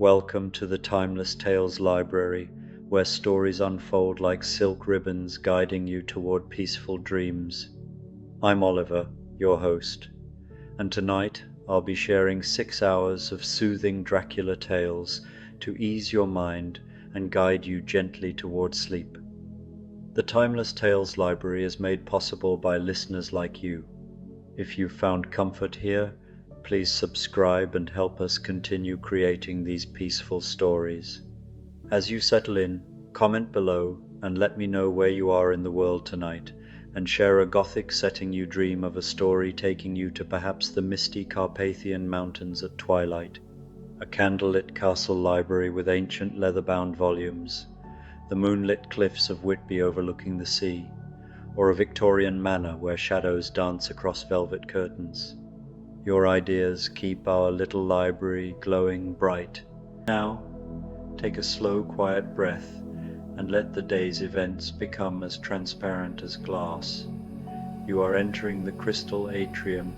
Welcome to the Timeless Tales Library, where stories unfold like silk ribbons guiding you toward peaceful dreams. I'm Oliver, your host, and tonight I'll be sharing 6 hours of soothing Dracula tales to ease your mind and guide you gently toward sleep. The Timeless Tales Library is made possible by listeners like you. If you've found comfort here, please subscribe and help us continue creating these peaceful stories. As you settle in, comment below and let me know where you are in the world tonight, and share a gothic setting you dream of, a story taking you to perhaps the misty Carpathian mountains at twilight, a candlelit castle library with ancient leather-bound volumes, the moonlit cliffs of Whitby overlooking the sea, or a Victorian manor where shadows dance across velvet curtains. Your ideas keep our little library glowing bright. Now, take a slow, quiet breath and let the day's events become as transparent as glass. You are entering the crystal atrium,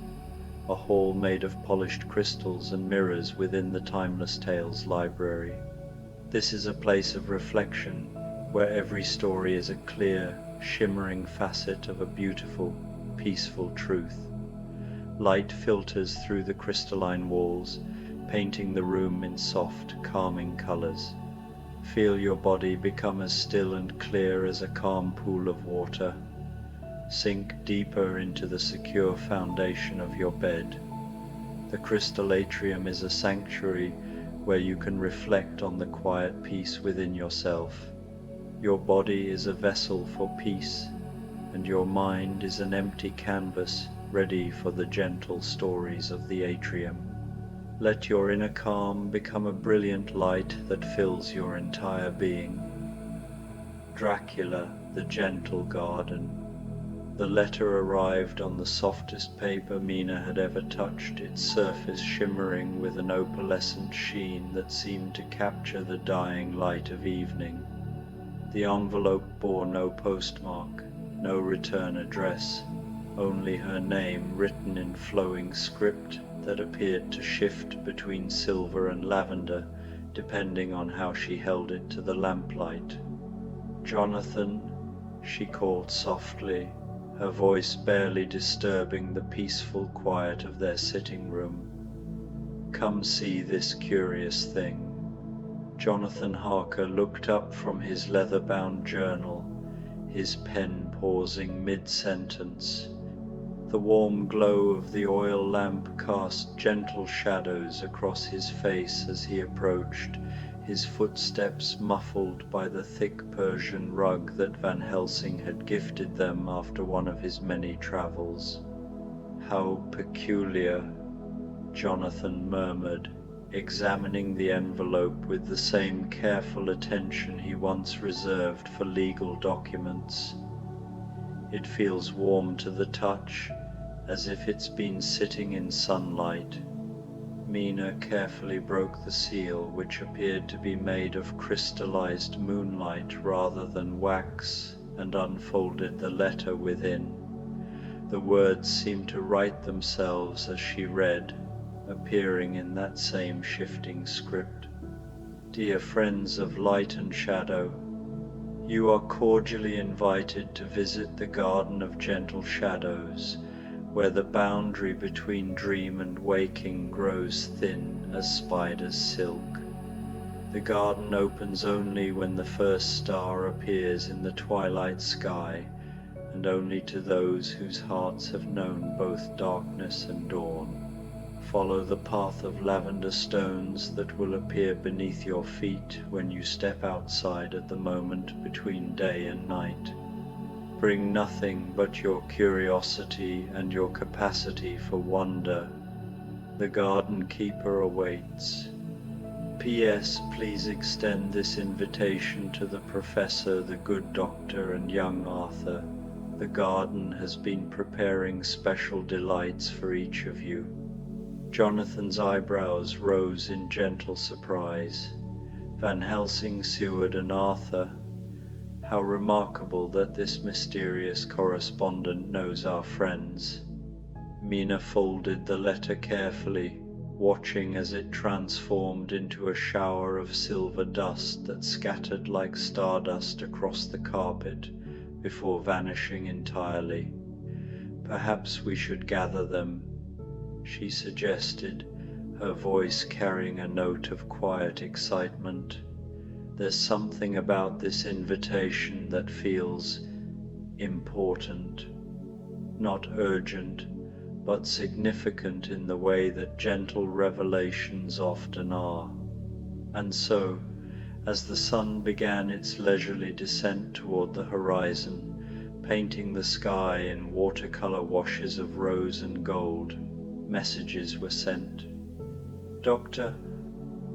a hall made of polished crystals and mirrors within the Timeless Tales Library. This is a place of reflection, where every story is a clear, shimmering facet of a beautiful, peaceful truth. Light filters through the crystalline walls, painting the room in soft, calming colors. Feel your body become as still and clear as a calm pool of water. Sink deeper into the secure foundation of your bed. The crystal atrium is a sanctuary where you can reflect on the quiet peace within yourself. Your body is a vessel for peace, and your mind is an empty canvas ready for the gentle stories of the atrium. Let your inner calm become a brilliant light that fills your entire being. Dracula, the Gentle Garden. The letter arrived on the softest paper Mina had ever touched, its surface shimmering with an opalescent sheen that seemed to capture the dying light of evening. The envelope bore no postmark, no return address, only her name written in flowing script that appeared to shift between silver and lavender, depending on how she held it to the lamplight. "Jonathan," she called softly, her voice barely disturbing the peaceful quiet of their sitting room. "Come see this curious thing." Jonathan Harker looked up from his leather-bound journal, his pen pausing mid-sentence. The warm glow of the oil lamp cast gentle shadows across his face as he approached, his footsteps muffled by the thick Persian rug that Van Helsing had gifted them after one of his many travels. "How peculiar," Jonathan murmured, examining the envelope with the same careful attention he once reserved for legal documents. "It feels warm to the touch, as if it's been sitting in sunlight." Mina carefully broke the seal, which appeared to be made of crystallized moonlight rather than wax, and unfolded the letter within. The words seemed to write themselves as she read, appearing in that same shifting script. "Dear friends of light and shadow, you are cordially invited to visit the Garden of Gentle Shadows, where the boundary between dream and waking grows thin as spider's silk. The garden opens only when the first star appears in the twilight sky, and only to those whose hearts have known both darkness and dawn. Follow the path of lavender stones that will appear beneath your feet when you step outside at the moment between day and night. Bring nothing but your curiosity and your capacity for wonder. The garden keeper awaits. P.S. Please extend this invitation to the professor, the good doctor, and young Arthur. The garden has been preparing special delights for each of you." Jonathan's eyebrows rose in gentle surprise. Van Helsing, Seward, and Arthur. How remarkable that this mysterious correspondent knows our friends. Mina folded the letter carefully, watching as it transformed into a shower of silver dust that scattered like stardust across the carpet before vanishing entirely. "Perhaps we should gather them," she suggested, her voice carrying a note of quiet excitement. "There's something about this invitation that feels important, not urgent, but significant in the way that gentle revelations often are." And so, as the sun began its leisurely descent toward the horizon, painting the sky in watercolor washes of rose and gold, messages were sent. Dr.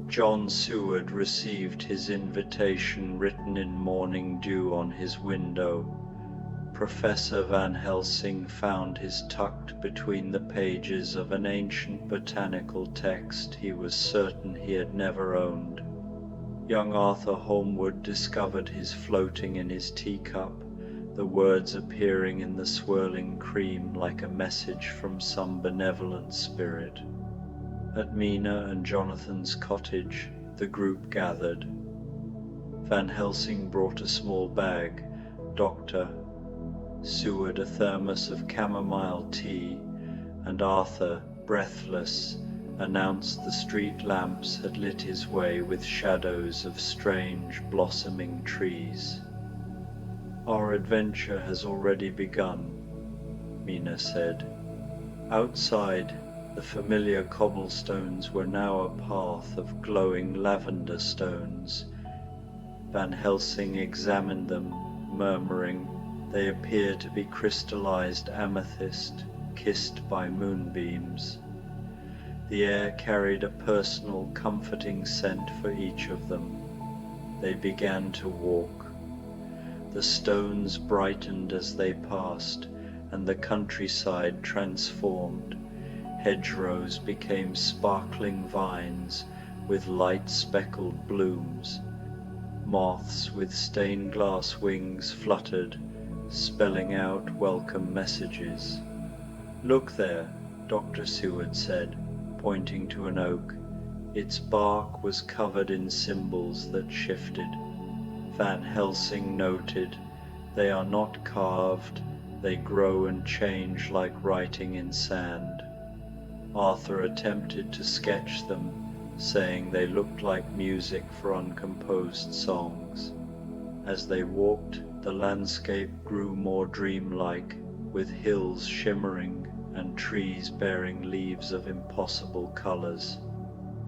John Seward received his invitation written in morning dew on his window. Professor Van Helsing found his tucked between the pages of an ancient botanical text he was certain he had never owned. Young Arthur Holmwood discovered his floating in his teacup, the words appearing in the swirling cream like a message from some benevolent spirit. At Mina and Jonathan's cottage, the group gathered. Van Helsing brought a small bag, Dr. Seward a thermos of chamomile tea, and Arthur, breathless, announced the street lamps had lit his way with shadows of strange blossoming trees. "Our adventure has already begun," Mina said. Outside, the familiar cobblestones were now a path of glowing lavender stones. Van Helsing examined them, murmuring, "They appear to be crystallized amethyst, kissed by moonbeams." The air carried a personal, comforting scent for each of them. They began to walk. The stones brightened as they passed, and the countryside transformed. Hedgerows became sparkling vines with light-speckled blooms. Moths with stained glass wings fluttered, spelling out welcome messages. "Look there," Dr. Seward said, pointing to an oak. Its bark was covered in symbols that shifted. Van Helsing noted, "They are not carved, they grow and change like writing in sand." Arthur attempted to sketch them, saying they looked like music for uncomposed songs. As they walked, the landscape grew more dreamlike, with hills shimmering and trees bearing leaves of impossible colors.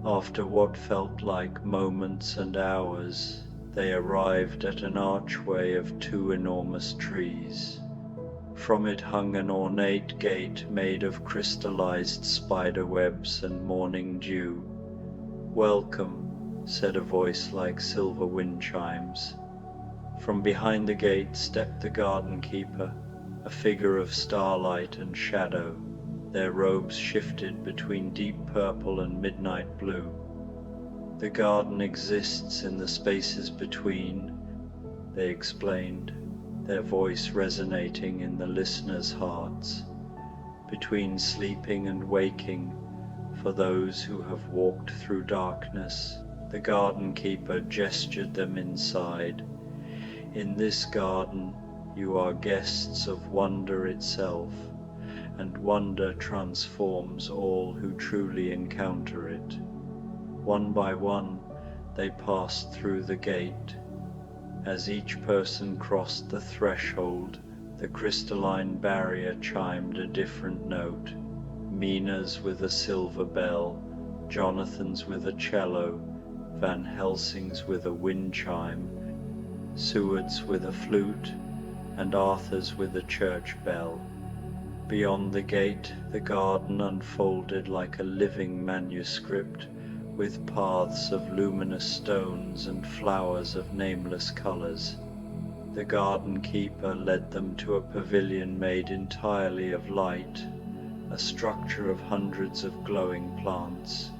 After what felt like moments and hours, they arrived at an archway of two enormous trees. From it hung an ornate gate made of crystallized spider webs and morning dew. "Welcome," said a voice like silver wind chimes. From behind the gate stepped the garden keeper, a figure of starlight and shadow. Their robes shifted between deep purple and midnight blue. "The garden exists in the spaces between," they explained, their voice resonating in the listeners' hearts. "Between sleeping and waking, for those who have walked through darkness." The garden keeper gestured them inside. "In this garden, you are guests of wonder itself, and wonder transforms all who truly encounter it." One by one, they passed through the gate. As each person crossed the threshold, the crystalline barrier chimed a different note. Mina's with a silver bell, Jonathan's with a cello, Van Helsing's with a wind chime, Seward's with a flute, and Arthur's with a church bell. Beyond the gate, the garden unfolded like a living manuscript, with paths of luminous stones and flowers of nameless colors. The garden keeper led them to a pavilion made entirely of light, a structure of hundreds of glowing plants.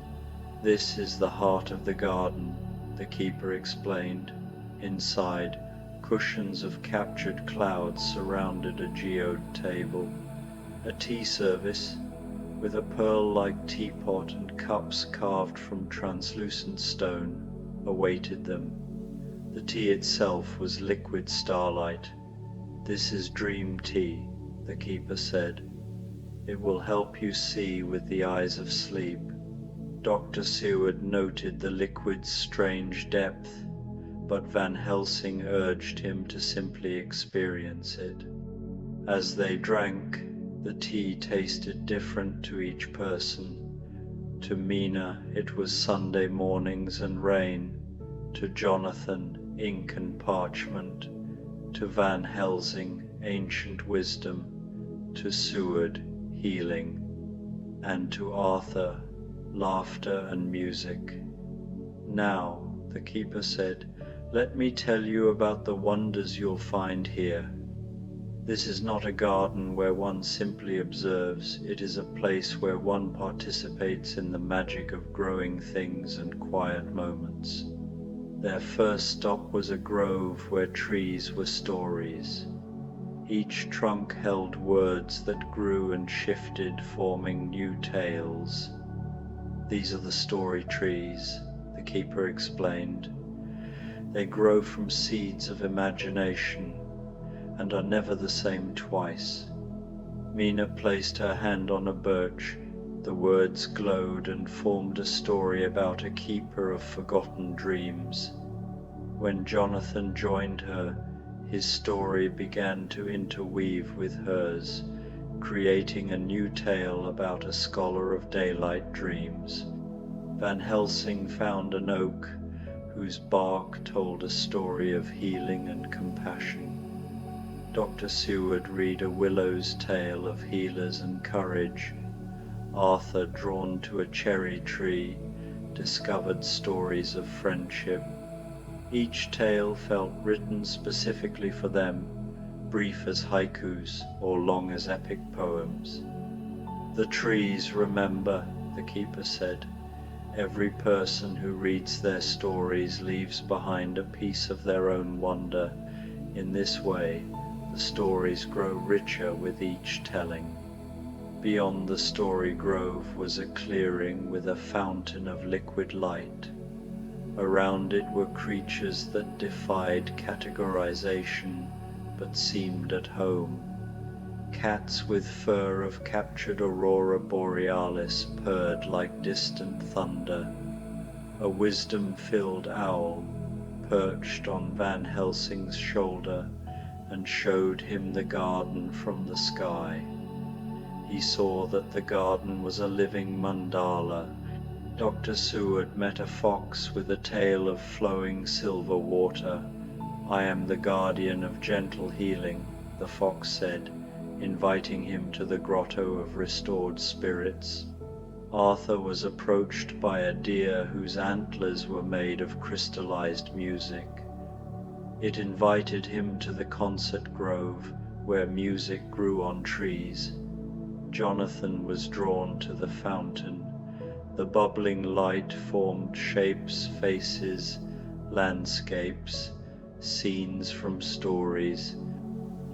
"This is the heart of the garden," the keeper explained. Inside, cushions of captured clouds surrounded a geode table. "A tea service?" with a pearl-like teapot and cups carved from translucent stone, awaited them. The tea itself was liquid starlight. "This is dream tea," the keeper said. "It will help you see with the eyes of sleep." Dr. Seward noted the liquid's strange depth, but Van Helsing urged him to simply experience it. As they drank, the tea tasted different to each person. To Mina, it was Sunday mornings and rain. To Jonathan, ink and parchment. To Van Helsing, ancient wisdom. To Seward, healing. And to Arthur, laughter and music. "Now," the keeper said, "let me tell you about the wonders you'll find here. This is not a garden where one simply observes. It is a place where one participates in the magic of growing things and quiet moments." Their first stop was a grove where trees were stories. Each trunk held words that grew and shifted, forming new tales. "These are the story trees," the keeper explained. "They grow from seeds of imagination and are never the same twice." Mina placed her hand on a birch. The words glowed and formed a story about a keeper of forgotten dreams. When Jonathan joined her, his story began to interweave with hers, creating a new tale about a scholar of daylight dreams. Van Helsing found an oak whose bark told a story of healing and compassion. Dr. Seward read a willow's tale of healers and courage. Arthur, drawn to a cherry tree, discovered stories of friendship. Each tale felt written specifically for them, brief as haikus or long as epic poems. "The trees remember," the keeper said. "Every person who reads their stories leaves behind a piece of their own wonder. In this way, the stories grow richer with each telling." Beyond the story grove was a clearing with a fountain of liquid light. Around it were creatures that defied categorization but seemed at home. Cats with fur of captured aurora borealis purred like distant thunder. A wisdom-filled owl perched on Van Helsing's shoulder and showed him the garden from the sky. He saw that the garden was a living mandala. Dr. Seward met a fox with a tail of flowing silver water. "I am the guardian of gentle healing," the fox said, inviting him to the grotto of restored spirits. Arthur was approached by a deer whose antlers were made of crystallized music. It invited him to the concert grove, where music grew on trees. Jonathan was drawn to the fountain. The bubbling light formed shapes, faces, landscapes, scenes from stories.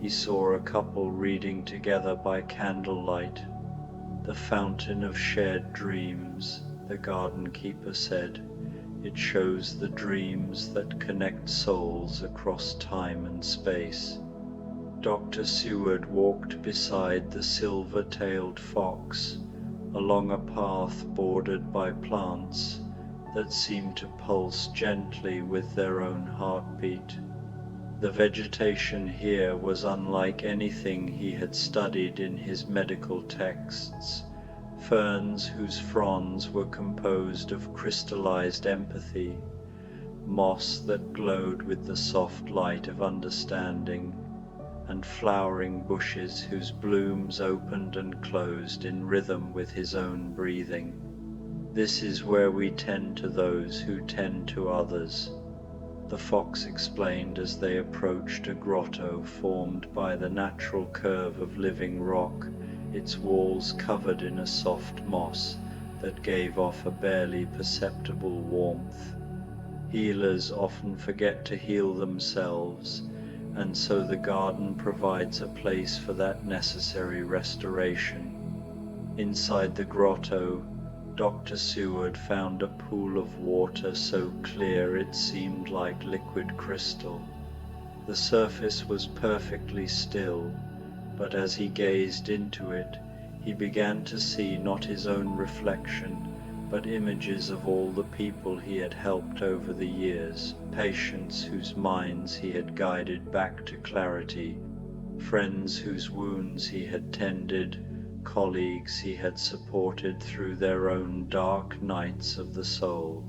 He saw a couple reading together by candlelight. "The fountain of shared dreams," the garden keeper said. "It shows the dreams that connect souls across time and space." Dr. Seward walked beside the silver-tailed fox, along a path bordered by plants that seemed to pulse gently with their own heartbeat. The vegetation here was unlike anything he had studied in his medical texts. Ferns whose fronds were composed of crystallized empathy, moss that glowed with the soft light of understanding, and flowering bushes whose blooms opened and closed in rhythm with his own breathing. "This is where we tend to those who tend to others," the fox explained as they approached a grotto formed by the natural curve of living rock, its walls covered in a soft moss that gave off a barely perceptible warmth. Healers often forget to heal themselves, and so the garden provides a place for that necessary restoration. Inside the grotto, Dr. Seward found a pool of water so clear it seemed like liquid crystal. The surface was perfectly still, but as he gazed into it, he began to see not his own reflection, but images of all the people he had helped over the years, patients whose minds he had guided back to clarity, friends whose wounds he had tended, colleagues he had supported through their own dark nights of the soul.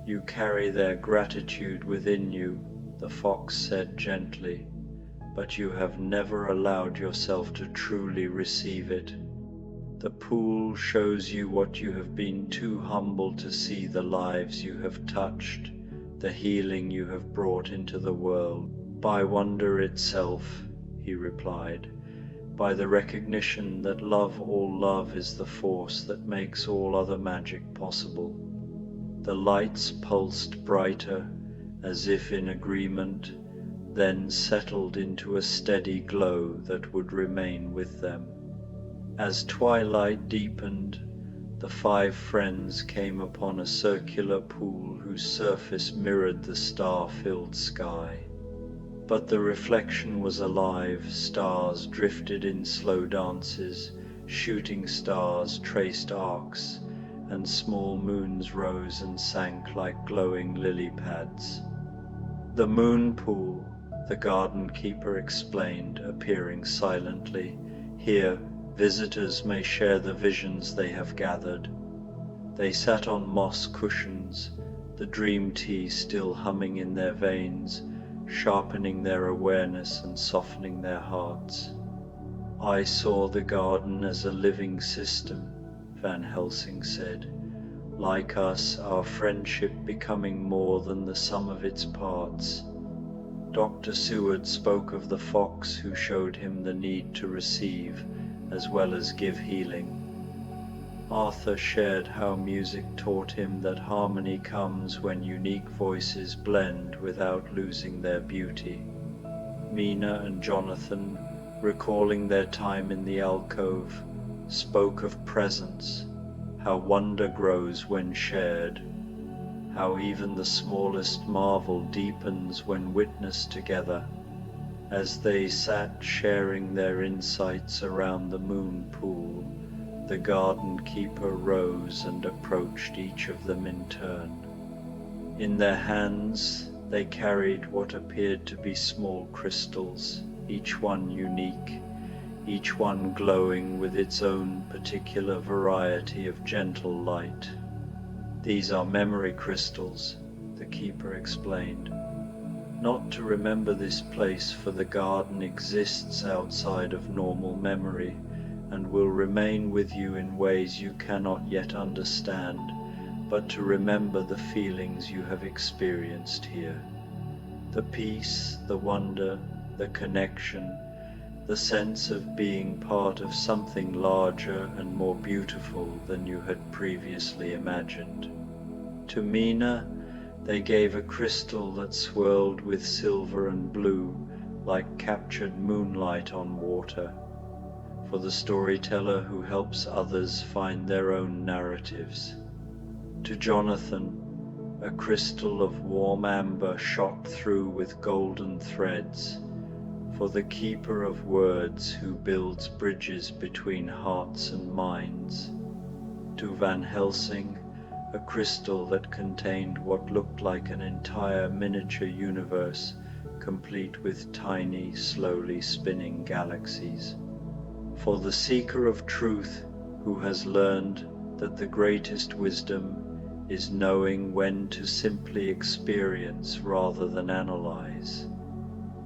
"You carry their gratitude within you," the fox said gently, "but you have never allowed yourself to truly receive it. The pool shows you what you have been too humble to see, the lives you have touched, the healing you have brought into the world. By wonder itself," he replied, "by the recognition that all love is the force that makes all other magic possible." The lights pulsed brighter, as if in agreement, then settled into a steady glow that would remain with them. As twilight deepened, the 5 friends came upon a circular pool whose surface mirrored the star-filled sky. But the reflection was alive. Stars drifted in slow dances, shooting stars traced arcs, and small moons rose and sank like glowing lily pads. "The moon pool," the garden keeper explained, appearing silently. "Here, visitors may share the visions they have gathered." They sat on moss cushions, the dream tea still humming in their veins, sharpening their awareness and softening their hearts. "I saw the garden as a living system," Van Helsing said. "Like us, our friendship becoming more than the sum of its parts." Dr. Seward spoke of the fox who showed him the need to receive as well as give healing. Arthur shared how music taught him that harmony comes when unique voices blend without losing their beauty. Mina and Jonathan, recalling their time in the alcove, spoke of presence, how wonder grows when shared, how even the smallest marvel deepens when witnessed together. As they sat sharing their insights around the moon pool, the garden keeper rose and approached each of them in turn. In their hands they carried what appeared to be small crystals, each one unique, each one glowing with its own particular variety of gentle light. "These are memory crystals," the keeper explained. "Not to remember this place, for the garden exists outside of normal memory and will remain with you in ways you cannot yet understand, but to remember the feelings you have experienced here. The peace, the wonder, the connection, the sense of being part of something larger and more beautiful than you had previously imagined." To Mina, they gave a crystal that swirled with silver and blue like captured moonlight on water, for the storyteller who helps others find their own narratives. To Jonathan, a crystal of warm amber shot through with golden threads, for the keeper of words who builds bridges between hearts and minds. To Van Helsing, a crystal that contained what looked like an entire miniature universe, complete with tiny, slowly spinning galaxies. For the seeker of truth who has learned that the greatest wisdom is knowing when to simply experience rather than analyze.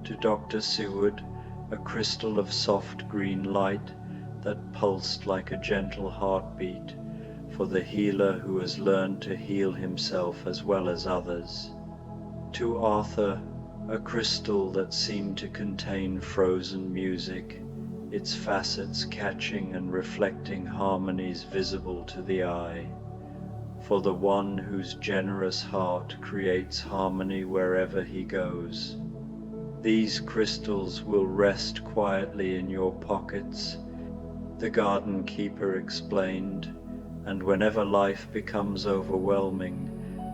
To Dr. Seward, a crystal of soft green light that pulsed like a gentle heartbeat, for the healer who has learned to heal himself as well as others. To Arthur, a crystal that seemed to contain frozen music, its facets catching and reflecting harmonies visible to the eye, for the one whose generous heart creates harmony wherever he goes. These crystals will rest quietly in your pockets, the garden keeper explained, and whenever life becomes overwhelming,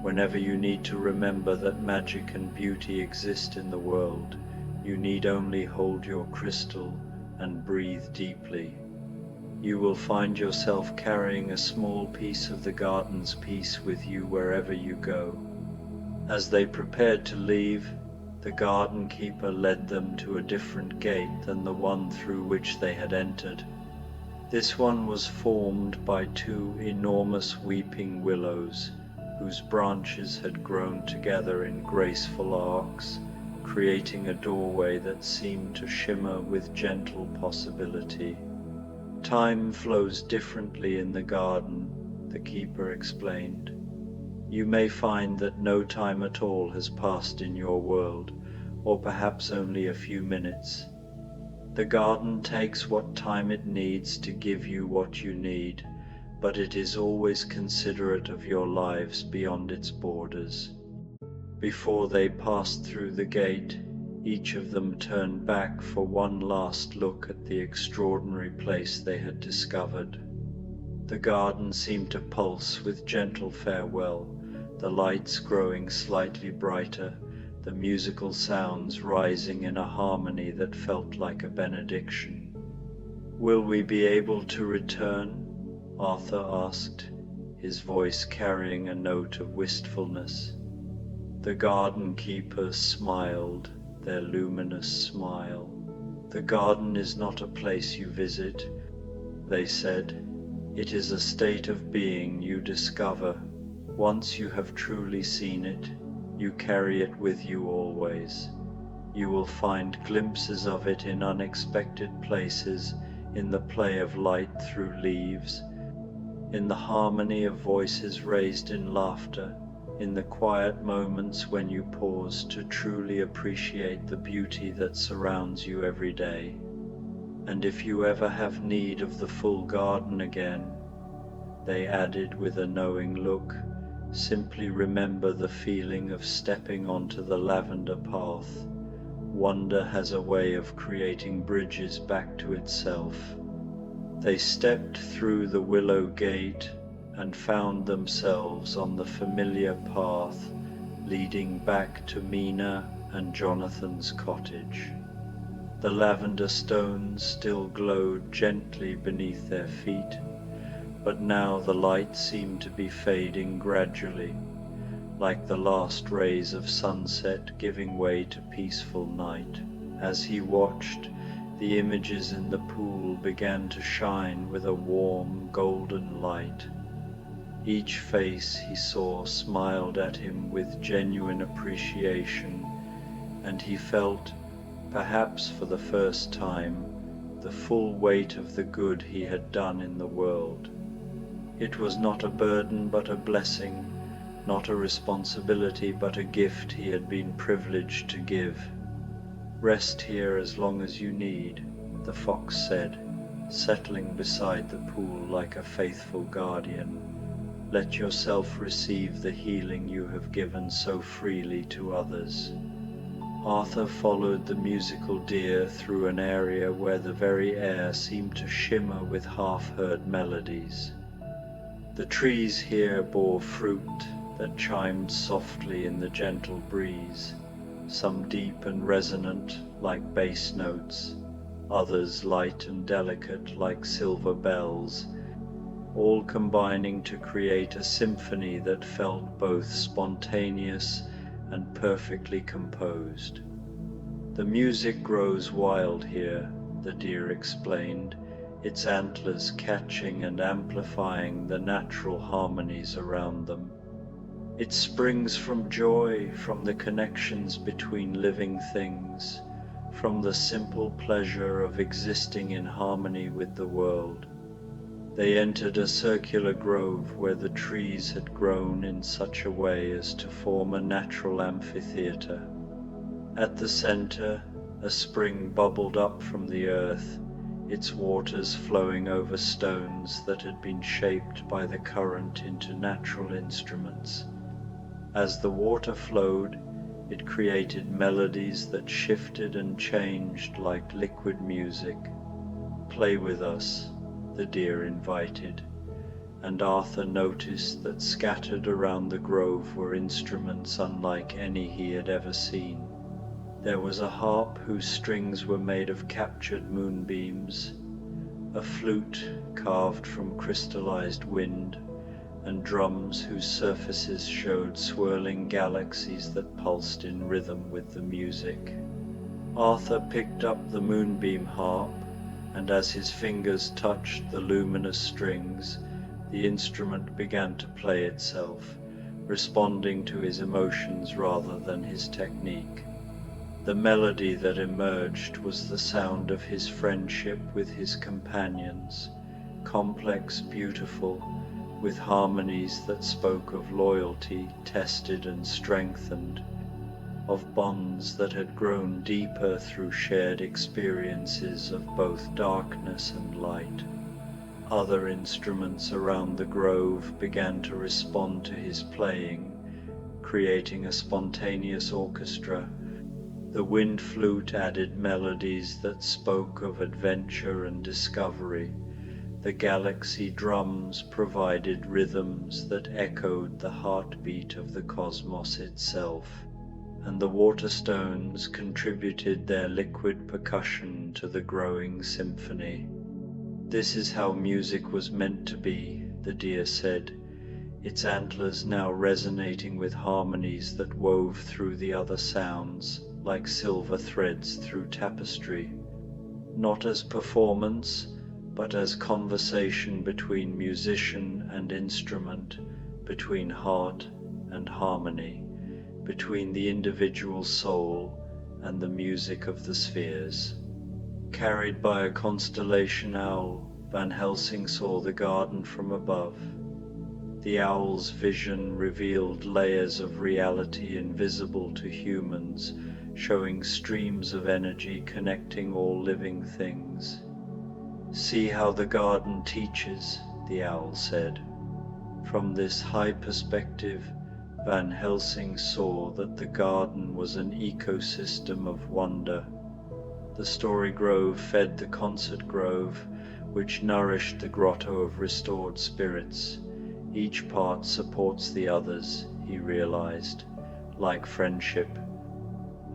whenever you need to remember that magic and beauty exist in the world, you need only hold your crystal and breathe deeply. You will find yourself carrying a small piece of the garden's peace with you wherever you go. As they prepared to leave, the garden keeper led them to a different gate than the one through which they had entered. This one was formed by two enormous weeping willows, whose branches had grown together in graceful arcs, creating a doorway that seemed to shimmer with gentle possibility. Time flows differently in the garden, the keeper explained. You may find that no time at all has passed in your world, or perhaps only a few minutes. The garden takes what time it needs to give you what you need, but it is always considerate of your lives beyond its borders. Before they passed through the gate, each of them turned back for one last look at the extraordinary place they had discovered. The garden seemed to pulse with gentle farewell, the lights growing slightly brighter, the musical sounds rising in a harmony that felt like a benediction. "Will we be able to return?" Arthur asked, his voice carrying a note of wistfulness. The garden keepers smiled, their luminous smile. "The garden is not a place you visit," they said. "It is a state of being you discover. Once you have truly seen it, you carry it with you always. You will find glimpses of it in unexpected places, in the play of light through leaves, in the harmony of voices raised in laughter, in the quiet moments when you pause to truly appreciate the beauty that surrounds you every day. And if you ever have need of the full garden again," they added with a knowing look, "simply remember the feeling of stepping onto the lavender path. Wonder has a way of creating bridges back to itself." They stepped through the willow gate and found themselves on the familiar path leading back to Mina and Jonathan's cottage. The lavender stones still glowed gently beneath their feet, but now the light seemed to be fading gradually, like the last rays of sunset giving way to peaceful night. As he watched, the images in the pool began to shine with a warm golden light. Each face he saw smiled at him with genuine appreciation, and he felt, perhaps for the first time, the full weight of the good he had done in the world. It was not a burden but a blessing, not a responsibility but a gift he had been privileged to give. "Rest here as long as you need," the fox said, settling beside the pool like a faithful guardian. "Let yourself receive the healing you have given so freely to others." Arthur followed the musical deer through an area where the very air seemed to shimmer with half-heard melodies. The trees here bore fruit that chimed softly in the gentle breeze, some deep and resonant like bass notes, others light and delicate like silver bells, all combining to create a symphony that felt both spontaneous and perfectly composed. "The music grows wild here," the deer explained, its antlers catching and amplifying the natural harmonies around them. "It springs from joy, from the connections between living things, from the simple pleasure of existing in harmony with the world." They entered a circular grove where the trees had grown in such a way as to form a natural amphitheater. At the center, a spring bubbled up from the earth, its waters flowing over stones that had been shaped by the current into natural instruments. As the water flowed, it created melodies that shifted and changed like liquid music. "Play with us," the deer invited, and Arthur noticed that scattered around the grove were instruments unlike any he had ever seen. There was a harp whose strings were made of captured moonbeams, a flute carved from crystallized wind, and drums whose surfaces showed swirling galaxies that pulsed in rhythm with the music. Arthur picked up the moonbeam harp, and as his fingers touched the luminous strings, the instrument began to play itself, responding to his emotions rather than his technique. The melody that emerged was the sound of his friendship with his companions, complex, beautiful, with harmonies that spoke of loyalty tested and strengthened, of bonds that had grown deeper through shared experiences of both darkness and light. Other instruments around the grove began to respond to his playing, creating a spontaneous orchestra. The wind flute added melodies that spoke of adventure and discovery. The galaxy drums provided rhythms that echoed the heartbeat of the cosmos itself, and the waterstones contributed their liquid percussion to the growing symphony. "This is how music was meant to be," the deer said, its antlers now resonating with harmonies that wove through the other sounds, like silver threads through tapestry. Not as performance, but as conversation between musician and instrument, between heart and harmony, between the individual soul and the music of the spheres. Carried by a constellation owl, Van Helsing saw the garden from above. The owl's vision revealed layers of reality invisible to humans, showing streams of energy connecting all living things. "See how the garden teaches," the owl said. From this high perspective, Van Helsing saw that the garden was an ecosystem of wonder. The story grove fed the concert grove, which nourished the grotto of restored spirits. Each part supports the others, he realized, like friendship.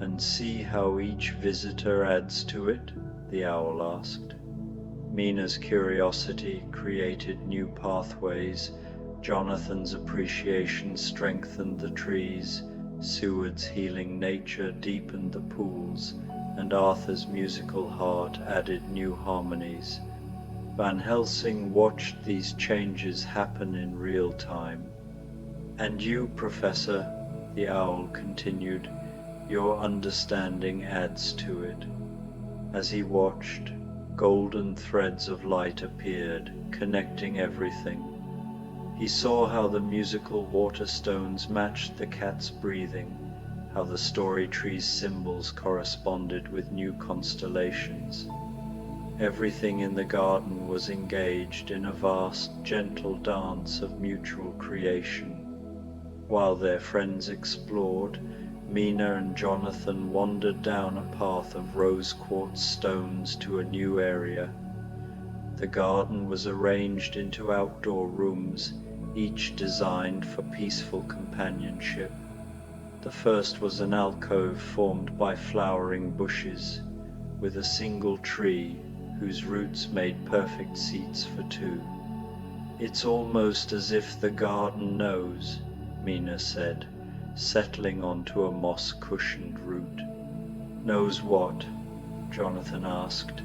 "And see how each visitor adds to it?" the owl asked. Mina's curiosity created new pathways. Jonathan's appreciation strengthened the trees. Seward's healing nature deepened the pools, and Arthur's musical heart added new harmonies. Van Helsing watched these changes happen in real time. "And you, Professor," the owl continued, "your understanding adds to it." As he watched, golden threads of light appeared, connecting everything. He saw how the musical waterstones matched the cat's breathing, how the story tree's symbols corresponded with new constellations. Everything in the garden was engaged in a vast, gentle dance of mutual creation. While their friends explored, Mina and Jonathan wandered down a path of rose quartz stones to a new area. The garden was arranged into outdoor rooms, each designed for peaceful companionship. The first was an alcove formed by flowering bushes, with a single tree whose roots made perfect seats for two. "It's almost as if the garden knows," Mina said, settling onto a moss-cushioned root. "Knows what?" Jonathan asked.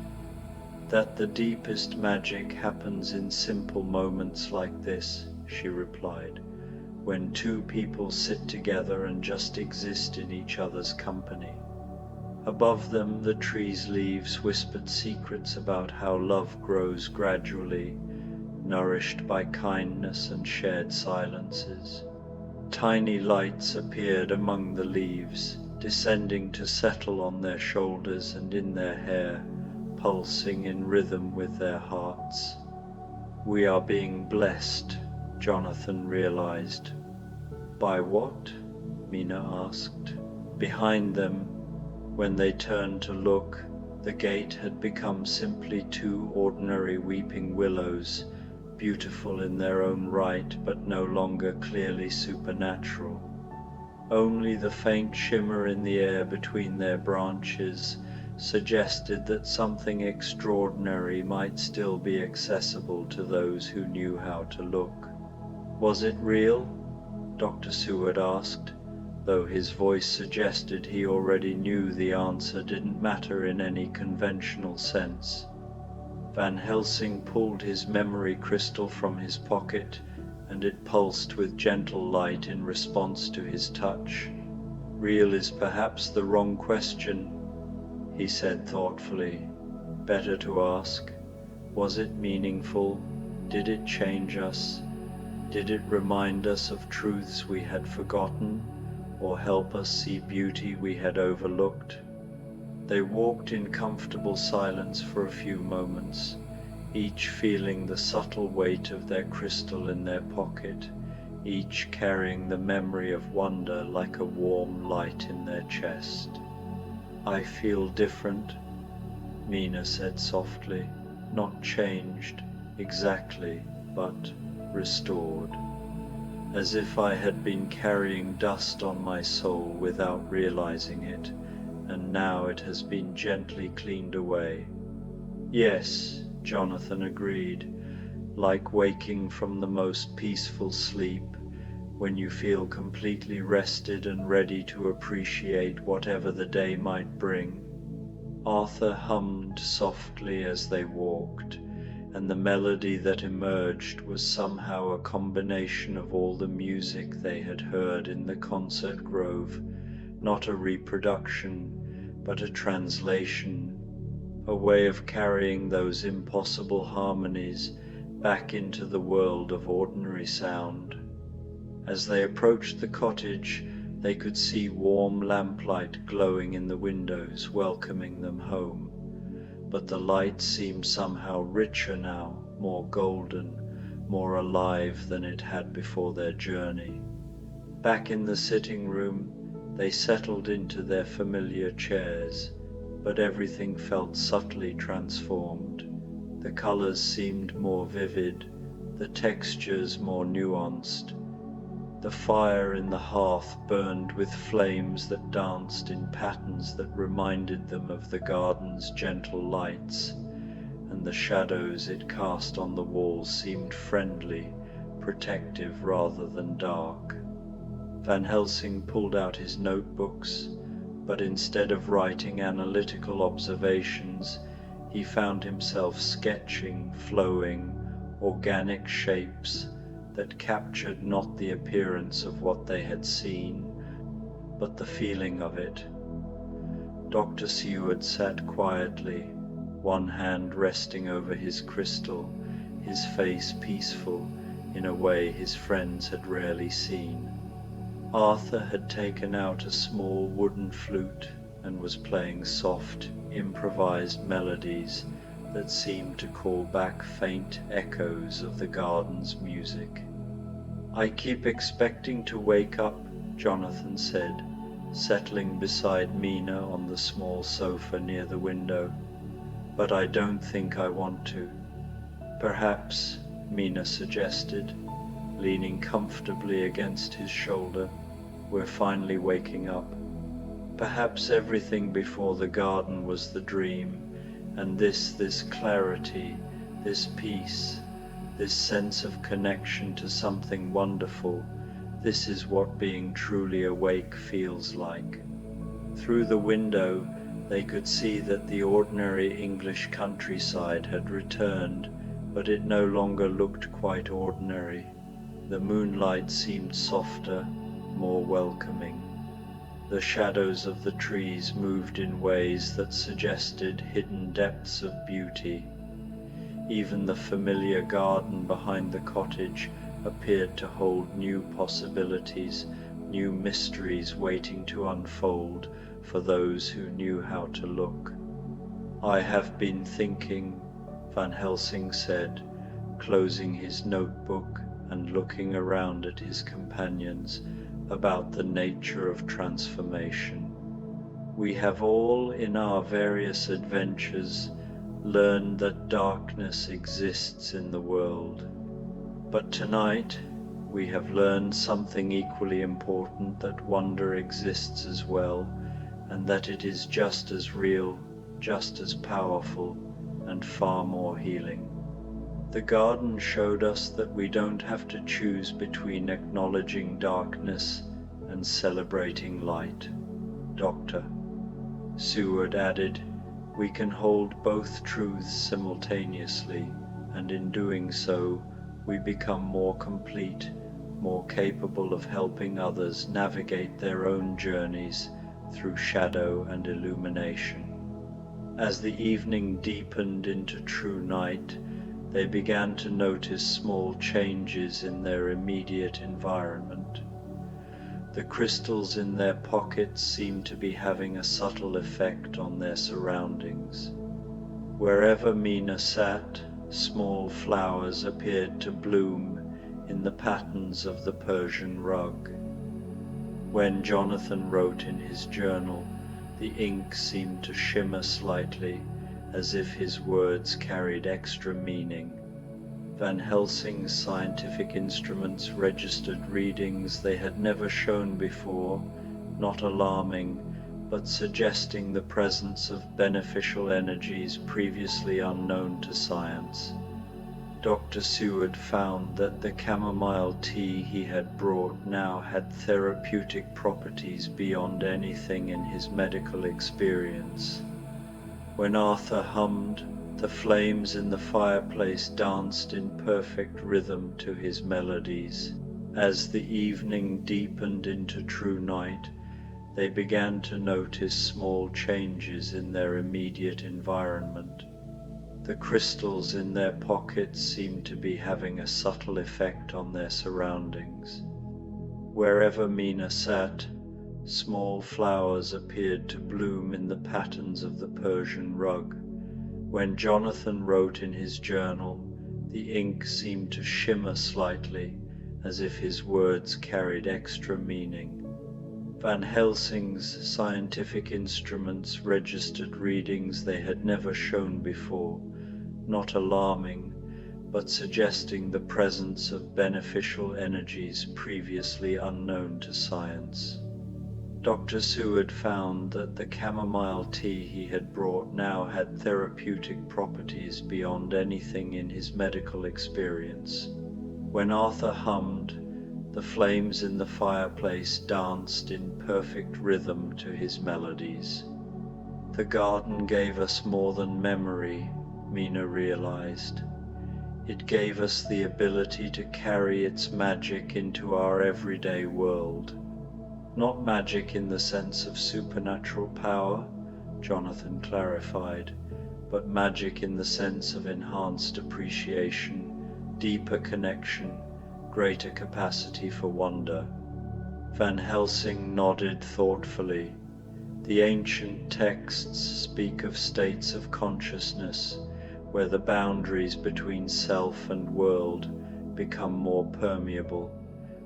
"That the deepest magic happens in simple moments like this," she replied, "when two people sit together and just exist in each other's company." Above them, the tree's leaves whispered secrets about how love grows gradually, nourished by kindness and shared silences. Tiny lights appeared among the leaves, descending to settle on their shoulders and in their hair, pulsing in rhythm with their hearts. "We are being blessed," Jonathan realized. "By what?" Mina asked. Behind them, when they turned to look, The gate had become simply two ordinary weeping willows, beautiful in their own right, but no longer clearly supernatural. Only the faint shimmer in the air between their branches suggested that something extraordinary might still be accessible to those who knew how to look. Was it real? Dr. Seward asked, though his voice suggested he already knew the answer didn't matter in any conventional sense. Van Helsing pulled his memory crystal from his pocket, and it pulsed with gentle light in response to his touch. Real is perhaps the wrong question, he said thoughtfully. Better to ask, was it meaningful? Did it change us? Did it remind us of truths we had forgotten, or help us see beauty we had overlooked? They walked in comfortable silence for a few moments, each feeling the subtle weight of their crystal in their pocket, each carrying the memory of wonder like a warm light in their chest. "I feel different," Mina said softly, "not changed exactly, but restored. As if I had been carrying dust on my soul without realizing it, and now it has been gently cleaned away." "Yes," Jonathan agreed, "like waking from the most peaceful sleep, when you feel completely rested and ready to appreciate whatever the day might bring." Arthur hummed softly as they walked, and the melody that emerged was somehow a combination of all the music they had heard in the concert grove, not a reproduction, but a translation, a way of carrying those impossible harmonies back into the world of ordinary sound. As they approached the cottage, they could see warm lamplight glowing in the windows, welcoming them home. But the light seemed somehow richer now, more golden, more alive than it had before their journey. Back in the sitting room, they settled into their familiar chairs, but everything felt subtly transformed. The colors seemed more vivid, the textures more nuanced. The fire in the hearth burned with flames that danced in patterns that reminded them of the garden's gentle lights, and the shadows it cast on the walls seemed friendly, protective rather than dark. Van Helsing pulled out his notebooks, but instead of writing analytical observations, he found himself sketching flowing, organic shapes that captured not the appearance of what they had seen, but the feeling of it. Dr. Seward sat quietly, one hand resting over his crystal, his face peaceful in a way his friends had rarely seen. Arthur had taken out a small wooden flute and was playing soft, improvised melodies that seemed to call back faint echoes of the garden's music. "I keep expecting to wake up," Jonathan said, settling beside Mina on the small sofa near the window, "but I don't think I want to." "Perhaps," Mina suggested, leaning comfortably against his shoulder, "we're finally waking up. Perhaps everything before the garden was the dream, and this clarity, this peace, this sense of connection to something wonderful, this is what being truly awake feels like." Through the window, they could see that the ordinary English countryside had returned, but it no longer looked quite ordinary. The moonlight seemed softer, more welcoming. The shadows of the trees moved in ways that suggested hidden depths of beauty. Even the familiar garden behind the cottage appeared to hold new possibilities, new mysteries waiting to unfold for those who knew how to look. "I have been thinking," Van Helsing said, closing his notebook and looking around at his companions, "about the nature of transformation. We have all, in our various adventures, learned that darkness exists in the world. But tonight, we have learned something equally important, that wonder exists as well, and that it is just as real, just as powerful, and far more healing. The garden showed us that we don't have to choose between acknowledging darkness and celebrating light. Dr. Seward added, we can hold both truths simultaneously, and in doing so, we become more complete, more capable of helping others navigate their own journeys through shadow and illumination. As the evening deepened into true night, they began to notice small changes in their immediate environment. The crystals in their pockets seemed to be having a subtle effect on their surroundings. Wherever Mina sat, small flowers appeared to bloom in the patterns of the Persian rug. When Jonathan wrote in his journal, the ink seemed to shimmer slightly, as if his words carried extra meaning. Van Helsing's scientific instruments registered readings they had never shown before, not alarming, but suggesting the presence of beneficial energies previously unknown to science. Dr. Seward found that the chamomile tea he had brought now had therapeutic properties beyond anything in his medical experience. When Arthur hummed, the flames in the fireplace danced in perfect rhythm to his melodies. As the evening deepened into true night, they began to notice small changes in their immediate environment. The crystals in their pockets seemed to be having a subtle effect on their surroundings. Wherever Mina sat, small flowers appeared to bloom in the patterns of the Persian rug. When Jonathan wrote in his journal, the ink seemed to shimmer slightly, as if his words carried extra meaning. Van Helsing's scientific instruments registered readings they had never shown before, not alarming, but suggesting the presence of beneficial energies previously unknown to science. Dr. Seward found that the chamomile tea he had brought now had therapeutic properties beyond anything in his medical experience. When Arthur hummed, the flames in the fireplace danced in perfect rhythm to his melodies. The garden gave us more than memory, Mina realized. It gave us the ability to carry its magic into our everyday world. Not magic in the sense of supernatural power, Jonathan clarified, but magic in the sense of enhanced appreciation, deeper connection, greater capacity for wonder. Van Helsing nodded thoughtfully. The ancient texts speak of states of consciousness, where the boundaries between self and world become more permeable,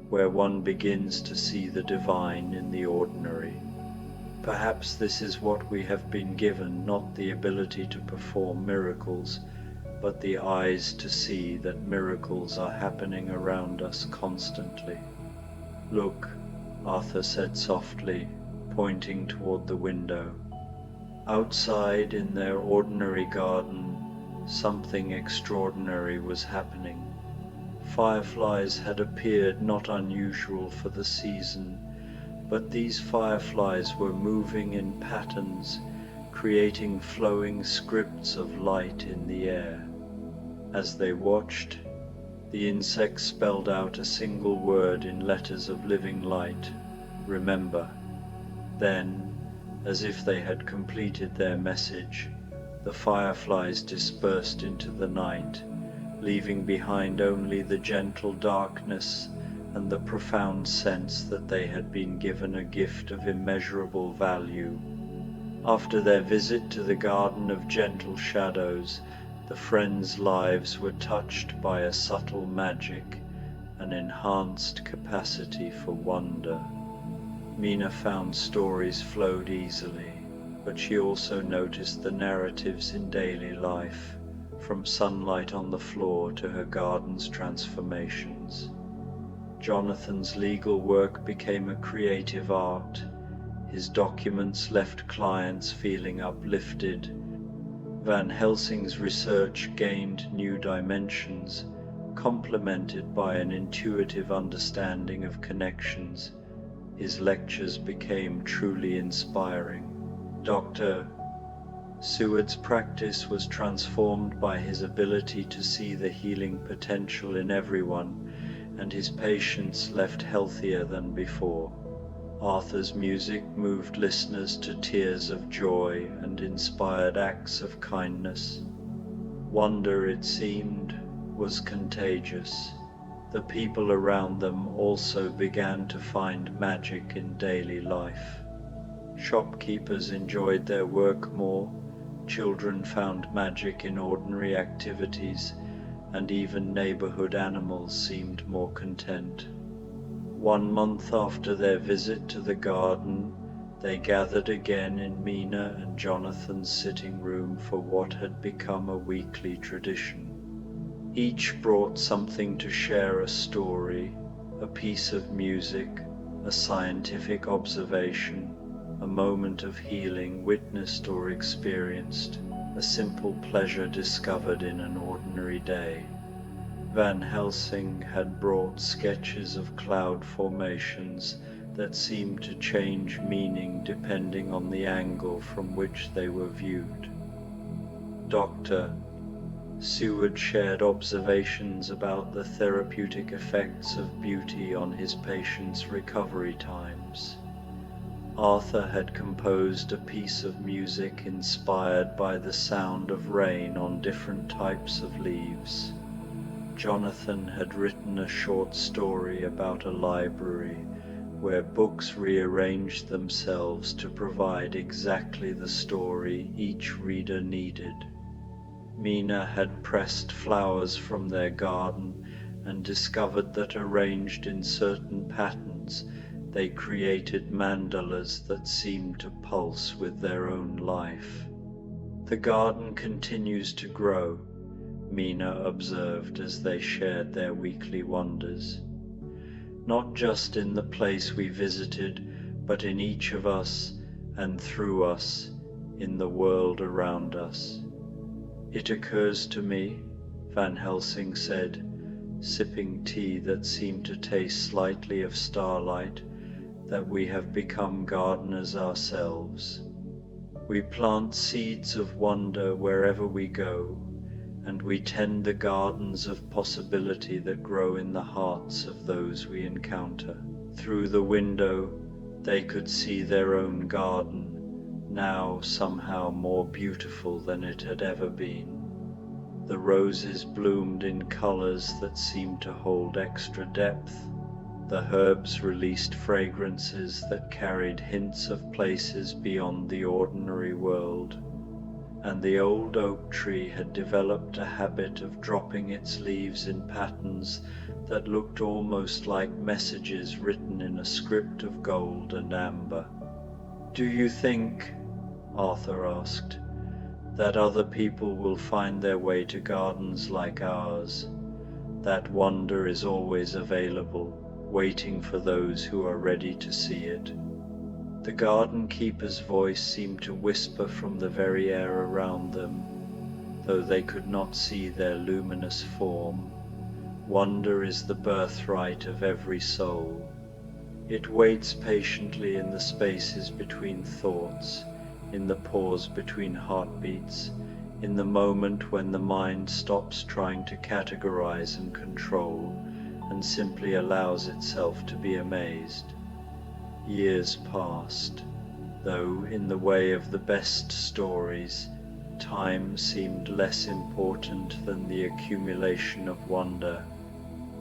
where one begins to see the divine in the ordinary. Perhaps this is what we have been given, not the ability to perform miracles, but the eyes to see that miracles are happening around us constantly. Look, Arthur said softly, pointing toward the window. Outside in their ordinary garden, something extraordinary was happening. Fireflies had appeared, not unusual for the season, but these fireflies were moving in patterns, creating flowing scripts of light in the air. As they watched, the insects spelled out a single word in letters of living light, remember. Then, as if they had completed their message, the fireflies dispersed into the night, leaving behind only the gentle darkness and the profound sense that they had been given a gift of immeasurable value. After their visit to the Garden of Gentle Shadows, the friends' lives were touched by a subtle magic, an enhanced capacity for wonder. Mina found stories flowed easily, but she also noticed the narratives in daily life, from sunlight on the floor to her garden's transformations. Jonathan's legal work became a creative art. His documents left clients feeling uplifted. Van Helsing's research gained new dimensions, complemented by an intuitive understanding of connections. His lectures became truly inspiring. Dr. Seward's practice was transformed by his ability to see the healing potential in everyone, and his patients left healthier than before. Arthur's music moved listeners to tears of joy and inspired acts of kindness. Wonder, it seemed, was contagious. The people around them also began to find magic in daily life. Shopkeepers enjoyed their work more, children found magic in ordinary activities, and even neighborhood animals seemed more content. 1 month after their visit to the garden, they gathered again in Mina and Jonathan's sitting room for what had become a weekly tradition. Each brought something to share: a story, a piece of music, a scientific observation, a moment of healing witnessed or experienced, a simple pleasure discovered in an ordinary day. Van Helsing had brought sketches of cloud formations that seemed to change meaning depending on the angle from which they were viewed. Dr. Seward shared observations about the therapeutic effects of beauty on his patients' recovery times. Arthur had composed a piece of music inspired by the sound of rain on different types of leaves. Jonathan had written a short story about a library where books rearranged themselves to provide exactly the story each reader needed. Mina had pressed flowers from their garden and discovered that arranged in certain patterns, they created mandalas that seemed to pulse with their own life. "The garden continues to grow," Mina observed as they shared their weekly wonders. "Not just in the place we visited, but in each of us, and through us, in the world around us." "It occurs to me," Van Helsing said, sipping tea that seemed to taste slightly of starlight, "that we have become gardeners ourselves. We plant seeds of wonder wherever we go, and we tend the gardens of possibility that grow in the hearts of those we encounter." Through the window, they could see their own garden, now somehow more beautiful than it had ever been. The roses bloomed in colors that seemed to hold extra depth. The herbs released fragrances that carried hints of places beyond the ordinary world. And the old oak tree had developed a habit of dropping its leaves in patterns that looked almost like messages written in a script of gold and amber. "Do you think," Arthur asked, "that other people will find their way to gardens like ours? That wonder is always available, waiting for those who are ready to see it." The garden keeper's voice seemed to whisper from the very air around them, though they could not see their luminous form. "Wonder is the birthright of every soul. It waits patiently in the spaces between thoughts, in the pause between heartbeats, in the moment when the mind stops trying to categorize and control, and simply allows itself to be amazed." Years passed, though in the way of the best stories, time seemed less important than the accumulation of wonder.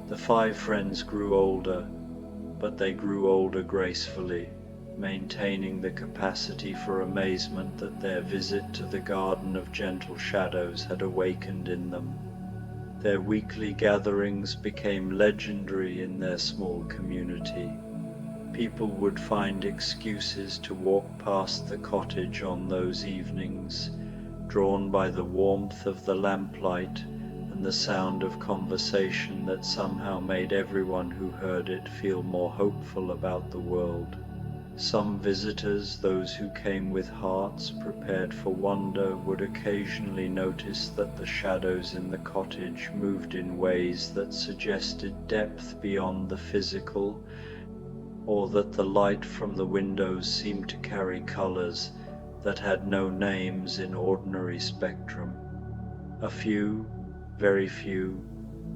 The 5 friends grew older, but they grew older gracefully, maintaining the capacity for amazement that their visit to the Garden of Gentle Shadows had awakened in them. Their weekly gatherings became legendary in their small community. People would find excuses to walk past the cottage on those evenings, drawn by the warmth of the lamplight and the sound of conversation that somehow made everyone who heard it feel more hopeful about the world. Some visitors, those who came with hearts prepared for wonder, would occasionally notice that the shadows in the cottage moved in ways that suggested depth beyond the physical, or that the light from the windows seemed to carry colors that had no names in ordinary spectrum. A few, very few,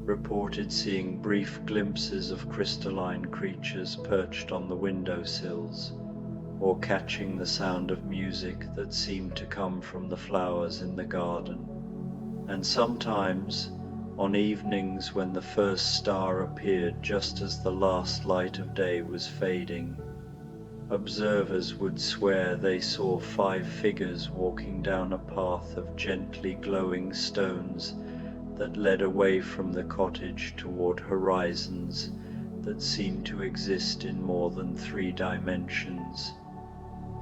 reported seeing brief glimpses of crystalline creatures perched on the windowsills, or catching the sound of music that seemed to come from the flowers in the garden. And sometimes, on evenings when the first star appeared just as the last light of day was fading, observers would swear they saw 5 figures walking down a path of gently glowing stones that led away from the cottage toward horizons that seemed to exist in more than 3 dimensions.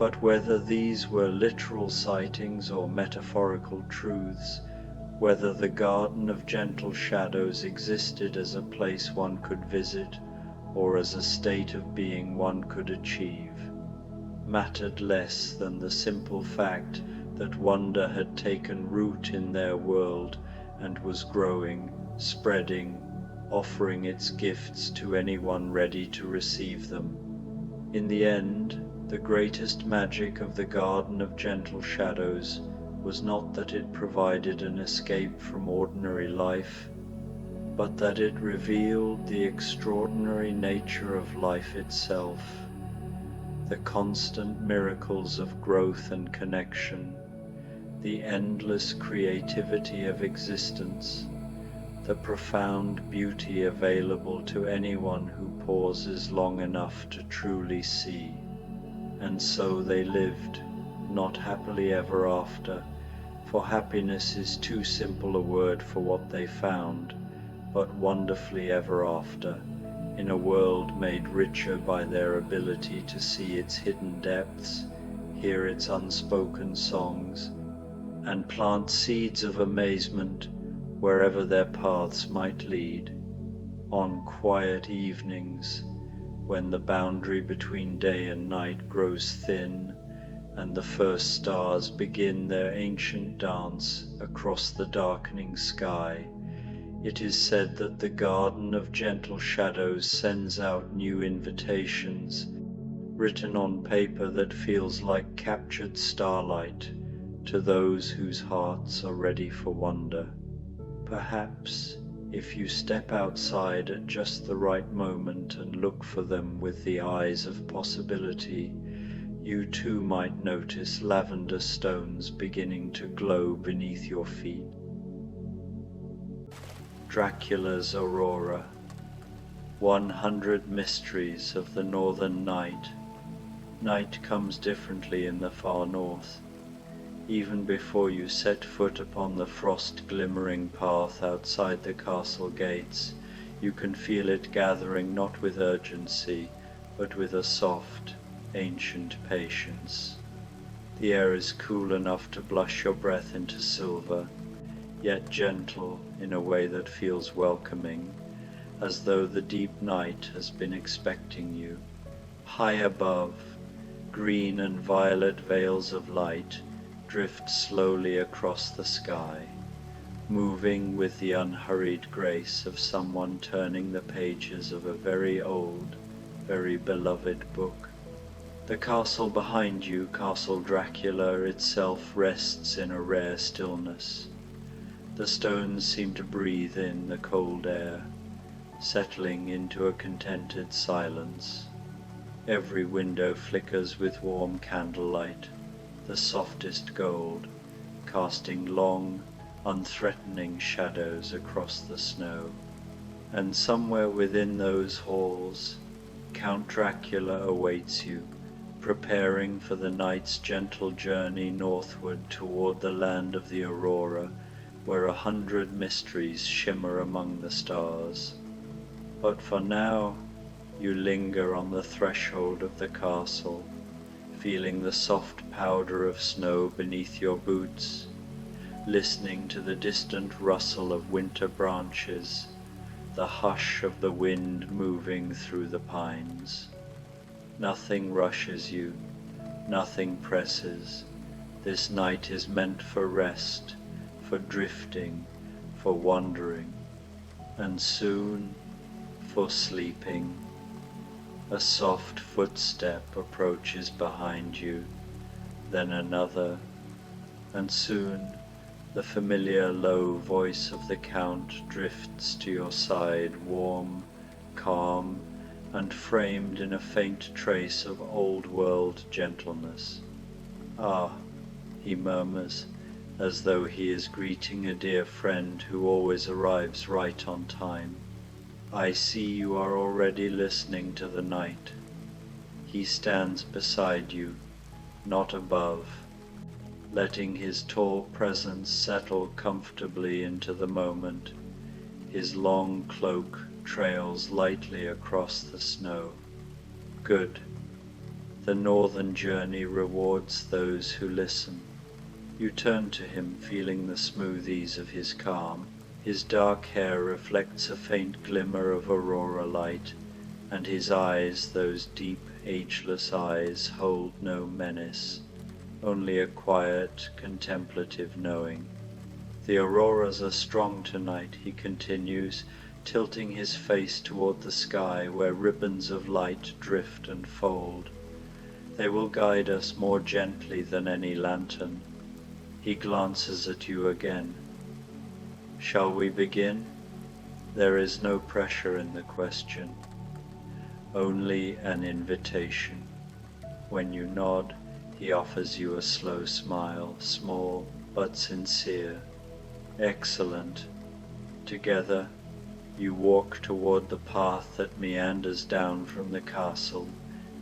But whether these were literal sightings or metaphorical truths, whether the Garden of Gentle Shadows existed as a place one could visit or as a state of being one could achieve, mattered less than the simple fact that wonder had taken root in their world and was growing, spreading, offering its gifts to anyone ready to receive them. In the end, the greatest magic of the Garden of Gentle Shadows was not that it provided an escape from ordinary life, but that it revealed the extraordinary nature of life itself, the constant miracles of growth and connection, the endless creativity of existence, the profound beauty available to anyone who pauses long enough to truly see. And so they lived, not happily ever after, for happiness is too simple a word for what they found, but wonderfully ever after, in a world made richer by their ability to see its hidden depths, hear its unspoken songs, and plant seeds of amazement wherever their paths might lead, on quiet evenings when the boundary between day and night grows thin and the first stars begin their ancient dance across the darkening sky. It is said that the Garden of Gentle Shadows sends out new invitations, written on paper that feels like captured starlight, to those whose hearts are ready for wonder. Perhaps, if you step outside at just the right moment and look for them with the eyes of possibility, you too might notice lavender stones beginning to glow beneath your feet. Dracula's Aurora. 100 mysteries of the northern night. Night comes differently in the far north. Even before you set foot upon the frost-glimmering path outside the castle gates, you can feel it gathering not with urgency, but with a soft, ancient patience. The air is cool enough to blush your breath into silver, yet gentle in a way that feels welcoming, as though the deep night has been expecting you. High above, green and violet veils of light drift slowly across the sky, moving with the unhurried grace of someone turning the pages of a very old, very beloved book. The castle behind you, Castle Dracula itself, rests in a rare stillness. The stones seem to breathe in the cold air, settling into a contented silence. Every window flickers with warm candlelight, the softest gold, casting long, unthreatening shadows across the snow. And somewhere within those halls, Count Dracula awaits you, preparing for the night's gentle journey northward toward the land of the Aurora, where 100 mysteries shimmer among the stars. But for now, You linger on the threshold of the castle, feeling the soft powder of snow beneath your boots, listening to the distant rustle of winter branches, the hush of the wind moving through the pines. Nothing rushes you, nothing presses. This night is meant for rest, for drifting, for wandering, and soon for sleeping. A soft footstep approaches behind you, then another, and soon the familiar low voice of the Count drifts to your side, warm, calm, and framed in a faint trace of old-world gentleness. "Ah," he murmurs, as though he is greeting a dear friend who always arrives right on time. "I see you are already listening to the night." He stands beside you, not above, letting his tall presence settle comfortably into the moment. His long cloak trails lightly across the snow. Good. The northern journey rewards those who listen. You turn to him, feeling the smooth ease of his calm. His dark hair reflects a faint glimmer of aurora light, and his eyes, those deep, ageless eyes, hold no menace, only a quiet, contemplative knowing. "The auroras are strong tonight," he continues, tilting his face toward the sky where ribbons of light drift and fold. "They will guide us more gently than any lantern." He glances at you again. "Shall we begin?" There is no pressure in the question, only an invitation. When you nod, he offers you a slow smile, small but sincere. "Excellent." Together, you walk toward the path that meanders down from the castle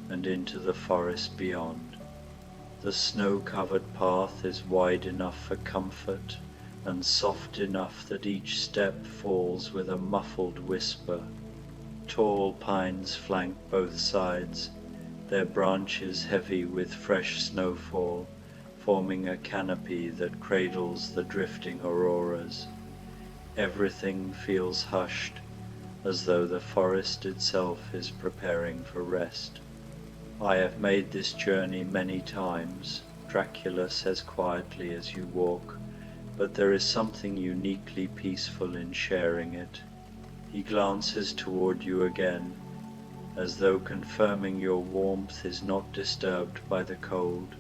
and into the forest beyond. The snow-covered path is wide enough for comfort and soft enough that each step falls with a muffled whisper. Tall pines flank both sides, their branches heavy with fresh snowfall, forming a canopy that cradles the drifting auroras. Everything feels hushed, as though the forest itself is preparing for rest. "I have made this journey many times," Dracula says quietly as you walk, "but there is something uniquely peaceful in sharing it." He glances toward you again, as though confirming your warmth is not disturbed by the cold.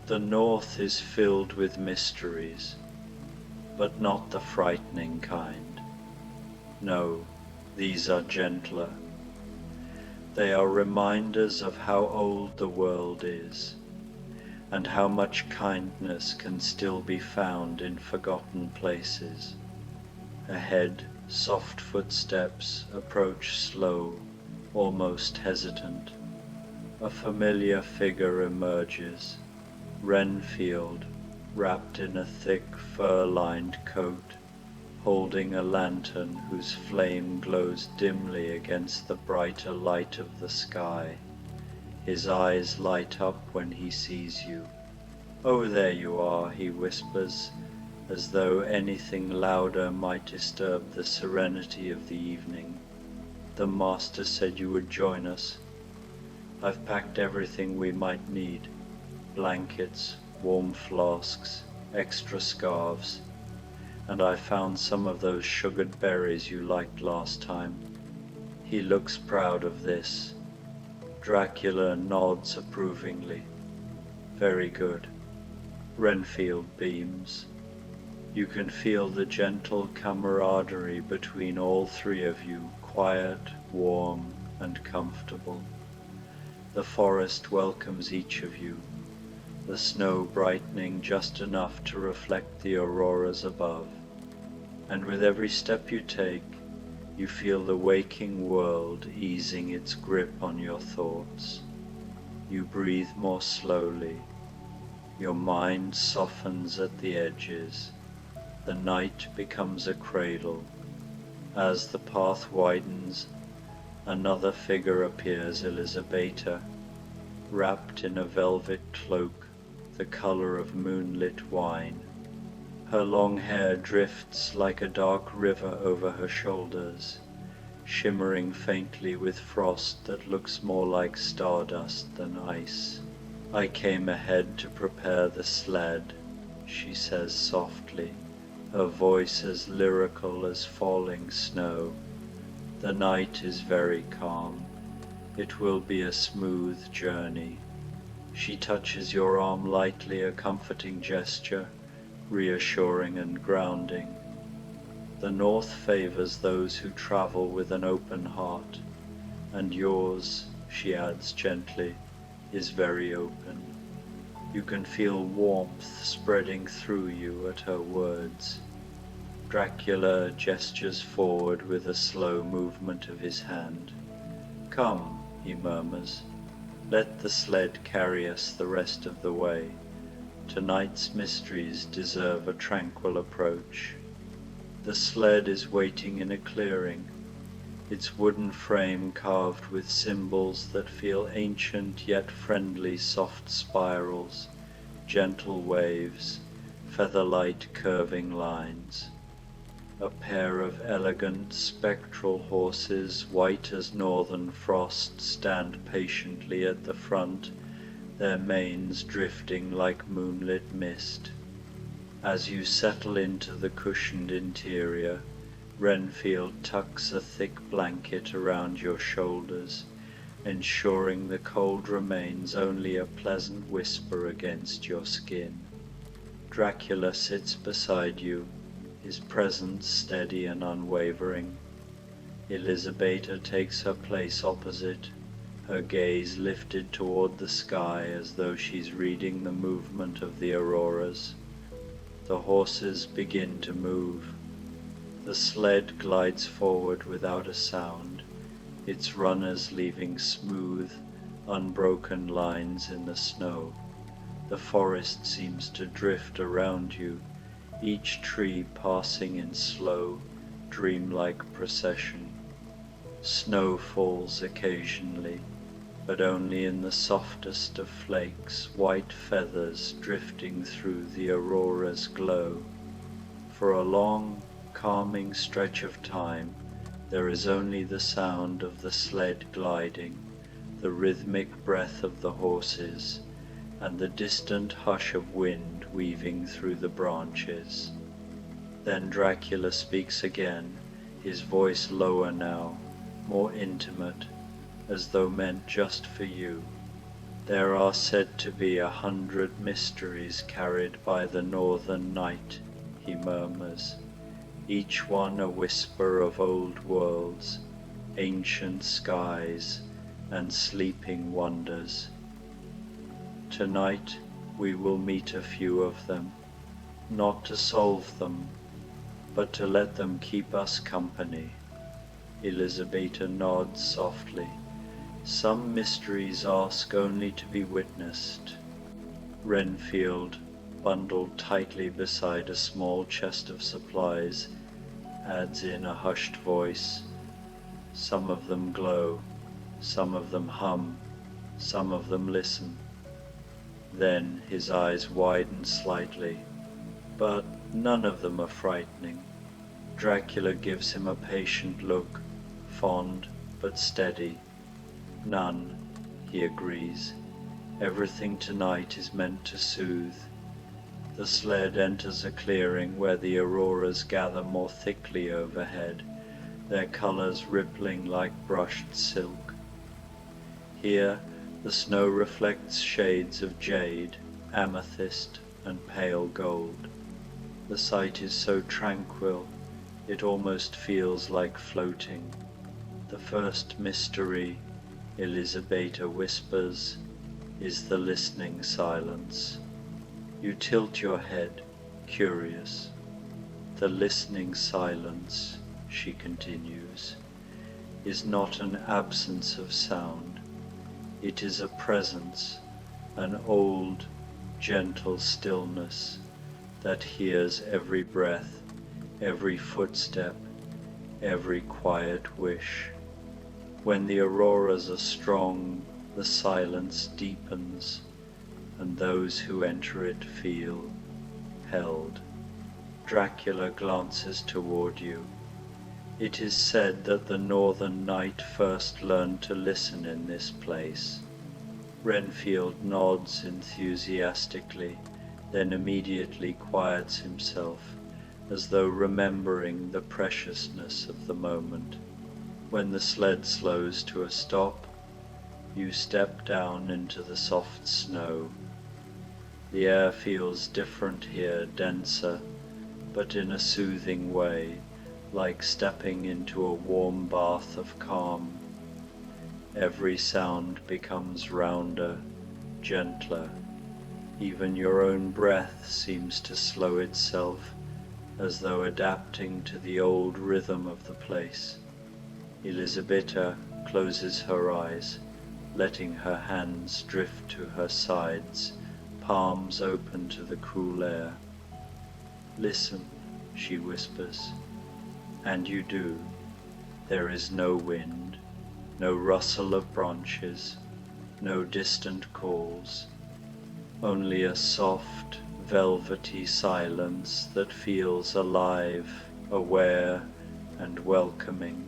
"The north is filled with mysteries, but not the frightening kind. No, these are gentler. They are reminders of how old the world is, and how much kindness can still be found in forgotten places." Ahead, soft footsteps approach slow, almost hesitant. A familiar figure emerges, Renfield, wrapped in a thick fur-lined coat, holding a lantern whose flame glows dimly against the brighter light of the sky. His eyes light up when he sees you. "Oh, there you are," he whispers, as though anything louder might disturb the serenity of the evening. "The master said you would join us. I've packed everything we might need: blankets, warm flasks, extra scarves, and I found some of those sugared berries you liked last time." He looks proud of this. Dracula nods approvingly. "Very good." Renfield beams. You can feel the gentle camaraderie between all three of you, quiet, warm, and comfortable. The forest welcomes each of you, the snow brightening just enough to reflect the auroras above. And with every step you take, you feel the waking world easing its grip on your thoughts. You breathe more slowly. Your mind softens at the edges. The night becomes a cradle. As the path widens, Another figure appears, Elisabetta, wrapped in a velvet cloak the color of moonlit wine. Her long hair drifts like a dark river over her shoulders, shimmering faintly with frost that looks more like stardust than ice. "I came ahead to prepare the sled," she says softly, her voice as lyrical as falling snow. "The night is very calm. It will be a smooth journey." She touches your arm lightly, a comforting gesture, reassuring and grounding. "The north favors those who travel with an open heart, and yours," she adds gently, "is very open." You can feel warmth spreading through you at her words. Dracula gestures forward with a slow movement of his hand. "Come," he murmurs, "let the sled carry us the rest of the way. Tonight's mysteries deserve a tranquil approach." The sled is waiting in a clearing, its wooden frame carved with symbols that feel ancient yet friendly, soft spirals, gentle waves, feather-light curving lines. A pair of elegant, spectral horses, white as northern frost, stand patiently at the front, their manes drifting like moonlit mist. As you settle into the cushioned interior, Renfield tucks a thick blanket around your shoulders, ensuring the cold remains only a pleasant whisper against your skin. Dracula sits beside you, his presence steady and unwavering. Elisabetta takes her place opposite, her gaze lifted toward the sky as though she's reading the movement of the auroras. The horses begin to move. The sled glides forward without a sound, its runners leaving smooth, unbroken lines in the snow. The forest seems to drift around you, each tree passing in slow, dreamlike procession. Snow falls occasionally, but only in the softest of flakes, white feathers drifting through the aurora's glow. For a long, calming stretch of time, there is only the sound of the sled gliding, the rhythmic breath of the horses, and the distant hush of wind weaving through the branches. Then Dracula speaks again, his voice lower now, more intimate, as though meant just for you. "There are said to be 100 mysteries carried by the northern night," he murmurs, "each one a whisper of old worlds, ancient skies, and sleeping wonders. Tonight we will meet a few of them, not to solve them, but to let them keep us company." Elisabetta nods softly. "Some mysteries ask only to be witnessed." Renfield, bundled tightly beside a small chest of supplies, adds in a hushed voice, "Some of them glow, some of them hum, some of them listen." Then his eyes widen slightly, but none of them are frightening. Dracula gives him a patient look, fond but steady. "None," he agrees. "Everything tonight is meant to soothe." The sled enters a clearing where the auroras gather more thickly overhead, their colors rippling like brushed silk. Here the snow reflects shades of jade, amethyst, and pale gold. The sight is so tranquil, it almost feels like floating. "The first mystery," Elisabetta whispers, "is the listening silence." You tilt your head, curious. "The listening silence," she continues, "is not an absence of sound. It is a presence, an old, gentle stillness that hears every breath, every footstep, every quiet wish." When the auroras are strong, the silence deepens, and those who enter it feel held. Dracula glances toward you. It is said that the northern night first learned to listen in this place. Renfield nods enthusiastically, then immediately quiets himself, as though remembering the preciousness of the moment. When the sled slows to a stop, you step down into the soft snow. The air feels different here, denser, but in a soothing way, like stepping into a warm bath of calm. Every sound becomes rounder, gentler. Even your own breath seems to slow itself, as though adapting to the old rhythm of the place. Elisabetta closes her eyes, letting her hands drift to her sides, palms open to the cool air. Listen, she whispers, and you do. There is no wind, no rustle of branches, no distant calls, only a soft, velvety silence that feels alive, aware, and welcoming.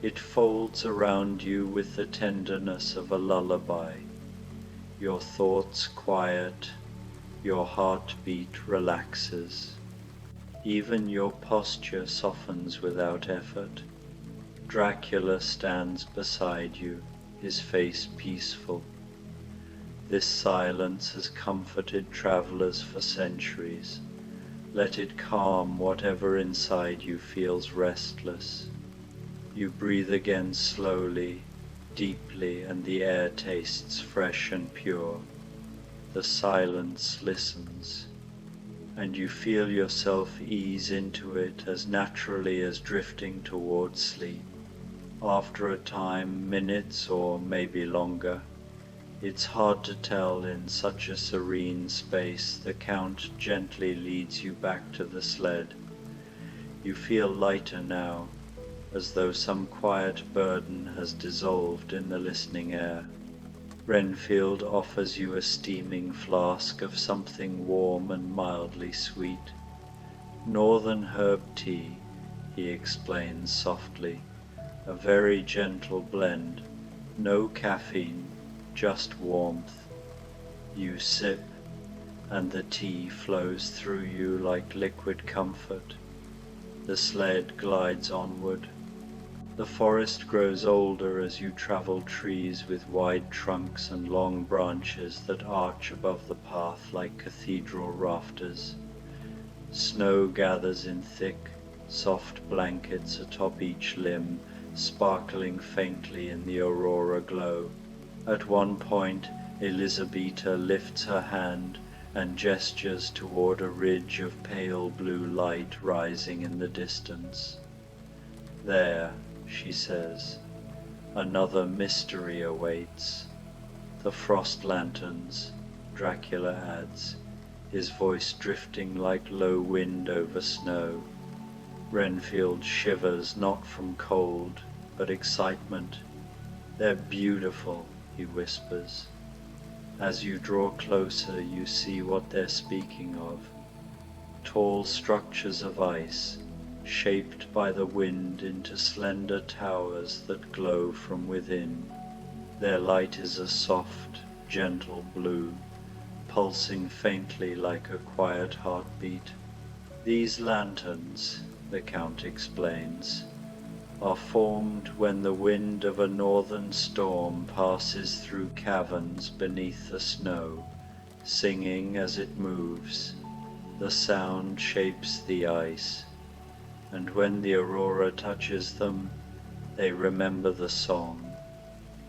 It folds around you with the tenderness of a lullaby. Your thoughts quiet, your heartbeat relaxes. Even your posture softens without effort. Dracula stands beside you, his face peaceful. This silence has comforted travelers for centuries. Let it calm whatever inside you feels restless. You breathe again slowly, deeply, and the air tastes fresh and pure. The silence listens, and you feel yourself ease into it as naturally as drifting towards sleep. After a time, minutes or maybe longer, it's hard to tell in such a serene space, the Count gently leads you back to the sled. You feel lighter now, as though some quiet burden has dissolved in the listening air. Renfield offers you a steaming flask of something warm and mildly sweet. Northern herb tea, he explains softly, a very gentle blend, no caffeine, just warmth. You sip, and the tea flows through you like liquid comfort. The sled glides onward. The forest grows older as you travel trees with wide trunks and long branches that arch above the path like cathedral rafters. Snow gathers in thick, soft blankets atop each limb, sparkling faintly in the aurora glow. At one point, Elisabetta lifts her hand and gestures toward a ridge of pale blue light rising in the distance. There, she says, another mystery awaits. The frost lanterns, Dracula adds, his voice drifting like low wind over snow. Renfield shivers not from cold, but excitement. They're beautiful, he whispers. As you draw closer, you see what they're speaking of. Tall structures of ice, shaped by the wind into slender towers that glow from within. Their light is a soft, gentle blue, pulsing faintly like a quiet heartbeat. These lanterns, the Count explains, are formed when the wind of a northern storm passes through caverns beneath the snow, singing as it moves. The sound shapes the ice, and when the aurora touches them, they remember the song.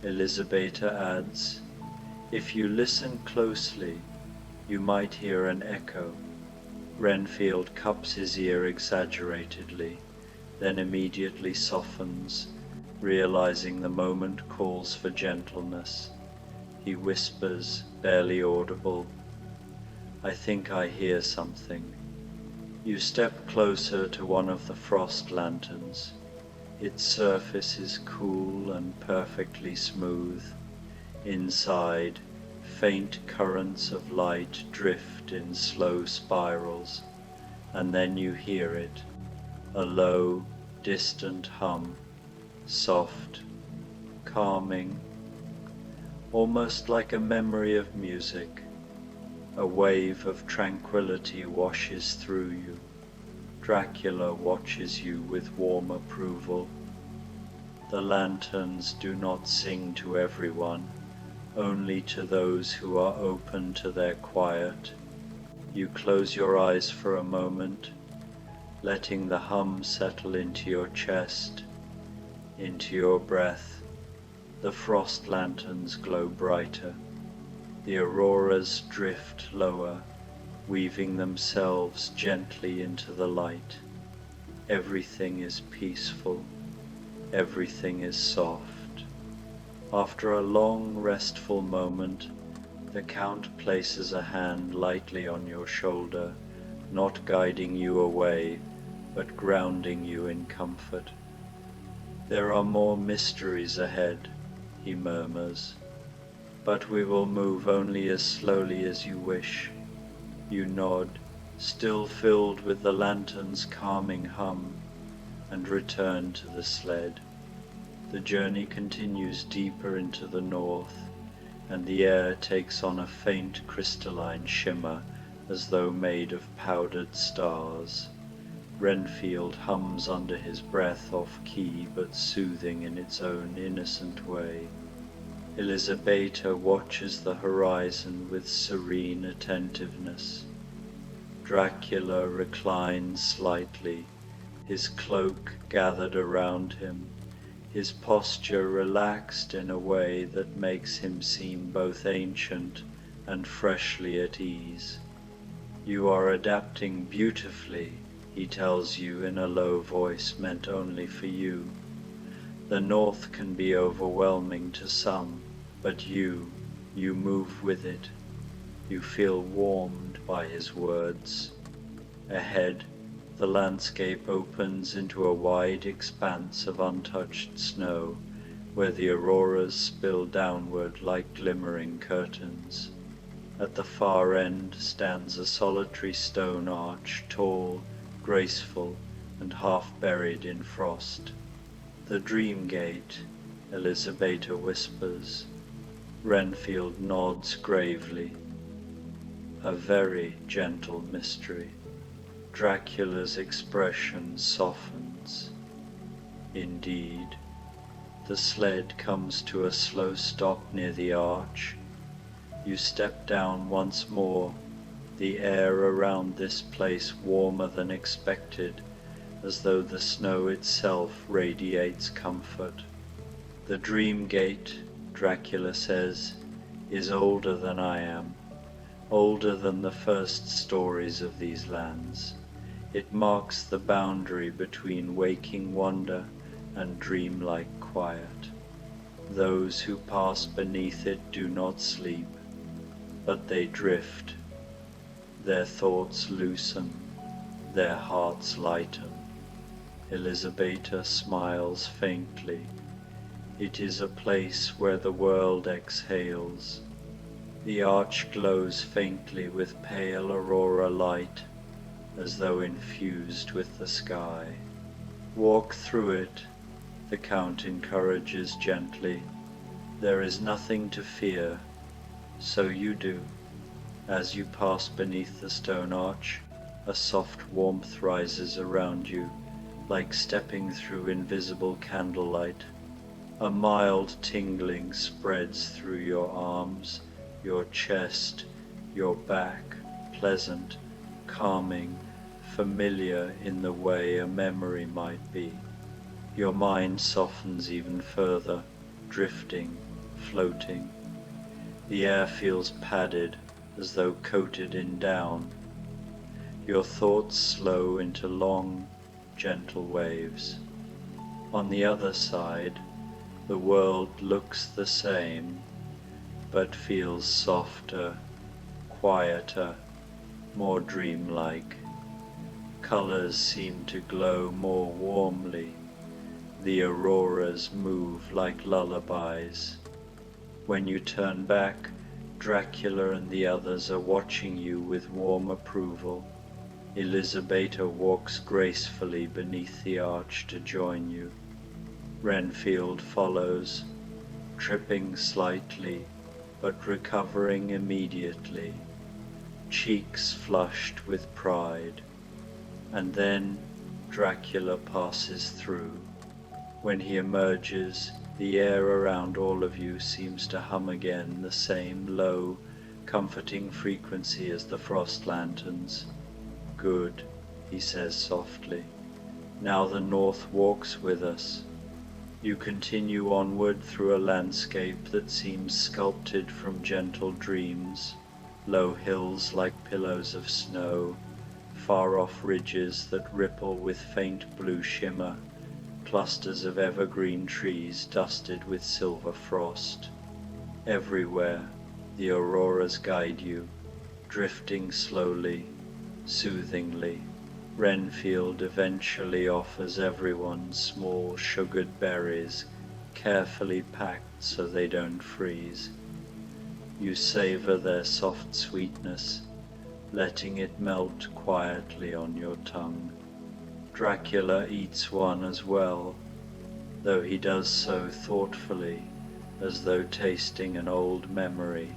Elisabetta adds, if you listen closely, you might hear an echo. Renfield cups his ear exaggeratedly, then immediately softens, realizing the moment calls for gentleness. He whispers, barely audible, I think I hear something. You step closer to one of the frost lanterns. Its surface is cool and perfectly smooth. Inside, faint currents of light drift in slow spirals, and then you hear it, a low, distant hum, soft, calming, almost like a memory of music. A wave of tranquility washes through you. Dracula watches you with warm approval. The lanterns do not sing to everyone, only to those who are open to their quiet. You close your eyes for a moment, letting the hum settle into your chest, into your breath. The frost lanterns glow brighter. The auroras drift lower, weaving themselves gently into the light. Everything is peaceful. Everything is soft. After a long, restful moment, the Count places a hand lightly on your shoulder, not guiding you away, but grounding you in comfort. "There are more mysteries ahead," he murmurs, "but we will move only as slowly as you wish." You nod, still filled with the lantern's calming hum, and return to the sled. The journey continues deeper into the north, and the air takes on a faint crystalline shimmer as though made of powdered stars. Renfield hums under his breath off-key but soothing in its own innocent way. Elisabetta watches the horizon with serene attentiveness. Dracula reclines slightly, his cloak gathered around him, his posture relaxed in a way that makes him seem both ancient and freshly at ease. "You are adapting beautifully," he tells you in a low voice meant only for you. "The north can be overwhelming to some, but you move with it." You feel warmed by his words. Ahead, the landscape opens into a wide expanse of untouched snow, where the auroras spill downward like glimmering curtains. At the far end stands a solitary stone arch, tall, graceful, and half buried in frost. "The Dream Gate," Elisabetta whispers. Renfield nods gravely. "A very gentle mystery." Dracula's expression softens. Indeed. The sled comes to a slow stop near the arch. You step down once more, the air around this place warmer than expected, as though the snow itself radiates comfort. "The Dream Gate," Dracula says, "is older than I am, older than the first stories of these lands. It marks the boundary between waking wonder and dreamlike quiet. Those who pass beneath it do not sleep, but they drift. Their thoughts loosen, their hearts lighten." Elisabetta smiles faintly. It is a place where the world exhales. The arch glows faintly with pale aurora light, as though infused with the sky. "Walk through it," the Count encourages gently. "There is nothing to fear." So you do. As you pass beneath the stone arch, a soft warmth rises around you, like stepping through invisible candlelight. A mild tingling spreads through your arms, your chest, your back, pleasant, calming, familiar in the way a memory might be. Your mind softens even further, drifting, floating. The air feels padded, as though coated in down. Your thoughts slow into long, gentle waves. On the other side, the world looks the same, but feels softer, quieter, more dreamlike. Colors seem to glow more warmly, The auroras move like lullabies. When you turn back, Dracula and the others are watching you with warm approval. Elisabetta walks gracefully beneath the arch to join you. Renfield follows, tripping slightly, but recovering immediately, cheeks flushed with pride. And then Dracula passes through. When he emerges, the air around all of you seems to hum again the same low, comforting frequency as the frost lanterns. Good, he says softly. Now the north walks with us. You continue onward through a landscape that seems sculpted from gentle dreams, low hills like pillows of snow, far-off ridges that ripple with faint blue shimmer, clusters of evergreen trees dusted with silver frost. Everywhere, the auroras guide you, drifting slowly, soothingly. Renfield eventually offers everyone small sugared berries, carefully packed so they don't freeze. You savor their soft sweetness, letting it melt quietly on your tongue. Dracula eats one as well, though he does so thoughtfully, as though tasting an old memory.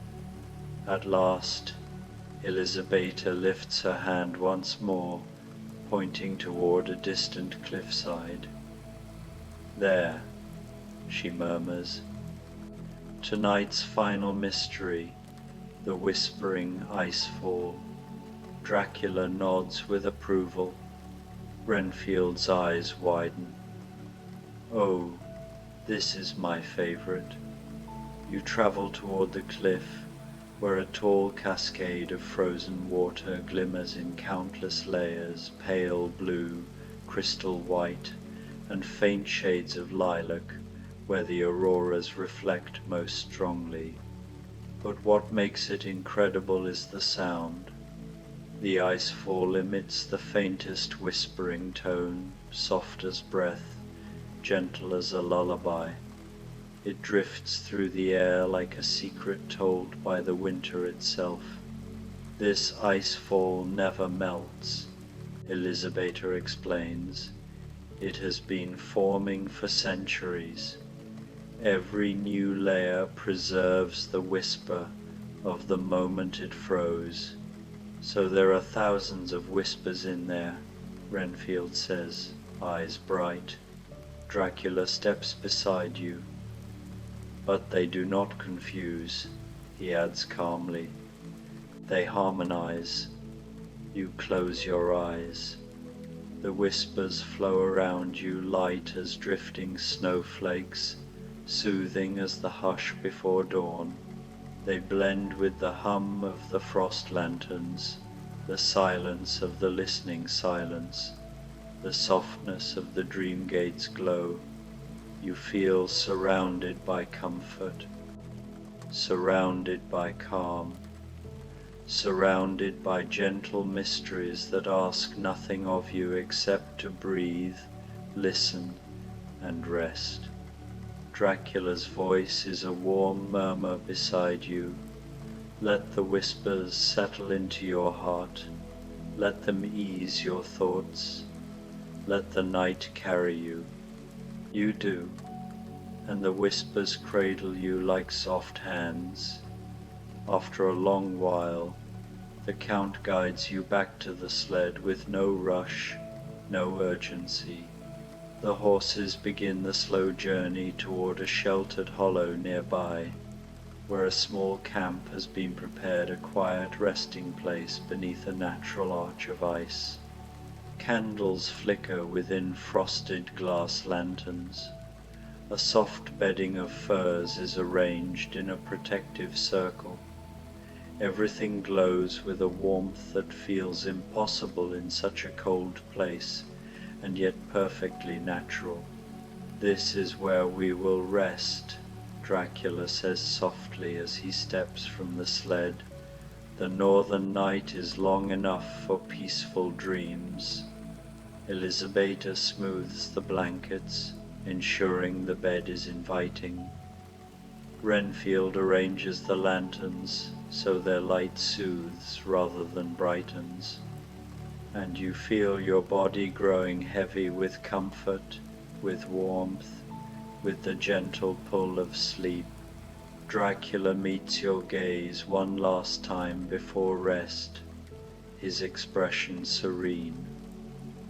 At last, Elisabetta lifts her hand once more, pointing toward a distant cliffside. There, she murmurs. Tonight's final mystery, the whispering icefall. Dracula nods with approval. Renfield's eyes widen. Oh, this is my favorite. You travel toward the cliff, where a tall cascade of frozen water glimmers in countless layers, pale blue, crystal white, and faint shades of lilac, where the auroras reflect most strongly. But what makes it incredible is the sound. The icefall emits the faintest whispering tone, soft as breath, gentle as a lullaby. It drifts through the air like a secret told by the winter itself. This icefall never melts, Elisabetta explains. It has been forming for centuries. Every new layer preserves the whisper of the moment it froze. So there are thousands of whispers in there, Renfield says, eyes bright. Dracula steps beside you. But they do not confuse, he adds calmly. They harmonize. You close your eyes. The whispers flow around you light as drifting snowflakes, soothing as the hush before dawn. They blend with the hum of the frost lanterns, the silence of the listening silence, the softness of the dream gate's glow. You feel surrounded by comfort, surrounded by calm, surrounded by gentle mysteries that ask nothing of you except to breathe, listen, and rest. Dracula's voice is a warm murmur beside you. Let the whispers settle into your heart. Let them ease your thoughts. Let the night carry you. You do, and the whispers cradle you like soft hands. After a long while, the Count guides you back to the sled with no rush, no urgency. The horses begin the slow journey toward a sheltered hollow nearby, where a small camp has been prepared, a quiet resting place beneath a natural arch of ice. Candles flicker within frosted glass lanterns. A soft bedding of furs is arranged in a protective circle. Everything glows with a warmth that feels impossible in such a cold place, and yet perfectly natural. This is where we will rest, Dracula says softly as he steps from the sled. The northern night is long enough for peaceful dreams. Elisabetta smooths the blankets. ensuring the bed is inviting. Renfield arranges the lanterns so their light soothes rather than brightens, and you feel your body growing heavy with comfort, with warmth, with the gentle pull of sleep. Dracula meets your gaze one last time before rest, his expression serene.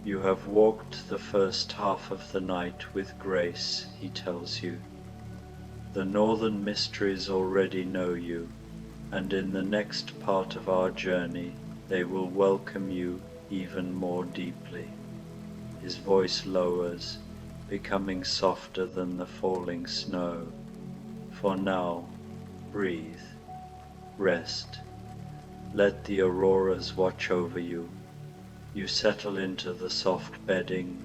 You have walked the first half of the night with grace, he tells you. The northern mysteries already know you, and in the next part of our journey they will welcome you even more deeply. His voice lowers, becoming softer than the falling snow. For now, breathe, rest. Let the auroras watch over you. You settle into the soft bedding,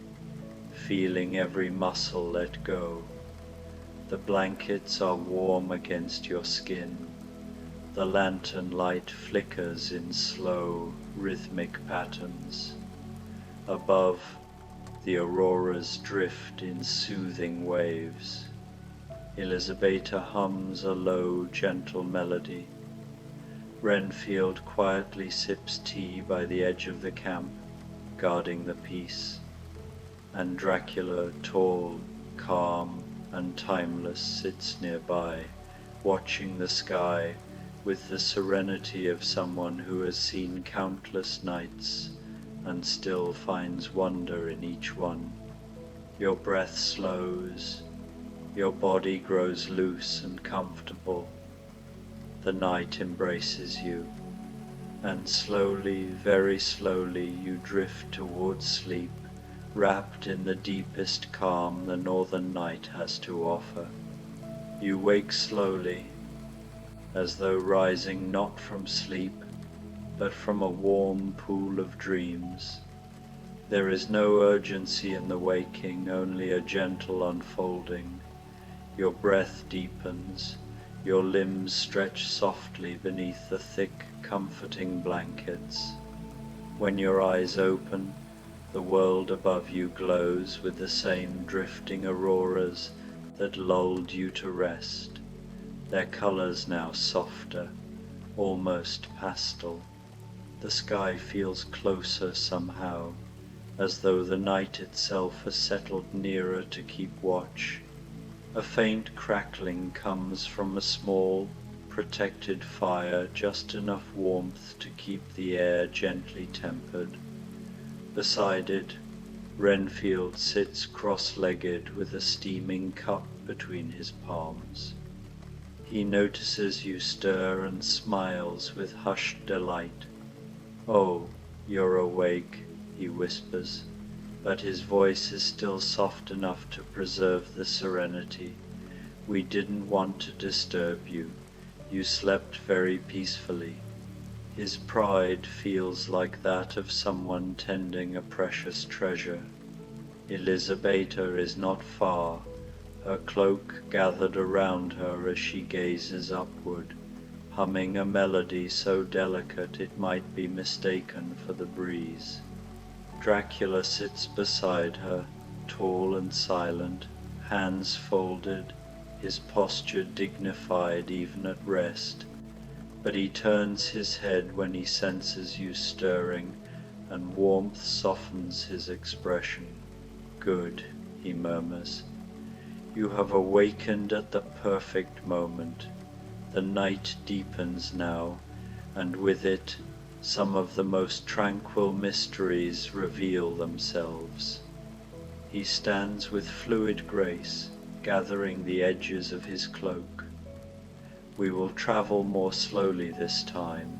feeling every muscle let go. The blankets are warm against your skin. The lantern light flickers in slow, rhythmic patterns. Above, the auroras drift in soothing waves. Elizabeta hums a low, gentle melody. Renfield quietly sips tea by the edge of the camp, guarding the peace. And Dracula, tall, calm, and timeless, sits nearby, watching the sky with the serenity of someone who has seen countless nights and still finds wonder in each one. Your breath slows, your body grows loose and comfortable. The night embraces you, and slowly, very slowly, you drift towards sleep, wrapped in the deepest calm the northern night has to offer. You wake slowly, as though rising not from sleep, but from a warm pool of dreams. There is no urgency in the waking, only a gentle unfolding. Your breath deepens, your limbs stretch softly beneath the thick, comforting blankets. When your eyes open, the world above you glows with the same drifting auroras that lulled you to rest, their colors now softer, almost pastel. The sky feels closer somehow, as though the night itself has settled nearer to keep watch. A faint crackling comes from a small, protected fire, just enough warmth to keep the air gently tempered. Beside it, Renfield sits cross-legged with a steaming cup between his palms. He notices you stir and smiles with hushed delight. "Oh, you're awake," he whispers, but his voice is still soft enough to preserve the serenity. "We didn't want to disturb you. You slept very peacefully." His pride feels like that of someone tending a precious treasure. Elizabeta is not far, her cloak gathered around her as she gazes upward, humming a melody so delicate it might be mistaken for the breeze. Dracula sits beside her, tall and silent, hands folded, his posture dignified even at rest, but he turns his head when he senses you stirring, and warmth softens his expression. "Good," he murmurs. "You have awakened at the perfect moment. The night deepens now, and with it some of the most tranquil mysteries reveal themselves." He stands with fluid grace, gathering the edges of his cloak. "We will travel more slowly this time.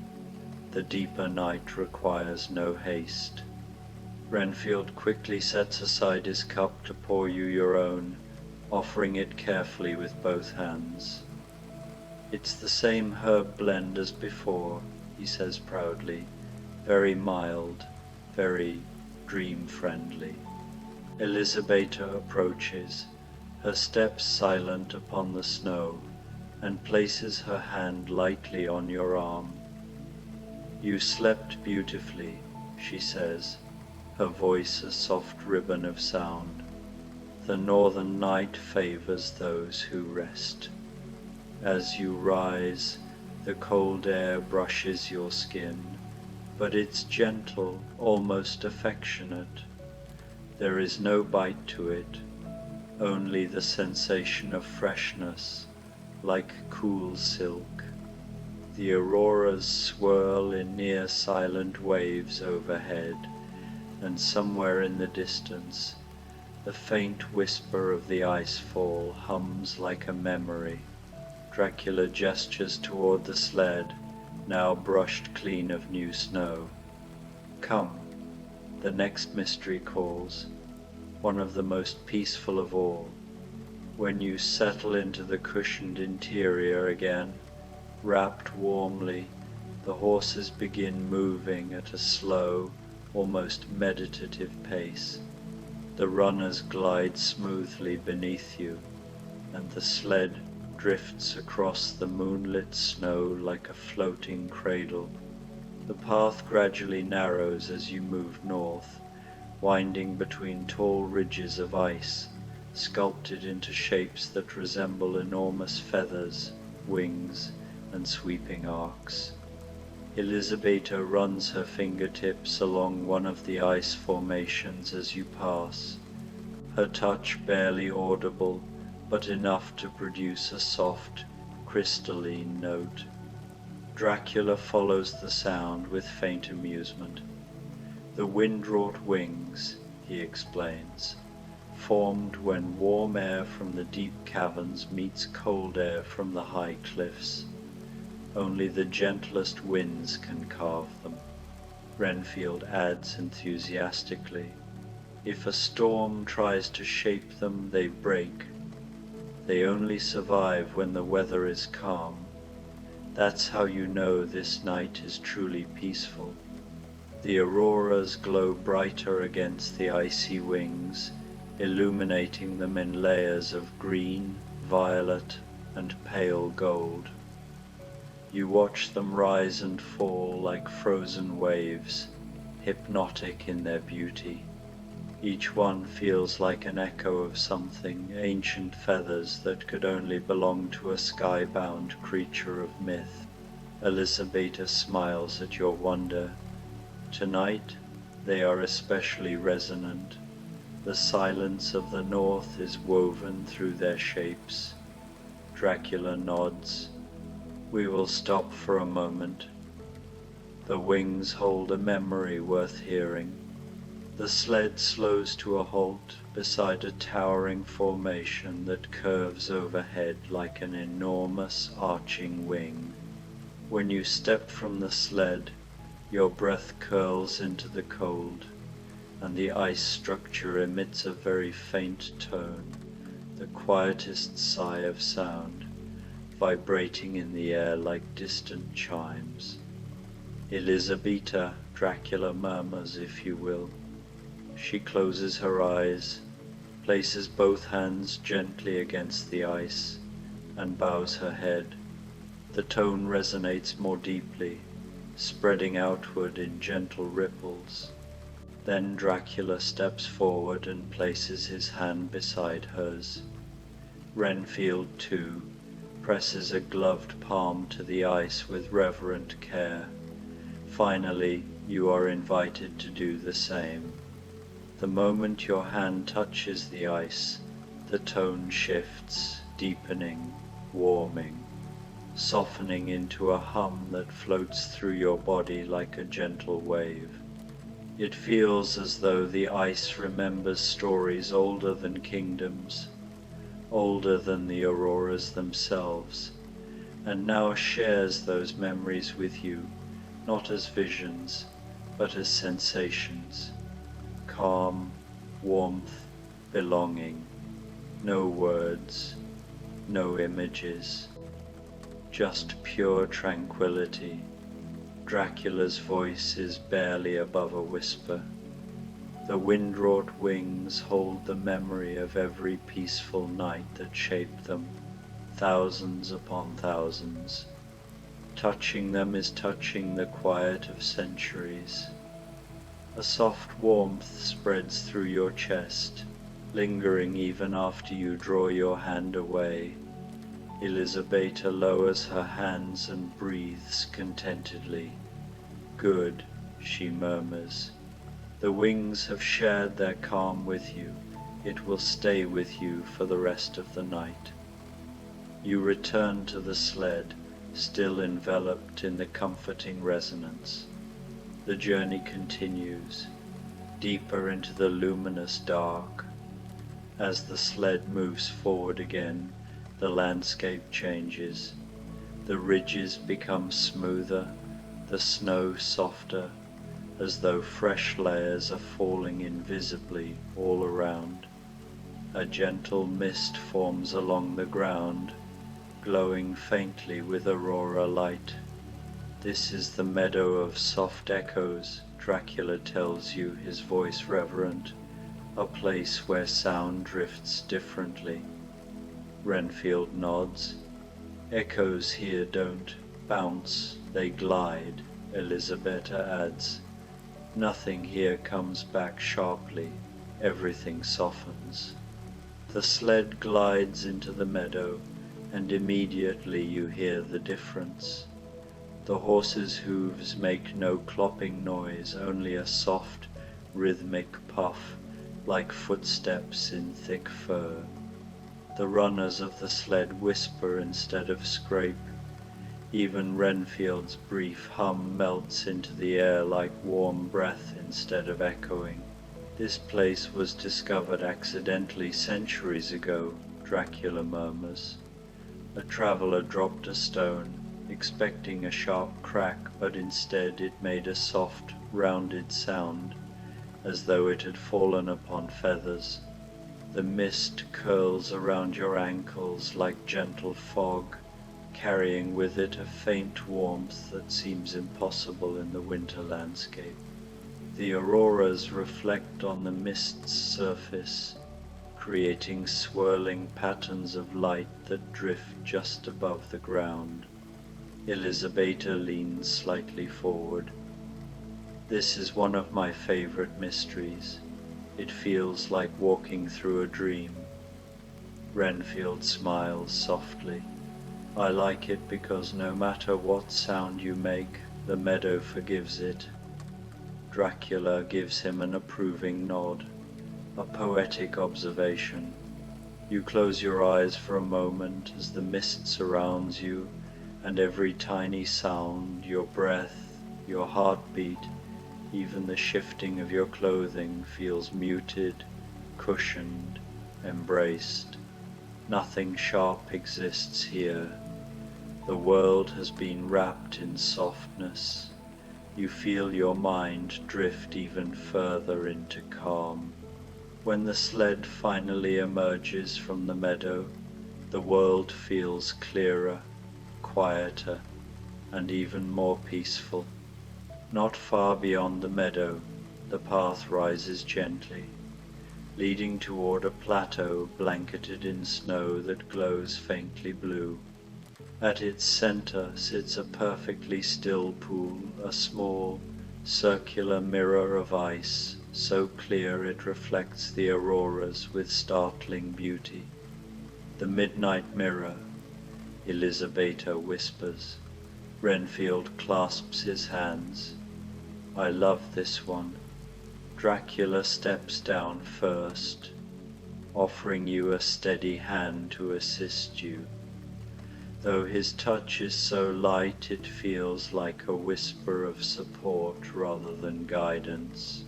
The deeper night requires no haste." Renfield quickly sets aside his cup to pour you your own, offering it carefully with both hands. "It's the same herb blend as before," he says proudly, "very mild, very dream-friendly." Elizabeta approaches, her steps silent upon the snow, and places her hand lightly on your arm. "You slept beautifully," she says, her voice a soft ribbon of sound. The northern night favors those who rest. As you rise, the cold air brushes your skin, but it's gentle, almost affectionate. There is no bite to it, only the sensation of freshness, like cool silk. The auroras swirl in near silent waves overhead, and somewhere in the distance, the faint whisper of the icefall hums like a memory. Dracula gestures toward the sled, now brushed clean of new snow. Come, the next mystery calls, one of the most peaceful of all. When you settle into the cushioned interior again, wrapped warmly, the horses begin moving at a slow, almost meditative pace. The runners glide smoothly beneath you, and the sled drifts across the moonlit snow like a floating cradle. The path gradually narrows as you move north, winding between tall ridges of ice, sculpted into shapes that resemble enormous feathers, wings, and sweeping arcs. Elisabetta runs her fingertips along one of the ice formations as you pass, her touch barely audible, but enough to produce a soft, crystalline note. Dracula follows the sound with faint amusement. The wind-wrought wings, he explains, formed when warm air from the deep caverns meets cold air from the high cliffs. Only the gentlest winds can carve them. Renfield adds enthusiastically, if a storm tries to shape them, they break. They only survive when the weather is calm. That's how you know this night is truly peaceful. The auroras glow brighter against the icy wings, illuminating them in layers of green, violet, and pale gold. You watch them rise and fall like frozen waves, hypnotic in their beauty. Each one feels like an echo of something, ancient feathers that could only belong to a sky-bound creature of myth. Elisabetta smiles at your wonder. Tonight they are especially resonant. The silence of the north is woven through their shapes. Dracula nods. We will stop for a moment. The wings hold a memory worth hearing. The sled slows to a halt beside a towering formation that curves overhead like an enormous arching wing. When you step from the sled, your breath curls into the cold, and the ice structure emits a very faint tone, the quietest sigh of sound, vibrating in the air like distant chimes. Elisabetta, Dracula murmurs, if you will. She closes her eyes, places both hands gently against the ice, and bows her head. The tone resonates more deeply, spreading outward in gentle ripples. Then Dracula steps forward and places his hand beside hers. Renfield, too, presses a gloved palm to the ice with reverent care. Finally, you are invited to do the same. The moment your hand touches the ice, the tone shifts, deepening, warming, softening into a hum that floats through your body like a gentle wave. It feels as though the ice remembers stories older than kingdoms, older than the auroras themselves, and now shares those memories with you, not as visions, but as sensations. Calm, warmth, belonging, no words, no images, just pure tranquility. Dracula's voice is barely above a whisper. The wind-wrought wings hold the memory of every peaceful night that shaped them, thousands upon thousands. Touching them is touching the quiet of centuries. A soft warmth spreads through your chest, lingering even after you draw your hand away. Elisabetta lowers her hands and breathes contentedly. Good, she murmurs. The wings have shared their calm with you. It will stay with you for the rest of the night. You return to the sled, still enveloped in the comforting resonance. The journey continues, deeper into the luminous dark. As the sled moves forward again, the landscape changes. The ridges become smoother, the snow softer, as though fresh layers are falling invisibly all around. A gentle mist forms along the ground, glowing faintly with aurora light. This is the meadow of soft echoes, Dracula tells you, his voice reverent, a place where sound drifts differently. Renfield nods. Echoes here don't bounce, they glide, Elisabetta adds. Nothing here comes back sharply, everything softens. The sled glides into the meadow, and immediately you hear the difference. The horse's hooves make no clopping noise, only a soft, rhythmic puff, like footsteps in thick fur. The runners of the sled whisper instead of scrape. Even Renfield's brief hum melts into the air like warm breath instead of echoing. This place was discovered accidentally centuries ago, Dracula murmurs. A traveler dropped a stone, expecting a sharp crack, but instead it made a soft, rounded sound, as though it had fallen upon feathers. The mist curls around your ankles like gentle fog, carrying with it a faint warmth that seems impossible in the winter landscape. The auroras reflect on the mist's surface, creating swirling patterns of light that drift just above the ground. Elisabetta leans slightly forward. This is one of my favorite mysteries. It feels like walking through a dream. Renfield smiles softly. I like it because no matter what sound you make, the meadow forgives it. Dracula gives him an approving nod, a poetic observation. You close your eyes for a moment as the mist surrounds you, and every tiny sound, your breath, your heartbeat, even the shifting of your clothing feels muted, cushioned, embraced. Nothing sharp exists here. The world has been wrapped in softness. You feel your mind drift even further into calm. When the sled finally emerges from the meadow, the world feels clearer, quieter, and even more peaceful. Not far beyond the meadow, the path rises gently, leading toward a plateau blanketed in snow that glows faintly blue. At its center sits a perfectly still pool, a small, circular mirror of ice, so clear it reflects the auroras with startling beauty. The midnight mirror, Elisabetta whispers. Renfield clasps his hands. I love this one. Dracula steps down first, offering you a steady hand to assist you. Though his touch is so light it feels like a whisper of support rather than guidance.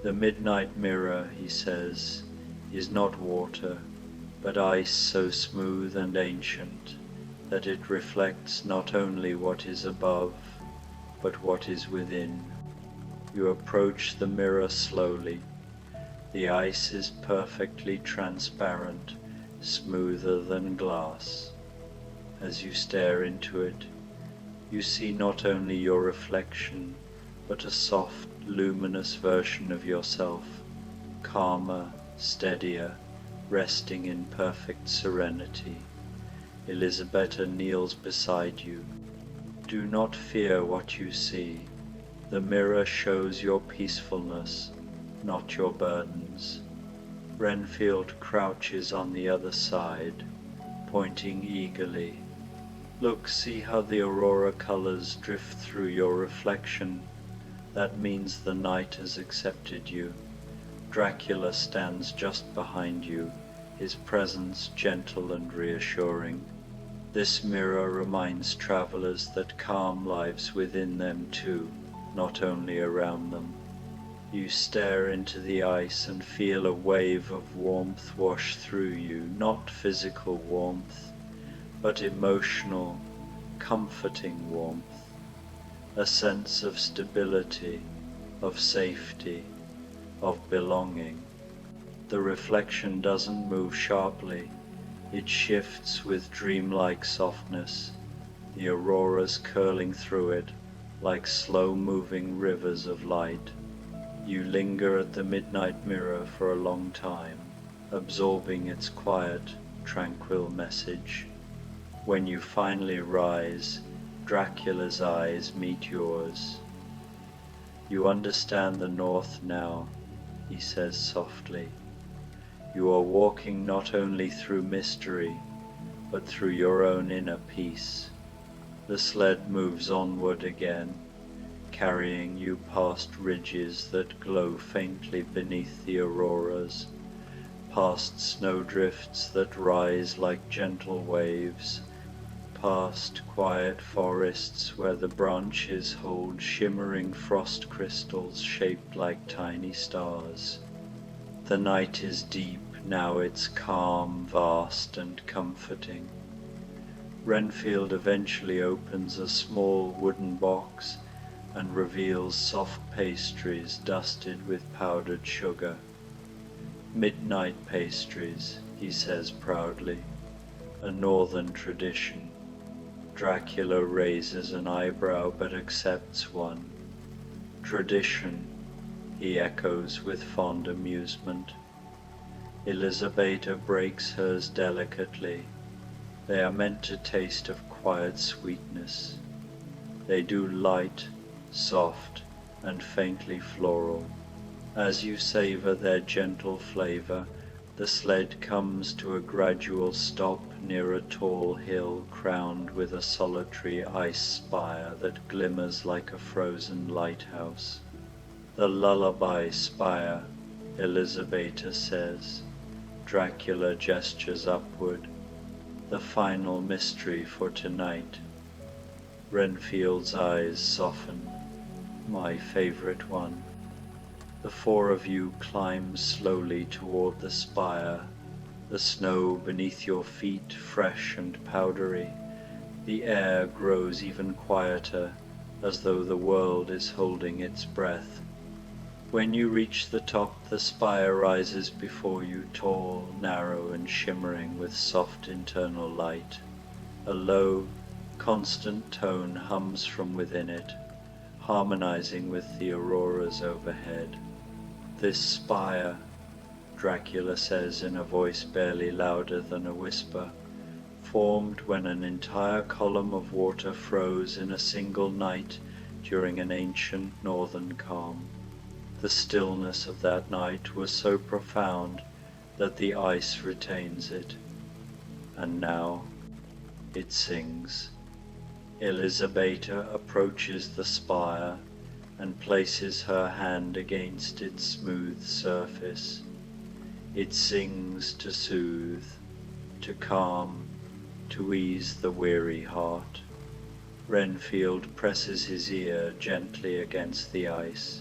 The midnight mirror, he says, is not water, but ice so smooth and ancient that it reflects not only what is above, but what is within. You approach the mirror slowly. The ice is perfectly transparent, smoother than glass. As you stare into it, you see not only your reflection, but a soft, luminous version of yourself, calmer, steadier, resting in perfect serenity. Elisabetta kneels beside you. Do not fear what you see. The mirror shows your peacefulness, not your burdens. Renfield crouches on the other side, pointing eagerly. Look, see how the aurora colors drift through your reflection. That means the night has accepted you. Dracula stands just behind you, his presence gentle and reassuring. This mirror reminds travelers that calm lives within them too, not only around them. You stare into the ice and feel a wave of warmth wash through you, not physical warmth, but emotional, comforting warmth, a sense of stability, of safety, of belonging. The reflection doesn't move sharply, it shifts with dreamlike softness, the auroras curling through it like slow-moving rivers of light. You linger at the midnight mirror for a long time, absorbing its quiet, tranquil message. When you finally rise, Dracula's eyes meet yours. You understand the North now, he says softly. You are walking not only through mystery, but through your own inner peace. The sled moves onward again, carrying you past ridges that glow faintly beneath the auroras, past snowdrifts that rise like gentle waves, past quiet forests where the branches hold shimmering frost crystals shaped like tiny stars. The night is deep, now it's calm, vast and comforting. Renfield eventually opens a small wooden box and reveals soft pastries dusted with powdered sugar. Midnight pastries, he says proudly, a northern tradition. Dracula raises an eyebrow but accepts one. Tradition, he echoes with fond amusement. Elizabeta breaks hers delicately. They are meant to taste of quiet sweetness. They do light, soft, and faintly floral. As you savor their gentle flavor, the sled comes to a gradual stop near a tall hill crowned with a solitary ice spire that glimmers like a frozen lighthouse. The lullaby spire, Elizabeta says. Dracula gestures upward. The final mystery for tonight. Renfield's eyes soften. My favorite one. The four of you climb slowly toward the spire, the snow beneath your feet fresh and powdery. The air grows even quieter, as though the world is holding its breath. When you reach the top, the spire rises before you, tall, narrow, and shimmering with soft internal light. A low, constant tone hums from within it, harmonizing with the auroras overhead. This spire, Dracula says in a voice barely louder than a whisper, formed when an entire column of water froze in a single night during an ancient northern calm. The stillness of that night was so profound that the ice retains it. And now it sings. Elizabeta approaches the spire and places her hand against its smooth surface. It sings to soothe, to calm, to ease the weary heart. Renfield presses his ear gently against the ice.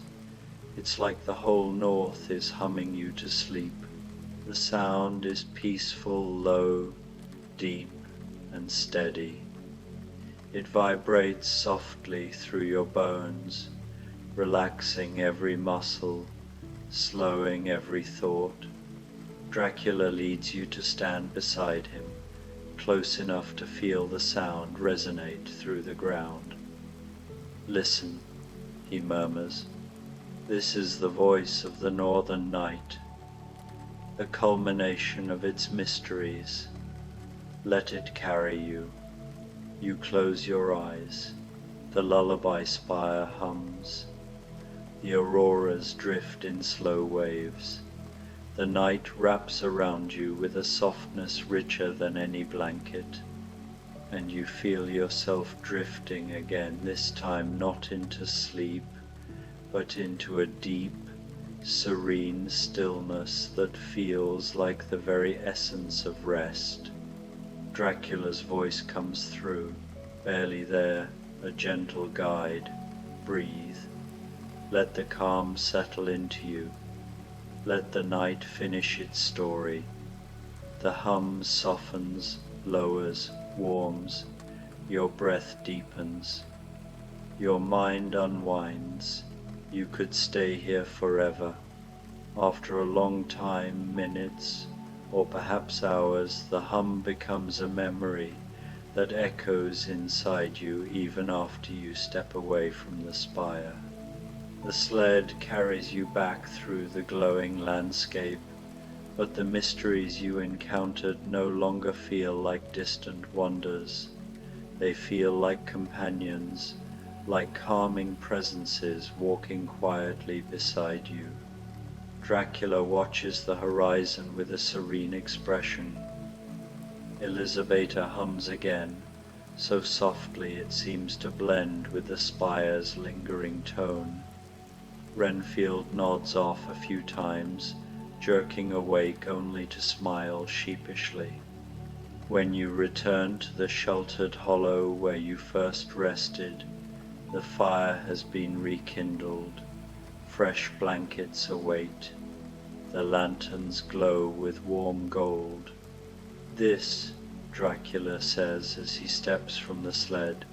It's like the whole north is humming you to sleep. The sound is peaceful, low, deep, and steady. It vibrates softly through your bones, relaxing every muscle, slowing every thought. Dracula leads you to stand beside him, close enough to feel the sound resonate through the ground. Listen, he murmurs. This is the voice of the northern night, the culmination of its mysteries. Let it carry you. You close your eyes. The lullaby spire hums. The auroras drift in slow waves. The night wraps around you with a softness richer than any blanket, and you feel yourself drifting again, this time not into sleep, but into a deep, serene stillness that feels like the very essence of rest. Dracula's voice comes through, barely there, a gentle guide. Breathe. Let the calm settle into you. Let the night finish its story. The hum softens, lowers, warms. Your breath deepens. Your mind unwinds. You could stay here forever. After a long time, minutes, or perhaps hours, the hum becomes a memory that echoes inside you even after you step away from the spire. The sled carries you back through the glowing landscape, but the mysteries you encountered no longer feel like distant wonders. They feel like companions, like calming presences walking quietly beside you. Dracula watches the horizon with a serene expression. Elizabeta hums again, so softly it seems to blend with the spire's lingering tone. Renfield nods off a few times, jerking awake only to smile sheepishly. When you return to the sheltered hollow where you first rested, the fire has been rekindled. Fresh blankets await. The lanterns glow with warm gold. This, Dracula says as he steps from the sled,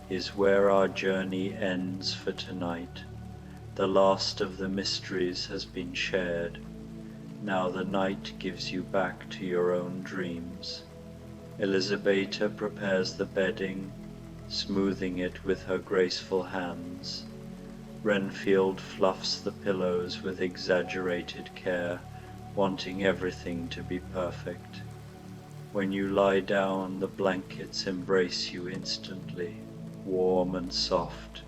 is where our journey ends for tonight. The last of the mysteries has been shared. Now the night gives you back to your own dreams. Elizabeta prepares the bedding, smoothing it with her graceful hands. Renfield fluffs the pillows with exaggerated care, wanting everything to be perfect. When you lie down, the blankets embrace you instantly, warm and soft.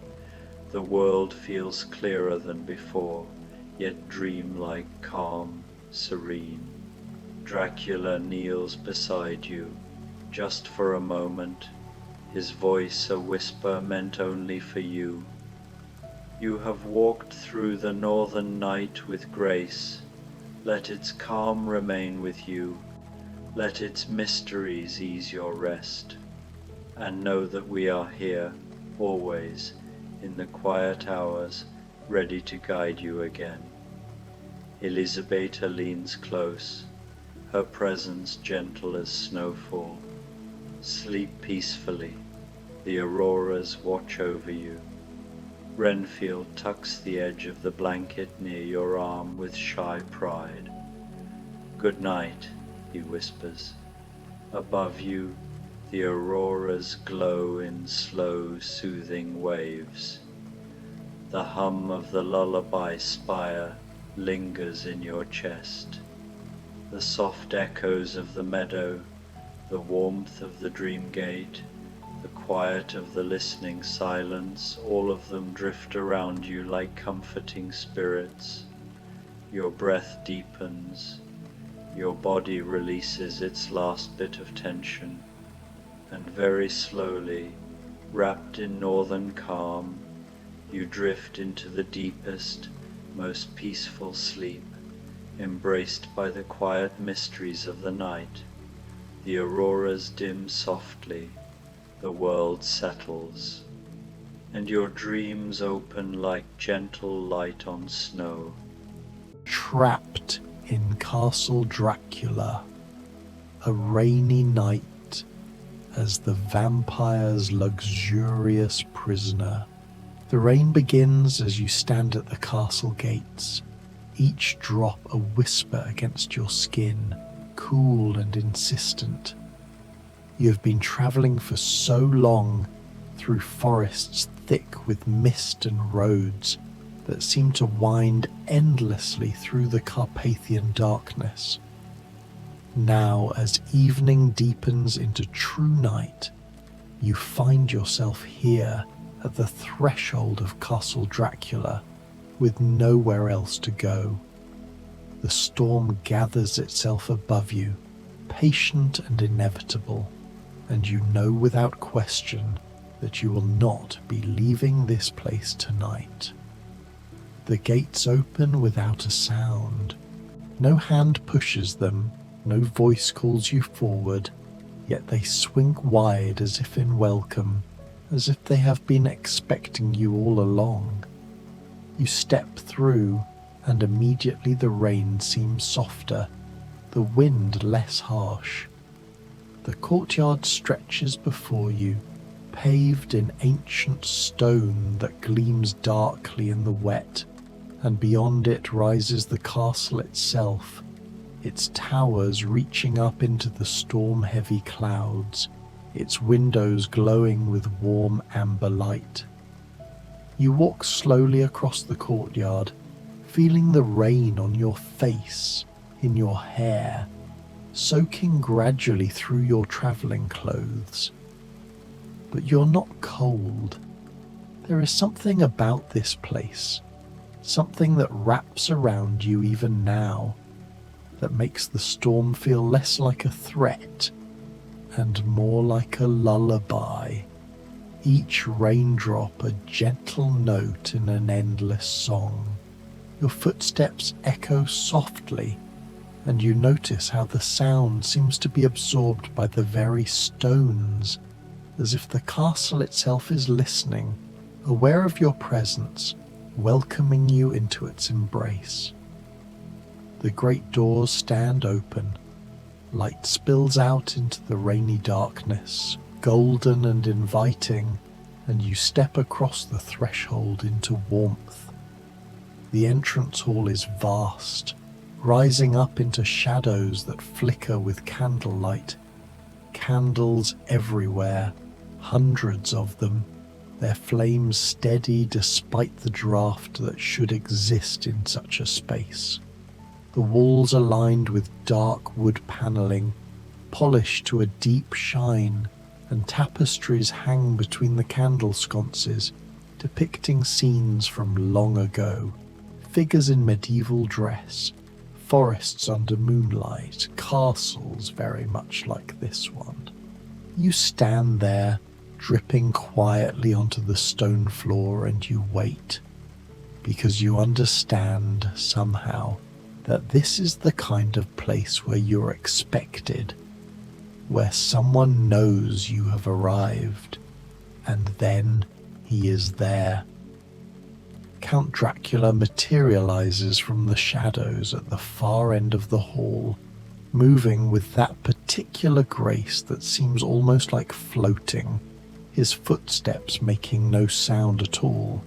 The world feels clearer than before, yet dreamlike, calm, serene. Dracula kneels beside you, just for a moment, his voice a whisper meant only for you. You have walked through the northern night with grace. Let its calm remain with you. Let its mysteries ease your rest. And know that we are here, always, in the quiet hours, ready to guide you again. Elizabeta leans close, her presence gentle as snowfall. Sleep peacefully, the auroras watch over you. Renfield tucks the edge of the blanket near your arm with shy pride. Good night, he whispers. Above you, the auroras glow in slow, soothing waves. The hum of the lullaby spire lingers in your chest. The soft echoes of the meadow, the warmth of the dream gate, the quiet of the listening silence, all of them drift around you like comforting spirits. Your breath deepens, your body releases its last bit of tension, and very slowly, wrapped in northern calm, you drift into the deepest, most peaceful sleep, embraced by the quiet mysteries of the night. The auroras dim softly, the world settles, and your dreams open like gentle light on snow. Trapped in Castle Dracula, a rainy night as the vampire's luxurious prisoner. The rain begins as you stand at the castle gates, each drop a whisper against your skin, cool and insistent. You have been travelling for so long through forests thick with mist and roads that seem to wind endlessly through the Carpathian darkness. Now, as evening deepens into true night, you find yourself here at the threshold of Castle Dracula, with nowhere else to go. The storm gathers itself above you, patient and inevitable, and you know without question that you will not be leaving this place tonight. The gates open without a sound. No hand pushes them, no voice calls you forward, yet they swing wide as if in welcome, as if they have been expecting you all along. You step through, and immediately the rain seems softer, the wind less harsh. The courtyard stretches before you, paved in ancient stone that gleams darkly in the wet, and beyond it rises the castle itself, its towers reaching up into the storm-heavy clouds, its windows glowing with warm amber light. You walk slowly across the courtyard, feeling the rain on your face, in your hair, soaking gradually through your travelling clothes. But you're not cold. There is something about this place, something that wraps around you even now, that makes the storm feel less like a threat and more like a lullaby, each raindrop a gentle note in an endless song. Your footsteps echo softly, and you notice how the sound seems to be absorbed by the very stones, as if the castle itself is listening, aware of your presence, welcoming you into its embrace. The great doors stand open. Light spills out into the rainy darkness, golden and inviting, and you step across the threshold into warmth. The entrance hall is vast, rising up into shadows that flicker with candlelight. Candles everywhere, hundreds of them, their flames steady despite the draught that should exist in such a space. The walls are lined with dark wood panelling, polished to a deep shine, and tapestries hang between the candle sconces, depicting scenes from long ago. Figures in medieval dress, forests under moonlight, castles very much like this one. You stand there, dripping quietly onto the stone floor, and you wait, because you understand somehow that this is the kind of place where you're expected, where someone knows you have arrived, and then he is there. Count Dracula materializes from the shadows at the far end of the hall, moving with that particular grace that seems almost like floating, his footsteps making no sound at all.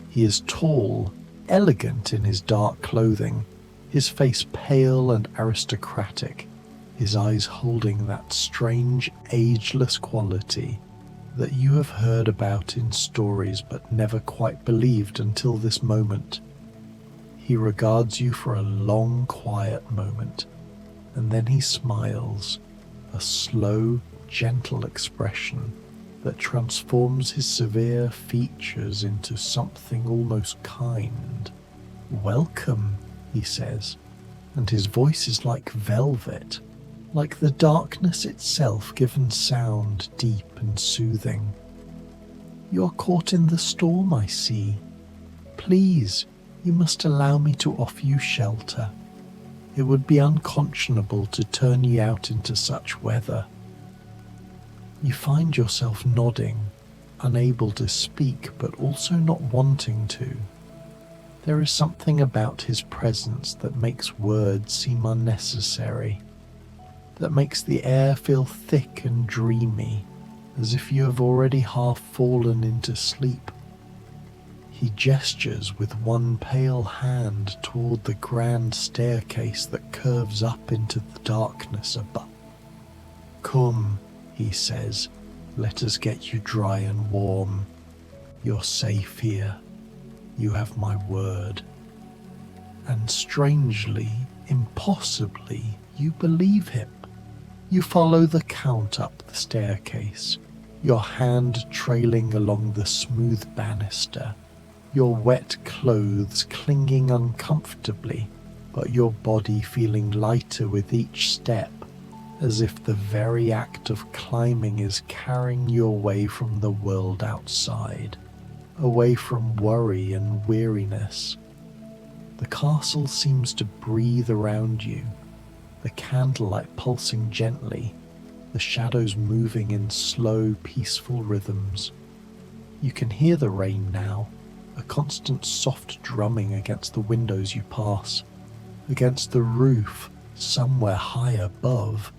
He is tall, elegant in his dark clothing, his face pale and aristocratic, his eyes holding that strange, ageless quality that you have heard about in stories but never quite believed until this moment. He regards you for a long, quiet moment, and then he smiles, a slow, gentle expression that transforms his severe features into something almost kind. "Welcome," he says, and his voice is like velvet, like the darkness itself given sound deep and soothing. "You're caught in the storm, I see. Please, you must allow me to offer you shelter. It would be unconscionable to turn you out into such weather." You find yourself nodding, unable to speak but also not wanting to. There is something about his presence that makes words seem unnecessary, that makes the air feel thick and dreamy, as if you have already half fallen into sleep. He gestures with one pale hand toward the grand staircase that curves up into the darkness above. "Come," he says, "let us get you dry and warm. You're safe here. You have my word." And strangely, impossibly, you believe him. You follow the Count up the staircase, your hand trailing along the smooth banister, your wet clothes clinging uncomfortably, but your body feeling lighter with each step, as if the very act of climbing is carrying you away from the world outside, away from worry and weariness. The castle seems to breathe around you, the candlelight pulsing gently, the shadows moving in slow, peaceful rhythms. You can hear the rain now, a constant soft drumming against the windows you pass, against the roof somewhere high above,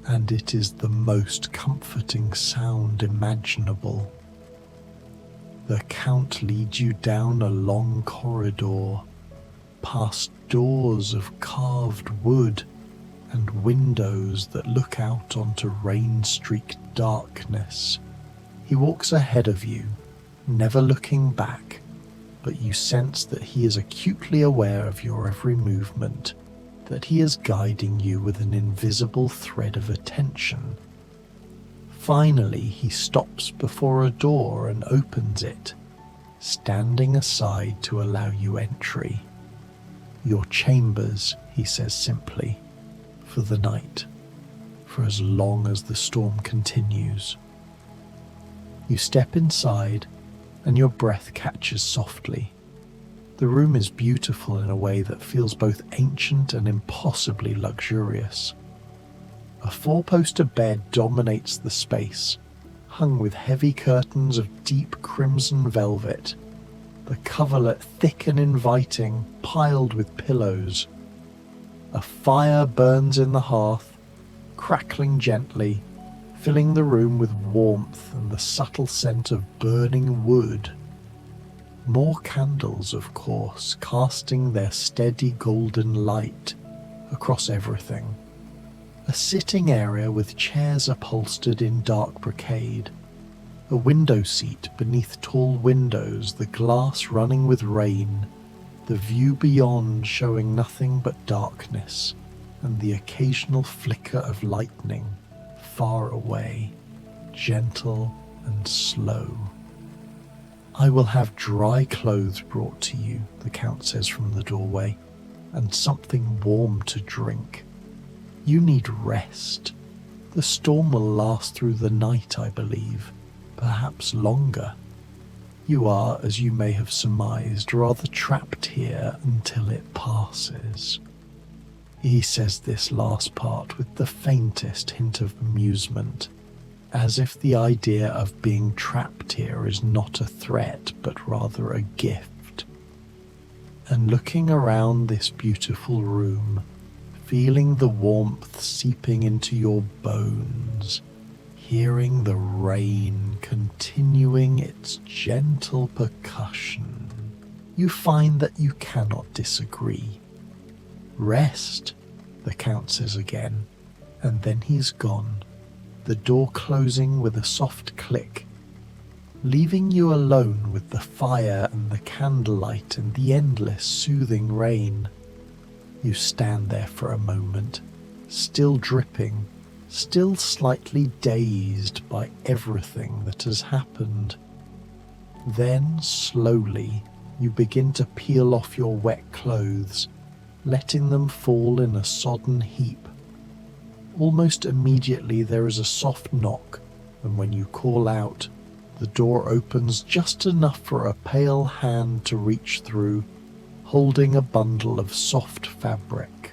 and it is the most comforting sound imaginable. The Count leads you down a long corridor, past doors of carved wood and windows that look out onto rain-streaked darkness. He walks ahead of you, never looking back, but you sense that he is acutely aware of your every movement, that he is guiding you with an invisible thread of attention. Finally, he stops before a door and opens it, standing aside to allow you entry. Your chambers, he says simply, for the night, for as long as the storm continues. You step inside, and your breath catches softly. The room is beautiful in a way that feels both ancient and impossibly luxurious. A four-poster bed dominates the space, hung with heavy curtains of deep crimson velvet, the coverlet thick and inviting, piled with pillows. A fire burns in the hearth, crackling gently, filling the room with warmth and the subtle scent of burning wood. More candles, of course, casting their steady golden light across everything. A sitting area with chairs upholstered in dark brocade. A window seat beneath tall windows, the glass running with rain, the view beyond showing nothing but darkness, and the occasional flicker of lightning far away, gentle and slow. "I will have dry clothes brought to you," the Count says from the doorway, "and something warm to drink. You need rest. The storm will last through the night, I believe, perhaps longer. You are, as you may have surmised, rather trapped here until it passes." He says this last part with the faintest hint of amusement, as if the idea of being trapped here is not a threat but rather a gift. And looking around this beautiful room, feeling the warmth seeping into your bones, hearing the rain continuing its gentle percussion, you find that you cannot disagree. "Rest," the Count says again, and then he's gone, the door closing with a soft click, leaving you alone with the fire and the candlelight and the endless soothing rain. You stand there for a moment, still dripping, still slightly dazed by everything that has happened. Then, slowly, you begin to peel off your wet clothes, letting them fall in a sodden heap. Almost immediately there is a soft knock, and when you call out, the door opens just enough for a pale hand to reach through, holding a bundle of soft fabric.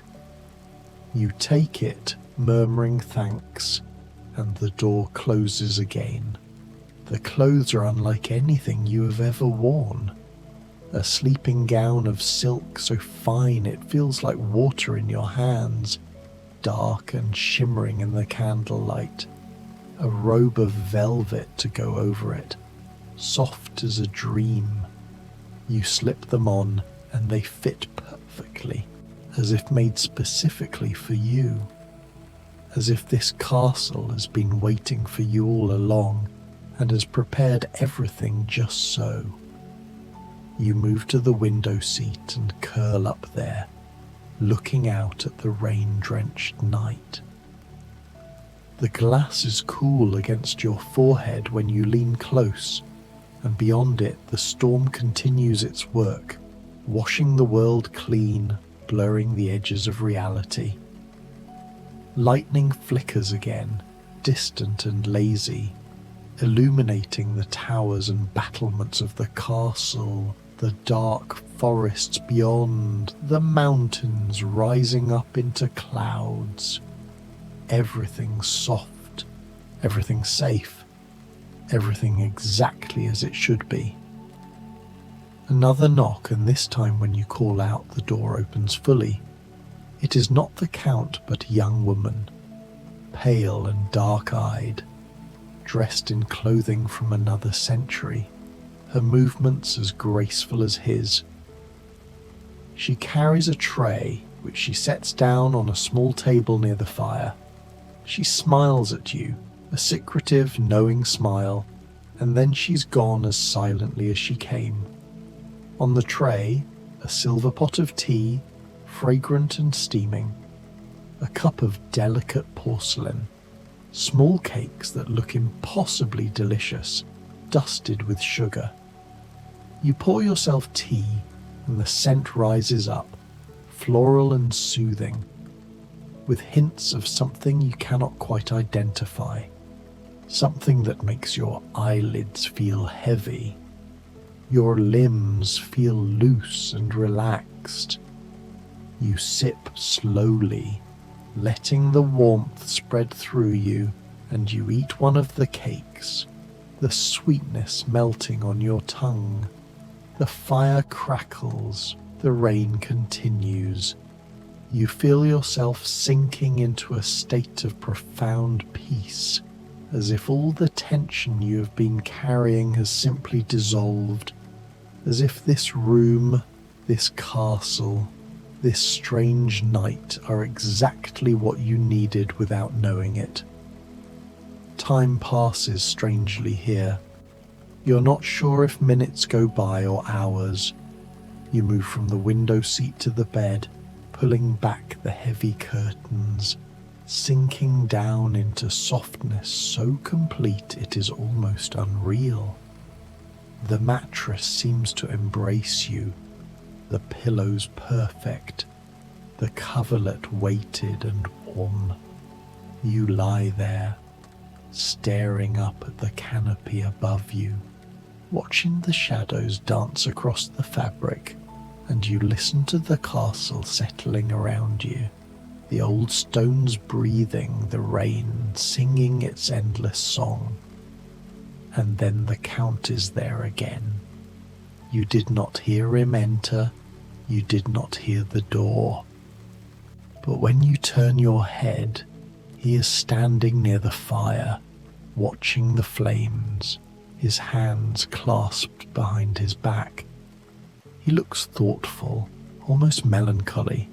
You take it, murmuring thanks, and the door closes again. The clothes are unlike anything you have ever worn. A sleeping gown of silk so fine it feels like water in your hands, dark and shimmering in the candlelight. A robe of velvet to go over it, soft as a dream. You slip them on, and they fit perfectly, as if made specifically for you. As if this castle has been waiting for you all along, and has prepared everything just so. You move to the window seat and curl up there, looking out at the rain-drenched night. The glass is cool against your forehead when you lean close, and beyond it the storm continues its work, washing the world clean, blurring the edges of reality. Lightning flickers again, distant and lazy, illuminating the towers and battlements of the castle, the dark forests beyond, the mountains rising up into clouds. Everything soft, everything safe, everything exactly as it should be. Another knock, and this time when you call out, the door opens fully. It is not the Count, but a young woman, pale and dark-eyed, dressed in clothing from another century, her movements as graceful as his. She carries a tray, which she sets down on a small table near the fire. She smiles at you, a secretive, knowing smile, and then she's gone as silently as she came. On the tray, a silver pot of tea, fragrant and steaming, a cup of delicate porcelain, small cakes that look impossibly delicious, dusted with sugar. You pour yourself tea, and the scent rises up, floral and soothing, with hints of something you cannot quite identify, something that makes your eyelids feel heavy, your limbs feel loose and relaxed. You sip slowly, letting the warmth spread through you, and you eat one of the cakes, the sweetness melting on your tongue. The fire crackles, the rain continues. You feel yourself sinking into a state of profound peace, as if all the tension you have been carrying has simply dissolved, as if this room, this castle, this strange night are exactly what you needed without knowing it. Time passes strangely here. You're not sure if minutes go by or hours. You move from the window seat to the bed, pulling back the heavy curtains, sinking down into softness so complete it is almost unreal. The mattress seems to embrace you, the pillows perfect, the coverlet weighted and warm. You lie there, staring up at the canopy above you, watching the shadows dance across the fabric, and you listen to the castle settling around you, the old stones breathing, the rain singing its endless song. And then the Count is there again. You did not hear him enter, you did not hear the door. But when you turn your head, he is standing near the fire, watching the flames, his hands clasped behind his back. He looks thoughtful, almost melancholy,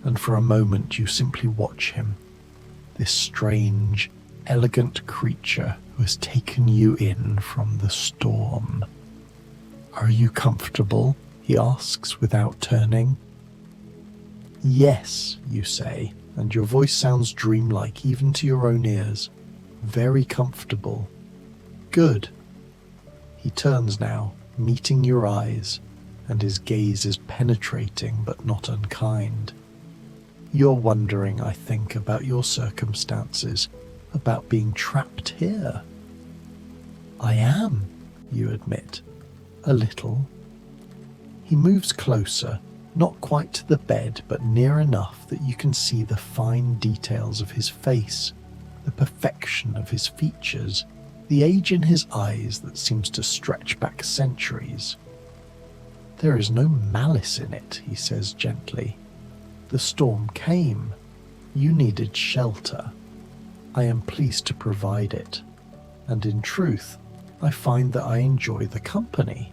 and for a moment you simply watch him, this strange, elegant creature who has taken you in from the storm. "Are you comfortable?" he asks without turning. "Yes," you say, and your voice sounds dreamlike even to your own ears. "Very comfortable." "Good." He turns now, meeting your eyes, and his gaze is penetrating but not unkind. "You're wondering, I think, about your circumstances, about being trapped here." "I am," you admit. "A little." He moves closer, not quite to the bed, but near enough that you can see the fine details of his face, the perfection of his features, the age in his eyes that seems to stretch back centuries. "There is no malice in it," he says gently. "The storm came. You needed shelter. I am pleased to provide it. And in truth, I find that I enjoy the company.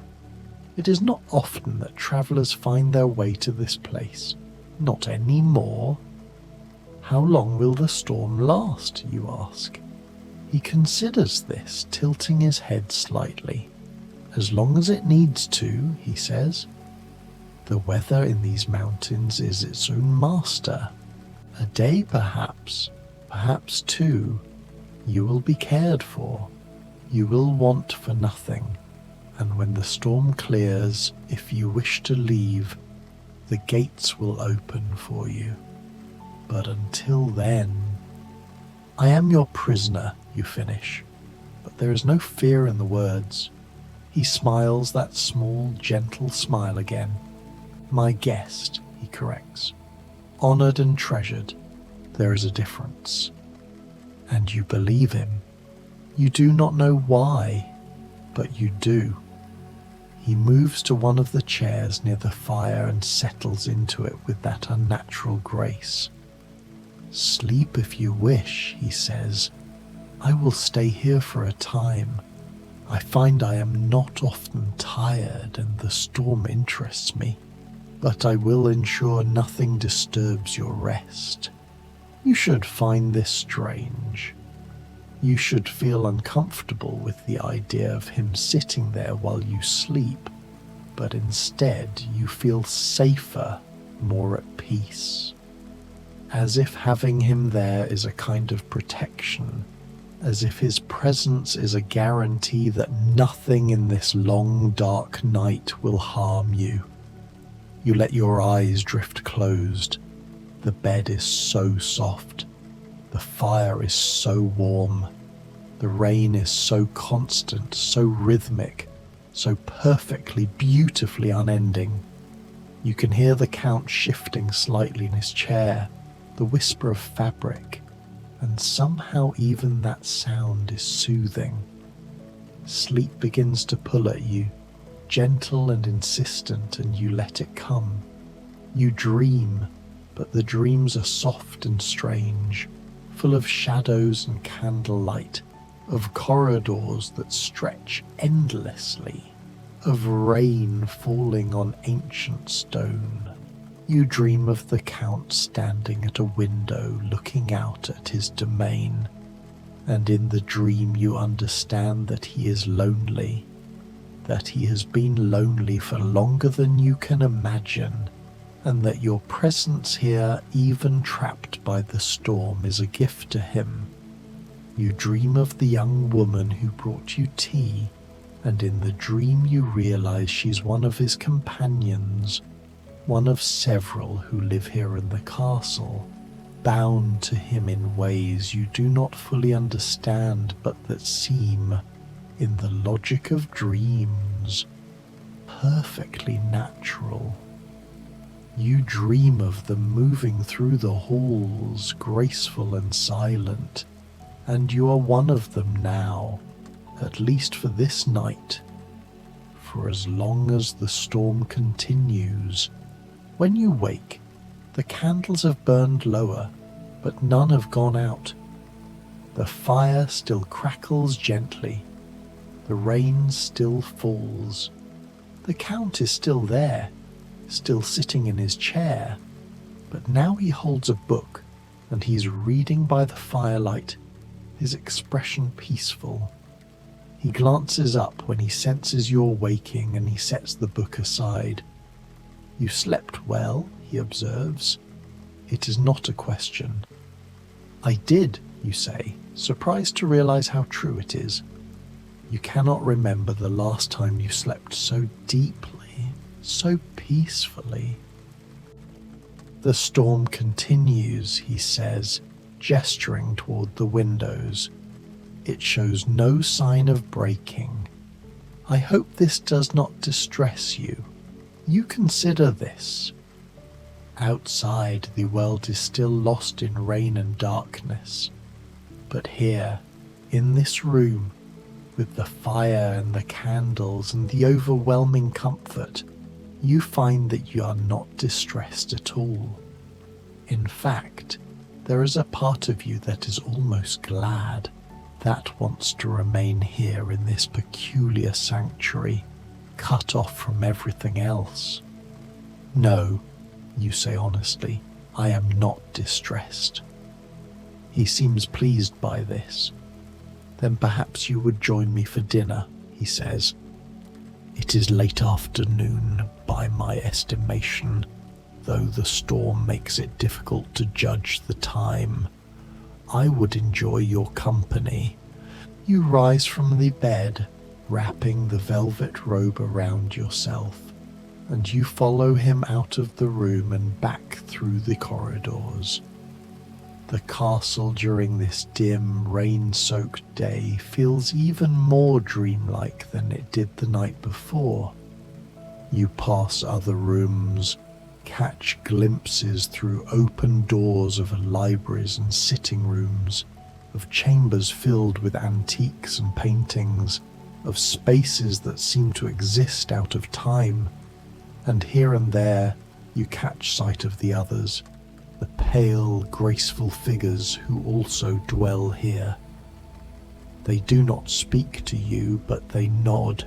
It is not often that travellers find their way to this place. Not any more." "How long will the storm last?" you ask. He considers this, tilting his head slightly. "As long as it needs to," he says. "The weather in these mountains is its own master. A day perhaps, perhaps two. You will be cared for. You will want for nothing. And when the storm clears, if you wish to leave, the gates will open for you. But until then, I am your prisoner, you finish, but there is no fear in the words. He smiles that small, gentle smile again. My guest, he corrects. Honored and treasured, there is a difference. And you believe him. You do not know why, but you do. He moves to one of the chairs near the fire and settles into it with that unnatural grace. Sleep if you wish, he says. I will stay here for a time. I find I am not often tired and the storm interests me, but I will ensure nothing disturbs your rest. You should find this strange. You should feel uncomfortable with the idea of him sitting there while you sleep, but instead you feel safer, more at peace. As if having him there is a kind of protection, as if his presence is a guarantee that nothing in this long, dark night will harm you. You let your eyes drift closed. The bed is so soft. The fire is so warm. The rain is so constant, so rhythmic, so perfectly, beautifully unending. You can hear the Count shifting slightly in his chair, the whisper of fabric, and somehow even that sound is soothing. Sleep begins to pull at you, gentle and insistent, and you let it come. You dream, but the dreams are soft and strange, full of shadows and candlelight, of corridors that stretch endlessly, of rain falling on ancient stone. You dream of the Count standing at a window looking out at his domain, and in the dream you understand that he is lonely, that he has been lonely for longer than you can imagine, and that your presence here, even trapped by the storm, is a gift to him. You dream of the young woman who brought you tea, and in the dream you realize she's one of his companions, one of several who live here in the castle, bound to him in ways you do not fully understand, but that seem, in the logic of dreams, perfectly natural. You dream of them moving through the halls, graceful and silent, and you are one of them now, at least for this night, for as long as the storm continues. When you wake, the candles have burned lower, but none have gone out. The fire still crackles gently. The rain still falls. The Count is still there, still sitting in his chair, but now he holds a book and he's reading by the firelight, his expression peaceful. He glances up when he senses you're waking and he sets the book aside. You slept well, he observes. It is not a question. I did, you say, surprised to realize how true it is. You cannot remember the last time you slept so deeply, so peacefully. The storm continues, he says, gesturing toward the windows. It shows no sign of breaking. I hope this does not distress you. You consider this. Outside, the world is still lost in rain and darkness. But here, in this room, with the fire and the candles and the overwhelming comfort, you find that you are not distressed at all. In fact, there is a part of you that is almost glad, that wants to remain here in this peculiar sanctuary, cut off from everything else. No, you say honestly, I am not distressed. He seems pleased by this. Then perhaps you would join me for dinner, he says. It is late afternoon by my estimation, though the storm makes it difficult to judge the time. I would enjoy your company. You rise from the bed, wrapping the velvet robe around yourself. and you follow him out of the room and back through the corridors. The castle during this dim, rain-soaked day feels even more dreamlike than it did the night before. You pass other rooms, catch glimpses through open doors of libraries and sitting rooms, of chambers filled with antiques and paintings, of spaces that seem to exist out of time, and here and there you catch sight of the others, the pale, graceful figures who also dwell here. They do not speak to you, but they nod.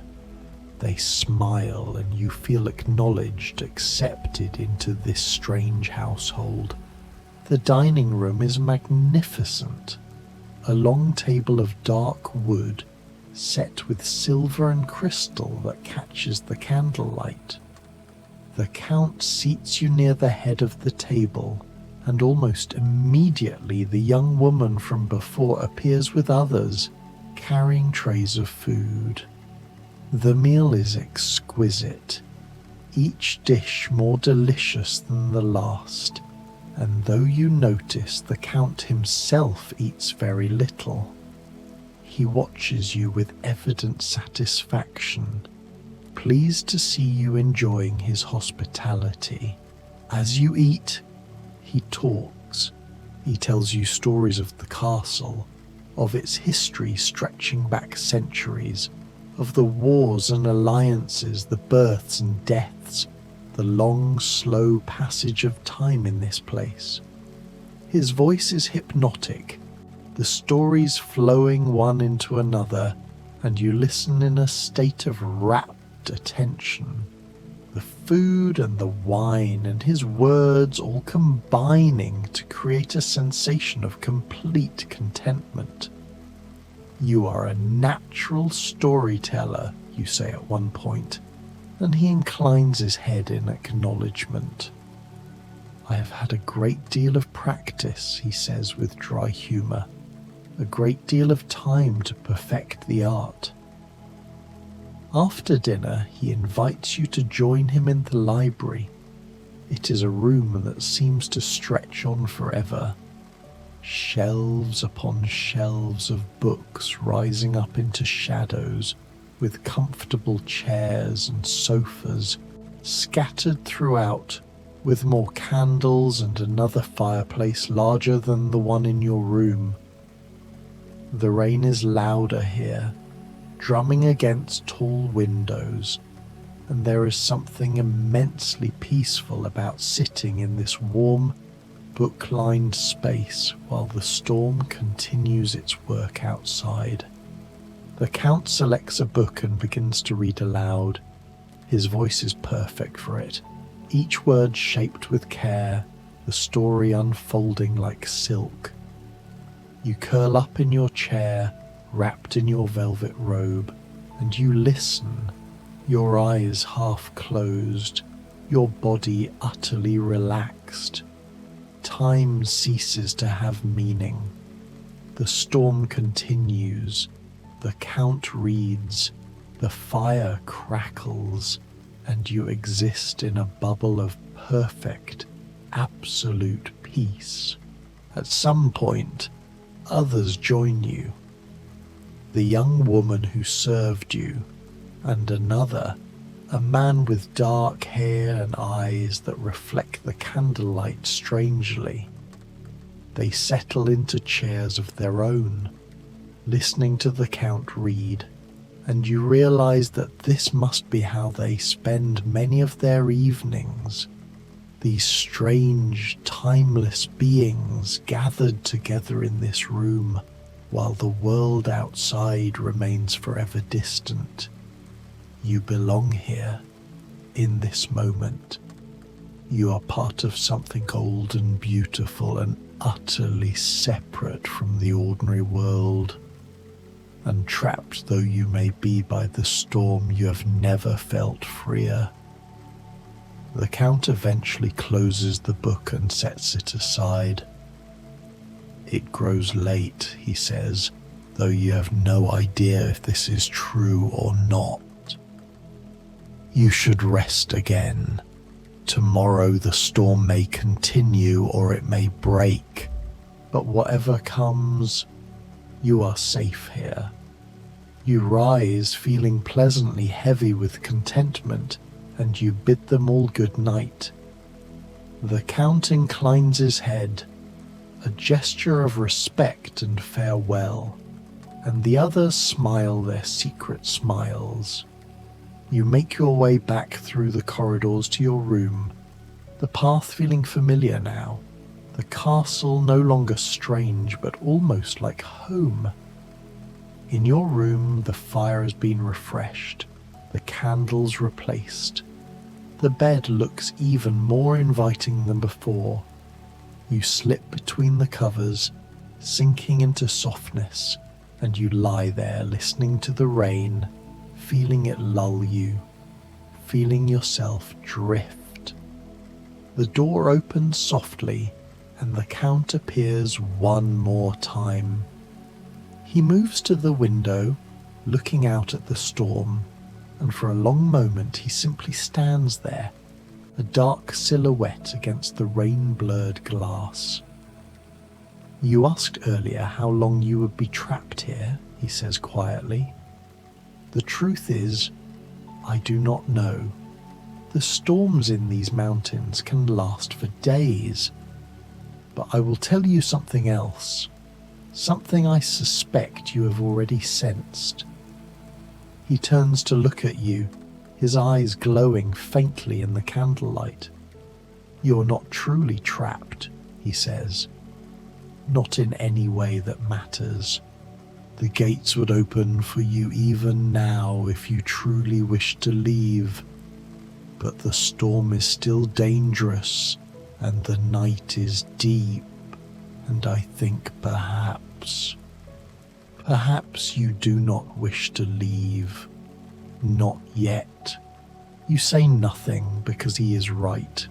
They smile, and you feel acknowledged, accepted into this strange household. The dining room is magnificent. A long table of dark wood, set with silver and crystal that catches the candlelight. The Count seats you near the head of the table, and almost immediately the young woman from before appears with others, carrying trays of food. The meal is exquisite, each dish more delicious than the last, and though you notice the Count himself eats very little, he watches you with evident satisfaction, pleased to see you enjoying his hospitality. As you eat, he talks. He tells you stories of the castle, of its history stretching back centuries, of the wars and alliances, the births and deaths, the long, slow passage of time in this place. His voice is hypnotic, the stories flowing one into another, and you listen in a state of rapt attention. The food and the wine and his words all combining to create a sensation of complete contentment. You are a natural storyteller, you say at one point, and he inclines his head in acknowledgement. I have had a great deal of practice, he says with dry humour, a great deal of time to perfect the art. After dinner, he invites you to join him in the library. It is a room that seems to stretch on forever. Shelves upon shelves of books rising up into shadows, with comfortable chairs and sofas scattered throughout, with more candles and another fireplace larger than the one in your room. The rain is louder here, drumming against tall windows, and there is something immensely peaceful about sitting in this warm, book-lined space while the storm continues its work outside. The Count selects a book and begins to read aloud. His voice is perfect for it, each word shaped with care, the story unfolding like silk. You curl up in your chair, wrapped in your velvet robe, and you listen, your eyes half closed, your body utterly relaxed. Time ceases to have meaning. The storm continues. The Count reads. The fire crackles, and you exist in a bubble of perfect, absolute peace. At some point, others join you. The young woman who served you, and another, a man with dark hair and eyes that reflect the candlelight strangely. They settle into chairs of their own, listening to the Count read, and you realize that this must be how they spend many of their evenings. These strange, timeless beings gathered together in this room, while the world outside remains forever distant. You belong here, in this moment. You are part of something old and beautiful and utterly separate from the ordinary world. And trapped though you may be by the storm, you have never felt freer. The Count eventually closes the book and sets it aside. It grows late, he says, though you have no idea if this is true or not. You should rest again. Tomorrow the storm may continue or it may break, but whatever comes, you are safe here. You rise feeling pleasantly heavy with contentment, and you bid them all good night. The Count inclines his head, a gesture of respect and farewell, and the others smile their secret smiles. You make your way back through the corridors to your room, the path feeling familiar now, the castle no longer strange but almost like home. In your room, the fire has been refreshed, the candles replaced. The bed looks even more inviting than before. You slip between the covers, sinking into softness, and you lie there listening to the rain, feeling it lull you, feeling yourself drift. The door opens softly, and the Count appears one more time. He moves to the window, looking out at the storm, and for a long moment he simply stands there, a dark silhouette against the rain-blurred glass. You asked earlier how long you would be trapped here, he says quietly. The truth is, I do not know. The storms in these mountains can last for days. But I will tell you something else. Something I suspect you have already sensed. He turns to look at you, his eyes glowing faintly in the candlelight. You're not truly trapped, he says. Not in any way that matters. The gates would open for you even now if you truly wished to leave. But the storm is still dangerous, and the night is deep, and I think perhaps you do not wish to leave. Not yet. You say nothing because he is right.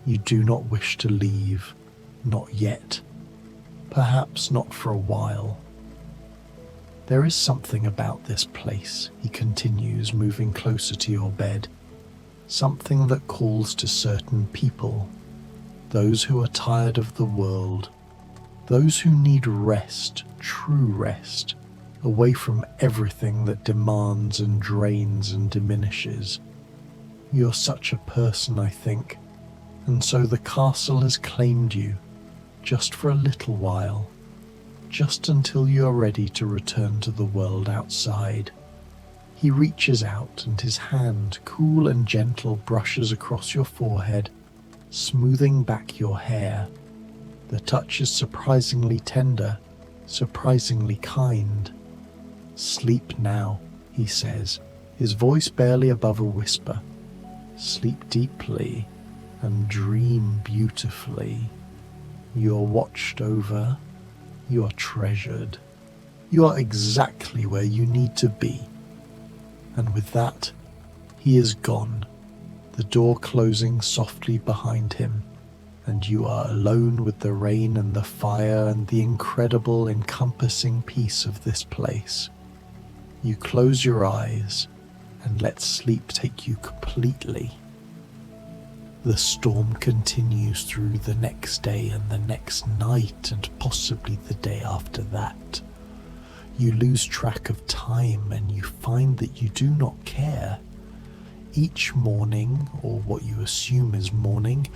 You do not wish to leave. Not yet. Perhaps not for a while. There is something about this place, he continues, moving closer to your bed. Something that calls to certain people. Those who are tired of the world. Those who need rest, true rest, away from everything that demands and drains and diminishes. You're such a person, I think, and so the castle has claimed you, just for a little while, just until you are ready to return to the world outside. He reaches out and his hand, cool and gentle, brushes across your forehead, smoothing back your hair. The touch is surprisingly tender, surprisingly kind. Sleep now, he says, his voice barely above a whisper. Sleep deeply and dream beautifully. You are watched over. You are treasured. You are exactly where you need to be. And with that, he is gone, the door closing softly behind him, and you are alone with the rain and the fire and the incredible, encompassing peace of this place. You close your eyes and let sleep take you completely. The storm continues through the next day and the next night and possibly the day after that. You lose track of time and you find that you do not care. Each morning, or what you assume is morning,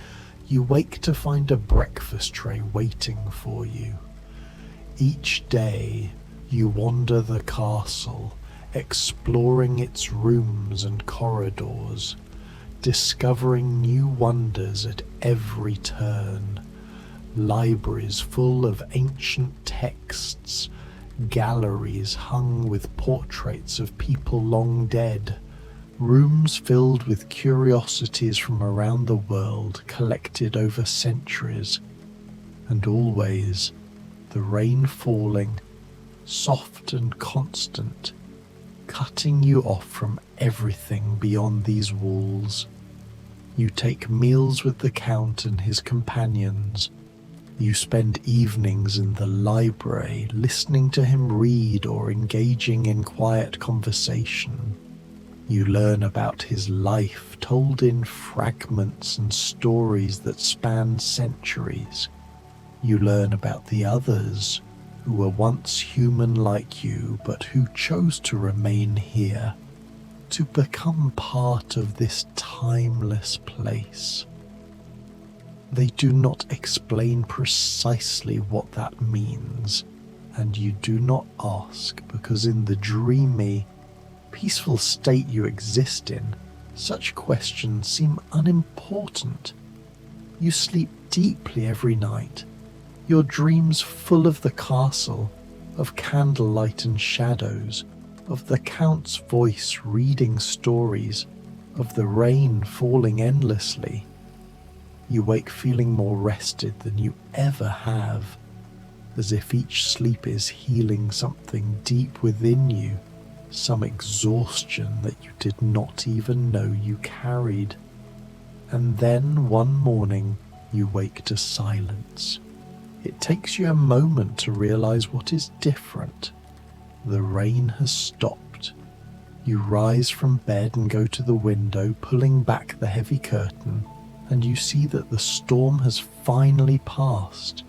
you wake to find a breakfast tray waiting for you. Each day, you wander the castle, exploring its rooms and corridors, discovering new wonders at every turn. Libraries full of ancient texts, galleries hung with portraits of people long dead, rooms filled with curiosities from around the world collected over centuries, and always the rain falling, soft and constant, cutting you off from everything beyond these walls. You take meals with the Count and his companions. You spend evenings in the library listening to him read or engaging in quiet conversation. You learn about his life told in fragments and stories that span centuries. You learn about the others who were once human like you but who chose to remain here, to become part of this timeless place. They do not explain precisely what that means, and you do not ask, because in the dreamy, peaceful state you exist in, such questions seem unimportant. You sleep deeply every night, your dreams full of the castle, of candlelight and shadows, of the Count's voice reading stories, of the rain falling endlessly. You wake feeling more rested than you ever have, as if each sleep is healing something deep within you, some exhaustion that you did not even know you carried. And then one morning you wake to silence. It takes you a moment to realize what is different. The rain has stopped. You rise from bed and go to the window, pulling back the heavy curtain, and you see that the storm has finally passed.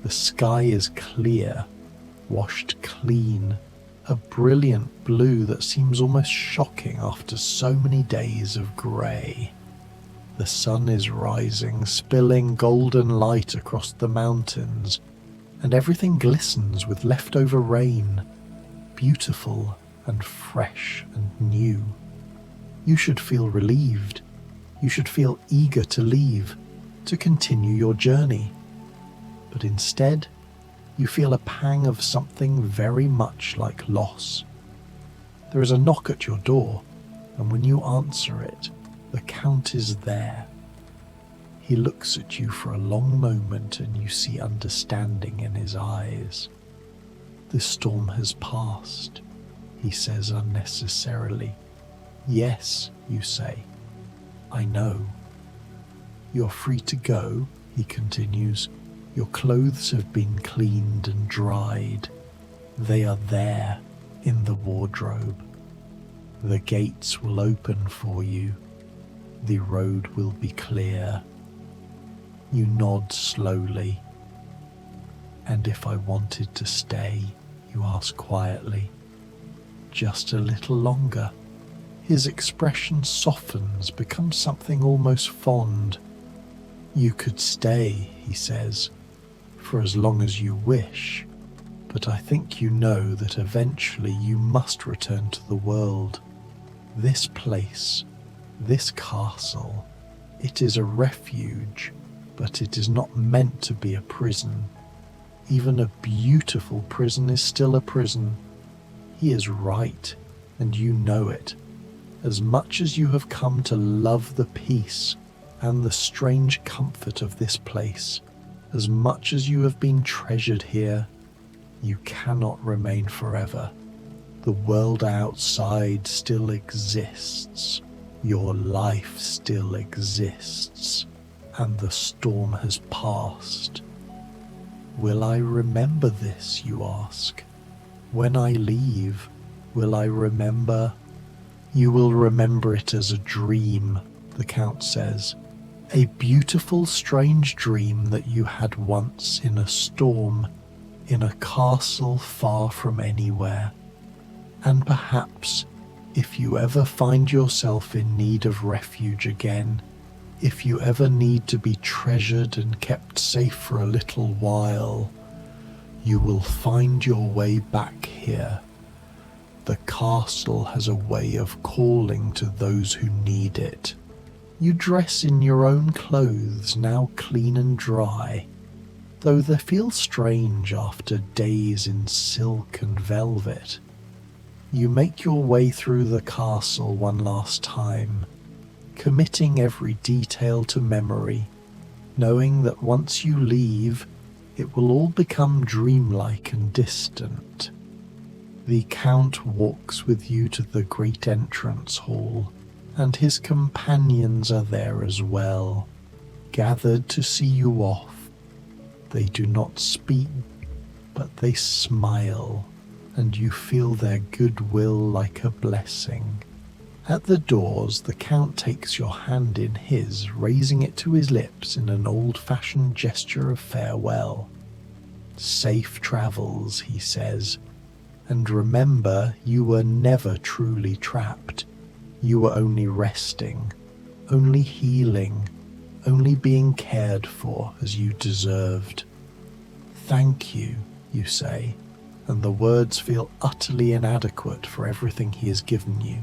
The sky is clear, washed clean, a brilliant blue that seems almost shocking after so many days of grey. The sun is rising, spilling golden light across the mountains, and everything glistens with leftover rain, beautiful and fresh and new. You should feel relieved. You should feel eager to leave, to continue your journey. But instead, you feel a pang of something very much like loss. There is a knock at your door, and when you answer it, the Count is there. He looks at you for a long moment, and you see understanding in his eyes. "The storm has passed," he says unnecessarily. "Yes," you say. "I know." "You're free to go," he continues. "Your clothes have been cleaned and dried. They are there in the wardrobe. The gates will open for you. The road will be clear." You nod slowly. "And if I wanted to stay?" you ask quietly. "Just a little longer." His expression softens, becomes something almost fond. "You could stay," he says, "for as long as you wish, but I think you know that eventually you must return to the world. This place, this castle, it is a refuge, but it is not meant to be a prison. Even a beautiful prison is still a prison. He is right, and you know it. As much as you have come to love the peace and the strange comfort of this place, as much as you have been treasured here, you cannot remain forever. The world outside still exists. Your life still exists, and the storm has passed. Will I remember this, you ask? When I leave, will I remember? You will remember it as a dream, the Count says. A beautiful, strange dream that you had once in a storm, in a castle far from anywhere. And perhaps, if you ever find yourself in need of refuge again, if you ever need to be treasured and kept safe for a little while, you will find your way back here. The castle has a way of calling to those who need it. You dress in your own clothes, now clean and dry, though they feel strange after days in silk and velvet. You make your way through the castle one last time, committing every detail to memory, knowing that once you leave, it will all become dreamlike and distant. The Count walks with you to the great entrance hall, and his companions are there as well, gathered to see you off. They do not speak, but they smile, and you feel their goodwill like a blessing. At the doors, the Count takes your hand in his, raising it to his lips in an old-fashioned gesture of farewell. "Safe travels," he says, "and remember, you were never truly trapped. You were only resting, only healing, only being cared for as you deserved." "Thank you," you say, and the words feel utterly inadequate for everything he has given you.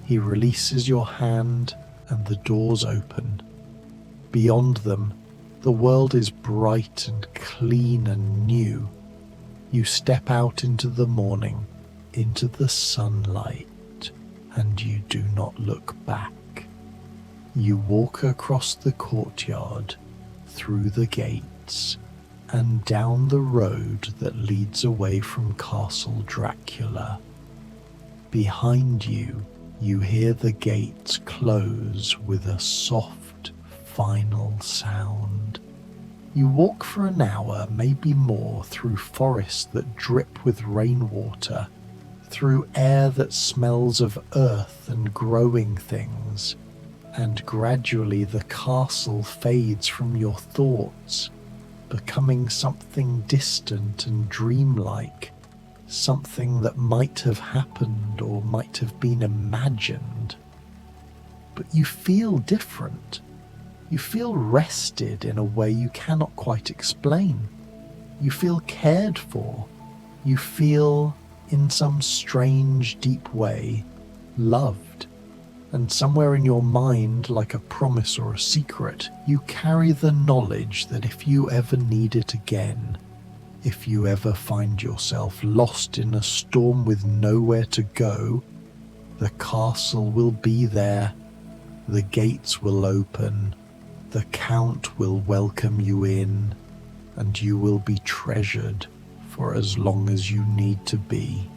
He releases your hand and the doors open. Beyond them, the world is bright and clean and new. You step out into the morning, into the sunlight, and you do not look back. You walk across the courtyard, through the gates, and down the road that leads away from Castle Dracula. Behind you, you hear the gates close with a soft, final sound. You walk for an hour, maybe more, through forests that drip with rainwater, through air that smells of earth and growing things, and gradually the castle fades from your thoughts, becoming something distant and dreamlike, something that might have happened or might have been imagined. But you feel different. You feel rested in a way you cannot quite explain. You feel cared for. You feel, in some strange, deep way, loved. And somewhere in your mind, like a promise or a secret, you carry the knowledge that if you ever need it again, if you ever find yourself lost in a storm with nowhere to go, the castle will be there, the gates will open, the Count will welcome you in, and you will be treasured for as long as you need to be.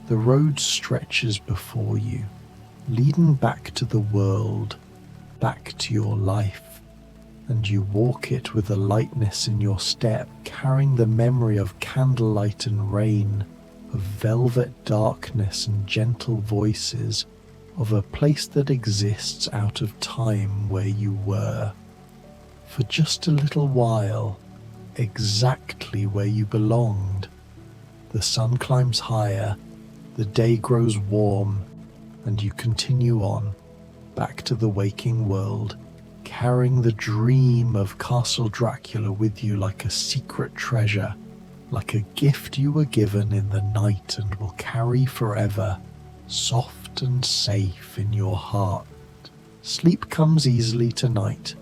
The road stretches before you, leading back to the world, back to your life, and you walk it with a lightness in your step, carrying the memory of candlelight and rain, of velvet darkness and gentle voices, of a place that exists out of time where you were. For just a little while, exactly where you belonged. The sun climbs higher, the day grows warm, and you continue on, back to the waking world, carrying the dream of Castle Dracula with you like a secret treasure, like a gift you were given in the night and will carry forever, soft and safe in your heart. Sleep comes easily tonight,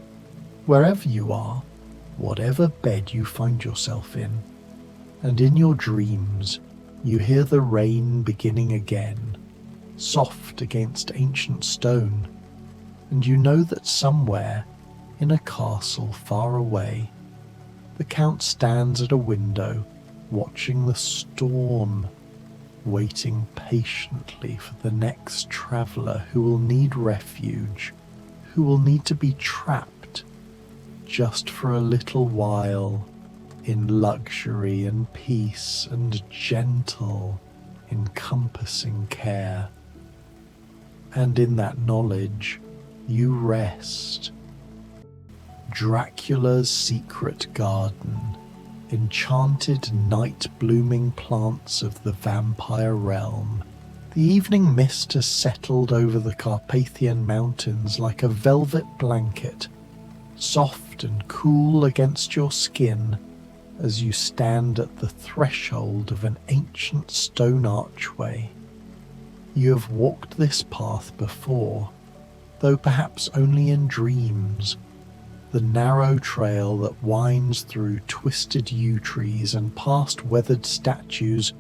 wherever you are, whatever bed you find yourself in, and in your dreams you hear the rain beginning again, soft against ancient stone, and you know that somewhere, in a castle far away, the Count stands at a window, watching the storm, waiting patiently for the next traveller who will need refuge, who will need to be trapped, just for a little while, in luxury and peace and gentle, encompassing care. And in that knowledge, you rest. Dracula's secret garden, enchanted night-blooming plants of the vampire realm. The evening mist has settled over the Carpathian mountains like a velvet blanket, soft and cool against your skin as you stand at the threshold of an ancient stone archway. You have walked this path before, though perhaps only in dreams, the narrow trail that winds through twisted yew trees and past weathered statues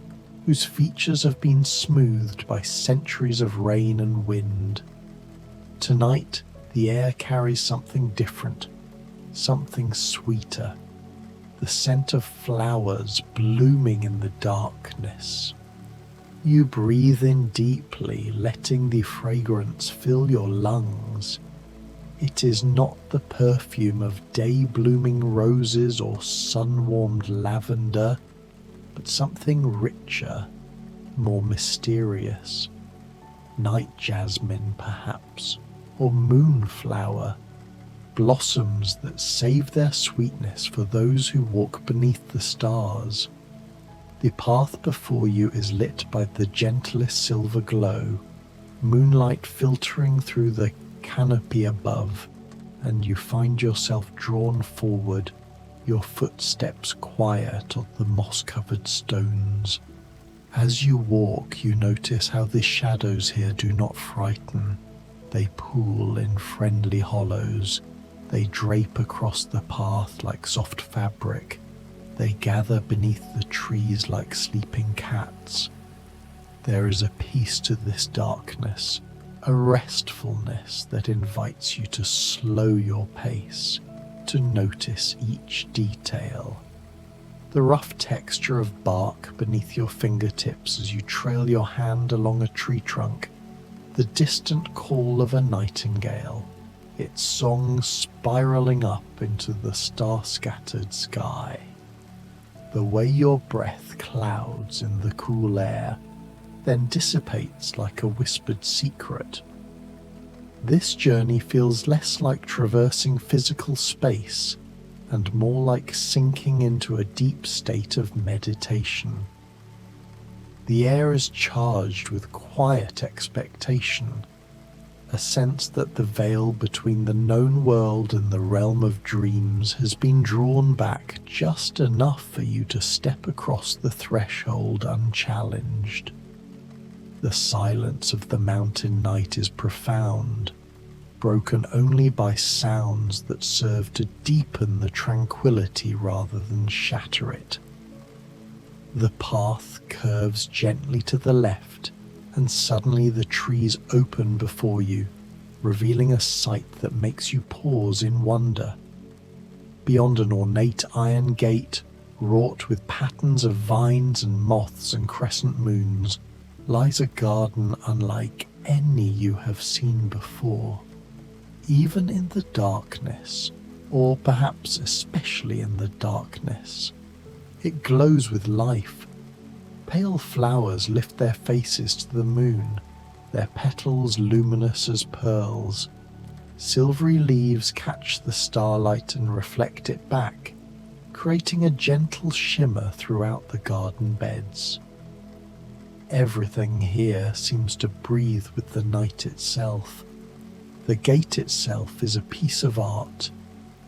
whose features have been smoothed by centuries of rain and wind. Tonight, the air carries something different, something sweeter, the scent of flowers blooming in the darkness. You breathe in deeply, letting the fragrance fill your lungs. It is not the perfume of day-blooming roses or sun-warmed lavender, but something richer, more mysterious. night jasmine perhaps, or moonflower, blossoms that save their sweetness for those who walk beneath the stars. The path before you is lit by the gentlest silver glow, moonlight filtering through the canopy above, and you find yourself drawn forward, your footsteps quiet on the moss-covered stones. As you walk, you notice how the shadows here do not frighten. They pool in friendly hollows. They drape across the path like soft fabric. They gather beneath the trees like sleeping cats. There is a peace to this darkness, a restfulness that invites you to slow your pace, to notice each detail. The rough texture of bark beneath your fingertips as you trail your hand along a tree trunk, the distant call of a nightingale, its song spiraling up into the star-scattered sky. The way your breath clouds in the cool air, then dissipates like a whispered secret. This journey feels less like traversing physical space and more like sinking into a deep state of meditation. The air is charged with quiet expectation, a sense that the veil between the known world and the realm of dreams has been drawn back just enough for you to step across the threshold unchallenged. The silence of the mountain night is profound, broken only by sounds that serve to deepen the tranquility rather than shatter it. The path curves gently to the left, and suddenly the trees open before you, revealing a sight that makes you pause in wonder. Beyond an ornate iron gate, wrought with patterns of vines and moths and crescent moons, lies a garden unlike any you have seen before. Even in the darkness, or perhaps especially in the darkness, it glows with life. Pale flowers lift their faces to the moon, their petals luminous as pearls. Silvery leaves catch the starlight and reflect it back, creating a gentle shimmer throughout the garden beds. Everything here seems to breathe with the night itself. The gate itself is a piece of art,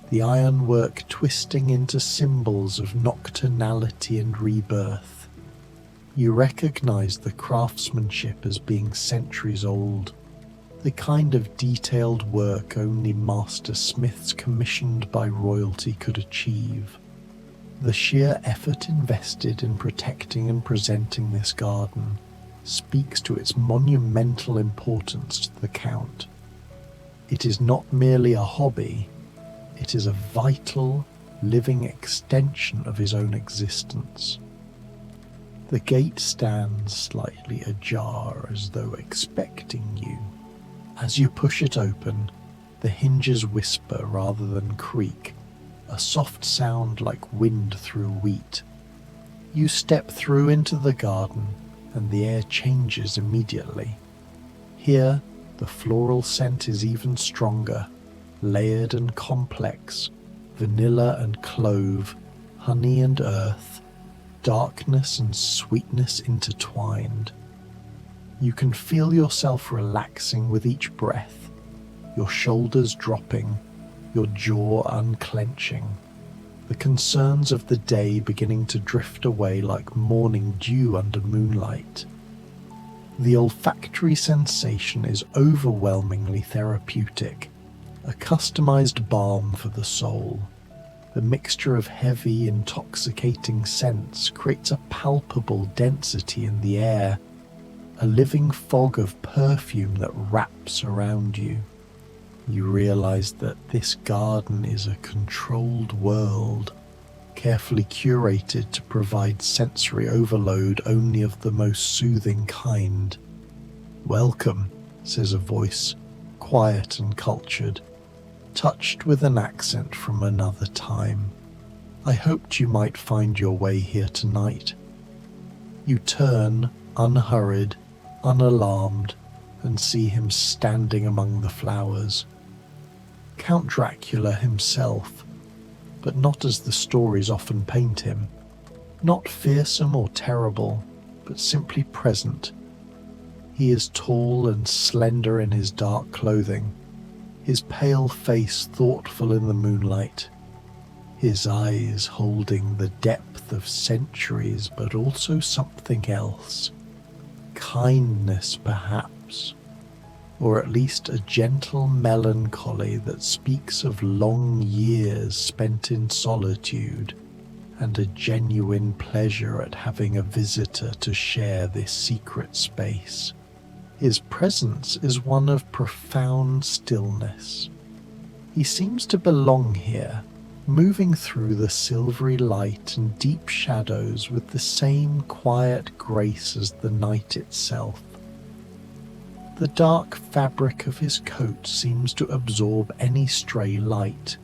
the ironwork twisting into symbols of nocturnality and rebirth. You recognize the craftsmanship as being centuries old, the kind of detailed work only master smiths commissioned by royalty could achieve. The sheer effort invested in protecting and presenting this garden speaks to its monumental importance to the Count. It is not merely a hobby, it is a vital, living extension of his own existence. The gate stands slightly ajar as though expecting you. As you push it open, the hinges whisper rather than creak, a soft sound like wind through wheat. You step through into the garden and the air changes immediately. Here, the floral scent is even stronger, layered and complex, vanilla and clove, honey and earth, darkness and sweetness intertwined. You can feel yourself relaxing with each breath, your shoulders dropping, your jaw unclenching, the concerns of the day beginning to drift away like morning dew under moonlight. The olfactory sensation is overwhelmingly therapeutic, a customized balm for the soul. The mixture of heavy, intoxicating scents creates a palpable density in the air, a living fog of perfume that wraps around you. You realize that this garden is a controlled world, carefully curated to provide sensory overload only of the most soothing kind. "Welcome," says a voice, quiet and cultured, touched with an accent from another time. "I hoped you might find your way here tonight." You turn, unhurried, unalarmed, and see him standing among the flowers. Count Dracula himself, but not as the stories often paint him. Not fearsome or terrible, but simply present. He is tall and slender in his dark clothing, his pale face thoughtful in the moonlight, his eyes holding the depth of centuries, but also something else. Kindness, perhaps, or at least a gentle melancholy that speaks of long years spent in solitude and a genuine pleasure at having a visitor to share this secret space. His presence is one of profound stillness. He seems to belong here, moving through the silvery light and deep shadows with the same quiet grace as the night itself. The dark fabric of his coat seems to absorb any stray light,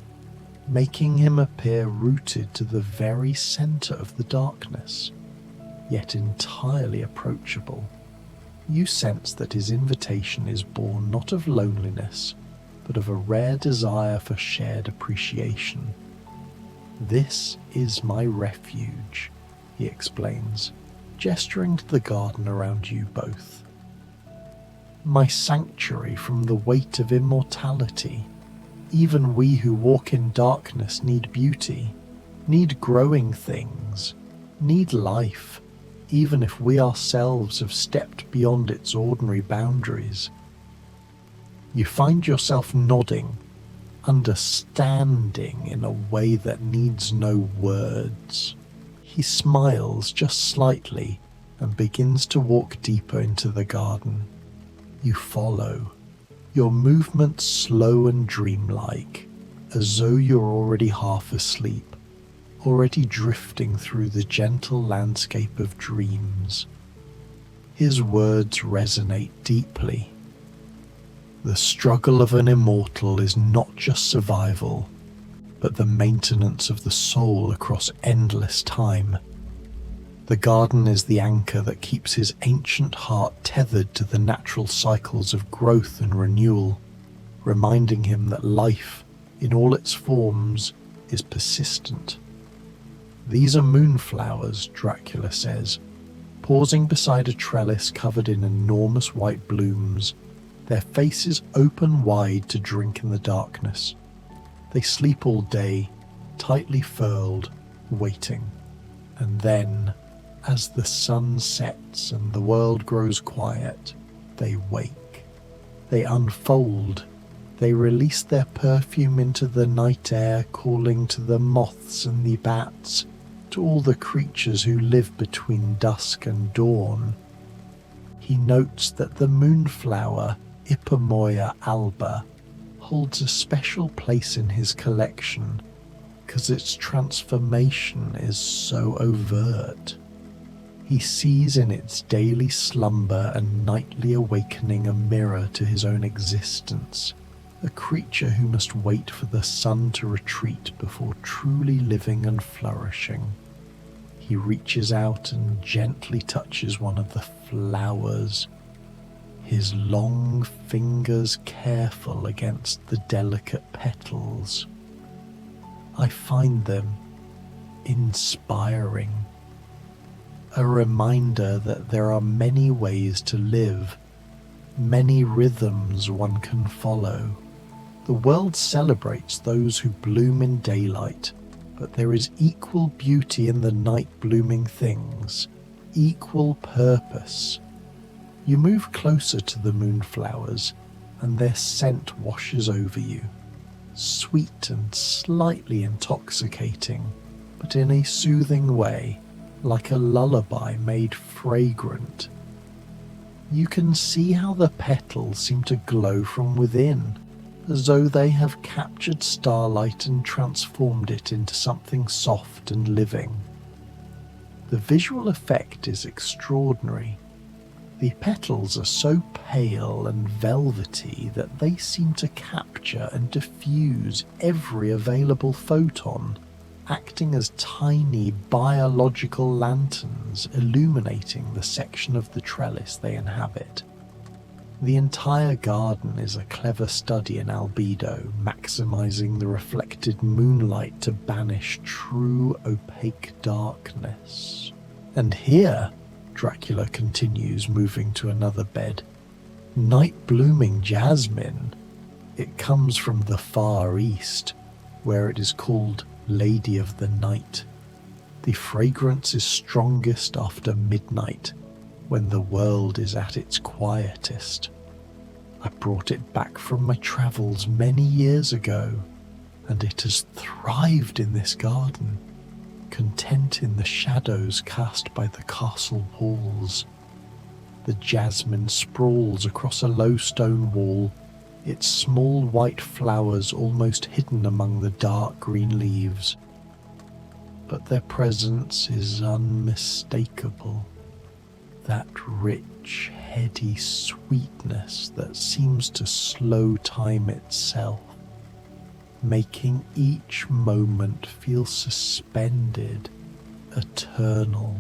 making him appear rooted to the very center of the darkness, yet entirely approachable. You sense that his invitation is born not of loneliness, but of a rare desire for shared appreciation. "This is my refuge," he explains, gesturing to the garden around you both. "My sanctuary from the weight of immortality. Even we who walk in darkness need beauty, need growing things, need life, even if we ourselves have stepped beyond its ordinary boundaries." You find yourself nodding, understanding in a way that needs no words. He smiles just slightly and begins to walk deeper into the garden. You follow, your movements slow and dreamlike, as though you're already half asleep, already drifting through the gentle landscape of dreams. His words resonate deeply. The struggle of an immortal is not just survival, but the maintenance of the soul across endless time. The garden is the anchor that keeps his ancient heart tethered to the natural cycles of growth and renewal, reminding him that life, in all its forms, is persistent. "These are moonflowers," Dracula says, pausing beside a trellis covered in enormous white blooms, their faces open wide to drink in the darkness. They sleep all day, tightly furled, waiting. And then, as the sun sets and the world grows quiet, they wake. They unfold. They release their perfume into the night air, calling to the moths and the bats, to all the creatures who live between dusk and dawn. He notes that the moonflower, Ipomoea alba, holds a special place in his collection because its transformation is so overt. He sees in its daily slumber and nightly awakening a mirror to his own existence, a creature who must wait for the sun to retreat before truly living and flourishing. He reaches out and gently touches one of the flowers, his long fingers careful against the delicate petals. I find them inspiring, a reminder that there are many ways to live, many rhythms one can follow. The world celebrates those who bloom in daylight, but there is equal beauty in the night blooming things, equal purpose. You move closer to the moonflowers, and their scent washes over you, sweet and slightly intoxicating, but in a soothing way, like a lullaby made fragrant. You can see how the petals seem to glow from within, as though they have captured starlight and transformed it into something soft and living. The visual effect is extraordinary. The petals are so pale and velvety that they seem to capture and diffuse every available photon, acting as tiny biological lanterns illuminating the section of the trellis they inhabit. The entire garden is a clever study in albedo, maximizing the reflected moonlight to banish true opaque darkness. And here, Dracula continues, moving to another bed, night-blooming jasmine. It comes from the Far East, where it is called Lady of the Night. The fragrance is strongest after midnight, when the world is at its quietest. I brought it back from my travels many years ago, and it has thrived in this garden, content in the shadows cast by the castle walls. The jasmine sprawls across a low stone wall, its small white flowers almost hidden among the dark green leaves. But their presence is unmistakable. That rich, heady sweetness that seems to slow time itself, making each moment feel suspended, eternal,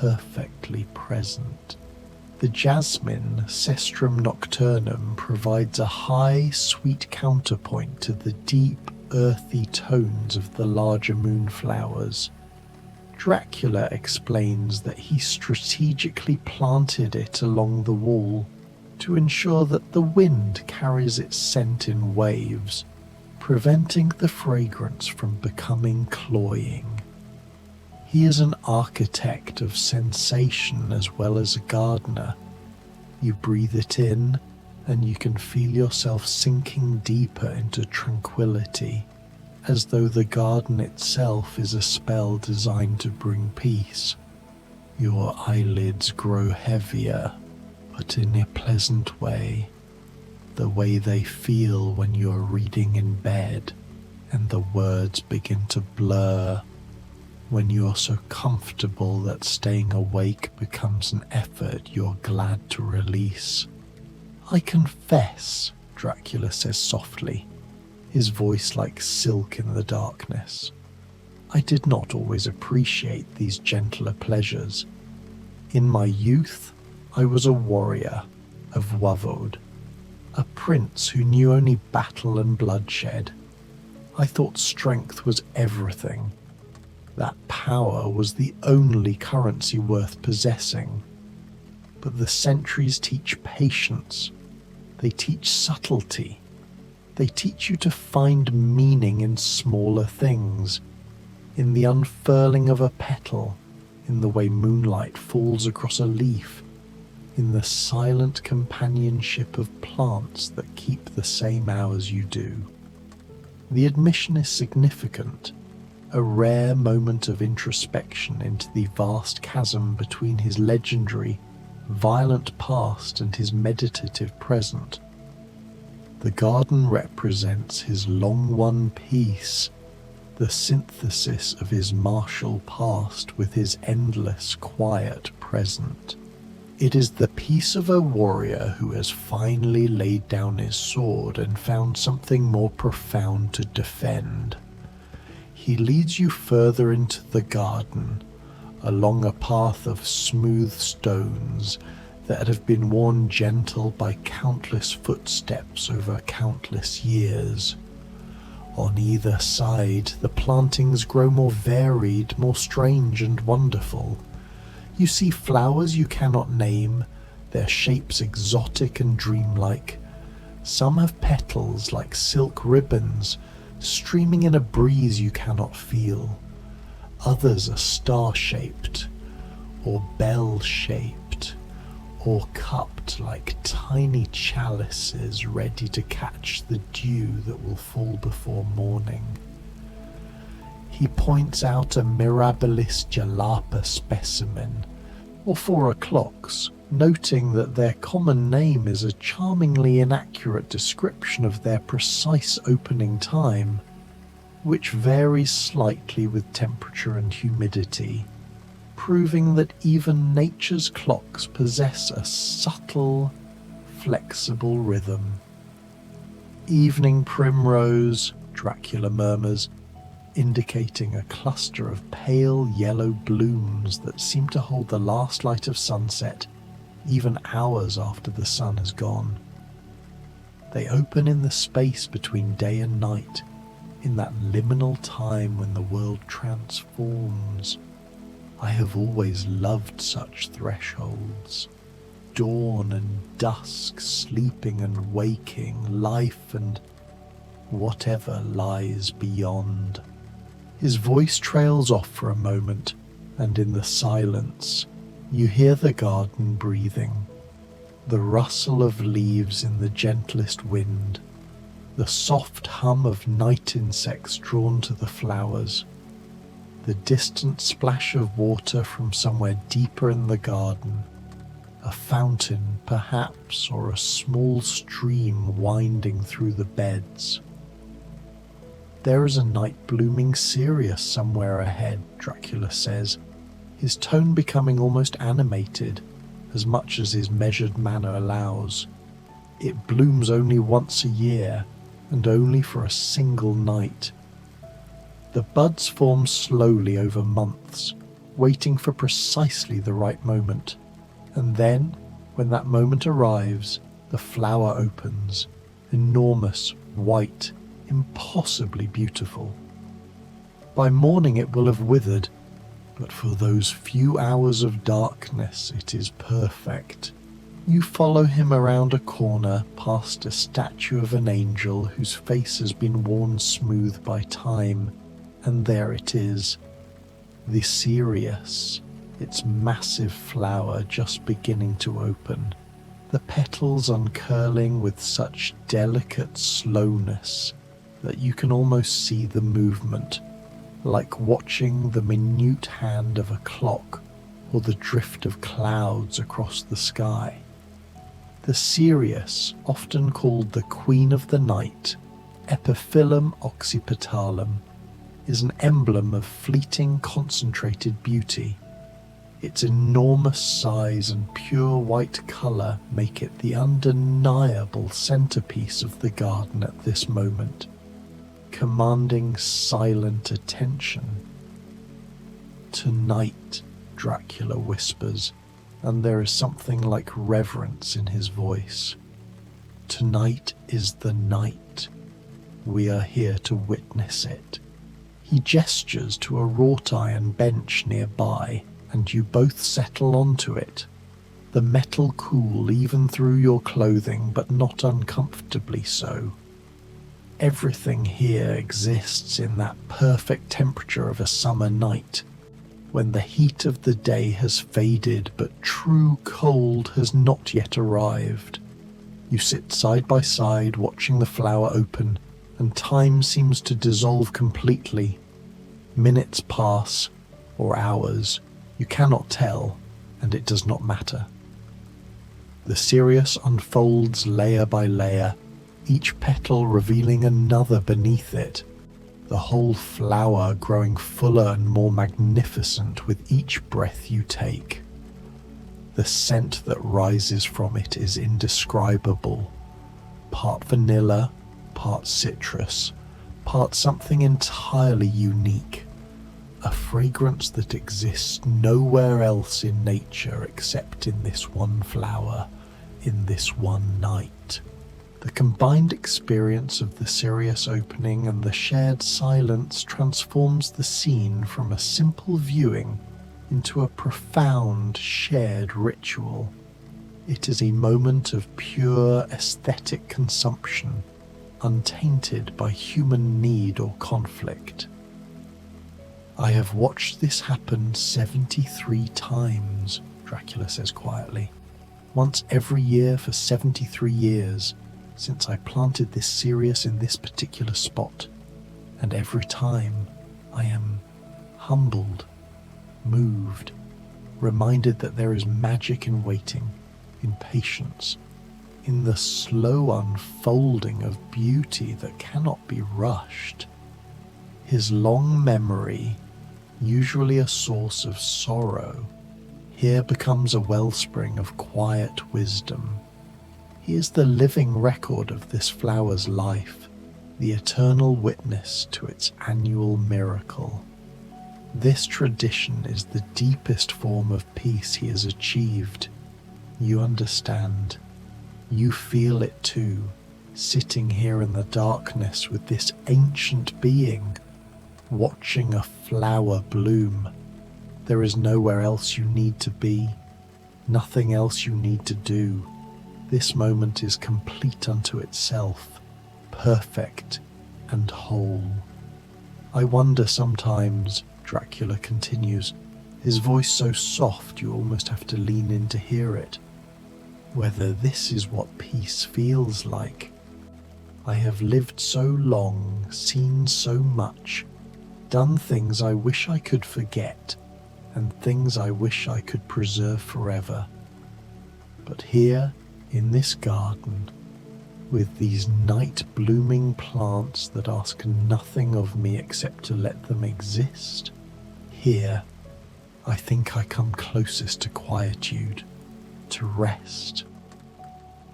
perfectly present. The jasmine, Cestrum nocturnum, provides a high, sweet counterpoint to the deep, earthy tones of the larger moonflowers. Dracula explains that he strategically planted it along the wall to ensure that the wind carries its scent in waves, preventing the fragrance from becoming cloying. He is an architect of sensation as well as a gardener. You breathe it in, and you can feel yourself sinking deeper into tranquility, as though the garden itself is a spell designed to bring peace. Your eyelids grow heavier, but in a pleasant way, the way they feel when you are reading in bed and the words begin to blur, when you are so comfortable that staying awake becomes an effort you're glad to release. I confess, Dracula says softly, his voice like silk in the darkness, I did not always appreciate these gentler pleasures. In my youth, I was a warrior of Wavod, a prince who knew only battle and bloodshed. I thought strength was everything. That power was the only currency worth possessing. But the centuries teach patience. They teach subtlety. They teach you to find meaning in smaller things, in the unfurling of a petal, in the way moonlight falls across a leaf, in the silent companionship of plants that keep the same hours you do. The admission is significant, a rare moment of introspection into the vast chasm between his legendary, violent past and his meditative present. The garden represents his long-won peace, the synthesis of his martial past with his endless, quiet present. It is the peace of a warrior who has finally laid down his sword and found something more profound to defend. He leads you further into the garden, along a path of smooth stones that have been worn gentle by countless footsteps over countless years. On either side, the plantings grow more varied, more strange and wonderful. You see flowers you cannot name, their shapes exotic and dreamlike. Some have petals like silk ribbons, streaming in a breeze you cannot feel. Others are star-shaped, or bell-shaped, or cupped like tiny chalices ready to catch the dew that will fall before morning. He points out a Mirabilis jalapa specimen, or 4 o'clocks, noting that their common name is a charmingly inaccurate description of their precise opening time, which varies slightly with temperature and humidity, proving that even nature's clocks possess a subtle, flexible rhythm. Evening primrose, Dracula murmurs, indicating a cluster of pale yellow blooms that seem to hold the last light of sunset. even hours after the sun has gone. They open in the space between day and night, in that liminal time when the world transforms. I have always loved such thresholds. Dawn and dusk, sleeping and waking, life and whatever lies beyond. His voice trails off for a moment, and in the silence, you hear the garden breathing, the rustle of leaves in the gentlest wind, the soft hum of night insects drawn to the flowers, the distant splash of water from somewhere deeper in the garden, a fountain perhaps, or a small stream winding through the beds. There is a night blooming Sirius somewhere ahead, Dracula says, his tone becoming almost animated, as much as his measured manner allows. It blooms only once a year, and only for a single night. The buds form slowly over months, waiting for precisely the right moment. And then, when that moment arrives, the flower opens, enormous, white, impossibly beautiful. By morning it will have withered, but for those few hours of darkness it is perfect. You follow him around a corner past a statue of an angel whose face has been worn smooth by time, and there it is, the Sirius, its massive flower just beginning to open, the petals uncurling with such delicate slowness that you can almost see the movement, like watching the minute hand of a clock or the drift of clouds across the sky. The Sirius, often called the Queen of the Night, Epiphyllum occipitalum, is an emblem of fleeting concentrated beauty. Its enormous size and pure white colour make it the undeniable centrepiece of the garden at this moment, commanding silent attention. "Tonight," Dracula whispers, and there is something like reverence in his voice. "Tonight is the night. We are here to witness it." He gestures to a wrought iron bench nearby, and you both settle onto it. The metal cool even through your clothing, but not uncomfortably so. Everything here exists in that perfect temperature of a summer night, when the heat of the day has faded but true cold has not yet arrived. You sit side by side watching the flower open, and time seems to dissolve completely. Minutes pass, or hours, you cannot tell, and it does not matter. The Sirius unfolds layer by layer, each petal revealing another beneath it, the whole flower growing fuller and more magnificent with each breath you take. The scent that rises from it is indescribable, part vanilla, part citrus, part something entirely unique, a fragrance that exists nowhere else in nature except in this one flower, in this one night. The combined experience of the Sirius opening and the shared silence transforms the scene from a simple viewing into a profound shared ritual. It is a moment of pure aesthetic consumption, untainted by human need or conflict. "I have watched this happen 73 times, Dracula says quietly. "Once every year for 73 years, since I planted this Sirius in this particular spot, and every time I am humbled, moved, reminded that there is magic in waiting, in patience, in the slow unfolding of beauty that cannot be rushed." His long memory, usually a source of sorrow, here becomes a wellspring of quiet wisdom. He is the living record of this flower's life, the eternal witness to its annual miracle. This tradition is the deepest form of peace he has achieved. You understand. You feel it too, sitting here in the darkness with this ancient being, watching a flower bloom. There is nowhere else you need to be, nothing else you need to do. This moment is complete unto itself, perfect and whole. I wonder sometimes, Dracula continues, his voice so soft you almost have to lean in to hear it, whether this is what peace feels like. I have lived so long, seen so much, done things I wish I could forget, and things I wish I could preserve forever. But here, in this garden, with these night-blooming plants that ask nothing of me except to let them exist, here, I think I come closest to quietude, to rest.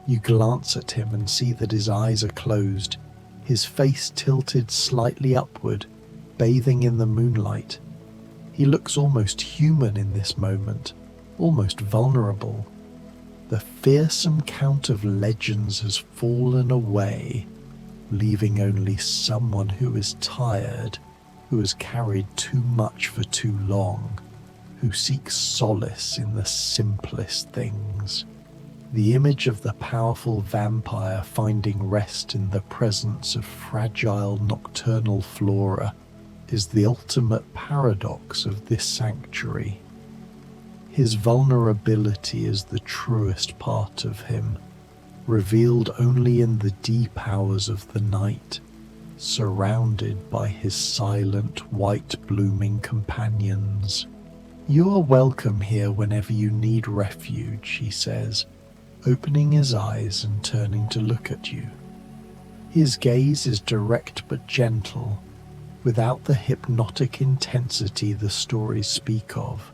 You glance at him and see that his eyes are closed, his face tilted slightly upward, bathing in the moonlight. He looks almost human in this moment, almost vulnerable. The fearsome count of legends has fallen away, leaving only someone who is tired, who has carried too much for too long, who seeks solace in the simplest things. The image of the powerful vampire finding rest in the presence of fragile nocturnal flora is the ultimate paradox of this sanctuary. His vulnerability is the truest part of him, revealed only in the deep hours of the night, surrounded by his silent, white-blooming companions. You are welcome here whenever you need refuge, he says, opening his eyes and turning to look at you. His gaze is direct but gentle, without the hypnotic intensity the stories speak of.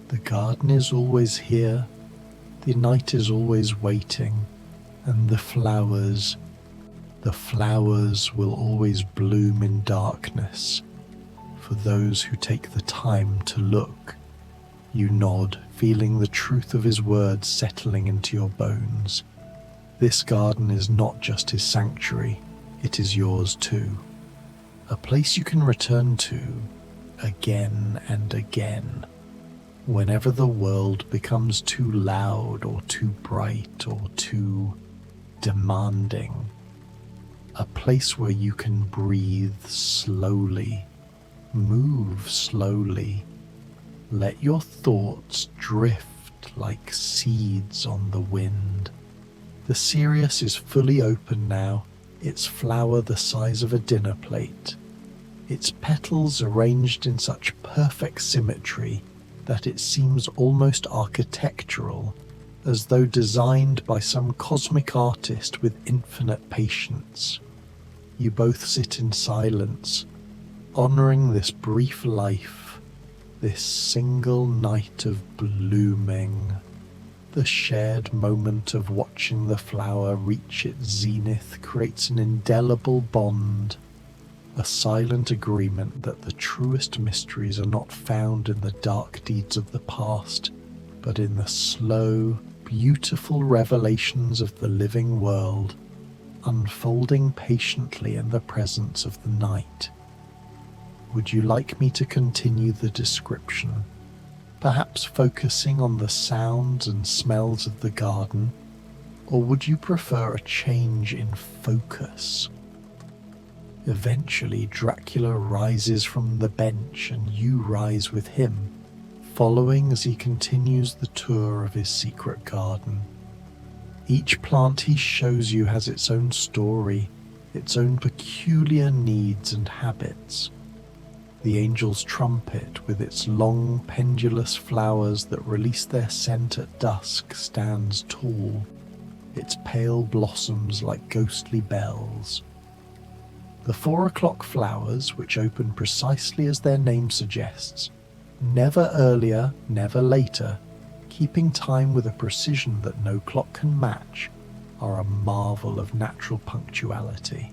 The garden is always here, the night is always waiting, and the flowers will always bloom in darkness for those who take the time to look. You nod, feeling the truth of his words settling into your bones. This garden is not just his sanctuary, it is yours too. A place you can return to again and again, whenever the world becomes too loud or too bright or too demanding. A place where you can breathe slowly, move slowly, let your thoughts drift like seeds on the wind. The Sirius is fully open now, its flower the size of a dinner plate, its petals arranged in such perfect symmetry that it seems almost architectural, as though designed by some cosmic artist with infinite patience. You both sit in silence, honoring this brief life, this single night of blooming. The shared moment of watching the flower reach its zenith creates an indelible bond, a silent agreement that the truest mysteries are not found in the dark deeds of the past, but in the slow, beautiful revelations of the living world, unfolding patiently in the presence of the night. Would you like me to continue the description, perhaps focusing on the sounds and smells of the garden, or would you prefer a change in focus? Eventually, Dracula rises from the bench and you rise with him, following as he continues the tour of his secret garden. Each plant he shows you has its own story, its own peculiar needs and habits. The angel's trumpet, with its long pendulous flowers that release their scent at dusk, stands tall, its pale blossoms like ghostly bells. The 4 o'clock flowers, which open precisely as their name suggests, never earlier, never later, keeping time with a precision that no clock can match, are a marvel of natural punctuality.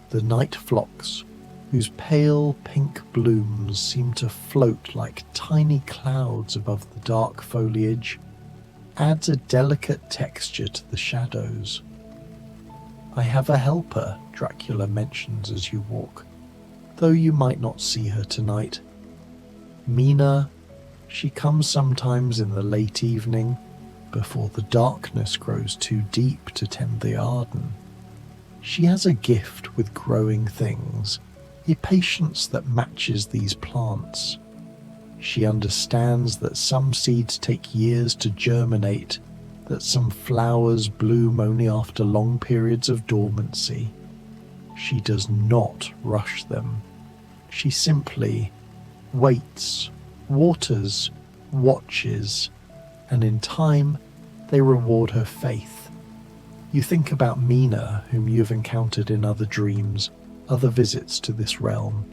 The night phlox, whose pale pink blooms seem to float like tiny clouds above the dark foliage, adds a delicate texture to the shadows. "I have a helper," Dracula mentions as you walk, "though you might not see her tonight. Mina, she comes sometimes in the late evening, before the darkness grows too deep to tend the garden. She has a gift with growing things, a patience that matches these plants. She understands that some seeds take years to germinate, that some flowers bloom only after long periods of dormancy. She does not rush them. She simply waits, waters, watches, and in time they reward her faith. You think about Mina, whom you've encountered in other dreams, other visits to this realm.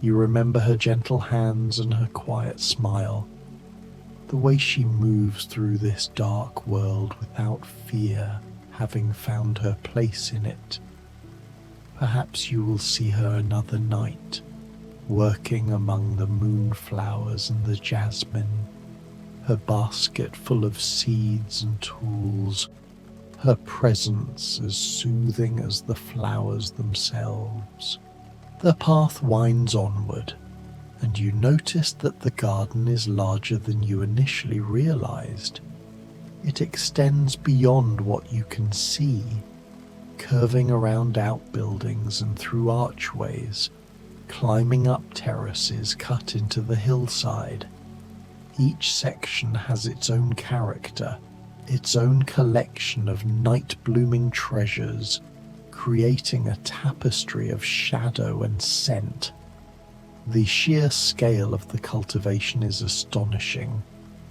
You remember her gentle hands and her quiet smile, the way she moves through this dark world without fear, having found her place in it. Perhaps you will see her another night, working among the moonflowers and the jasmine, her basket full of seeds and tools, her presence as soothing as the flowers themselves. The path winds onward, and you notice that the garden is larger than you initially realized. It extends beyond what you can see, curving around outbuildings and through archways, climbing up terraces cut into the hillside. Each section has its own character, its own collection of night-blooming treasures, creating a tapestry of shadow and scent. The sheer scale of the cultivation is astonishing,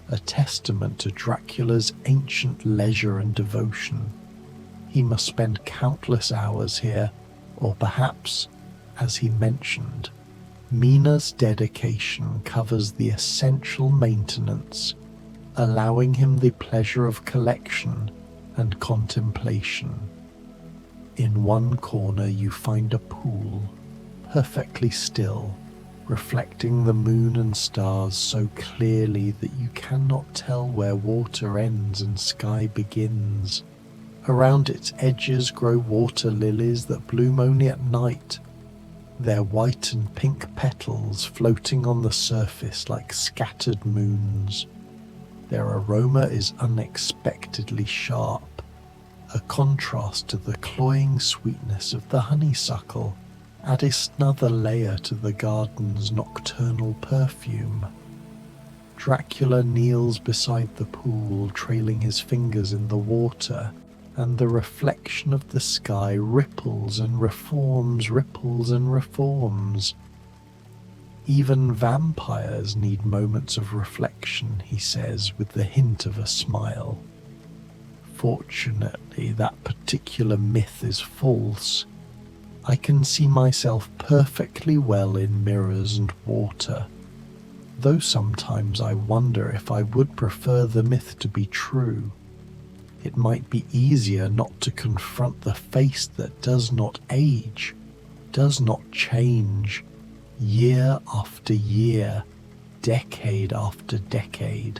a testament to Dracula's ancient leisure and devotion. He must spend countless hours here, or perhaps, as he mentioned, Mina's dedication covers the essential maintenance, allowing him the pleasure of collection and contemplation. In one corner you find a pool, perfectly still, reflecting the moon and stars so clearly that you cannot tell where water ends and sky begins. Around its edges grow water lilies that bloom only at night, their white and pink petals floating on the surface like scattered moons. Their aroma is unexpectedly sharp, a contrast to the cloying sweetness of the honeysuckle, add another layer to the garden's nocturnal perfume. Dracula kneels beside the pool, trailing his fingers in the water, and the reflection of the sky ripples and reforms, ripples and reforms. Even vampires need moments of reflection, he says, with the hint of a smile. Fortunately, that particular myth is false. I can see myself perfectly well in mirrors and water, though sometimes I wonder if I would prefer the myth to be true. It might be easier not to confront the face that does not age, does not change, year after year, decade after decade.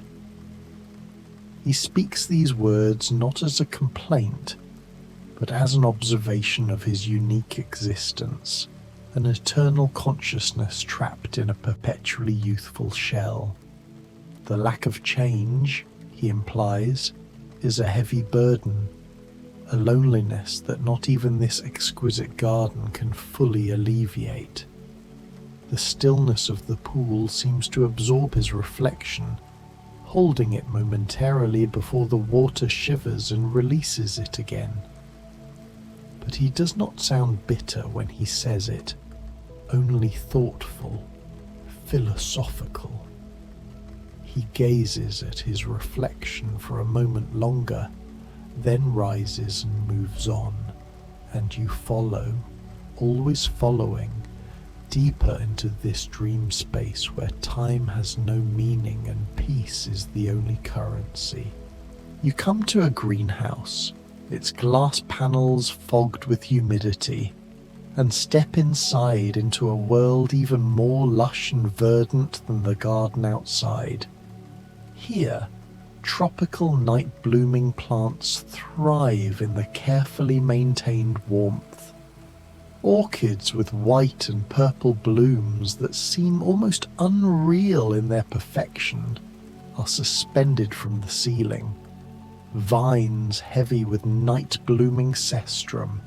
He speaks these words not as a complaint, but as an observation of his unique existence, an eternal consciousness trapped in a perpetually youthful shell. The lack of change, he implies, is a heavy burden, a loneliness that not even this exquisite garden can fully alleviate. The stillness of the pool seems to absorb his reflection, holding it momentarily before the water shivers and releases it again. But he does not sound bitter when he says it, only thoughtful, philosophical. He gazes at his reflection for a moment longer, then rises and moves on, and you follow, always following, deeper into this dream space where time has no meaning and peace is the only currency. You come to a greenhouse, its glass panels fogged with humidity, and step inside into a world even more lush and verdant than the garden outside. Here, Tropical night-blooming plants thrive in the carefully maintained warmth. Orchids with white and purple blooms that seem almost unreal in their perfection are suspended from the ceiling. Vines heavy with night-blooming cestrum,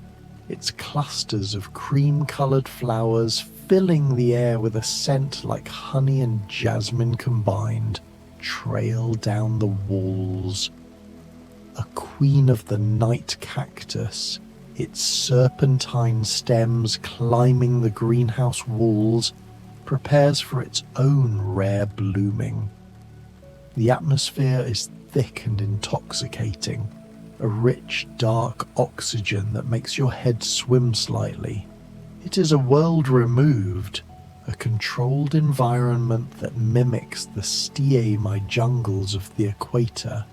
its clusters of cream-coloured flowers filling the air with a scent like honey and jasmine combined, trail down the walls. A queen of the night cactus, its serpentine stems climbing the greenhouse walls, prepares for its own rare blooming. The atmosphere is thick and intoxicating, a rich, dark oxygen that makes your head swim slightly. It is a world removed, a controlled environment that mimics the steamite jungles of the equator,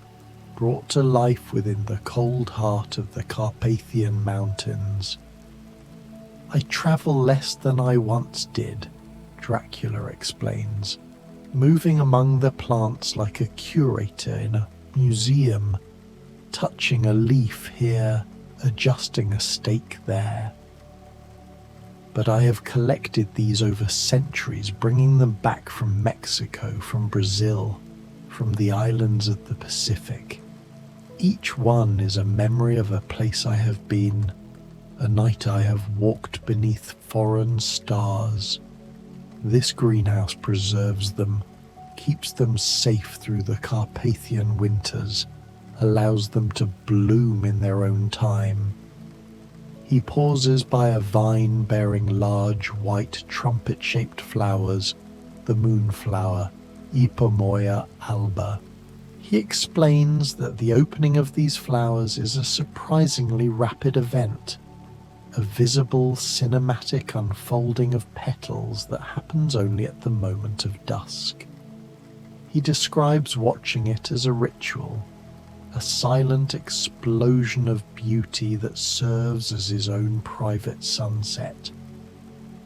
brought to life within the cold heart of the Carpathian Mountains. I travel less than I once did, Dracula explains, moving among the plants like a curator in a museum, touching a leaf here, adjusting a stake there. But I have collected these over centuries, bringing them back from Mexico, from Brazil, from the islands of the Pacific. Each one is a memory of a place I have been, a night I have walked beneath foreign stars. This greenhouse preserves them, keeps them safe through the Carpathian winters, allows them to bloom in their own time. He pauses by a vine bearing large white trumpet-shaped flowers, the moonflower, Ipomoea alba. He explains that the opening of these flowers is a surprisingly rapid event, a visible cinematic unfolding of petals that happens only at the moment of dusk. He describes watching it as a ritual, a silent explosion of beauty that serves as his own private sunset,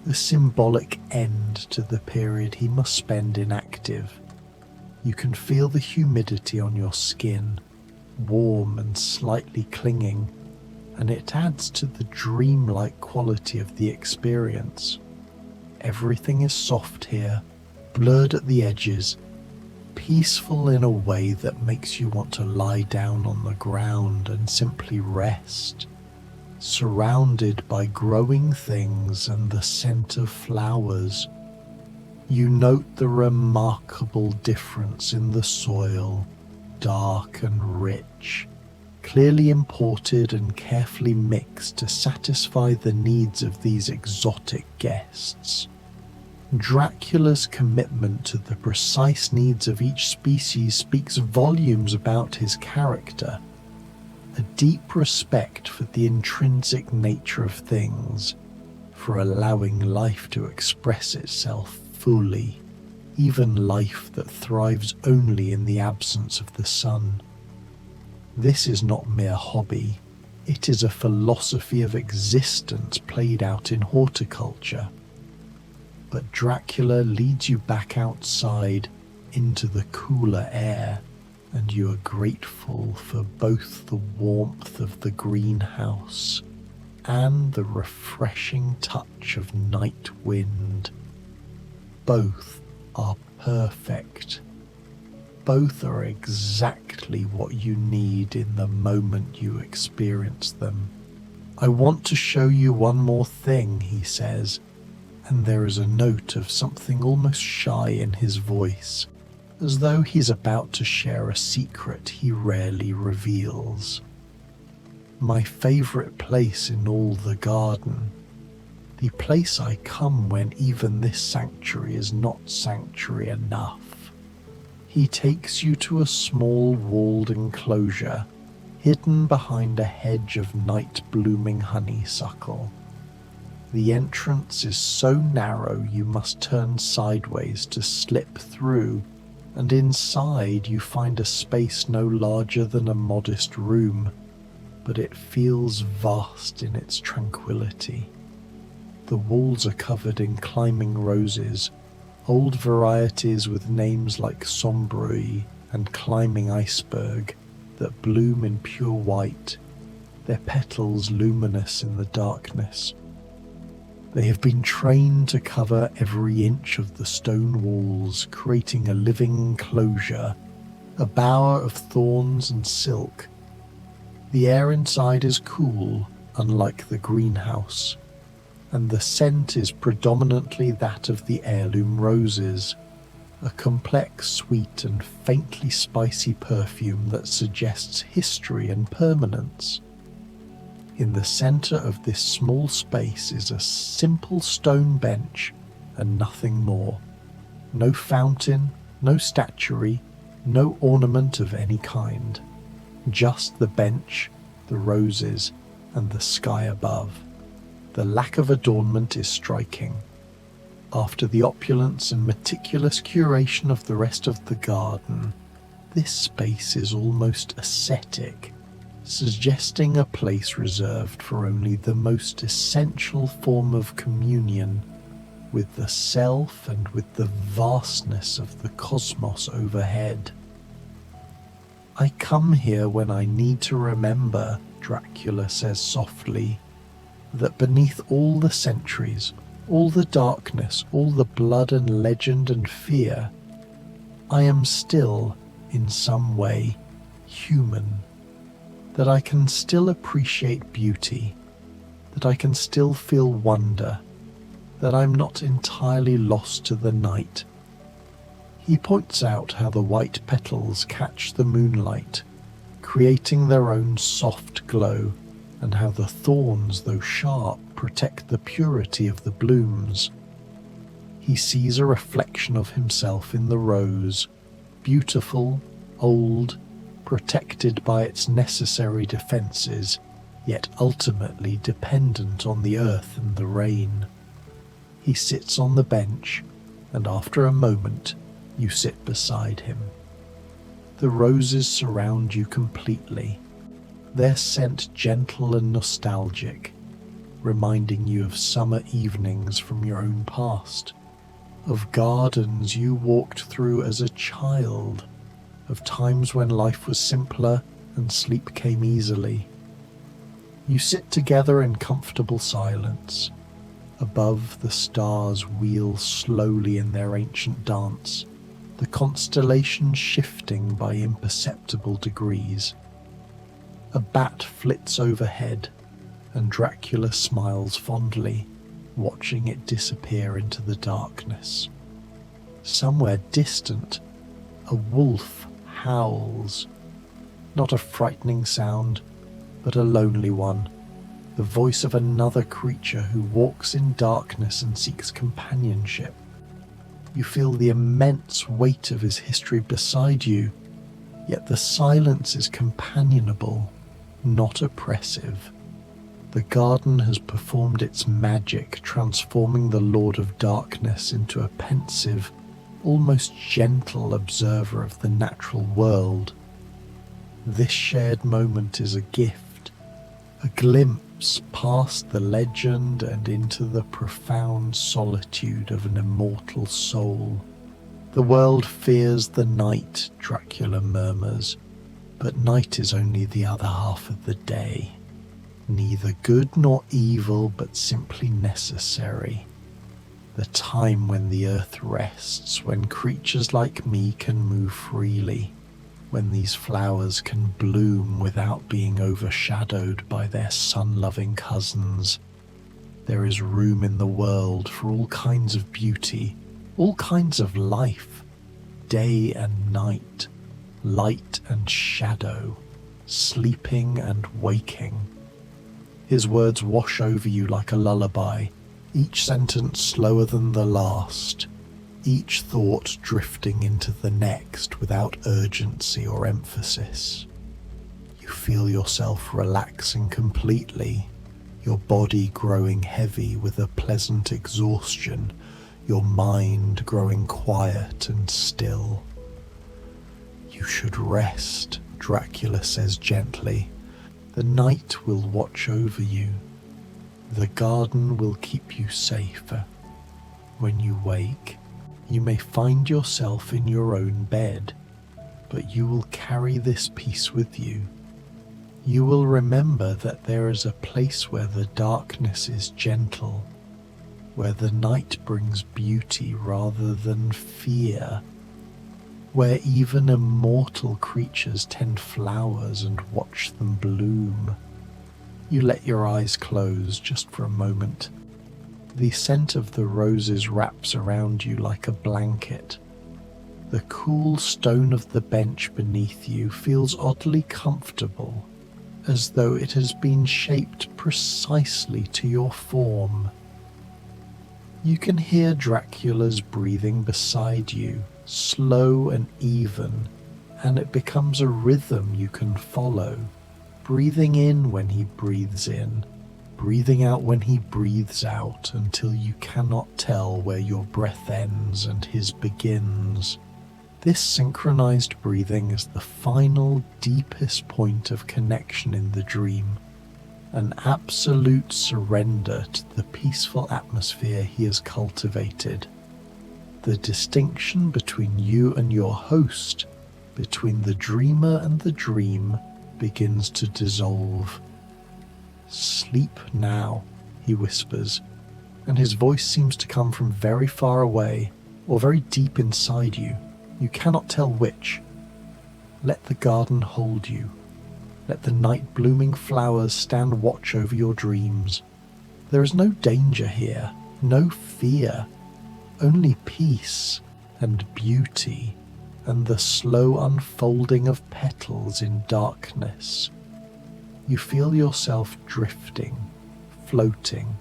the symbolic end to the period he must spend inactive. You can feel the humidity on your skin, warm and slightly clinging, and it adds to the dreamlike quality of the experience. Everything is soft here, blurred at the edges, peaceful in a way that makes you want to lie down on the ground and simply rest, surrounded by growing things and the scent of flowers. You note the remarkable difference in the soil, dark and rich, clearly imported and carefully mixed to satisfy the needs of these exotic guests. Dracula's commitment to the precise needs of each species speaks volumes about his character, a deep respect for the intrinsic nature of things, for allowing life to express itself fully, even life that thrives only in the absence of the sun. This is not mere hobby, it is a philosophy of existence played out in horticulture. But Dracula leads you back outside into the cooler air, and you are grateful for both the warmth of the greenhouse and the refreshing touch of night wind. Both are perfect. Both are exactly what you need in the moment you experience them. I want to show you one more thing, he says, and there is a note of something almost shy in his voice, as though he's about to share a secret he rarely reveals. My favourite place in all the garden, the place I come when even this sanctuary is not sanctuary enough. He takes you to a small walled enclosure, hidden behind a hedge of night-blooming honeysuckle. The entrance is so narrow you must turn sideways to slip through, and inside you find a space no larger than a modest room, but it feels vast in its tranquility. The walls are covered in climbing roses, old varieties with names like sombrui, and climbing iceberg that bloom in pure white, their petals luminous in the darkness. They have been trained to cover every inch of the stone walls, creating a living enclosure, a bower of thorns and silk. The air inside is cool, unlike the greenhouse, and the scent is predominantly that of the heirloom roses, a complex, sweet and faintly spicy perfume that suggests history and permanence. In the center of this small space is a simple stone bench and nothing more. No fountain, no statuary, no ornament of any kind. Just the bench, the roses, and the sky above. The lack of adornment is striking. After the opulence and meticulous curation of the rest of the garden, this space is almost ascetic, suggesting a place reserved for only the most essential form of communion with the self and with the vastness of the cosmos overhead. I come here when I need to remember, Dracula says softly, that beneath all the centuries, all the darkness, all the blood and legend and fear, I am still, in some way, human. That I can still appreciate beauty, that I can still feel wonder, that I'm not entirely lost to the night. He points out how the white petals catch the moonlight, creating their own soft glow, and how the thorns, though sharp, protect the purity of the blooms. He sees a reflection of himself in the rose, beautiful, old, protected by its necessary defences, yet ultimately dependent on the earth and the rain. He sits on the bench, and after a moment you sit beside him. The roses surround you completely, their scent gentle and nostalgic, reminding you of summer evenings from your own past, of gardens you walked through as a child, of times when life was simpler and sleep came easily. You sit together in comfortable silence. Above, the stars wheel slowly in their ancient dance, the constellations shifting by imperceptible degrees. A bat flits overhead, and Dracula smiles fondly, watching it disappear into the darkness. Somewhere distant, a wolf howls, not a frightening sound, but a lonely one, the voice of another creature who walks in darkness and seeks companionship. You feel the immense weight of his history beside you, yet the silence is companionable, not oppressive. The garden has performed its magic, transforming the Lord of Darkness into a pensive, almost gentle observer of the natural world. This shared moment is a gift, a glimpse past the legend and into the profound solitude of an immortal soul. The world fears the night, Dracula murmurs, but night is only the other half of the day. Neither good nor evil, but simply necessary. The time when the earth rests, when creatures like me can move freely, when these flowers can bloom without being overshadowed by their sun-loving cousins. There is room in the world for all kinds of beauty, all kinds of life, day and night, light and shadow, sleeping and waking. His words wash over you like a lullaby, each sentence slower than the last, each thought drifting into the next without urgency or emphasis. You feel yourself relaxing completely, your body growing heavy with a pleasant exhaustion, your mind growing quiet and still. You should rest, Dracula says gently. The night will watch over you. The garden will keep you safe. When you wake, you may find yourself in your own bed, but you will carry this peace with you. You will remember that there is a place where the darkness is gentle, where the night brings beauty rather than fear, where even immortal creatures tend flowers and watch them bloom. You let your eyes close just for a moment. The scent of the roses wraps around you like a blanket. The cool stone of the bench beneath you feels oddly comfortable, as though it has been shaped precisely to your form. You can hear Dracula's breathing beside you, slow and even, and it becomes a rhythm you can follow, breathing in when he breathes in, breathing out when he breathes out, until you cannot tell where your breath ends and his begins. This synchronized breathing is the final, deepest point of connection in the dream, an absolute surrender to the peaceful atmosphere he has cultivated. The distinction between you and your host, between the dreamer and the dream, begins to dissolve. "Sleep now," he whispers, and his voice seems to come from very far away or very deep inside you. You cannot tell which. Let the garden hold you. Let the night-blooming flowers stand watch over your dreams. There is no danger here, no fear, only peace and beauty and the slow unfolding of petals in darkness. You feel yourself drifting, floating,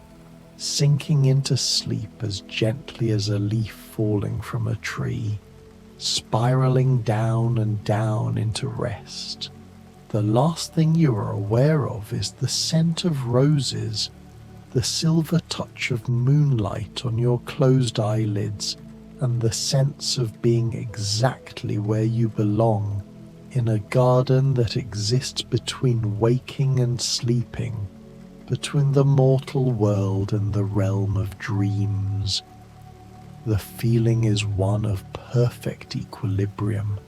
sinking into sleep as gently as a leaf falling from a tree, spiraling down and down into rest. The last thing you are aware of is the scent of roses, the silver touch of moonlight on your closed eyelids, and the sense of being exactly where you belong, in a garden that exists between waking and sleeping, between the mortal world and the realm of dreams. The feeling is one of perfect equilibrium,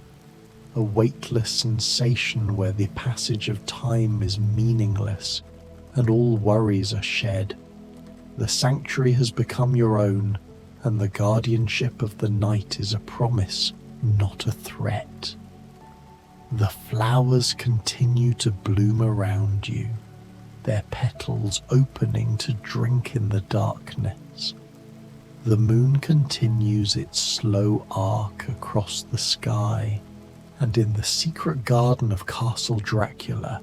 a weightless sensation where the passage of time is meaningless and all worries are shed. The sanctuary has become your own, and the guardianship of the night is a promise, not a threat. The flowers continue to bloom around you, their petals opening to drink in the darkness. The moon continues its slow arc across the sky, and in the secret garden of Castle Dracula,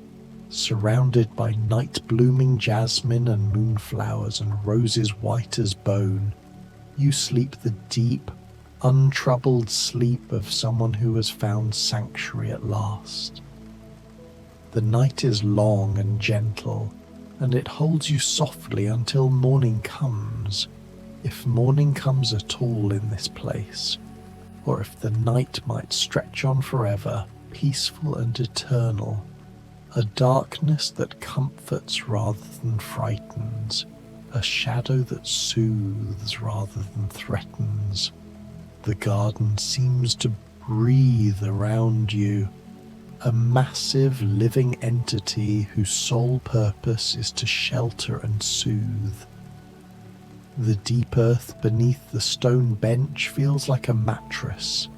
surrounded by night-blooming jasmine and moonflowers and roses white as bone, you sleep the deep, untroubled sleep of someone who has found sanctuary at last. The night is long and gentle, and it holds you softly until morning comes, if morning comes at all in this place, or if the night might stretch on forever, peaceful and eternal, a darkness that comforts rather than frightens, a shadow that soothes rather than threatens. The garden seems to breathe around you, a massive living entity whose sole purpose is to shelter and soothe. The deep earth beneath the stone bench feels like a mattress,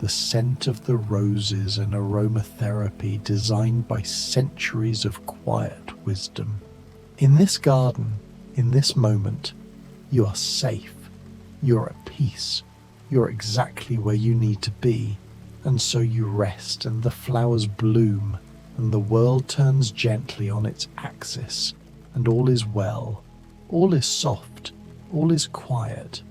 the scent of the roses an aromatherapy designed by centuries of quiet wisdom. In this garden, in this moment, you are safe, you're at peace, you're exactly where you need to be, and so you rest and the flowers bloom and the world turns gently on its axis, and all is well, all is soft, all is quiet,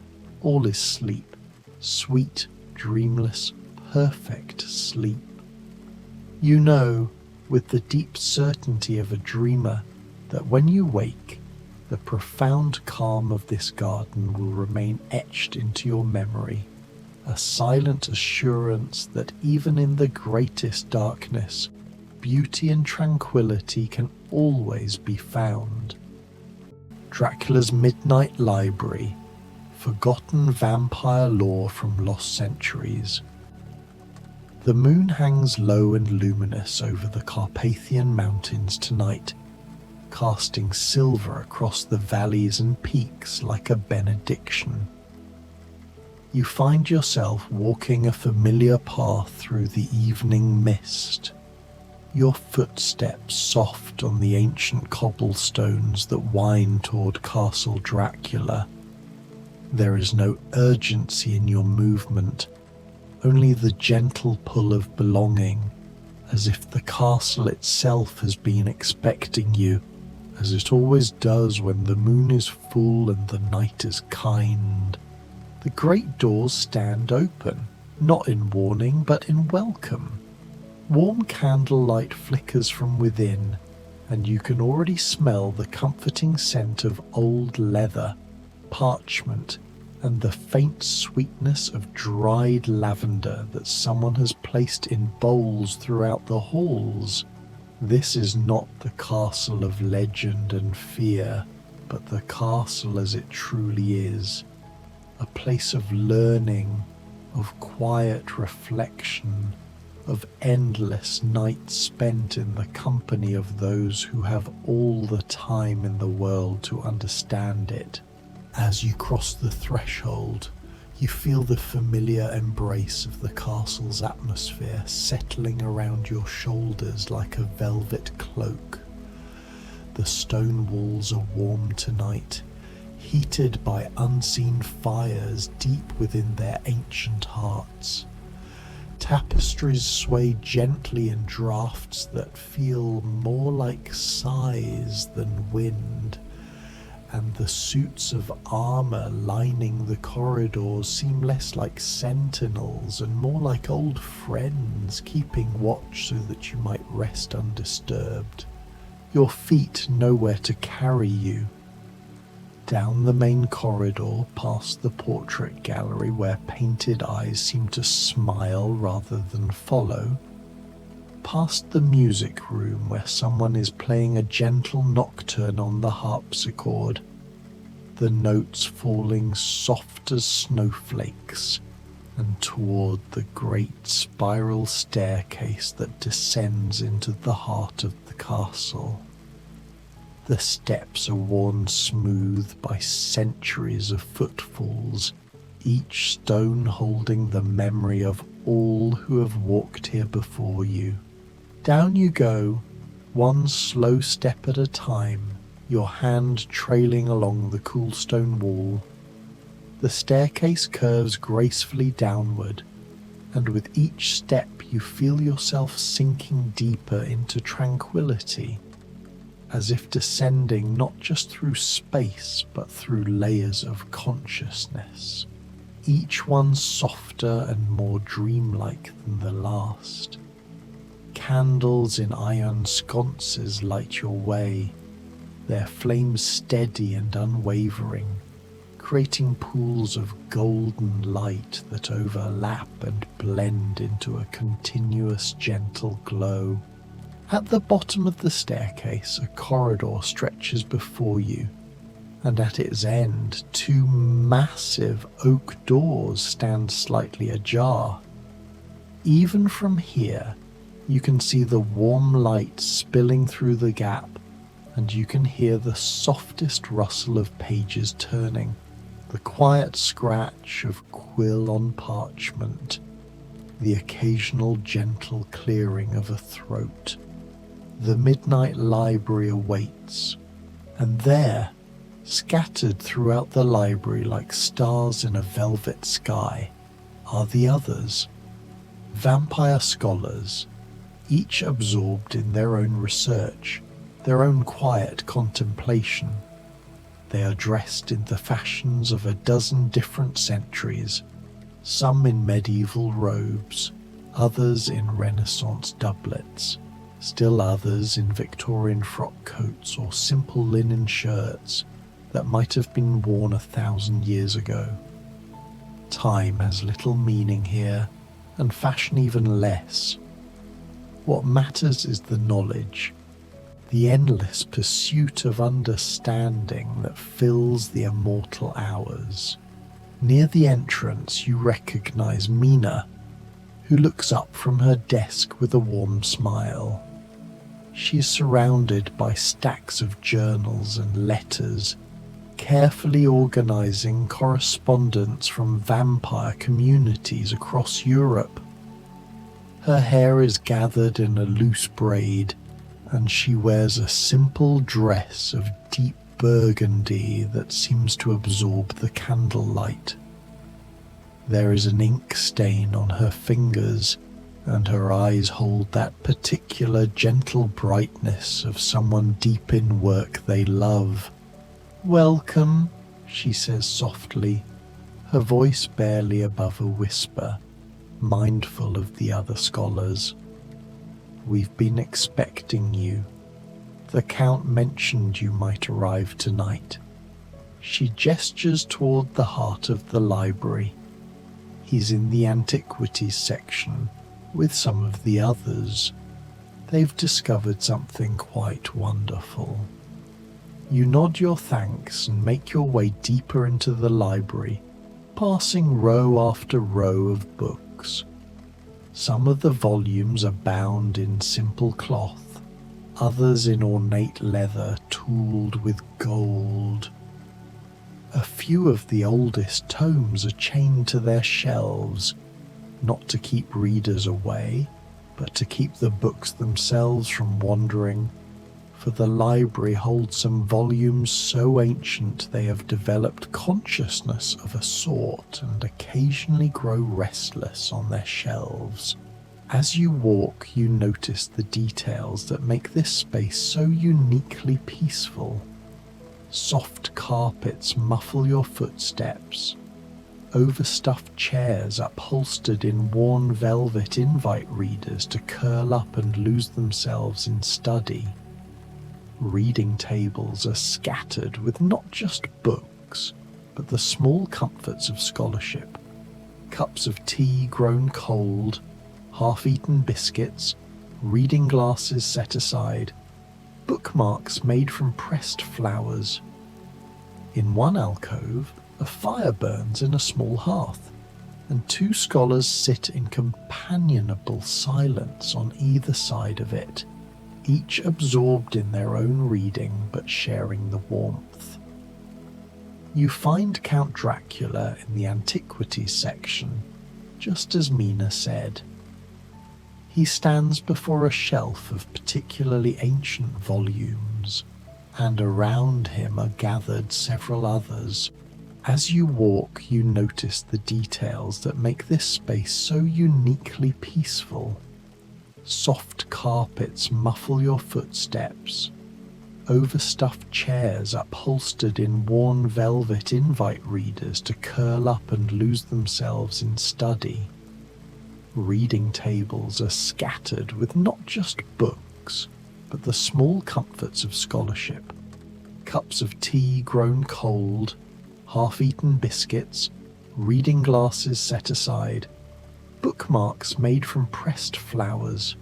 all is sleep, sweet, dreamless, perfect sleep. You know, with the deep certainty of a dreamer, that when you wake, the profound calm of this garden will remain etched into your memory, a silent assurance that even in the greatest darkness, beauty and tranquility can always be found. Dracula's Midnight Library, forgotten vampire lore from lost centuries. The moon hangs low and luminous over the Carpathian Mountains tonight, casting silver across the valleys and peaks like a benediction. You find yourself walking a familiar path through the evening mist, your footsteps soft on the ancient cobblestones that wind toward Castle Dracula. There is no urgency in your movement, only the gentle pull of belonging, as if the castle itself has been expecting you, as it always does when the moon is full and the night is kind. The great doors stand open, not in warning but in welcome. Warm candlelight flickers from within, and you can already smell the comforting scent of old leather, parchment, and the faint sweetness of dried lavender that someone has placed in bowls throughout the halls. This is not the castle of legend and fear, but the castle as it truly is, a place of learning, of quiet reflection, of endless nights spent in the company of those who have all the time in the world to understand it. As you cross the threshold, you feel the familiar embrace of the castle's atmosphere settling around your shoulders like a velvet cloak. The stone walls are warm tonight, heated by unseen fires deep within their ancient hearts. Tapestries sway gently in drafts that feel more like sighs than wind, and the suits of armour lining the corridors seem less like sentinels and more like old friends keeping watch so that you might rest undisturbed. Your feet know where to carry you. Down the main corridor, past the portrait gallery where painted eyes seem to smile rather than follow, past the music room where someone is playing a gentle nocturne on the harpsichord, the notes falling soft as snowflakes, and toward the great spiral staircase that descends into the heart of the castle. The steps are worn smooth by centuries of footfalls, each stone holding the memory of all who have walked here before you. Down you go, one slow step at a time, your hand trailing along the cool stone wall. The staircase curves gracefully downward, and with each step you feel yourself sinking deeper into tranquility, as if descending not just through space but through layers of consciousness, each one softer and more dreamlike than the last. Candles in iron sconces light your way, their flames steady and unwavering, creating pools of golden light that overlap and blend into a continuous gentle glow. At the bottom of the staircase, a corridor stretches before you, and at its end, two massive oak doors stand slightly ajar. Even from here, you can see the warm light spilling through the gap, and you can hear the softest rustle of pages turning, the quiet scratch of quill on parchment, the occasional gentle clearing of a throat. The midnight library awaits, and there, scattered throughout the library like stars in a velvet sky, are the others, vampire scholars, each absorbed in their own research, their own quiet contemplation. They are dressed in the fashions of a dozen different centuries, some in medieval robes, others in Renaissance doublets, still others in Victorian frock coats or simple linen shirts that might have been worn 1,000 years ago. Time has little meaning here, and fashion even less. What matters is the knowledge, the endless pursuit of understanding that fills the immortal hours. Near the entrance you recognize Mina, who looks up from her desk with a warm smile. She is surrounded by stacks of journals and letters, carefully organizing correspondence from vampire communities across Europe. Her hair is gathered in a loose braid, and she wears a simple dress of deep burgundy that seems to absorb the candlelight. There is an ink stain on her fingers, and her eyes hold that particular gentle brightness of someone deep in work they love. "Welcome," she says softly, her voice barely above a whisper, mindful of the other scholars. "We've been expecting you. The Count mentioned you might arrive tonight." She gestures toward the heart of the library. He's in the antiquities section with some of the others. They've discovered something quite wonderful. You nod your thanks and make your way deeper into the library, passing row after row of books. Some of the volumes are bound in simple cloth, others in ornate leather tooled with gold. A few of the oldest tomes are chained to their shelves, not to keep readers away, but to keep the books themselves from wandering, for the library holds some volumes so ancient they have developed consciousness of a sort and occasionally grow restless on their shelves. As you walk, you notice the details that make this space so uniquely peaceful. Soft carpets muffle your footsteps. Overstuffed chairs upholstered in worn velvet invite readers to curl up and lose themselves in study. Reading tables are scattered with not just books, but the small comforts of scholarship. Cups of tea grown cold, half-eaten biscuits, reading glasses set aside, bookmarks made from pressed flowers. In one alcove, a fire burns in a small hearth, and two scholars sit in companionable silence on either side of it, each absorbed in their own reading but sharing the warmth. You find Count Dracula in the antiquities section, just as Mina said. He stands before a shelf of particularly ancient volumes, and around him are gathered several others. As you walk, you notice the details that make this space so uniquely peaceful. Soft carpets muffle your footsteps. Overstuffed chairs upholstered in worn velvet invite readers to curl up and lose themselves in study. Reading tables are scattered with not just books, but the small comforts of scholarship. Cups of tea grown cold, half-eaten biscuits, reading glasses set aside, bookmarks made from pressed flowers.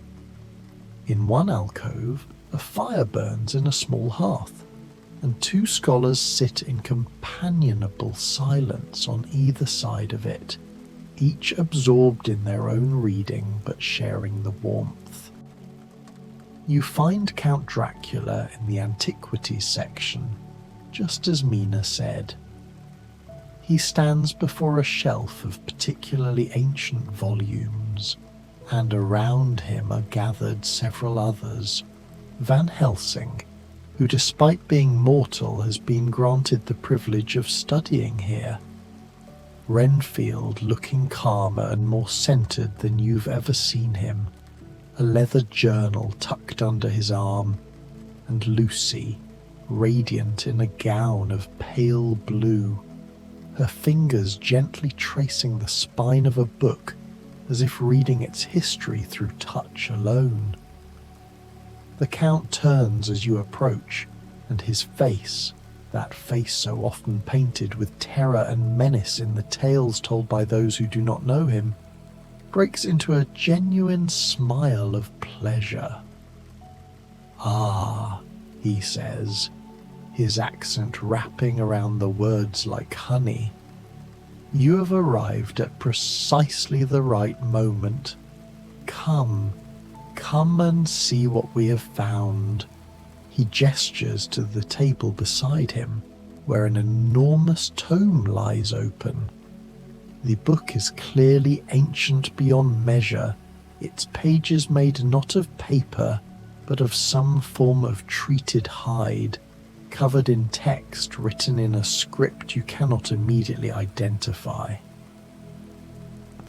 In one alcove, a fire burns in a small hearth, and two scholars sit in companionable silence on either side of it, each absorbed in their own reading but sharing the warmth. You find Count Dracula in the antiquities section, just as Mina said. He stands before a shelf of particularly ancient volumes, and around him are gathered several others. Van Helsing, who despite being mortal has been granted the privilege of studying here. Renfield looking calmer and more centered than you've ever seen him, a leather journal tucked under his arm, and Lucy, radiant in a gown of pale blue, her fingers gently tracing the spine of a book as if reading its history through touch alone. The Count turns as you approach, and his face, that face so often painted with terror and menace in the tales told by those who do not know him, breaks into a genuine smile of pleasure. "Ah," he says, his accent wrapping around the words like honey. You have arrived at precisely the right moment. Come, come and see what we have found. He gestures to the table beside him, where an enormous tome lies open. The book is clearly ancient beyond measure, its pages made not of paper, but of some form of treated hide, covered in text written in a script you cannot immediately identify.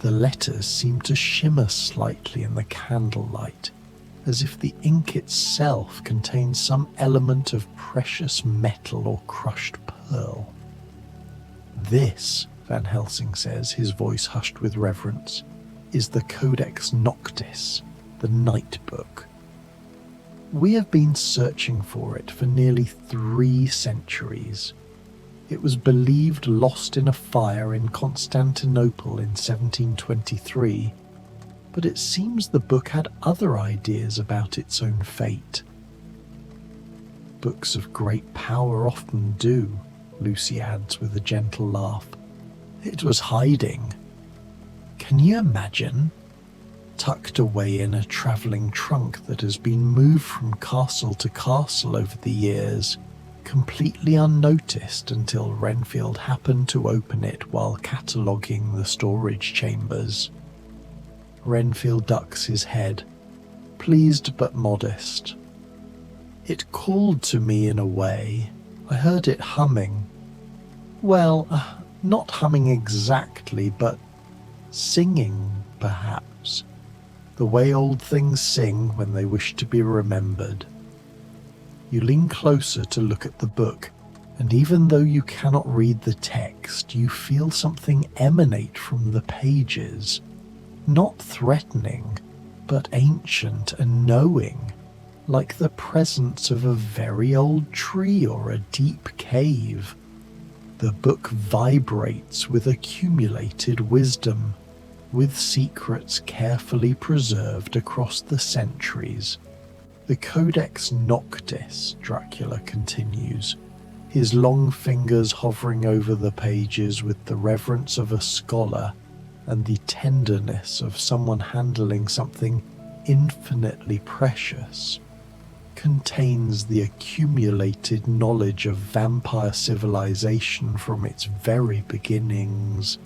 The letters seem to shimmer slightly in the candlelight, as if the ink itself contains some element of precious metal or crushed pearl. This, Van Helsing says, his voice hushed with reverence, is the Codex Noctis, the Night Book. We have been searching for it for nearly 3 centuries. It was believed lost in a fire in Constantinople in 1723, but it seems the book had other ideas about its own fate. Books of great power often do, Lucy adds with a gentle laugh. It was hiding. Can you imagine? Tucked away in a travelling trunk that has been moved from castle to castle over the years, completely unnoticed until Renfield happened to open it while cataloguing the storage chambers. Renfield ducks his head, pleased but modest. It called to me in a way. I heard it humming. Well, not humming exactly, but singing, perhaps. The way old things sing when they wish to be remembered. You lean closer to look at the book, and even though you cannot read the text, you feel something emanate from the pages. Not threatening, but ancient and knowing, like the presence of a very old tree or a deep cave. The book vibrates with accumulated wisdom, with secrets carefully preserved across the centuries. The Codex Noctis, Dracula continues, his long fingers hovering over the pages with the reverence of a scholar and the tenderness of someone handling something infinitely precious, contains the accumulated knowledge of vampire civilization from its very beginnings.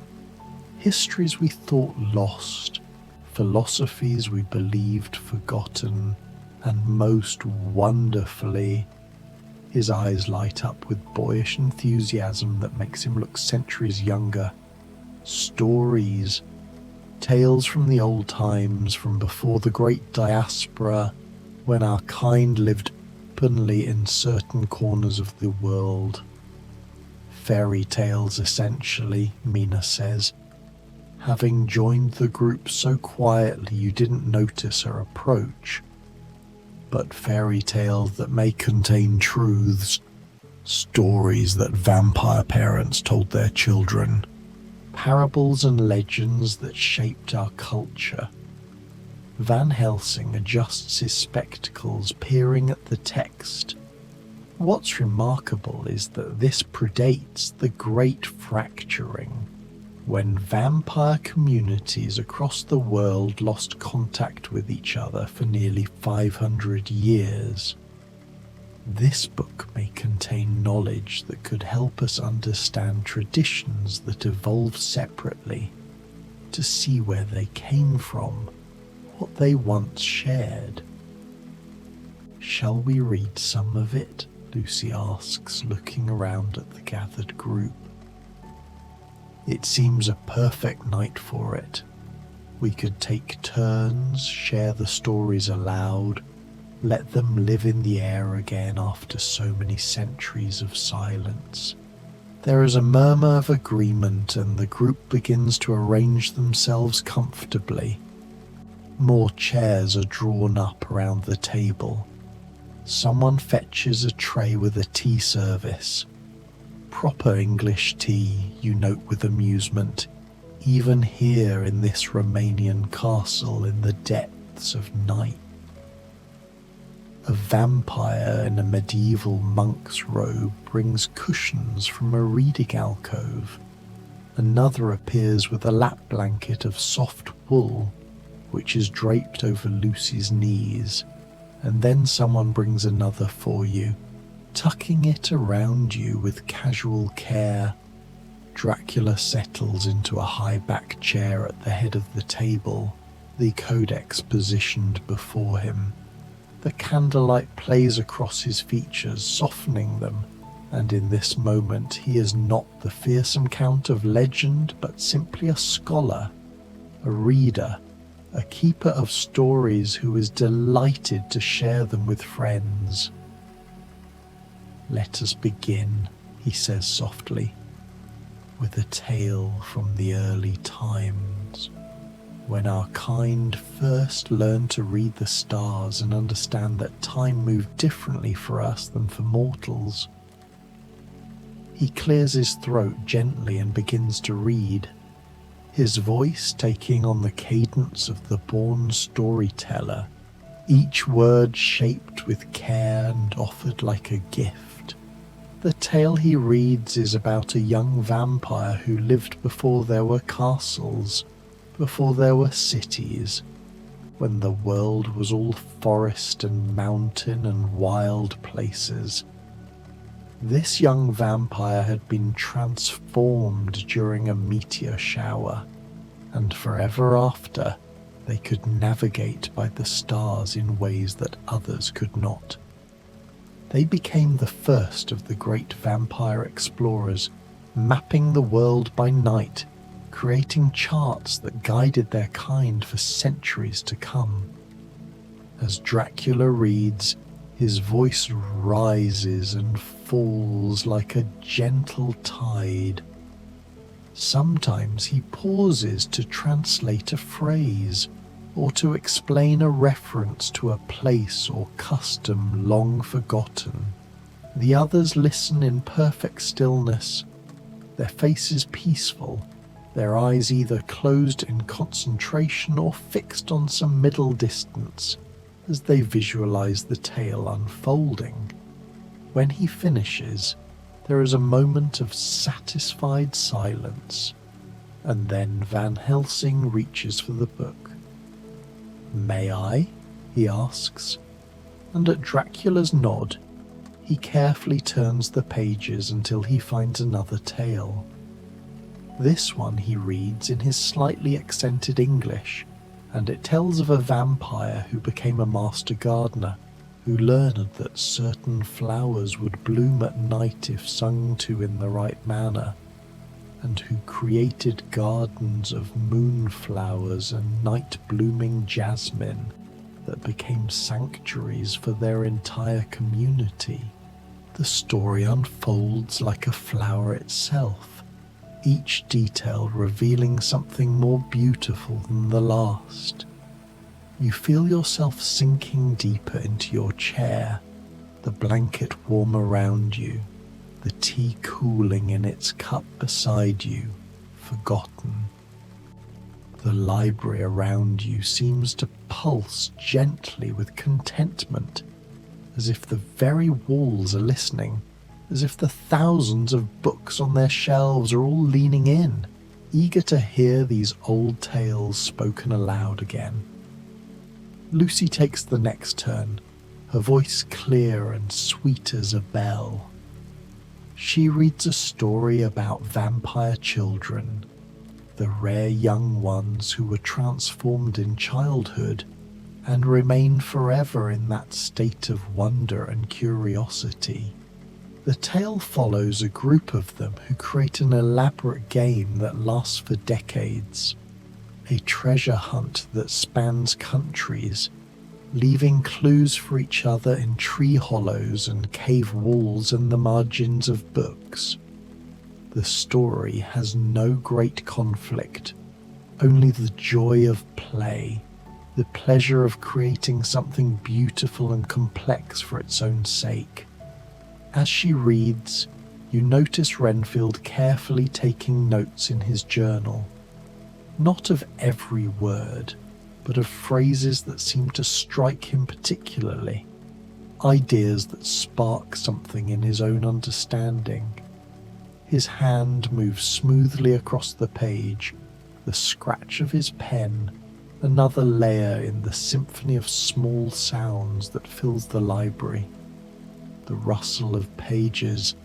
Histories we thought lost, philosophies we believed forgotten, and most wonderfully, his eyes light up with boyish enthusiasm that makes him look centuries younger, stories, tales from the old times, from before the great diaspora, when our kind lived openly in certain corners of the world. Fairy tales, essentially, Mina says, having joined the group so quietly you didn't notice her approach. But fairy tales that may contain truths, stories that vampire parents told their children, parables and legends that shaped our culture. Van Helsing adjusts his spectacles, peering at the text. What's remarkable is that this predates the Great Fracturing, when vampire communities across the world lost contact with each other for nearly 500 years. This book may contain knowledge that could help us understand traditions that evolved separately, to see where they came from, what they once shared. Shall we read some of it? Lucy asks, looking around at the gathered group. It seems a perfect night for it. We could take turns, share the stories aloud, let them live in the air again after so many centuries of silence. There is a murmur of agreement, and the group begins to arrange themselves comfortably. More chairs are drawn up around the table. Someone fetches a tray with a tea service. Proper English tea, you note with amusement, even here in this Romanian castle in the depths of night. A vampire in a medieval monk's robe brings cushions from a reading alcove, Another appears with a lap blanket of soft wool, which is draped over Lucy's knees, and then someone brings another for you, tucking it around you with casual care. Dracula settles into a high-back chair at the head of the table, the codex positioned before him. The candlelight plays across his features, softening them, and in this moment he is not the fearsome count of legend, but simply a scholar, a reader, a keeper of stories who is delighted to share them with friends. "Let us begin," he says softly, "with a tale from the early times, when our kind first learned to read the stars and understand that time moved differently for us than for mortals." He clears his throat gently and begins to read, his voice taking on the cadence of the born storyteller, each word shaped with care and offered like a gift. The tale he reads is about a young vampire who lived before there were castles, before there were cities, when the world was all forest and mountain and wild places. This young vampire had been transformed during a meteor shower, and forever after they could navigate by the stars in ways that others could not. They became the first of the great vampire explorers, mapping the world by night, creating charts that guided their kind for centuries to come. As Dracula reads, his voice rises and falls like a gentle tide. Sometimes he pauses to translate a phrase or to explain a reference to a place or custom long forgotten. The others listen in perfect stillness, their faces peaceful, their eyes either closed in concentration or fixed on some middle distance, as they visualize the tale unfolding. When he finishes, there is a moment of satisfied silence, and then Van Helsing reaches for the book. "May I?" he asks, and at Dracula's nod, he carefully turns the pages until he finds another tale. This one he reads in his slightly accented English, and it tells of a vampire who became a master gardener, who learned that certain flowers would bloom at night if sung to in the right manner, and who created gardens of moonflowers and night-blooming jasmine that became sanctuaries for their entire community. The story unfolds like a flower itself, each detail revealing something more beautiful than the last. You feel yourself sinking deeper into your chair, the blanket warm around you, the tea cooling in its cup beside you, forgotten. The library around you seems to pulse gently with contentment, as if the very walls are listening, as if the thousands of books on their shelves are all leaning in, eager to hear these old tales spoken aloud again. Lucy takes the next turn, her voice clear and sweet as a bell. She reads a story about vampire children, the rare young ones who were transformed in childhood and remain forever in that state of wonder and curiosity. The tale follows a group of them who create an elaborate game that lasts for decades, a treasure hunt that spans countries, leaving clues for each other in tree hollows and cave walls and the margins of books. The story has no great conflict, only the joy of play, the pleasure of creating something beautiful and complex for its own sake. As she reads, you notice Renfield carefully taking notes in his journal, not of every word, but of phrases that seem to strike him particularly, ideas that spark something in his own understanding. His hand moves smoothly across the page, the scratch of his pen, another layer in the symphony of small sounds that fills the library. The rustle of pages,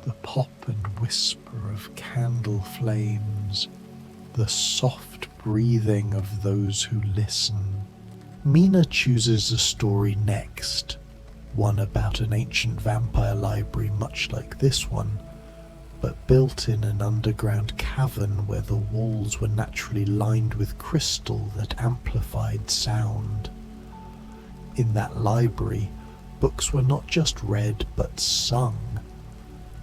the pop and whisper of candle flames, the soft breathing of those who listen. Mina chooses a story next, one about an ancient vampire library much like this one, but built in an underground cavern where the walls were naturally lined with crystal that amplified sound. In that library, books were not just read but sung,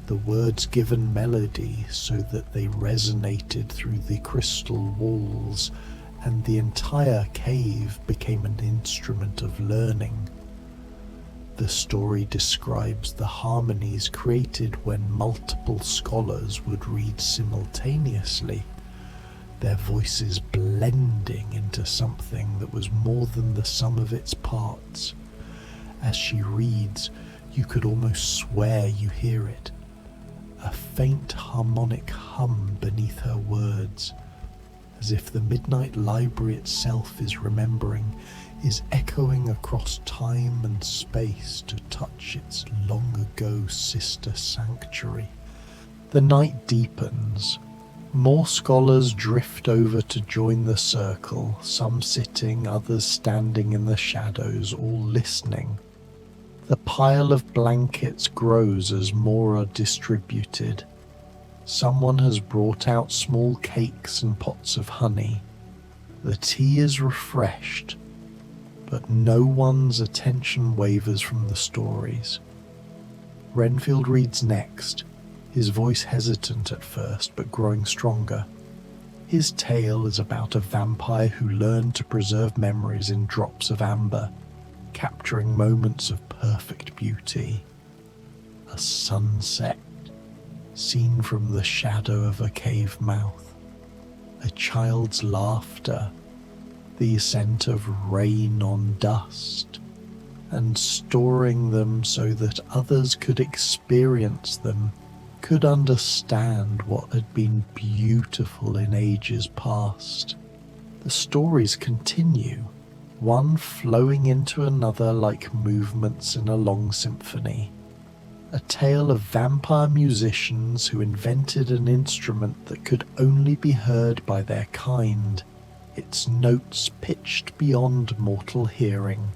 the words given melody so that they resonated through the crystal walls, and the entire cave became an instrument of learning. The story describes the harmonies created when multiple scholars would read simultaneously, their voices blending into something that was more than the sum of its parts. As she reads, you could almost swear you hear it, a faint harmonic hum beneath her words, as if the midnight library itself is remembering, is echoing across time and space to touch its long-ago sister sanctuary. The night deepens. More scholars drift over to join the circle, some sitting, others standing in the shadows, all listening. The pile of blankets grows as more are distributed. Someone has brought out small cakes and pots of honey. The tea is refreshed, but no one's attention wavers from the stories. Renfield reads next, his voice hesitant at first but growing stronger. His tale is about a vampire who learned to preserve memories in drops of amber, capturing moments of perfect beauty. A sunset, seen from the shadow of a cave mouth. A child's laughter, the scent of rain on dust, and storing them so that others could experience them, could understand what had been beautiful in ages past. The stories continue, one flowing into another like movements in a long symphony. A tale of vampire musicians who invented an instrument that could only be heard by their kind, its notes pitched beyond mortal hearing.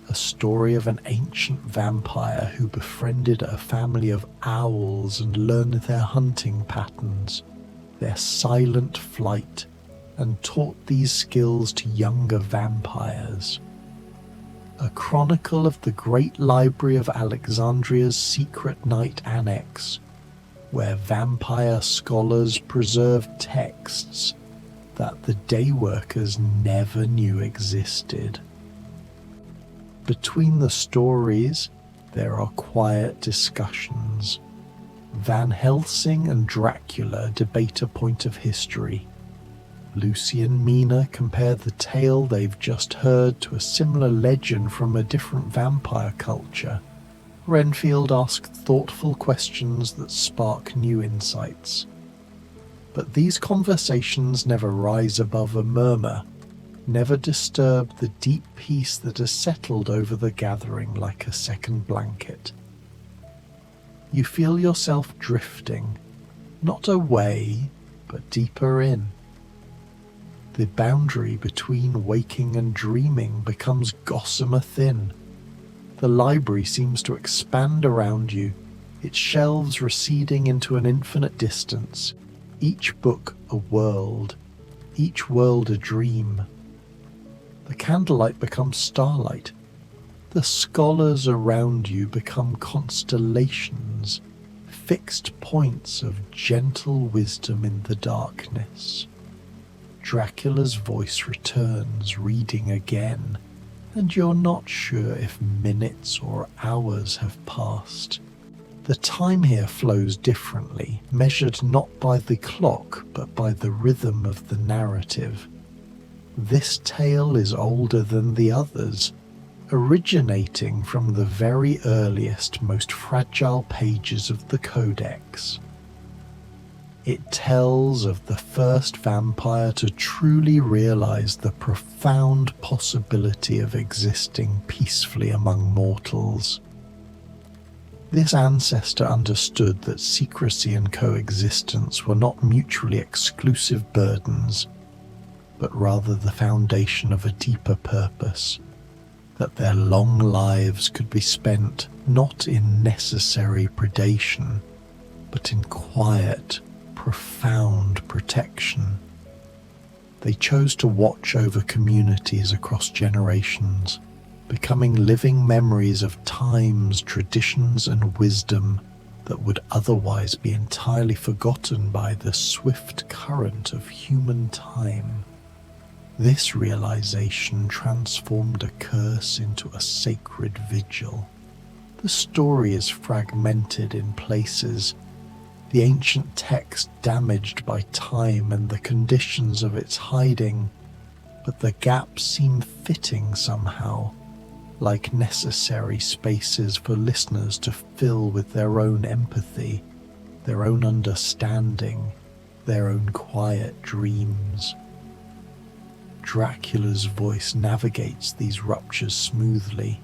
A story of an ancient vampire who befriended a family of owls and learned their hunting patterns, their silent flight, and taught these skills to younger vampires. A chronicle of the great library of Alexandria's secret night annex, where vampire scholars preserved texts that the dayworkers never knew existed. Between the stories, there are quiet discussions. Van Helsing and Dracula debate a point of history. Lucy and Mina compare the tale they've just heard to a similar legend from a different vampire culture. Renfield asks thoughtful questions that spark new insights. But these conversations never rise above a murmur, never disturb the deep peace that has settled over the gathering like a second blanket. You feel yourself drifting, not away, but deeper in. The boundary between waking and dreaming becomes gossamer thin. The library seems to expand around you, its shelves receding into an infinite distance, each book a world, each world a dream. The candlelight becomes starlight. The scholars around you become constellations, fixed points of gentle wisdom in the darkness. Dracula's voice returns, reading again, and you're not sure if minutes or hours have passed. The time here flows differently, measured not by the clock, but by the rhythm of the narrative. This tale is older than the others, originating from the very earliest, most fragile pages of the Codex. It tells of the first vampire to truly realize the profound possibility of existing peacefully among mortals. This ancestor understood that secrecy and coexistence were not mutually exclusive burdens, but rather the foundation of a deeper purpose, that their long lives could be spent not in necessary predation, but in quiet, profound protection. They chose to watch over communities across generations, becoming living memories of times, traditions, and wisdom that would otherwise be entirely forgotten by the swift current of human time. This realization transformed a curse into a sacred vigil. The story is fragmented in places, the ancient text damaged by time and the conditions of its hiding, but the gaps seem fitting somehow, like necessary spaces for listeners to fill with their own empathy, their own understanding, their own quiet dreams. Dracula's voice navigates these ruptures smoothly,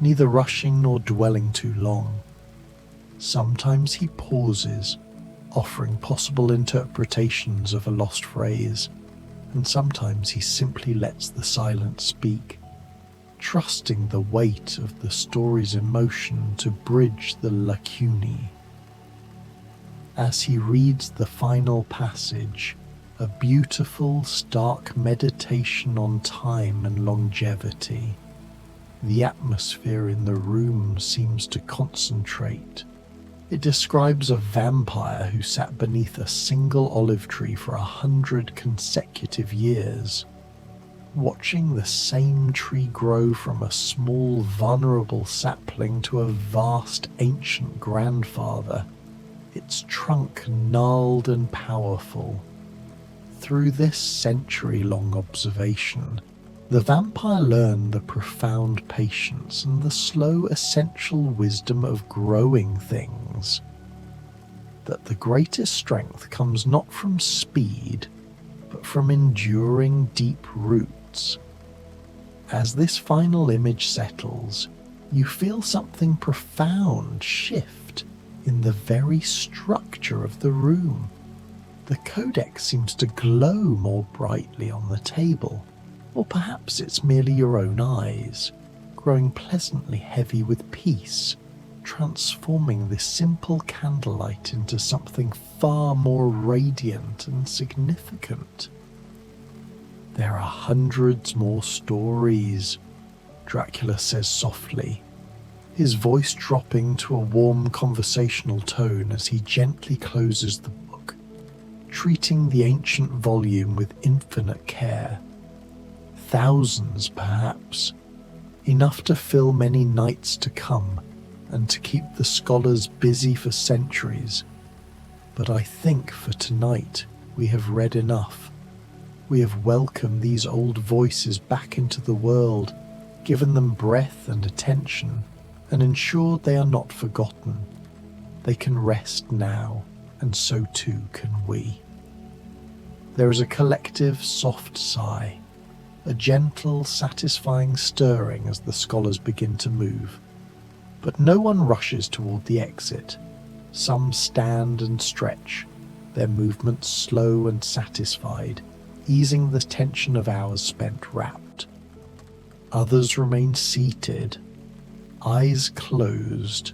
neither rushing nor dwelling too long. Sometimes he pauses, offering possible interpretations of a lost phrase, and sometimes he simply lets the silence speak, trusting the weight of the story's emotion to bridge the lacunae. As he reads the final passage, a beautiful, stark meditation on time and longevity, the atmosphere in the room seems to concentrate. It describes a vampire who sat beneath a single olive tree for 100 consecutive years, watching the same tree grow from a small, vulnerable sapling to a vast, ancient grandfather, its trunk gnarled and powerful. Through this century-long observation, the vampire learned the profound patience and the slow, essential wisdom of growing things. That the greatest strength comes not from speed, but from enduring deep roots. As this final image settles, you feel something profound shift in the very structure of the room. The codex seems to glow more brightly on the table, or perhaps it's merely your own eyes, growing pleasantly heavy with peace, transforming this simple candlelight into something far more radiant and significant. There are hundreds more stories, Dracula says softly, his voice dropping to a warm conversational tone as he gently closes the book, treating the ancient volume with infinite care. Thousands, perhaps, enough to fill many nights to come and to keep the scholars busy for centuries. But I think for tonight we have read enough. We have welcomed these old voices back into the world, given them breath and attention, and ensured they are not forgotten. They can rest now, and so too can we. There is a collective soft sigh, a gentle, satisfying stirring as the scholars begin to move. But no one rushes toward the exit. Some stand and stretch, their movements slow and satisfied, easing the tension of hours spent wrapped. Others remain seated, eyes closed,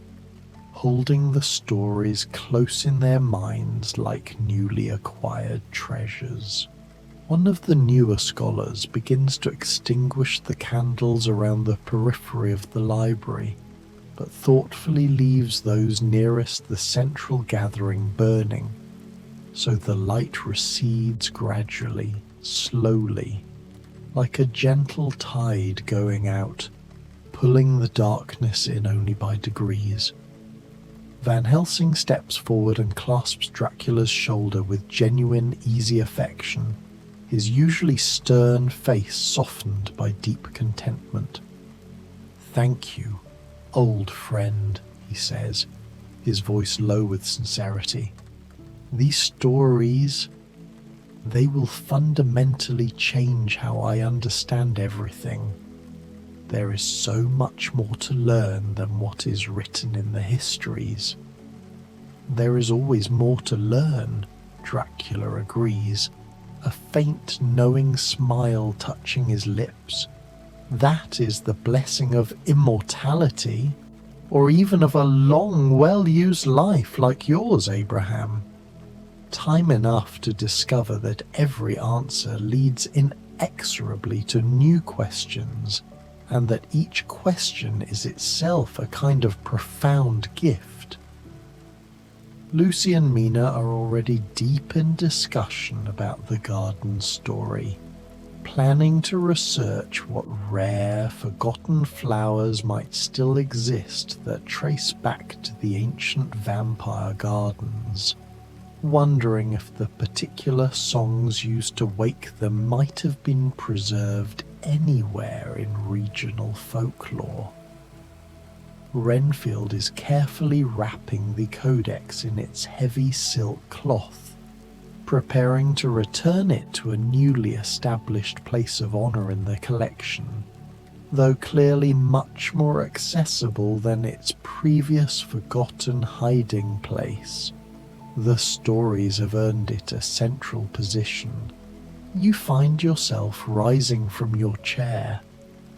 holding the stories close in their minds like newly acquired treasures. One of the newer scholars begins to extinguish the candles around the periphery of the library, but thoughtfully leaves those nearest the central gathering burning, so the light recedes gradually, slowly, like a gentle tide going out, pulling the darkness in only by degrees. Van Helsing steps forward and clasps Dracula's shoulder with genuine, easy affection, his usually stern face softened by deep contentment. Thank you, old friend, he says, his voice low with sincerity. These stories, they will fundamentally change how I understand everything. There is so much more to learn than what is written in the histories. There is always more to learn, Dracula agrees, a faint knowing smile touching his lips. That is the blessing of immortality, or even of a long, well-used life like yours, Abraham. Time enough to discover that every answer leads inexorably to new questions, and that each question is itself a kind of profound gift. Lucy and Mina are already deep in discussion about the garden story, planning to research what rare, forgotten flowers might still exist that trace back to the ancient vampire gardens, wondering if the particular songs used to wake them might have been preserved anywhere in regional folklore. Renfield is carefully wrapping the codex in its heavy silk cloth, preparing to return it to a newly established place of honor in the collection, though clearly much more accessible than its previous forgotten hiding place. The stories have earned it a central position. You find yourself rising from your chair,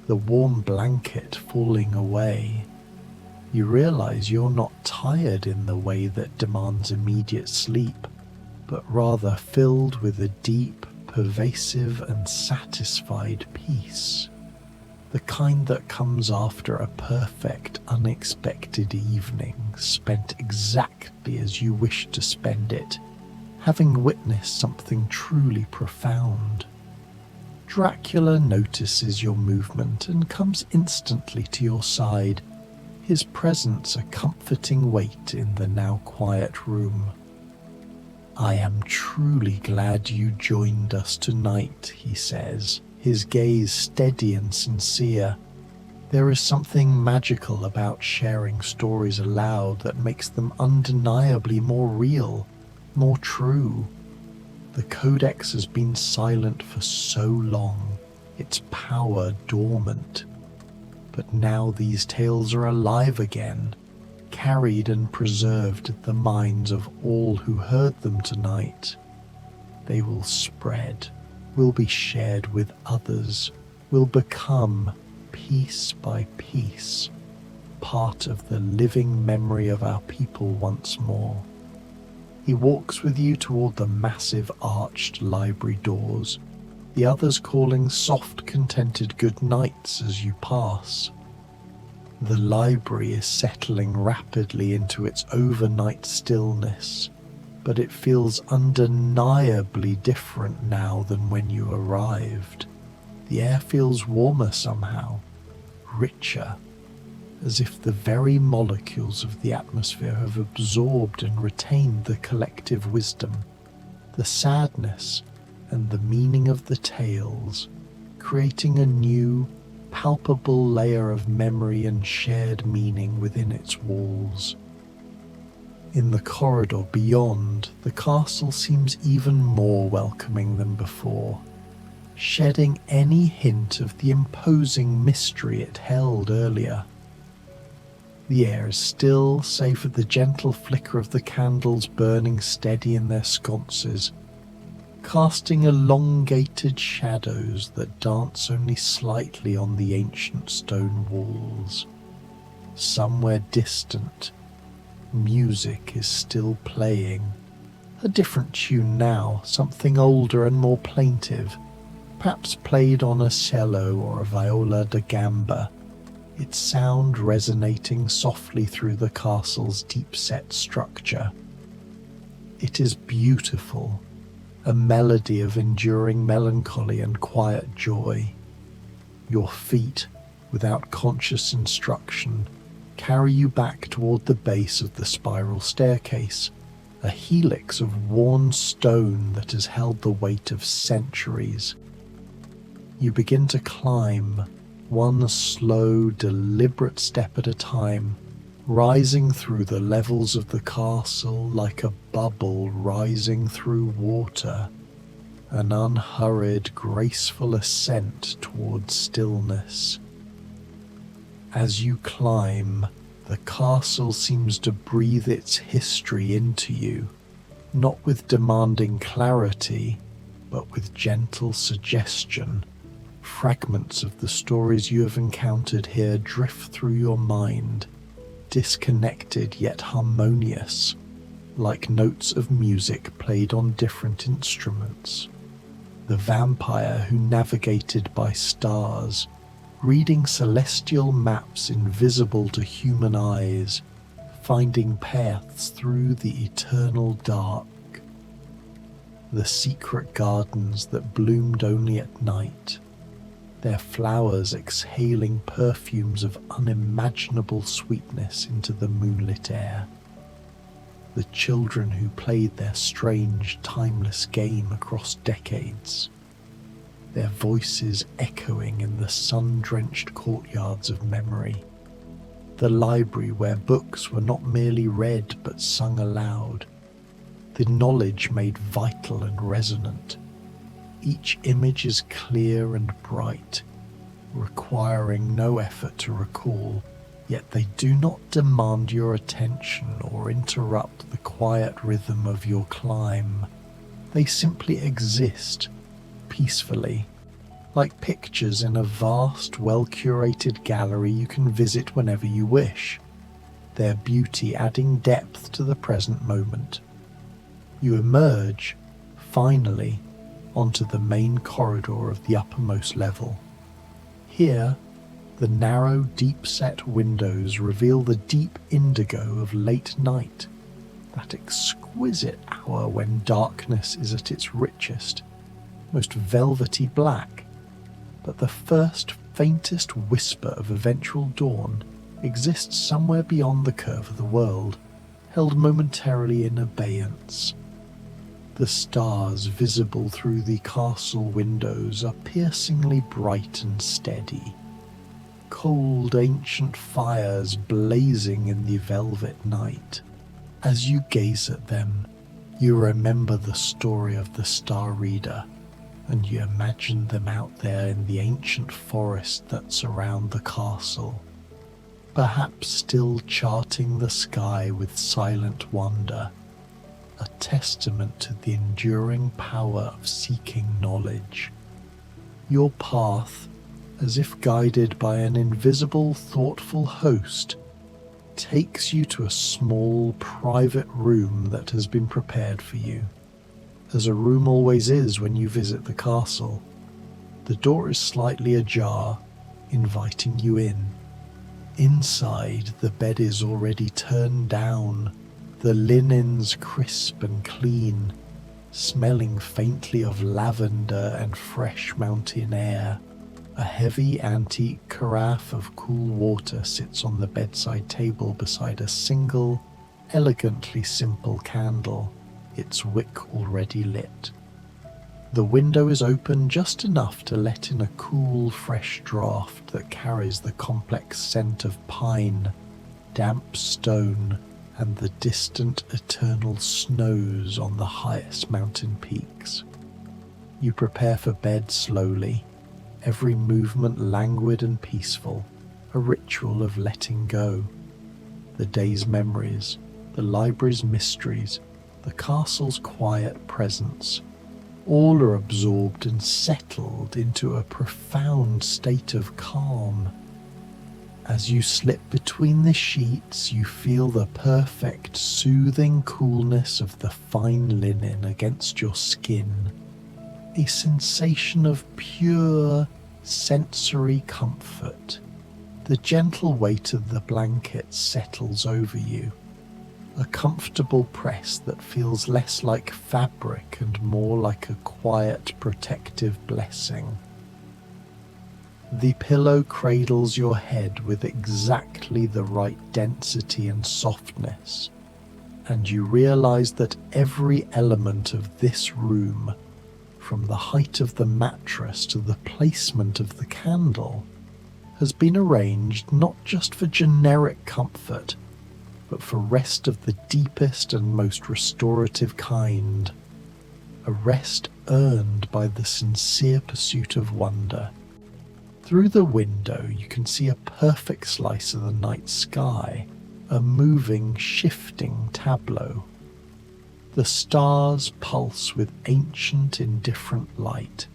the warm blanket falling away. You realize you're not tired in the way that demands immediate sleep, but rather filled with a deep, pervasive and satisfied peace, the kind that comes after a perfect, unexpected evening spent exactly as you wish to spend it, having witnessed something truly profound. Dracula notices your movement and comes instantly to your side, his presence a comforting weight in the now quiet room. I am truly glad you joined us tonight, he says, his gaze steady and sincere. There is something magical about sharing stories aloud that makes them undeniably more real, more true. The Codex has been silent for so long, its power dormant. But now these tales are alive again, carried and preserved in the minds of all who heard them tonight. They will spread, will be shared with others, will become, piece by piece, part of the living memory of our people once more. He walks with you toward the massive arched library doors, the others calling soft, contented good nights as you pass. The library is settling rapidly into its overnight stillness, but it feels undeniably different now than when you arrived. The air feels warmer somehow, richer, as if the very molecules of the atmosphere have absorbed and retained the collective wisdom, the sadness, and the meaning of the tales, creating a new, palpable layer of memory and shared meaning within its walls. In the corridor beyond, the castle seems even more welcoming than before, shedding any hint of the imposing mystery it held earlier. The air is still, save for the gentle flicker of the candles burning steady in their sconces, casting elongated shadows that dance only slightly on the ancient stone walls. Somewhere distant, music is still playing, a different tune now, something older and more plaintive, perhaps played on a cello or a viola da gamba, its sound resonating softly through the castle's deep-set structure. It is beautiful, a melody of enduring melancholy and quiet joy. Your feet, without conscious instruction, carry you back toward the base of the spiral staircase, a helix of worn stone that has held the weight of centuries. You begin to climb, one slow, deliberate step at a time, rising through the levels of the castle like a bubble rising through water, an unhurried, graceful ascent towards stillness. As you climb, the castle seems to breathe its history into you, not with demanding clarity, but with gentle suggestion. Fragments of the stories you have encountered here drift through your mind, disconnected yet harmonious, like notes of music played on different instruments. The vampire who navigated by stars, reading celestial maps invisible to human eyes, finding paths through the eternal dark. The secret gardens that bloomed only at night, their flowers exhaling perfumes of unimaginable sweetness into the moonlit air. The children who played their strange, timeless game across decades, their voices echoing in the sun-drenched courtyards of memory. The library where books were not merely read but sung aloud, the knowledge made vital and resonant. Each image is clear and bright, requiring no effort to recall, yet they do not demand your attention or interrupt the quiet rhythm of your climb. They simply exist, peacefully, like pictures in a vast, well-curated gallery you can visit whenever you wish, their beauty adding depth to the present moment. You emerge, finally, onto the main corridor of the uppermost level. Here, the narrow, deep-set windows reveal the deep indigo of late night, that exquisite hour when darkness is at its richest, most velvety black. But the first, faintest whisper of eventual dawn exists somewhere beyond the curve of the world, held momentarily in abeyance. The stars visible through the castle windows are piercingly bright and steady, cold ancient fires blazing in the velvet night. As you gaze at them, you remember the story of the Star Reader, and you imagine them out there in the ancient forest that surround the castle, perhaps still charting the sky with silent wonder, a testament to the enduring power of seeking knowledge. Your path, as if guided by an invisible, thoughtful host, takes you to a small, private room that has been prepared for you, as a room always is when you visit the castle. The door is slightly ajar, inviting you in. Inside, the bed is already turned down, the linens crisp and clean, smelling faintly of lavender and fresh mountain air. A heavy antique carafe of cool water sits on the bedside table beside a single, elegantly simple candle, its wick already lit. The window is open just enough to let in a cool, fresh draught that carries the complex scent of pine, damp stone, and the distant eternal snows on the highest mountain peaks. You prepare for bed slowly, every movement languid and peaceful, a ritual of letting go. The day's memories, the library's mysteries, the castle's quiet presence, all are absorbed and settled into a profound state of calm. As you slip between the sheets, you feel the perfect, soothing coolness of the fine linen against your skin, a sensation of pure, sensory comfort. The gentle weight of the blanket settles over you, a comfortable press that feels less like fabric and more like a quiet, protective blessing. The pillow cradles your head with exactly the right density and softness, and you realize that every element of this room, from the height of the mattress to the placement of the candle, has been arranged not just for generic comfort, but for rest of the deepest and most restorative kind, a rest earned by the sincere pursuit of wonder. Through the window you can see a perfect slice of the night sky, a moving, shifting tableau. The stars pulse with ancient, indifferent light,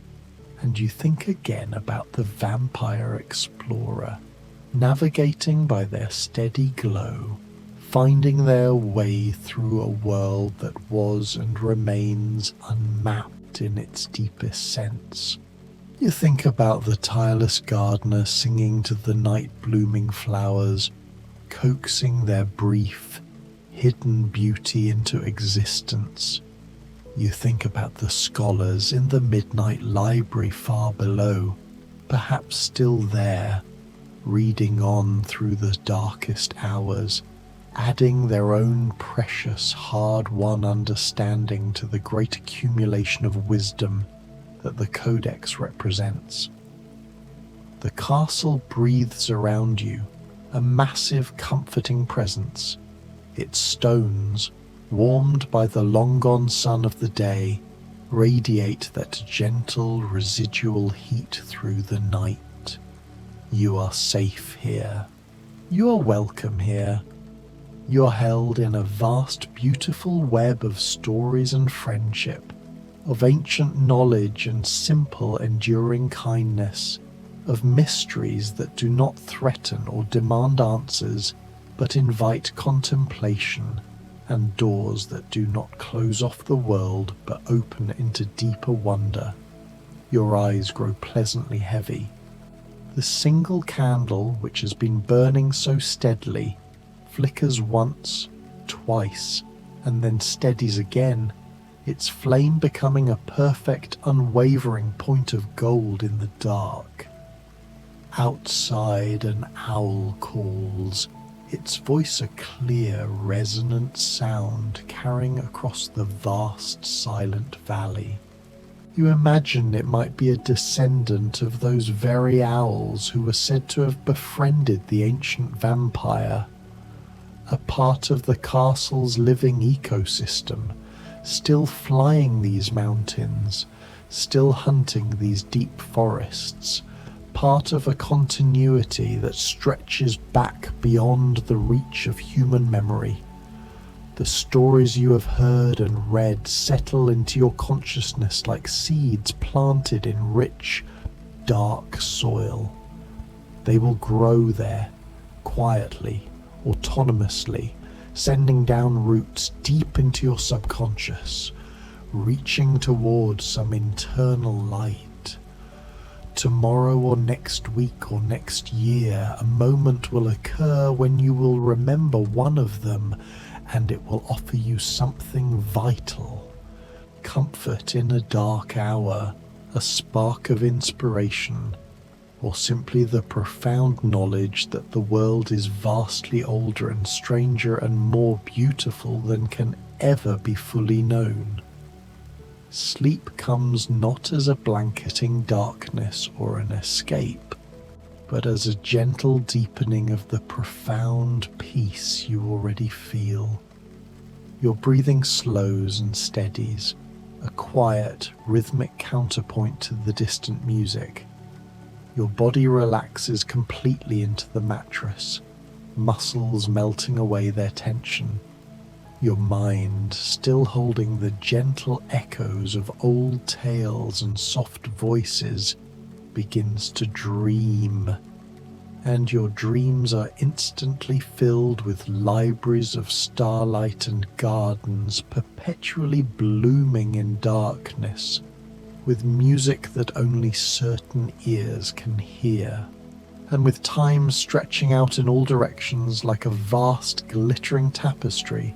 and you think again about the vampire explorer, navigating by their steady glow, finding their way through a world that was and remains unmapped in its deepest sense. You think about the tireless gardener singing to the night-blooming flowers, coaxing their brief, hidden beauty into existence. You think about the scholars in the midnight library far below, perhaps still there, reading on through the darkest hours, adding their own precious, hard-won understanding to the great accumulation of wisdom that the Codex represents. The castle breathes around you, a massive, comforting presence. Its stones, warmed by the long-gone sun of the day, radiate that gentle, residual heat through the night. You are safe here. You are welcome here. You are held in a vast, beautiful web of stories and friendship, of ancient knowledge and simple, enduring kindness, of mysteries that do not threaten or demand answers, but invite contemplation, and doors that do not close off the world but open into deeper wonder. Your eyes grow pleasantly heavy. The single candle, which has been burning so steadily, flickers once, twice, and then steadies again, its flame becoming a perfect, unwavering point of gold in the dark. Outside, an owl calls, its voice a clear, resonant sound carrying across the vast, silent valley. You imagine it might be a descendant of those very owls who were said to have befriended the ancient vampire, a part of the castle's living ecosystem, still flying these mountains, still hunting these deep forests, part of a continuity that stretches back beyond the reach of human memory. The stories you have heard and read settle into your consciousness like seeds planted in rich, dark soil. They will grow there, quietly, autonomously, sending down roots deep into your subconscious, reaching towards some internal light. Tomorrow or next week or next year, a moment will occur when you will remember one of them, and it will offer you something vital. Comfort in a dark hour, a spark of inspiration, or simply the profound knowledge that the world is vastly older and stranger and more beautiful than can ever be fully known. Sleep comes not as a blanketing darkness or an escape, but as a gentle deepening of the profound peace you already feel. Your breathing slows and steadies, a quiet, rhythmic counterpoint to the distant music. Your body relaxes completely into the mattress, muscles melting away their tension. Your mind, still holding the gentle echoes of old tales and soft voices, begins to dream. And your dreams are instantly filled with libraries of starlight and gardens perpetually blooming in darkness, with music that only certain ears can hear, and with time stretching out in all directions like a vast glittering tapestry,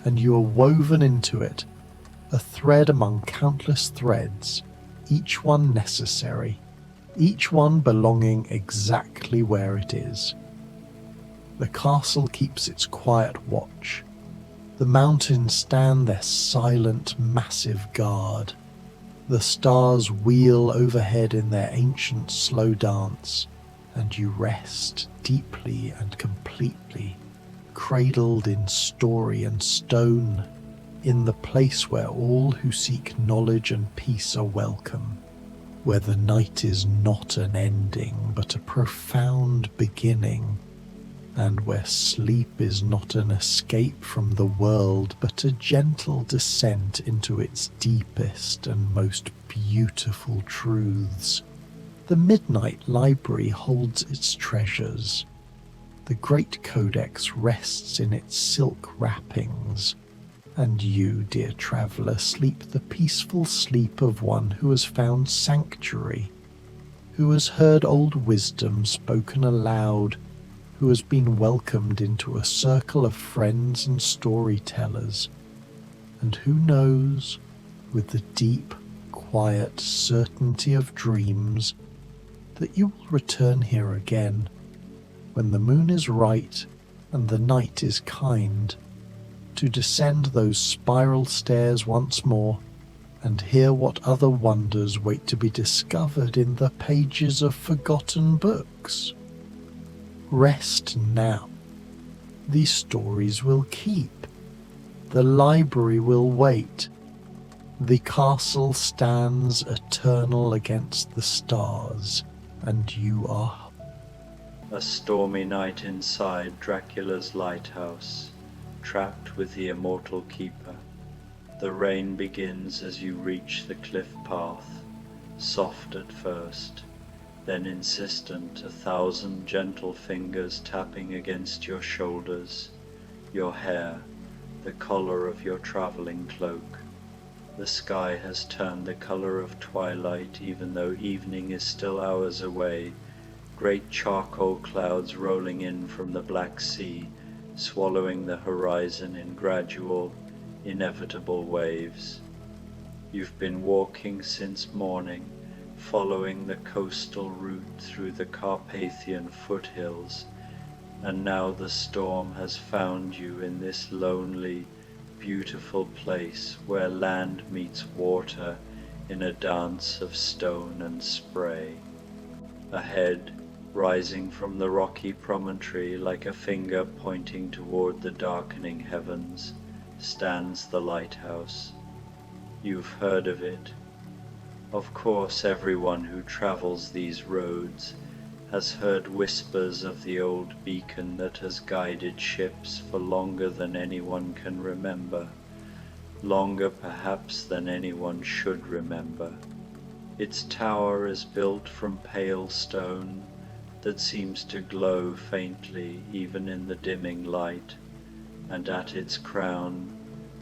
and you are woven into it, a thread among countless threads, each one necessary, each one belonging exactly where it is. The castle keeps its quiet watch. The mountains stand their silent, massive guard. The stars wheel overhead in their ancient slow dance. and you rest deeply and completely, cradled in story and stone, in the place where all who seek knowledge and peace are welcome, where the night is not an ending but a profound beginning, and where sleep is not an escape from the world but a gentle descent into its deepest and most beautiful truths. The Midnight Library holds its treasures. The great codex rests in its silk wrappings, and you, dear traveller, sleep the peaceful sleep of one who has found sanctuary, who has heard old wisdom spoken aloud, who has been welcomed into a circle of friends and storytellers, and who knows, with the deep, quiet certainty of dreams, that you will return here again, when the moon is right and the night is kind, to descend those spiral stairs once more and hear what other wonders wait to be discovered in the pages of forgotten books. Rest now. These stories will keep. The library will wait. The castle stands eternal against the stars, and you are. A stormy night inside Dracula's lighthouse, trapped with the immortal keeper. The rain begins as you reach the cliff path, soft at first, then insistent, 1,000 gentle fingers tapping against your shoulders, your hair, the collar of your traveling cloak. The sky has turned the color of twilight even though evening is still hours away, great charcoal clouds rolling in from the Black Sea, swallowing the horizon in gradual, inevitable waves. You've been walking since morning, following the coastal route through the Carpathian foothills, and now the storm has found you in this lonely, beautiful place where land meets water in a dance of stone and spray. Ahead, rising from the rocky promontory like a finger pointing toward the darkening heavens, stands the lighthouse. You've heard of it. Of course, everyone who travels these roads has heard whispers of the old beacon that has guided ships for longer than anyone can remember, longer perhaps than anyone should remember. Its tower is built from pale stone that seems to glow faintly even in the dimming light, and at its crown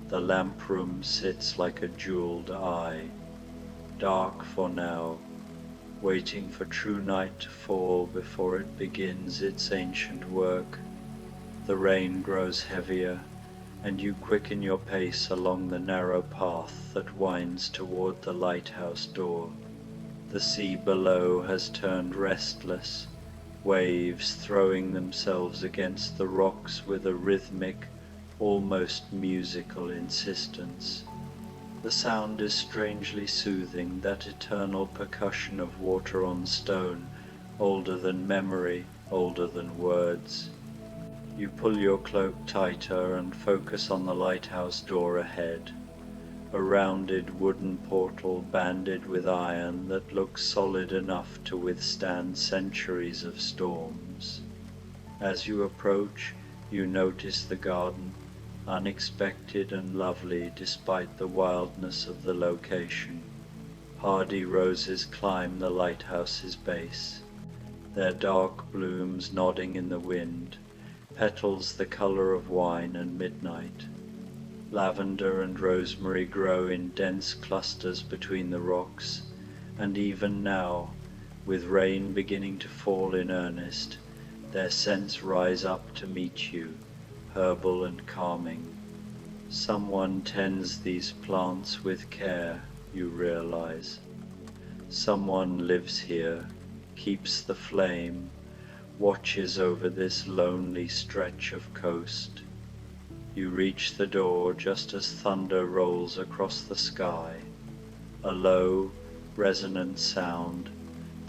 the lamproom sits like a jeweled eye, dark for now, waiting for true night to fall before it begins its ancient work. The rain grows heavier, and you quicken your pace along the narrow path that winds toward the lighthouse door. The sea below has turned restless, waves throwing themselves against the rocks with a rhythmic, almost musical insistence. The sound is strangely soothing, that eternal percussion of water on stone, older than memory, older than words. You pull your cloak tighter and focus on the lighthouse door ahead, a rounded wooden portal banded with iron that looks solid enough to withstand centuries of storms. As you approach, you notice the garden, unexpected and lovely despite the wildness of the location. Hardy roses climb the lighthouse's base, their dark blooms nodding in the wind, petals the color of wine and midnight. Lavender and rosemary grow in dense clusters between the rocks, and even now, with rain beginning to fall in earnest, their scents rise up to meet you, herbal and calming. Someone tends these plants with care, you realize. Someone lives here, keeps the flame, watches over this lonely stretch of coast. You reach the door just as thunder rolls across the sky, a low, resonant sound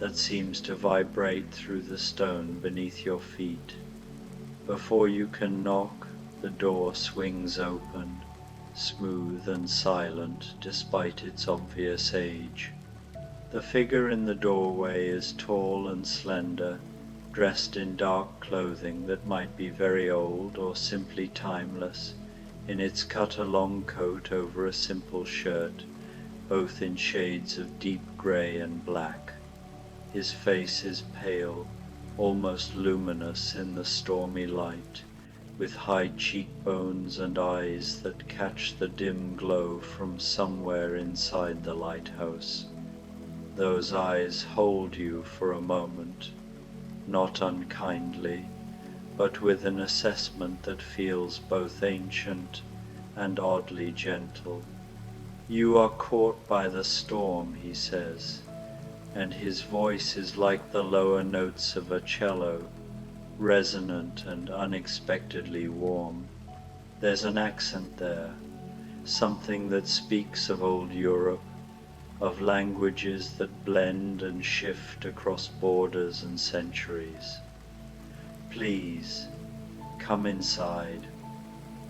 that seems to vibrate through the stone beneath your feet. Before you can knock, the door swings open, smooth and silent despite its obvious age. The figure in the doorway is tall and slender, dressed in dark clothing that might be very old or simply timeless, in its cut-along coat over a simple shirt, both in shades of deep grey and black. His face is pale, almost luminous in the stormy light, with high cheekbones and eyes that catch the dim glow from somewhere inside the lighthouse. Those eyes hold you for a moment, not unkindly, but with an assessment that feels both ancient and oddly gentle. "You are caught by the storm," he says, and his voice is like the lower notes of a cello, resonant and unexpectedly warm. There's an accent there, something that speaks of old Europe, of languages that blend and shift across borders and centuries. "Please, come inside.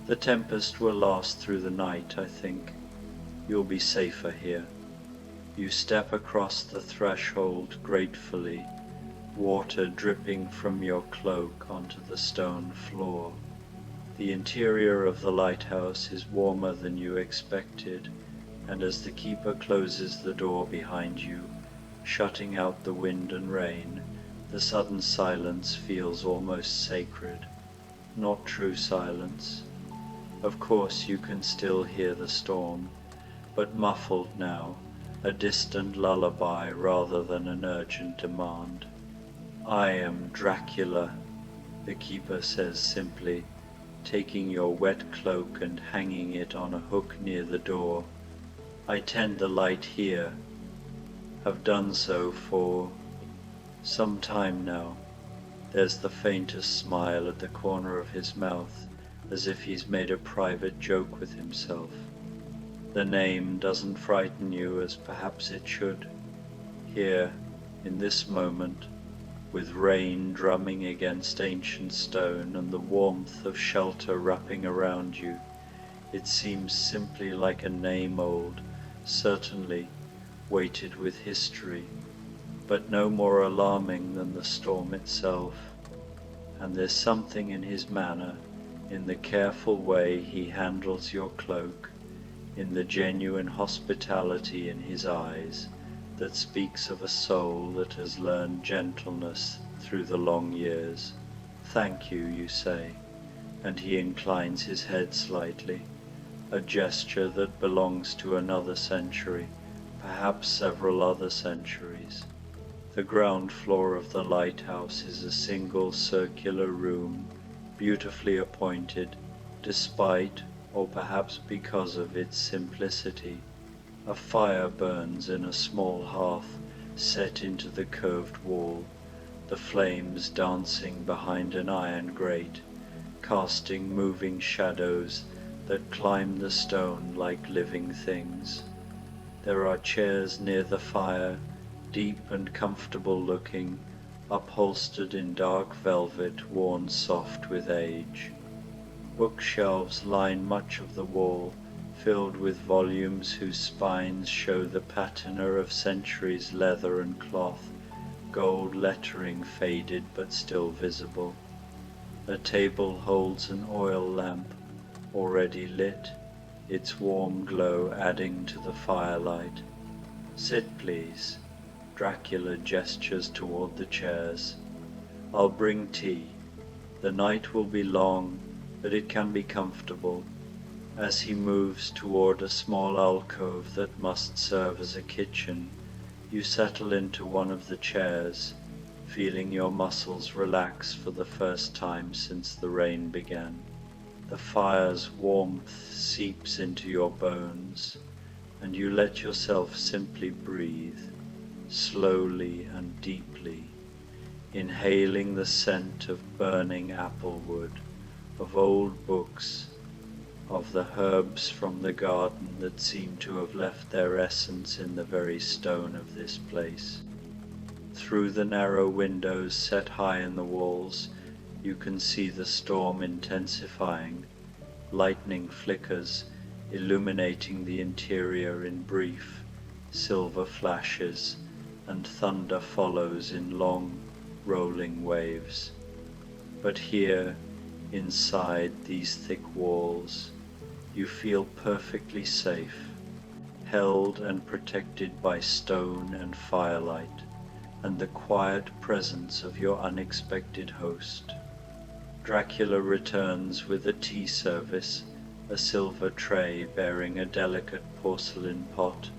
The tempest will last through the night, I think. You'll be safer here." You step across the threshold gratefully, water dripping from your cloak onto the stone floor. The interior of the lighthouse is warmer than you expected, and as the keeper closes the door behind you, shutting out the wind and rain, the sudden silence feels almost sacred. Not true silence. Of course you can still hear the storm, but muffled now, a distant lullaby rather than an urgent demand. "I am Dracula," the keeper says simply, taking your wet cloak and hanging it on a hook near the door. "I tend the light here, have done so for some time now." There's the faintest smile at the corner of his mouth, as if he's made a private joke with himself. The name doesn't frighten you as perhaps it should. Here, in this moment, with rain drumming against ancient stone and the warmth of shelter wrapping around you, it seems simply like a name old, certainly weighted with history, but no more alarming than the storm itself. And there's something in his manner, in the careful way he handles your cloak, in the genuine hospitality in his eyes, that speaks of a soul that has learned gentleness through the long years. "Thank you," you say, and he inclines his head slightly, a gesture that belongs to another century, perhaps several other centuries. The ground floor of the lighthouse is a single circular room, beautifully appointed, despite, or perhaps because of its simplicity. A fire burns in a small hearth set into the curved wall, the flames dancing behind an iron grate, casting moving shadows that climb the stone like living things. There are chairs near the fire, deep and comfortable looking, upholstered in dark velvet worn soft with age. Bookshelves line much of the wall, filled with volumes whose spines show the patina of centuries' leather and cloth, gold lettering faded but still visible. A table holds an oil lamp, already lit, its warm glow adding to the firelight. "Sit, please." Dracula gestures toward the chairs. "I'll bring tea. The night will be long, but it can be comfortable." As he moves toward a small alcove that must serve as a kitchen, you settle into one of the chairs, feeling your muscles relax for the first time since the rain began. The fire's warmth seeps into your bones, and you let yourself simply breathe, slowly and deeply, inhaling the scent of burning applewood, of old books, of the herbs from the garden that seem to have left their essence in the very stone of this place. Through the narrow windows set high in the walls, you can see the storm intensifying. Lightning flickers, illuminating the interior in brief, silver flashes, and thunder follows in long, rolling waves. But here, inside these thick walls, you feel perfectly safe, held and protected by stone and firelight, and the quiet presence of your unexpected host. Dracula returns with a tea service, a silver tray bearing a delicate porcelain pot,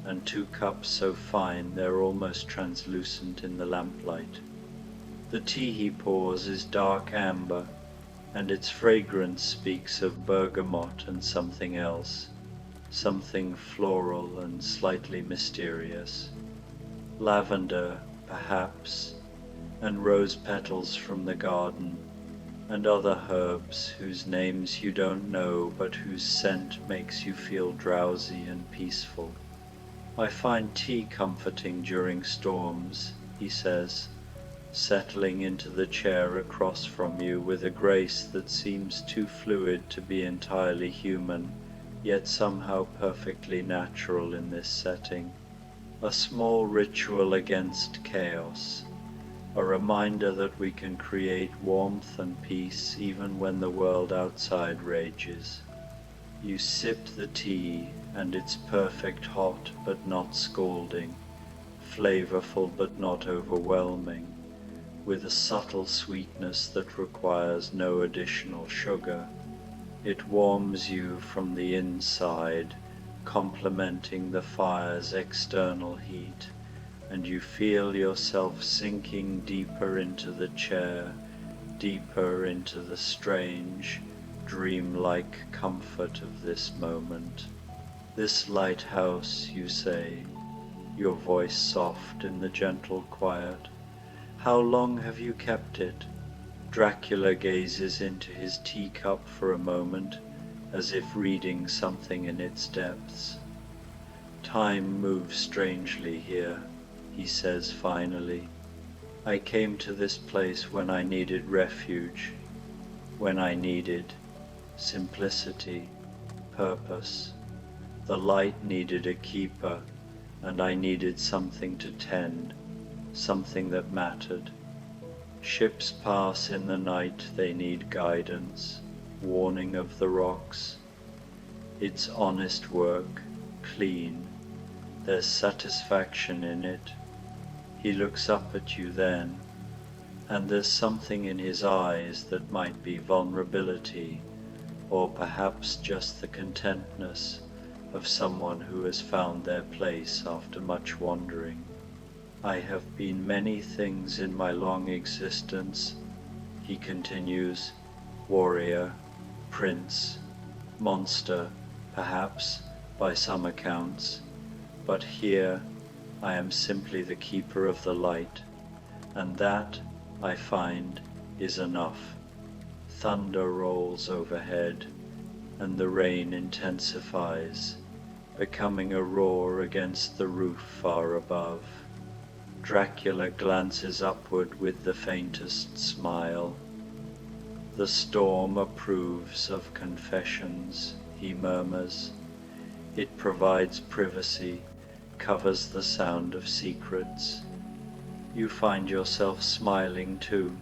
and 2 cups so fine they're almost translucent in the lamplight. The tea he pours is dark amber, and its fragrance speaks of bergamot and something else, something floral and slightly mysterious. Lavender, perhaps, and rose petals from the garden, and other herbs whose names you don't know but whose scent makes you feel drowsy and peaceful. I find tea comforting during storms, he says, settling into the chair across from you with a grace that seems too fluid to be entirely human, yet somehow perfectly natural in this setting. A small ritual against chaos, a reminder that we can create warmth and peace even when the world outside rages. You sip the tea, and it's perfect hot but not scalding, flavorful but not overwhelming, with a subtle sweetness that requires no additional sugar. It warms you from the inside, complementing the fire's external heat, and you feel yourself sinking deeper into the chair, deeper into the strange, dreamlike comfort of this moment. This lighthouse, you say, your voice soft in the gentle quiet. How long have you kept it? Dracula gazes into his teacup for a moment, as if reading something in its depths. Time moves strangely here, he says finally. I came to this place when I needed refuge, when I needed simplicity, purpose. The light needed a keeper, and I needed something to tend, something that mattered. Ships pass in the night, they need guidance, warning of the rocks. It's honest work, clean, there's satisfaction in it. He looks up at you then, and there's something in his eyes that might be vulnerability, or perhaps just the contentness of someone who has found their place after much wandering. I have been many things in my long existence, he continues, warrior, prince, monster, perhaps, by some accounts, but here I am simply the keeper of the light, and that, I find, is enough. Thunder rolls overhead, and the rain intensifies, becoming a roar against the roof far above. Dracula glances upward with the faintest smile. The storm approves of confessions, he murmurs. It provides privacy, covers the sound of secrets. You find yourself smiling too,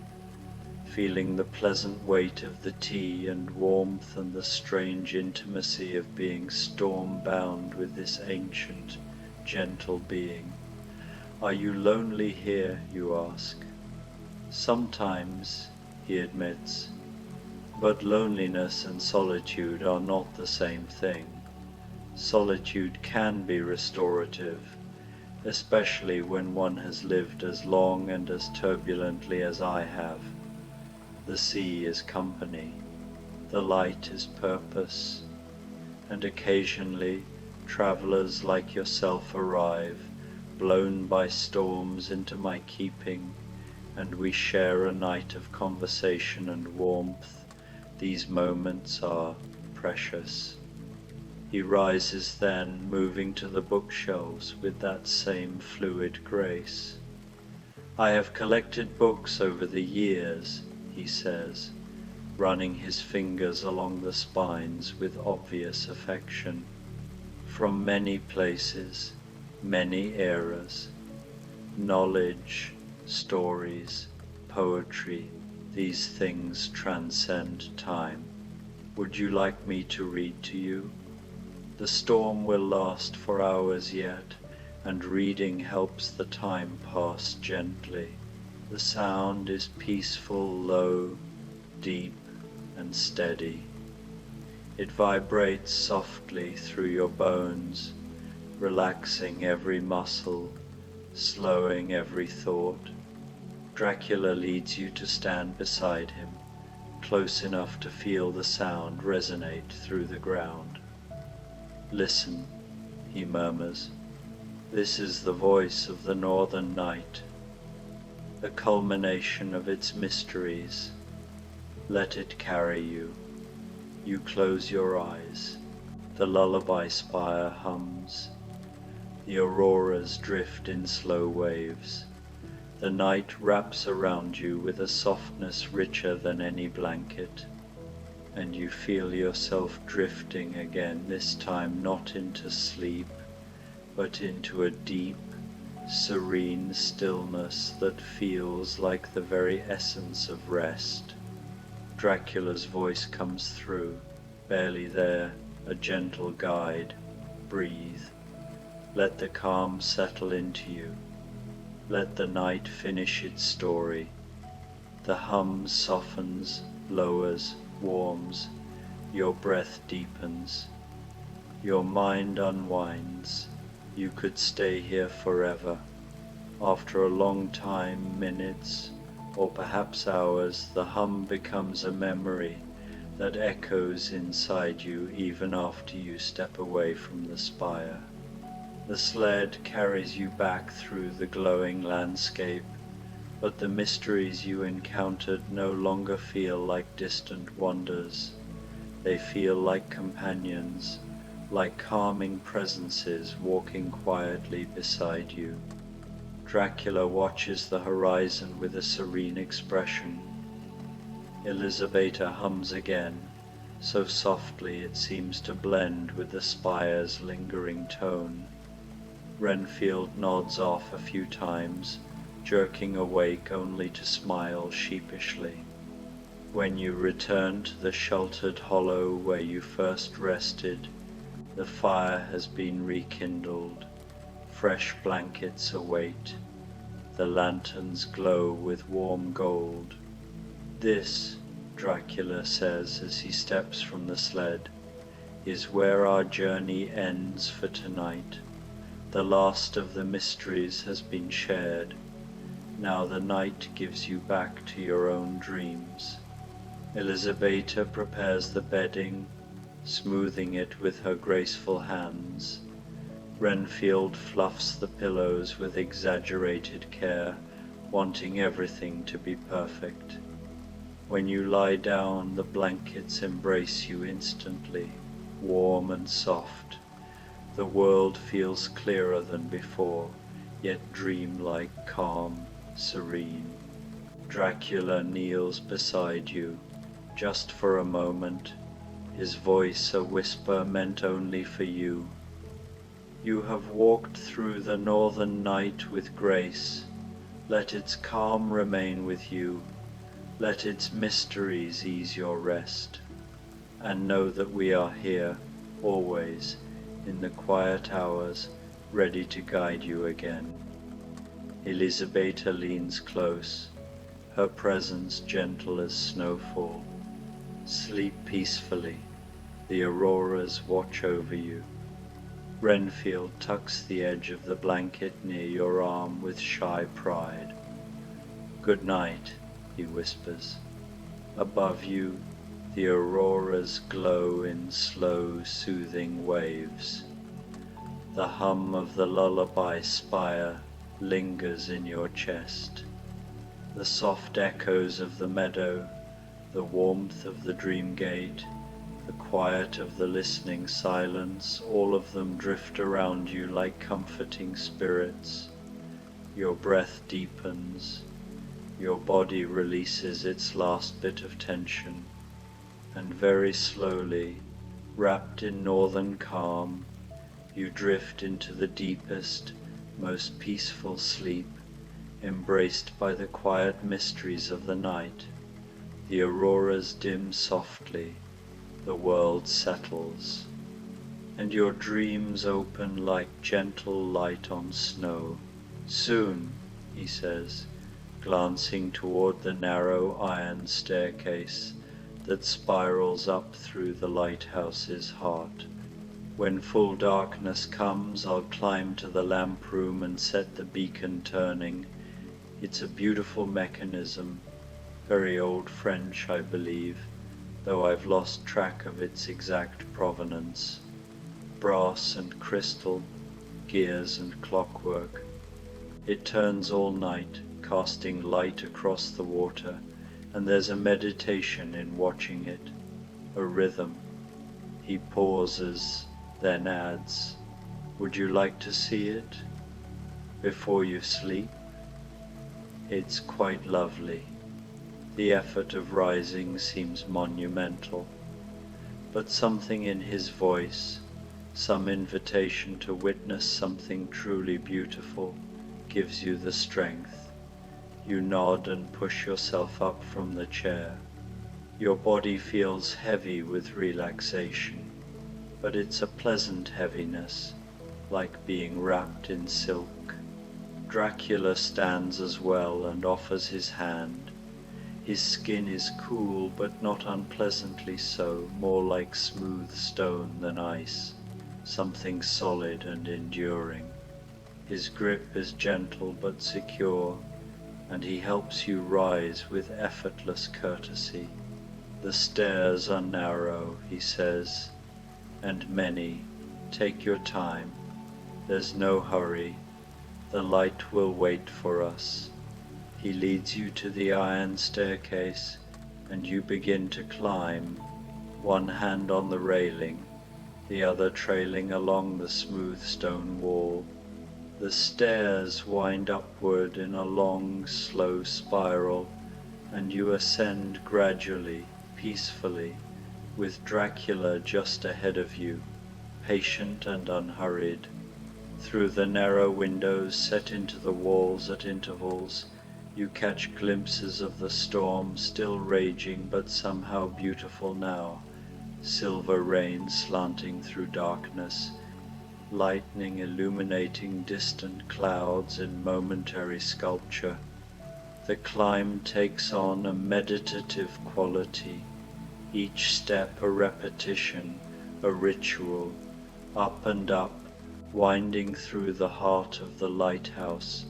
feeling the pleasant weight of the tea and warmth and the strange intimacy of being storm-bound with this ancient, gentle being. Are you lonely here, you ask? Sometimes, he admits, but loneliness and solitude are not the same thing. Solitude can be restorative, especially when one has lived as long and as turbulently as I have. The sea is company, the light is purpose, and occasionally travelers like yourself arrive, blown by storms into my keeping, and we share a night of conversation and warmth. These moments are precious. He rises then, moving to the bookshelves with that same fluid grace. I have collected books over the years, he says, running his fingers along the spines with obvious affection, from many places, many eras. Knowledge, stories, poetry, these things transcend time. Would you like me to read to you? The storm will last for hours yet, and reading helps the time pass gently. The sound is peaceful, low, deep, and steady. It vibrates softly through your bones, relaxing every muscle, slowing every thought. Dracula leads you to stand beside him, close enough to feel the sound resonate through the ground. Listen, he murmurs. This is the voice of the northern night, the culmination of its mysteries. Let it carry you. You close your eyes. The lullaby spire hums. The auroras drift in slow waves. The night wraps around you with a softness richer than any blanket, and you feel yourself drifting again, this time not into sleep, but into a deep, serene stillness that feels like the very essence of rest. Dracula's voice comes through, barely there, a gentle guide. Breathe. Let the calm settle into you. Let the night finish its story. The hum softens, lowers, warms. Your breath deepens. Your mind unwinds. You could stay here forever. After a long time, minutes, or perhaps hours, the hum becomes a memory that echoes inside you even after you step away from the spire. The sled carries you back through the glowing landscape, but the mysteries you encountered no longer feel like distant wonders. They feel like companions, like calming presences walking quietly beside you. Dracula watches the horizon with a serene expression. Elizabeta hums again, so softly it seems to blend with the spire's lingering tone. Renfield nods off a few times, jerking awake only to smile sheepishly. When you return to the sheltered hollow where you first rested, the fire has been rekindled. Fresh blankets await. The lanterns glow with warm gold. This, Dracula says as he steps from the sled, is where our journey ends for tonight. The last of the mysteries has been shared. Now the night gives you back to your own dreams. Elizabeta prepares the bedding, smoothing it with her graceful hands. Renfield fluffs the pillows with exaggerated care, wanting everything to be perfect. When you lie down, the blankets embrace you instantly, warm and soft. The world feels clearer than before, yet dreamlike, calm, serene. Dracula kneels beside you, just for a moment, his voice a whisper meant only for you. You have walked through the northern night with grace. Let its calm remain with you. Let its mysteries ease your rest. And know that we are here, always, in the quiet hours, ready to guide you again. Elizabeta leans close, her presence gentle as snowfall. Sleep peacefully, the auroras watch over you. Renfield tucks the edge of the blanket near your arm with shy pride. Good night, he whispers. Above you, the auroras glow in slow, soothing waves. The hum of the lullaby spire lingers in your chest. The soft echoes of the meadow, the warmth of the dream gate, the quiet of the listening silence, all of them drift around you like comforting spirits. Your breath deepens, your body releases its last bit of tension, and very slowly, wrapped in northern calm, you drift into the deepest, most peaceful sleep, embraced by the quiet mysteries of the night. The auroras dim softly, the world settles, and your dreams open like gentle light on snow. Soon, he says, glancing toward the narrow iron staircase that spirals up through the lighthouse's heart. When full darkness comes, I'll climb to the lamp room and set the beacon turning. It's a beautiful mechanism, very old French, I believe, though I've lost track of its exact provenance. Brass and crystal, gears and clockwork. It turns all night, casting light across the water, and there's a meditation in watching it, a rhythm. He pauses, then adds, "Would you like to see it before you sleep?" It's quite lovely. The effort of rising seems monumental, but something in his voice, some invitation to witness something truly beautiful, gives you the strength. You nod and push yourself up from the chair. Your body feels heavy with relaxation, but it's a pleasant heaviness, like being wrapped in silk. Dracula stands as well and offers his hand. His skin is cool, but not unpleasantly so, more like smooth stone than ice, something solid and enduring. His grip is gentle but secure, and he helps you rise with effortless courtesy. The stairs are narrow, he says, and many. Take your time. There's no hurry. The light will wait for us. He leads you to the iron staircase, and you begin to climb, one hand on the railing, the other trailing along the smooth stone wall. The stairs wind upward in a long, slow spiral, and you ascend gradually, peacefully, with Dracula just ahead of you, patient and unhurried. Through the narrow windows set into the walls at intervals, you catch glimpses of the storm still raging but somehow beautiful now, silver rain slanting through darkness, lightning illuminating distant clouds in momentary sculpture. The climb takes on a meditative quality, each step a repetition, a ritual, up and up, winding through the heart of the lighthouse,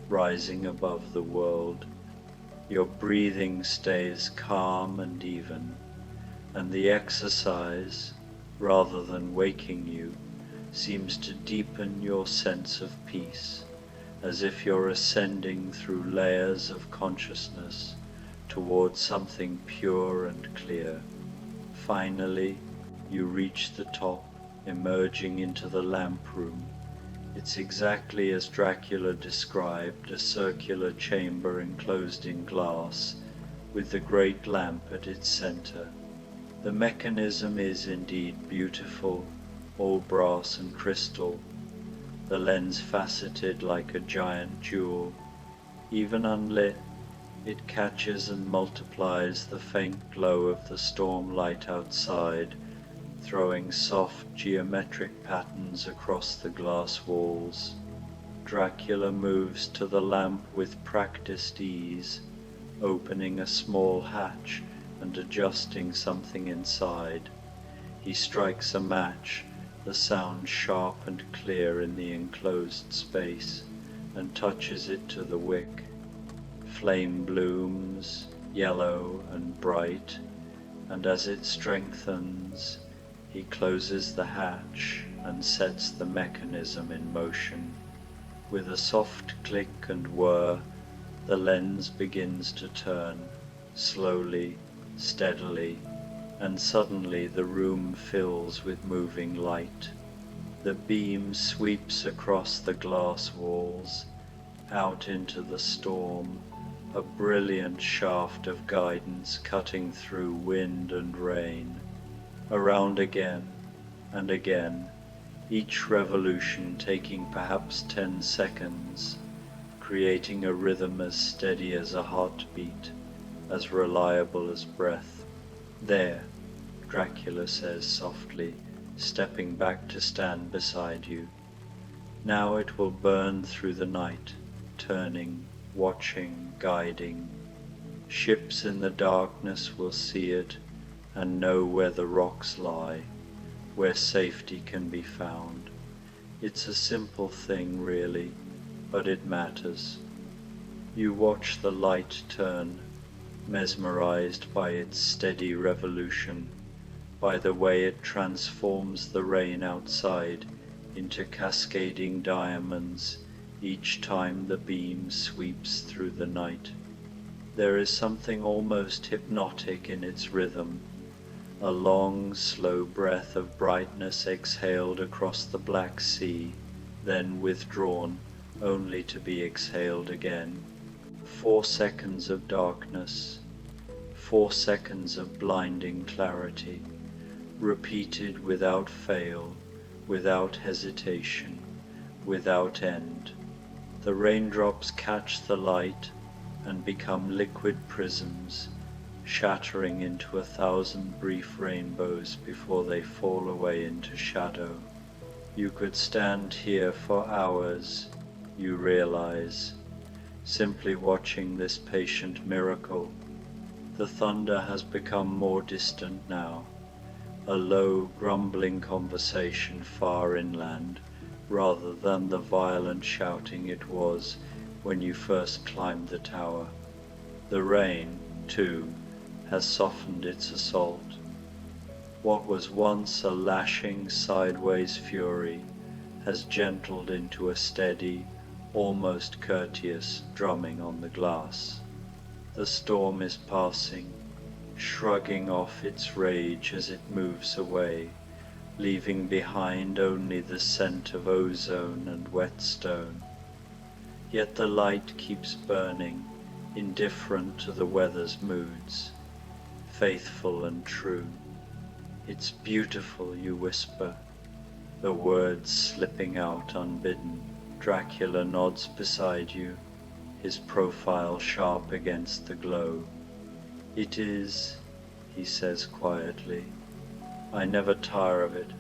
rising above the world. Your breathing stays calm and even, and the exercise, rather than waking you, seems to deepen your sense of peace, as if you're ascending through layers of consciousness towards something pure and clear. Finally, you reach the top, emerging into the lamp room. It's exactly as Dracula described, a circular chamber enclosed in glass, with the great lamp at its center. The mechanism is indeed beautiful, all brass and crystal, the lens faceted like a giant jewel. Even unlit, it catches and multiplies the faint glow of the storm light outside, throwing soft geometric patterns across the glass walls. Dracula moves to the lamp with practiced ease, opening a small hatch and adjusting something inside. He strikes a match, the sound sharp and clear in the enclosed space, and touches it to the wick. Flame blooms, yellow and bright, and as it strengthens, he closes the hatch and sets the mechanism in motion. With a soft click and whir, the lens begins to turn, slowly, steadily, and suddenly the room fills with moving light. The beam sweeps across the glass walls, out into the storm, a brilliant shaft of guidance cutting through wind and rain, around again and again, each revolution taking perhaps 10 seconds, creating a rhythm as steady as a heartbeat, as reliable as breath. There, Dracula says softly, stepping back to stand beside you. Now it will burn through the night, turning, watching, guiding. Ships in the darkness will see it and know where the rocks lie, where safety can be found. It's a simple thing, really, but it matters. You watch the light turn, mesmerized by its steady revolution, by the way it transforms the rain outside into cascading diamonds each time the beam sweeps through the night. There is something almost hypnotic in its rhythm, a long, slow breath of brightness exhaled across the black sea, then withdrawn, only to be exhaled again. 4 seconds of darkness, 4 seconds of blinding clarity, repeated without fail, without hesitation, without end. The raindrops catch the light and become liquid prisms, shattering into 1,000 brief rainbows before they fall away into shadow. You could stand here for hours, you realize, simply watching this patient miracle. The thunder has become more distant now, a low, grumbling conversation far inland, rather than the violent shouting it was when you first climbed the tower. The rain, too, has softened its assault. What was once a lashing sideways fury has gentled into a steady, almost courteous drumming on the glass. The storm is passing, shrugging off its rage as it moves away, leaving behind only the scent of ozone and whetstone. Yet the light keeps burning, indifferent to the weather's moods, faithful and true. It's beautiful, you whisper, the words slipping out unbidden. Dracula nods beside you, his profile sharp against the glow. It is, he says quietly. I never tire of it.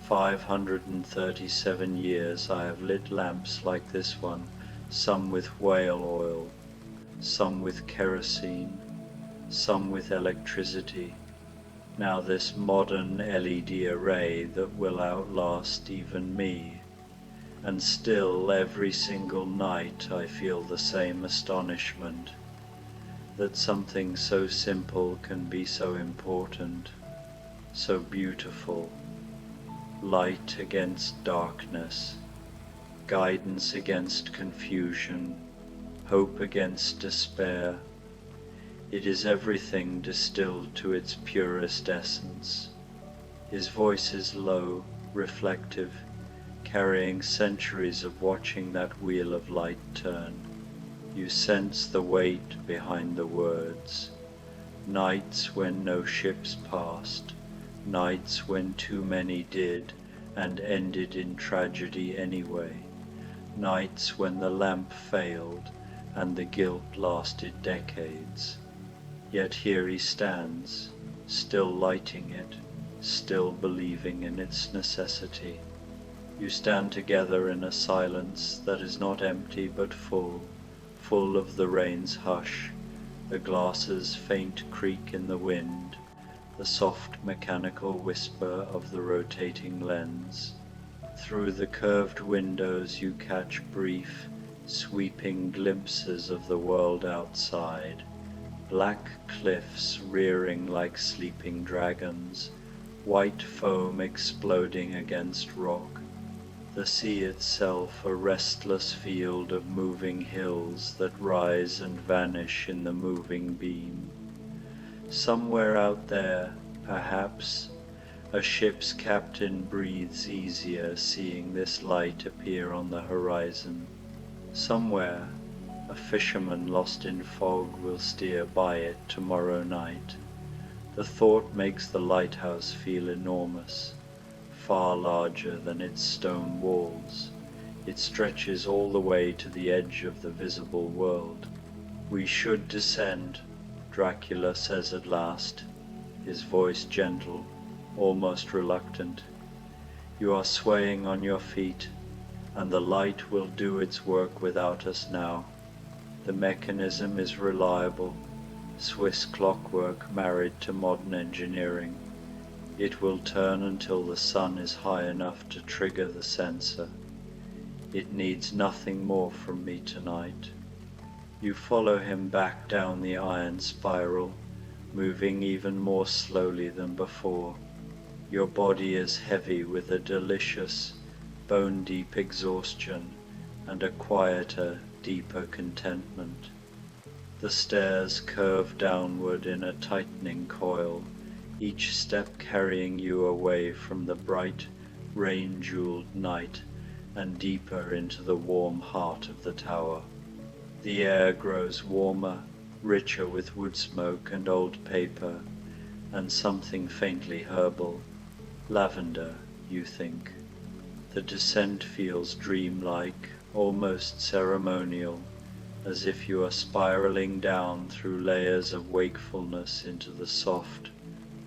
537 years I have lit lamps like this one, some with whale oil, some with kerosene, some with electricity. Now this modern LED array that will outlast even me. And still every single night I feel the same astonishment, that something so simple can be so important, so beautiful. Light against darkness, guidance against confusion, hope against despair. It is everything distilled to its purest essence. His voice is low, reflective, carrying centuries of watching that wheel of light turn. You sense the weight behind the words. Nights when no ships passed, nights when too many did and ended in tragedy anyway, nights when the lamp failed and the guilt lasted decades. Yet here he stands, still lighting it, still believing in its necessity. You stand together in a silence that is not empty but full, full of the rain's hush, the glass's faint creak in the wind, the soft mechanical whisper of the rotating lens. Through the curved windows you catch brief, sweeping glimpses of the world outside, black cliffs rearing like sleeping dragons, white foam exploding against rock, the sea itself a restless field of moving hills that rise and vanish in the moving beam. Somewhere out there, perhaps, a ship's captain breathes easier seeing this light appear on the horizon. Somewhere, a fisherman lost in fog will steer by it tomorrow night. The thought makes the lighthouse feel enormous, far larger than its stone walls. It stretches all the way to the edge of the visible world. "We should descend," Dracula says at last, his voice gentle, almost reluctant. "You are swaying on your feet, and the light will do its work without us now. The mechanism is reliable, Swiss clockwork married to modern engineering. It will turn until the sun is high enough to trigger the sensor. It needs nothing more from me tonight." You follow him back down the iron spiral, moving even more slowly than before. Your body is heavy with a delicious, bone-deep exhaustion and a quieter, deeper contentment. The stairs curve downward in a tightening coil, each step carrying you away from the bright, rain-jeweled night and deeper into the warm heart of the tower. The air grows warmer, richer with wood smoke and old paper, and something faintly herbal. Lavender, you think. The descent feels dreamlike, almost ceremonial, as if you are spiraling down through layers of wakefulness into the soft,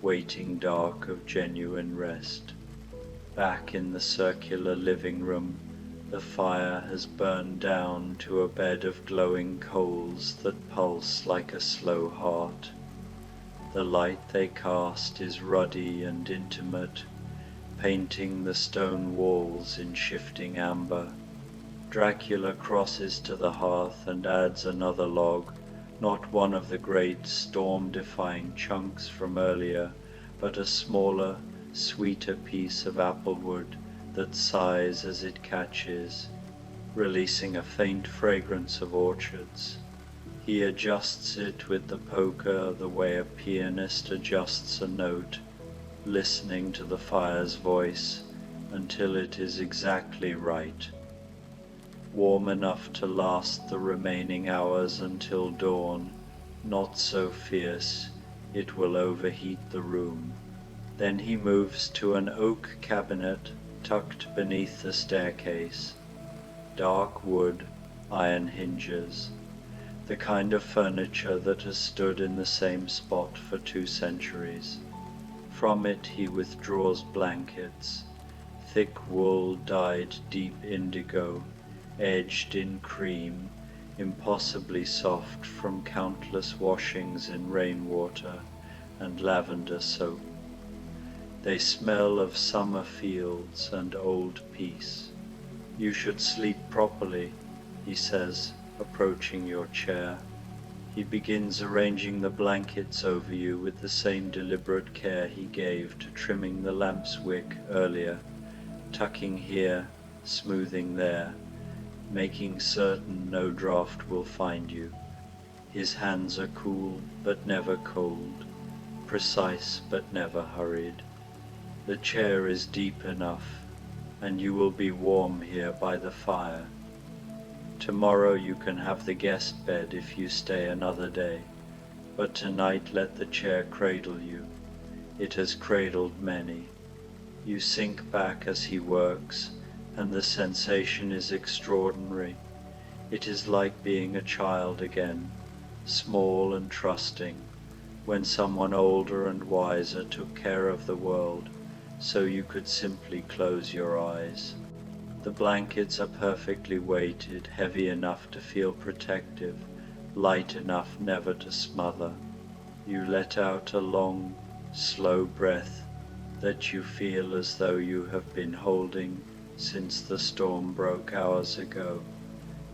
waiting dark of genuine rest. Back in the circular living room, the fire has burned down to a bed of glowing coals that pulse like a slow heart. The light they cast is ruddy and intimate, painting the stone walls in shifting amber. Dracula crosses to the hearth and adds another log, not one of the great storm-defying chunks from earlier, but a smaller, sweeter piece of applewood that sighs as it catches, releasing a faint fragrance of orchards. He adjusts it with the poker the way a pianist adjusts a note, listening to the fire's voice until it is exactly right, warm enough to last the remaining hours until dawn, not so fierce it will overheat the room. Then he moves to an oak cabinet tucked beneath the staircase. Dark wood, iron hinges, the kind of furniture that has stood in the same spot for 2 centuries. From it he withdraws blankets, thick wool dyed deep indigo, edged in cream, impossibly soft from countless washings in rainwater and lavender soap. They smell of summer fields and old peace. "You should sleep properly," he says, approaching your chair. He begins arranging the blankets over you with the same deliberate care he gave to trimming the lamp's wick earlier, tucking here, smoothing there, making certain no draught will find you. His hands are cool but never cold, precise but never hurried. The chair is deep enough, and you will be warm here by the fire. Tomorrow you can have the guest bed if you stay another day, but tonight let the chair cradle you. It has cradled many. You sink back as he works, and the sensation is extraordinary. It is like being a child again, small and trusting, when someone older and wiser took care of the world, so you could simply close your eyes. The blankets are perfectly weighted, heavy enough to feel protective, light enough never to smother. You let out a long, slow breath that you feel as though you have been holding since the storm broke hours ago,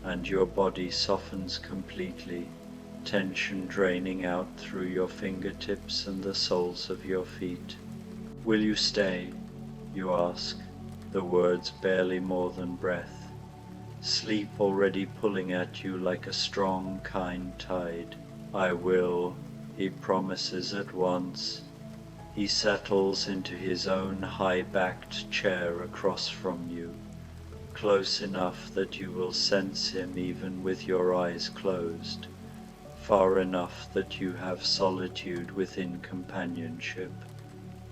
and your body softens completely, tension draining out through your fingertips and the soles of your feet. "Will you stay?" you ask, the words barely more than breath. Sleep already pulling at you like a strong, kind tide. "I will," he promises at once. He settles into his own high-backed chair across from you, close enough that you will sense him even with your eyes closed, far enough that you have solitude within companionship.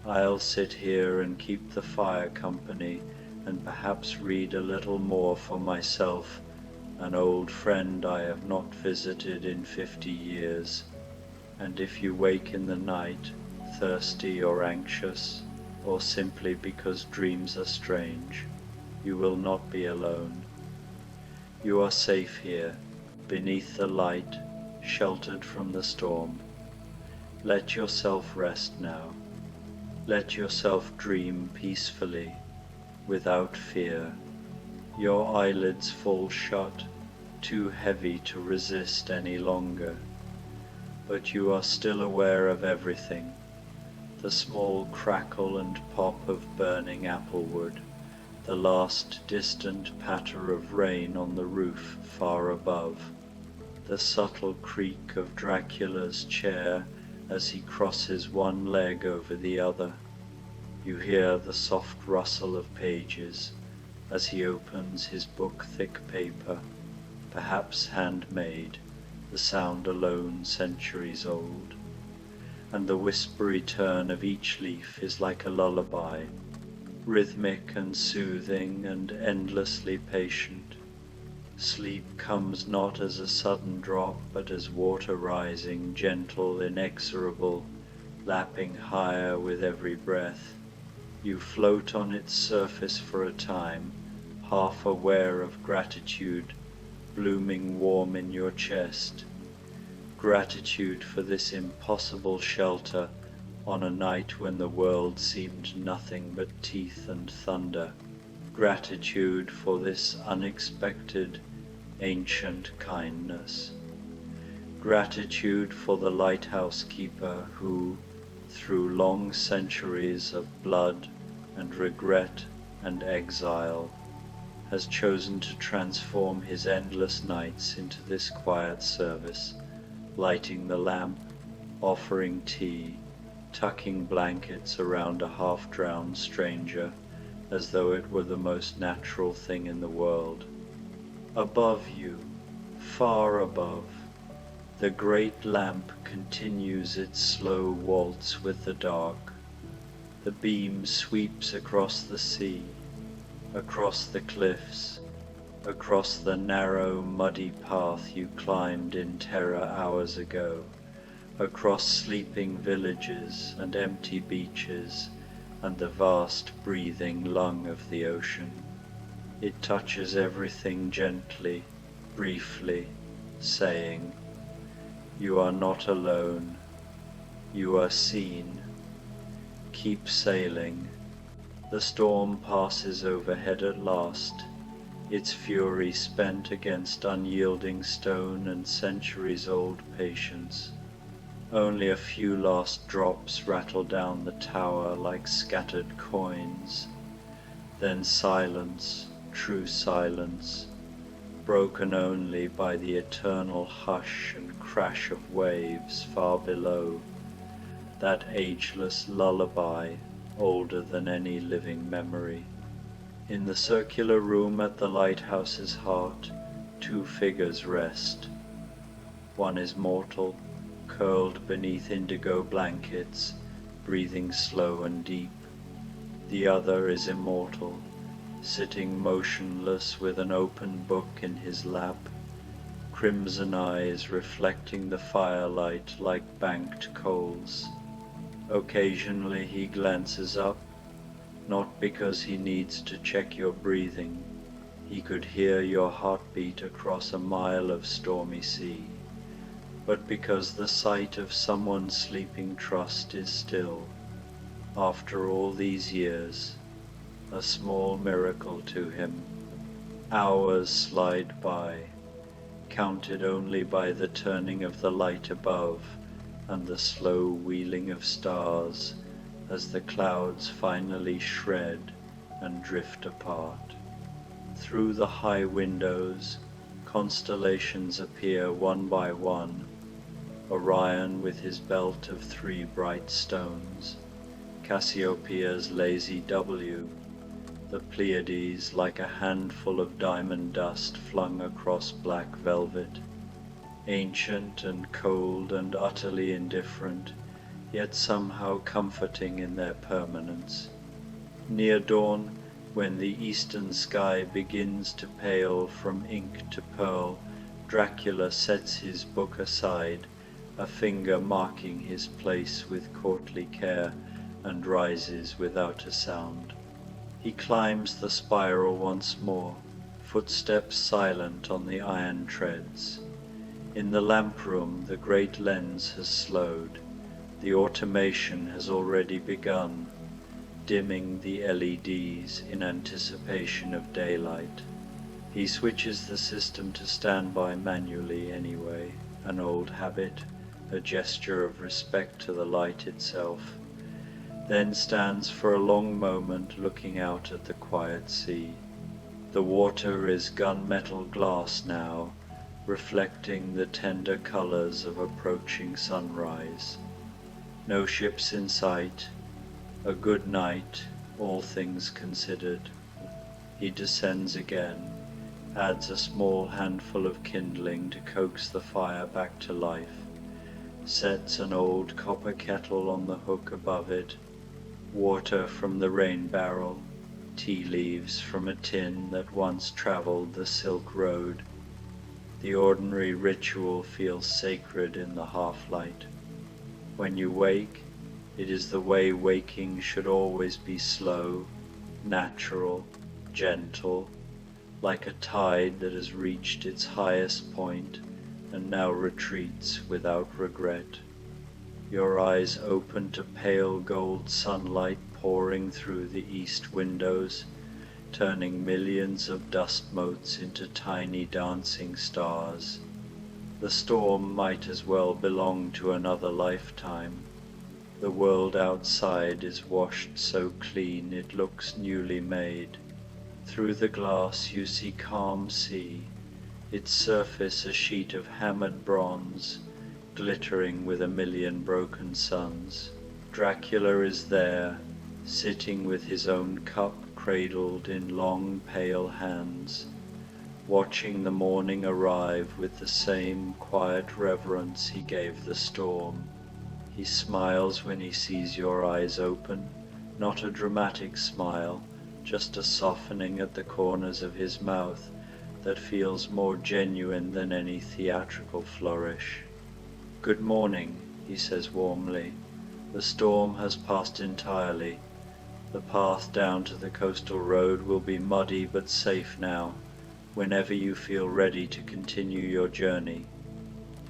I'll sit here and keep the fire company and perhaps read a little more for myself, an old friend I have not visited in 50 years. And if you wake in the night, thirsty or anxious, or simply because dreams are strange, you will not be alone. You are safe here, beneath the light, sheltered from the storm. Let yourself rest now. Let yourself dream peacefully, without fear. Your eyelids fall shut, too heavy to resist any longer. But you are still aware of everything, the small crackle and pop of burning applewood, the last distant patter of rain on the roof far above, the subtle creak of Dracula's chair as he crosses one leg over the other. You hear the soft rustle of pages as he opens his book-thick paper, perhaps handmade, the sound alone centuries old, and the whispery turn of each leaf is like a lullaby, rhythmic and soothing and endlessly patient. Sleep comes not as a sudden drop, but as water rising, gentle, inexorable, lapping higher with every breath. You float on its surface for a time, half aware of gratitude blooming warm in your chest. Gratitude for this impossible shelter on a night when the world seemed nothing but teeth and thunder. Gratitude for this unexpected, ancient kindness. Gratitude for the lighthouse keeper who, through long centuries of blood and regret and exile, has chosen to transform his endless nights into this quiet service, lighting the lamp, offering tea, tucking blankets around a half-drowned stranger as though it were the most natural thing in the world. Above you, far above, the great lamp continues its slow waltz with the dark. The beam sweeps across the sea, across the cliffs, across the narrow, muddy path you climbed in terror hours ago, across sleeping villages and empty beaches and the vast breathing lung of the ocean. It touches everything gently, briefly, saying, "You are not alone. You are seen. Keep sailing." The storm passes overhead at last, its fury spent against unyielding stone and centuries-old patience. Only a few last drops rattle down the tower like scattered coins. Then silence, true silence, broken only by the eternal hush and crash of waves far below, that ageless lullaby older than any living memory. In the circular room at the lighthouse's heart, two figures rest. One is mortal, curled beneath indigo blankets, breathing slow and deep. The other is immortal, sitting motionless with an open book in his lap, crimson eyes reflecting the firelight like banked coals. Occasionally he glances up, not because he needs to check your breathing. He could hear your heartbeat across a mile of stormy sea, but because the sight of someone's sleeping trust is still, after all these years, a small miracle to him. Hours slide by, counted only by the turning of the light above and the slow wheeling of stars as the clouds finally shred and drift apart. Through the high windows, constellations appear one by one, Orion with his belt of 3 bright stones, Cassiopeia's lazy W, the Pleiades like a handful of diamond dust flung across black velvet, ancient and cold and utterly indifferent, yet somehow comforting in their permanence. Near dawn, when the eastern sky begins to pale from ink to pearl, Dracula sets his book aside, a finger marking his place with courtly care, and rises without a sound. He climbs the spiral once more, footsteps silent on the iron treads. In the lamp room the great lens has slowed. The automation has already begun, dimming the LEDs in anticipation of daylight. He switches the system to standby manually anyway, an old habit, a gesture of respect to the light itself, then stands for a long moment looking out at the quiet sea. The water is gunmetal glass now, reflecting the tender colors of approaching sunrise. No ships in sight. A good night, all things considered. He descends again, adds a small handful of kindling to coax the fire back to life, sets an old copper kettle on the hook above it, water from the rain barrel, tea leaves from a tin that once traveled the Silk Road. The ordinary ritual feels sacred in the half-light. When you wake, it is the way waking should always be: slow, natural, gentle, like a tide that has reached its highest point and now retreats without regret. Your eyes open to pale gold sunlight pouring through the east windows, turning millions of dust motes into tiny dancing stars. The storm might as well belong to another lifetime. The world outside is washed so clean it looks newly made. Through the glass you see calm sea, its surface a sheet of hammered bronze, glittering with a million broken suns. Dracula is there, sitting with his own cup cradled in long pale hands, watching the morning arrive with the same quiet reverence he gave the storm. He smiles when he sees your eyes open, not a dramatic smile, just a softening at the corners of his mouth that feels more genuine than any theatrical flourish. "Good morning," he says warmly. "The storm has passed entirely. The path down to the coastal road will be muddy but safe now, whenever you feel ready to continue your journey."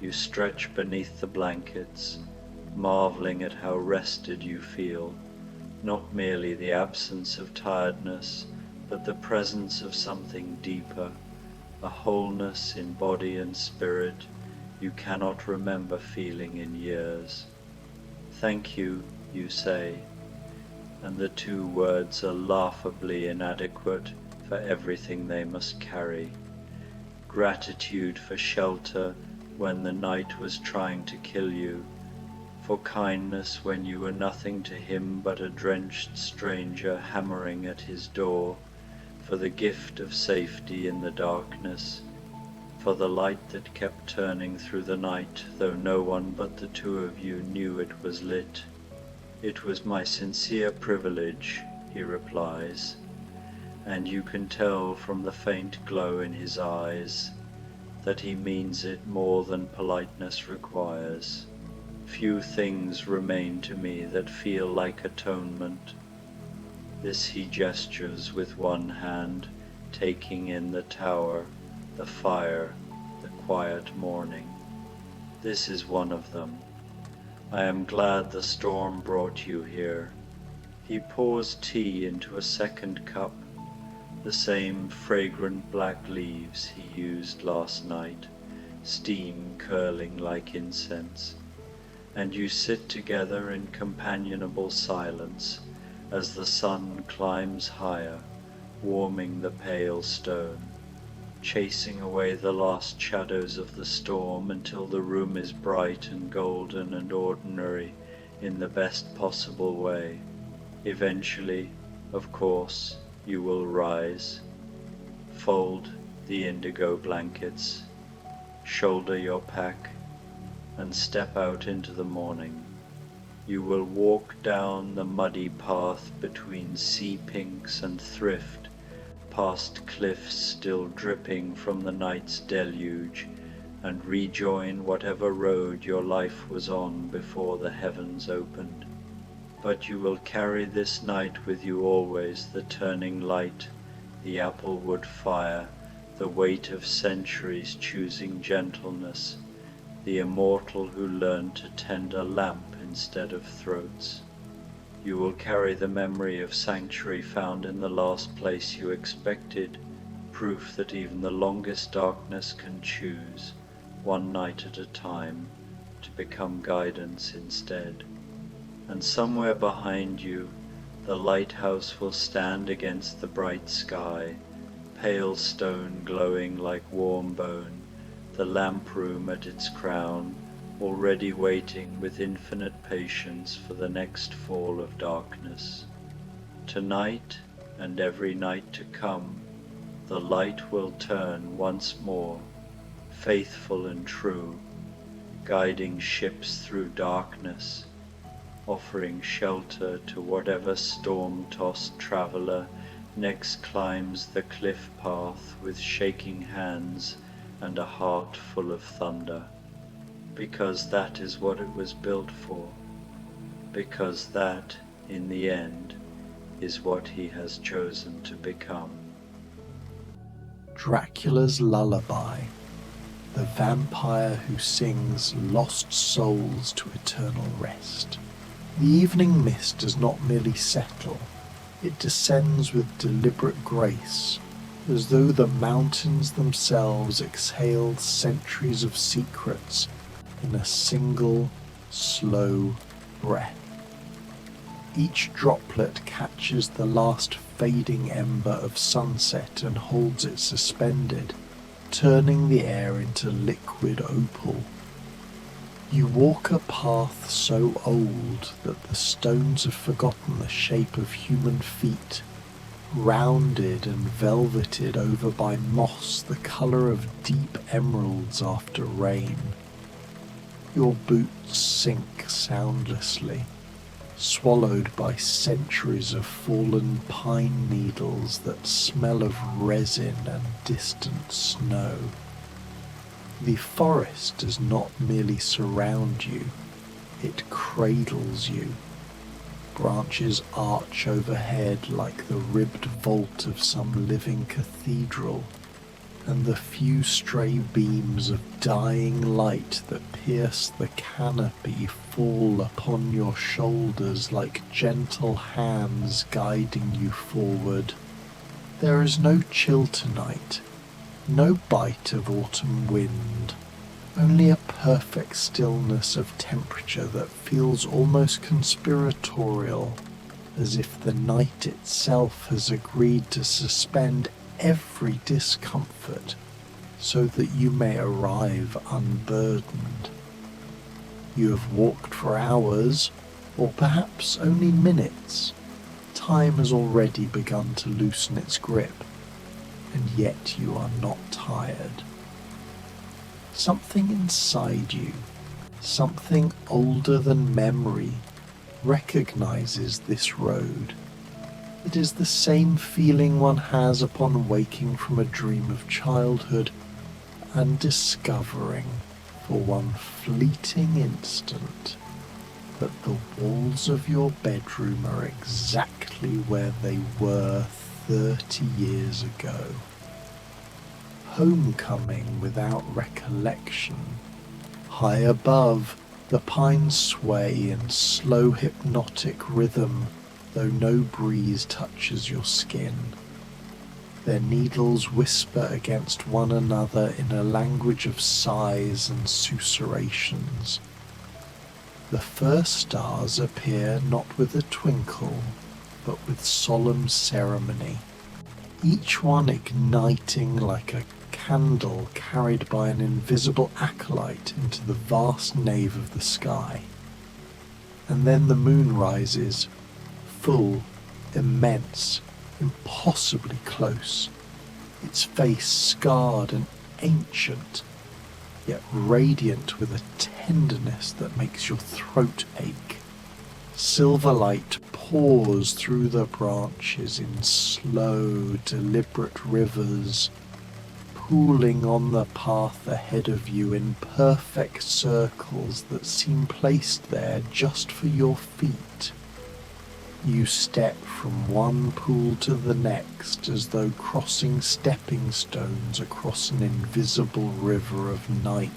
You stretch beneath the blankets, marveling at how rested you feel, not merely the absence of tiredness, but the presence of something deeper, a wholeness in body and spirit you cannot remember feeling in years. "Thank you," you say, and the two words are laughably inadequate for everything they must carry. Gratitude for shelter when the night was trying to kill you, for kindness when you were nothing to him but a drenched stranger hammering at his door, for the gift of safety in the darkness, for the light that kept turning through the night though no one but the two of you knew it was lit. "It was my sincere privilege," he replies, and you can tell from the faint glow in his eyes that he means it more than politeness requires. "Few things remain to me that feel like atonement." This he gestures with one hand, taking in the tower, the fire, the quiet morning. "This is one of them. I am glad the storm brought you here." He pours tea into a second cup, the same fragrant black leaves he used last night, steam curling like incense, and you sit together in companionable silence as the sun climbs higher, warming the pale stone, chasing away the last shadows of the storm until the room is bright and golden and ordinary in the best possible way. Eventually, of course, you will rise, fold the indigo blankets, shoulder your pack, and step out into the morning. You will walk down the muddy path between sea pinks and thrift, past cliffs still dripping from the night's deluge, and rejoin whatever road your life was on before the heavens opened. But you will carry this night with you always, the turning light, the applewood fire, the weight of centuries choosing gentleness, the immortal who learned to tend a lamp instead of throats. You will carry the memory of sanctuary found in the last place you expected, proof that even the longest darkness can choose, one night at a time, to become guidance instead. And somewhere behind you, the lighthouse will stand against the bright sky, pale stone glowing like warm bone, the lamp room at its crown, already waiting with infinite patience for the next fall of darkness. Tonight, and every night to come, the light will turn once more, faithful and true, guiding ships through darkness, offering shelter to whatever storm-tossed traveler next climbs the cliff path with shaking hands and a heart full of thunder. Because that is what it was built for, because that, in the end, is what he has chosen to become. Dracula's Lullaby, the vampire who sings lost souls to eternal rest. The evening mist does not merely settle, it descends with deliberate grace, as though the mountains themselves exhaled centuries of secrets in a single, slow breath. Each droplet catches the last fading ember of sunset and holds it suspended, turning the air into liquid opal. You walk a path so old that the stones have forgotten the shape of human feet, rounded and velveted over by moss the colour of deep emeralds after rain. Your boots sink soundlessly, swallowed by centuries of fallen pine needles that smell of resin and distant snow. The forest does not merely surround you, it cradles you. Branches arch overhead like the ribbed vault of some living cathedral, and the few stray beams of dying light that pierce the canopy fall upon your shoulders like gentle hands guiding you forward. There is no chill tonight, no bite of autumn wind, only a perfect stillness of temperature that feels almost conspiratorial, as if the night itself has agreed to suspend every discomfort so that you may arrive unburdened. You have walked for hours, or perhaps only minutes. Time has already begun to loosen its grip, and yet you are not tired. Something inside you, something older than memory, recognizes this road. It is the same feeling one has upon waking from a dream of childhood and discovering, for one fleeting instant, that the walls of your bedroom are exactly where they were 30 years ago. Homecoming without recollection. High above, the pines sway in slow hypnotic rhythm, though no breeze touches your skin. Their needles whisper against one another in a language of sighs and susurrations. The first stars appear not with a twinkle, but with solemn ceremony, each one igniting like a candle carried by an invisible acolyte into the vast nave of the sky. And then the moon rises, full, immense, impossibly close, its face scarred and ancient, yet radiant with a tenderness that makes your throat ache. Silver light pours through the branches in slow, deliberate rivers, pooling on the path ahead of you in perfect circles that seem placed there just for your feet. You step from one pool to the next as though crossing stepping stones across an invisible river of night.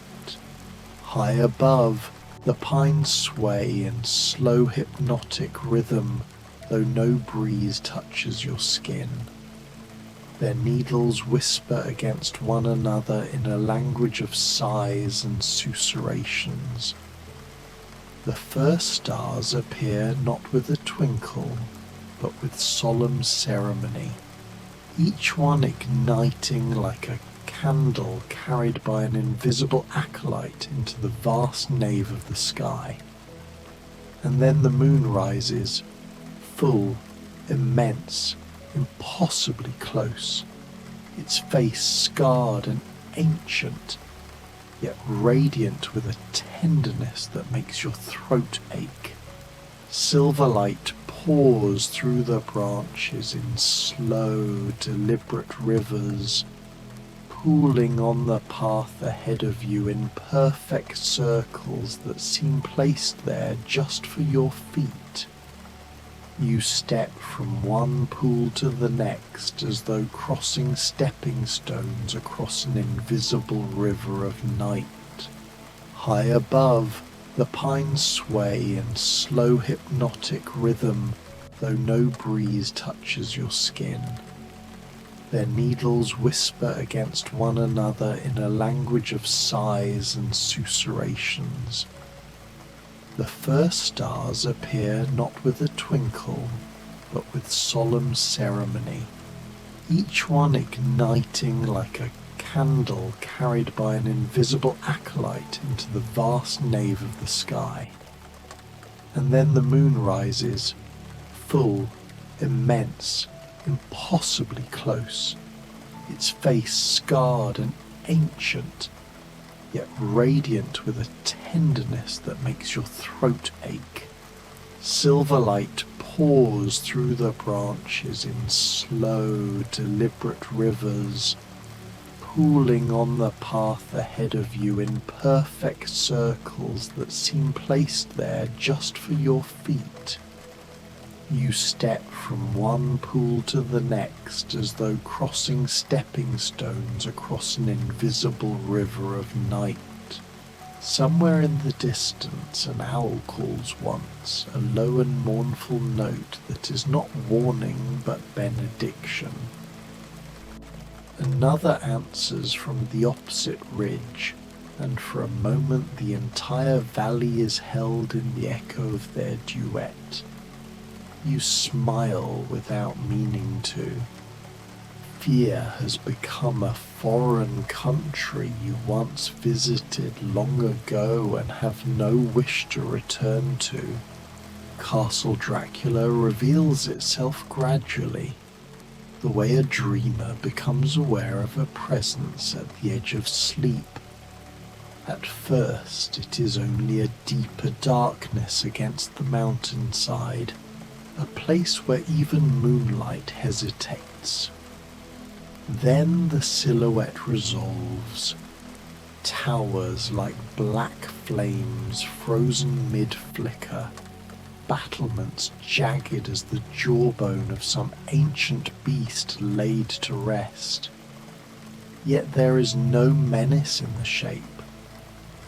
High above, the pines sway in slow hypnotic rhythm, though no breeze touches your skin. Their needles whisper against one another in a language of sighs and susurrations. The first stars appear not with a twinkle, but with solemn ceremony, each one igniting like a candle carried by an invisible acolyte into the vast nave of the sky. And then the moon rises, full, immense, impossibly close, its face scarred and ancient, yet radiant with a tenderness that makes your throat ache. Silver light pours through the branches in slow, deliberate rivers, pooling on the path ahead of you in perfect circles that seem placed there just for your feet. You step from one pool to the next as though crossing stepping stones across an invisible river of night. High above, the pines sway in slow hypnotic rhythm, though no breeze touches your skin. Their needles whisper against one another in a language of sighs and susurrations. The first stars appear not with a twinkle, but with solemn ceremony, each one igniting like a candle carried by an invisible acolyte into the vast nave of the sky. And then the moon rises, full, immense, impossibly close, its face scarred and ancient, yet radiant with a tenderness that makes your throat ache. Silver light pours through the branches in slow, deliberate rivers, pooling on the path ahead of you in perfect circles that seem placed there just for your feet. You step from one pool to the next as though crossing stepping stones across an invisible river of night. Somewhere in the distance an owl calls once, a low and mournful note that is not warning but benediction. Another answers from the opposite ridge, and for a moment the entire valley is held in the echo of their duet. You smile without meaning to. Fear has become a foreign country you once visited long ago and have no wish to return to. Castle Dracula reveals itself gradually, the way a dreamer becomes aware of a presence at the edge of sleep. At first it is only a deeper darkness against the mountainside, a place where even moonlight hesitates. Then the silhouette resolves, towers like black flames frozen mid-flicker, battlements jagged as the jawbone of some ancient beast laid to rest. Yet there is no menace in the shape,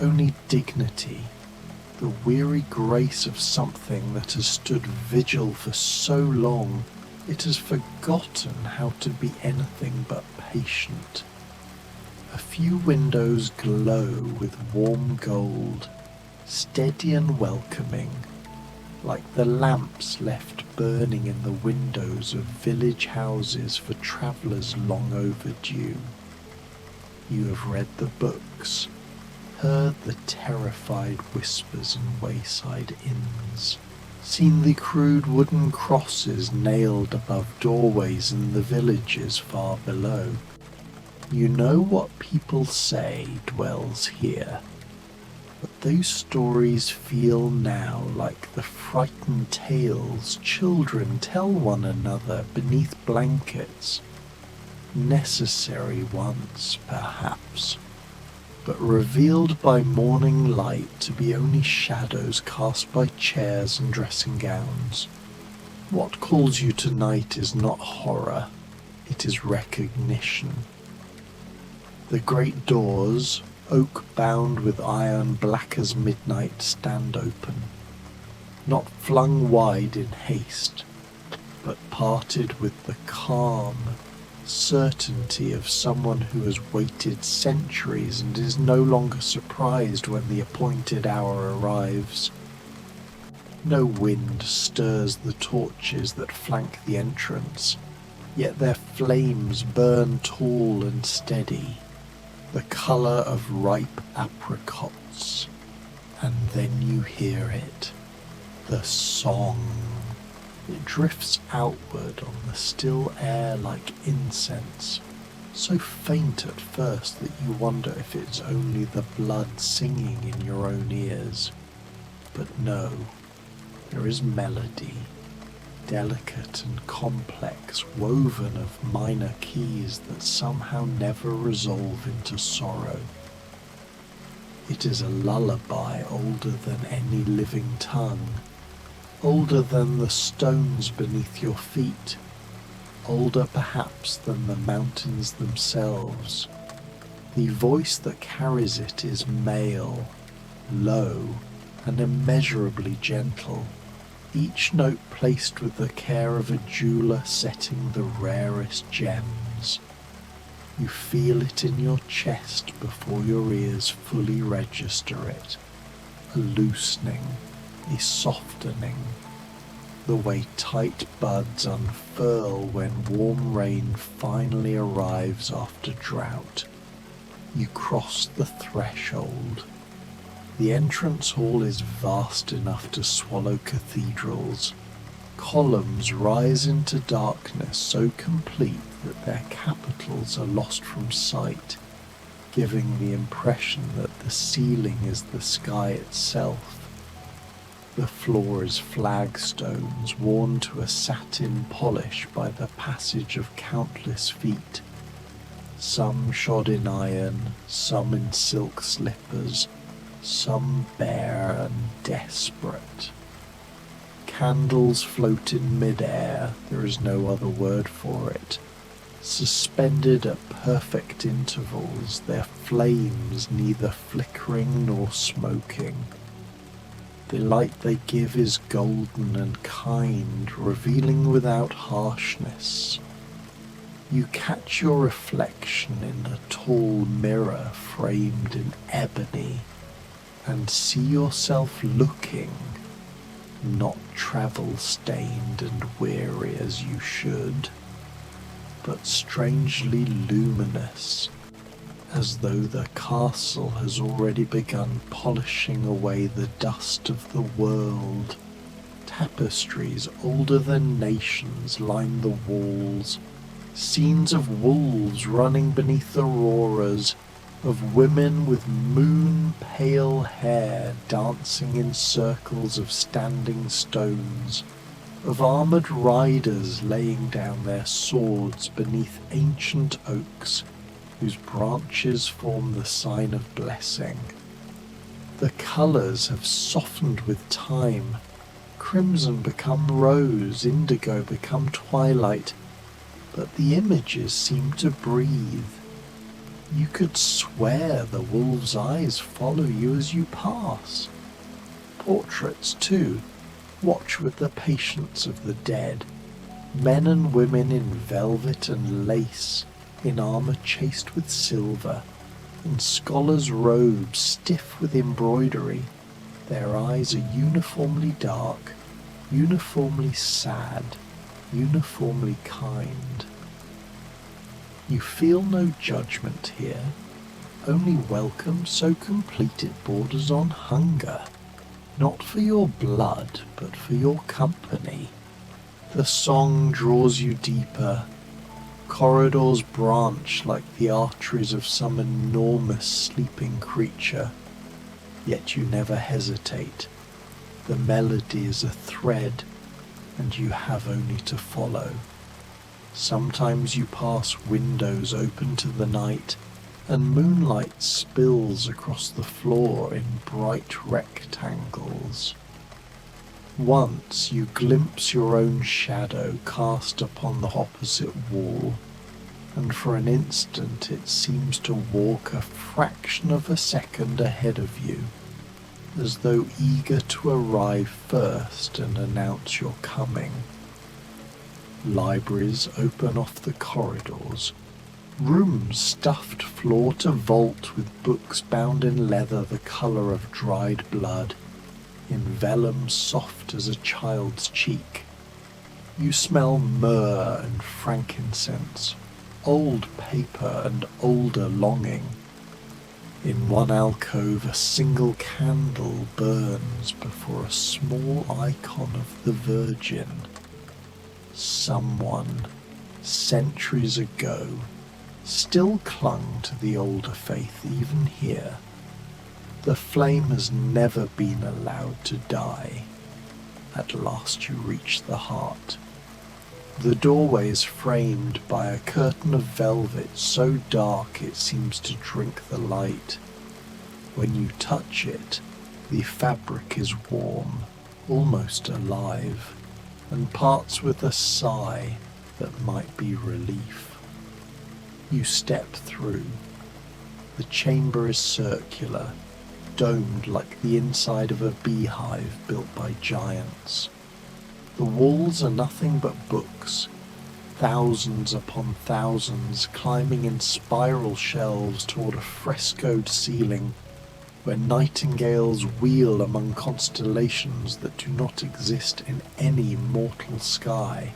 only dignity, the weary grace of something that has stood vigil for so long it has forgotten how to be anything but patient. A few windows glow with warm gold, steady and welcoming, like the lamps left burning in the windows of village houses for travellers long overdue. You have read the books, heard the terrified whispers in wayside inns, Seen the crude wooden crosses nailed above doorways in the villages far below. You know what people say dwells here, but those stories feel now like the frightened tales children tell one another beneath blankets. Necessary once, perhaps, but revealed by morning light to be only shadows cast by chairs and dressing gowns. What calls you tonight is not horror, it is recognition. The great doors, oak bound with iron black as midnight, stand open, not flung wide in haste, but parted with the calm certainty of someone who has waited centuries and is no longer surprised when the appointed hour arrives. No wind stirs the torches that flank the entrance, yet their flames burn tall and steady, the colour of ripe apricots. And then you hear it, the song. It drifts outward on the still air like incense, so faint at first that you wonder if it's only the blood singing in your own ears. But no, there is melody, delicate and complex, woven of minor keys that somehow never resolve into sorrow. It is a lullaby older than any living tongue, older than the stones beneath your feet, older perhaps than the mountains themselves. The voice that carries it is male, low, and immeasurably gentle, each note placed with the care of a jeweller setting the rarest gems. You feel it in your chest before your ears fully register it, a loosening, a softening, the way tight buds unfurl when warm rain finally arrives after drought. You cross the threshold. The entrance hall is vast enough to swallow cathedrals. Columns rise into darkness so complete that their capitals are lost from sight, giving the impression that the ceiling is the sky itself. The floor is flagstones worn to a satin polish by the passage of countless feet, some shod in iron, some in silk slippers, some bare and desperate. Candles float in mid-air, there is no other word for it, suspended at perfect intervals, their flames neither flickering nor smoking. The light they give is golden and kind, revealing without harshness. You catch your reflection in a tall mirror framed in ebony, and see yourself looking, not travel-stained and weary as you should, but strangely luminous, as though the castle has already begun polishing away the dust of the world. Tapestries older than nations line the walls, scenes of wolves running beneath auroras, of women with moon-pale hair dancing in circles of standing stones, of armoured riders laying down their swords beneath ancient oaks whose branches form the sign of blessing. The colours have softened with time, crimson become rose, indigo become twilight, but the images seem to breathe. You could swear the wolves' eyes follow you as you pass. Portraits, too, watch with the patience of the dead, men and women in velvet and lace, in armour chased with silver, in scholars' robes stiff with embroidery. Their eyes are uniformly dark, uniformly sad, uniformly kind. You feel no judgment here, only welcome so complete it borders on hunger. not for your blood, but for your company. The song draws you deeper. Corridors branch like the arteries of some enormous sleeping creature, yet you never hesitate. The melody is a thread, and you have only to follow. Sometimes you pass windows open to the night, and moonlight spills across the floor in bright rectangles. Once you glimpse your own shadow cast upon the opposite wall, and for an instant it seems to walk a fraction of a second ahead of you, as though eager to arrive first and announce your coming. Libraries open off the corridors, rooms stuffed floor to vault with books bound in leather the colour of dried blood, in vellum soft as a child's cheek. You smell myrrh and frankincense, old paper and older longing. In one alcove a single candle burns before a small icon of the Virgin. Someone, centuries ago, still clung to the older faith even here. The flame has never been allowed to die. At last you reach the heart. The doorway is framed by a curtain of velvet so dark it seems to drink the light. When you touch it, the fabric is warm, almost alive, and parts with a sigh that might be relief. You step through. The chamber is circular, domed like the inside of a beehive built by giants. The walls are nothing but books, thousands upon thousands climbing in spiral shelves toward a frescoed ceiling where nightingales wheel among constellations that do not exist in any mortal sky.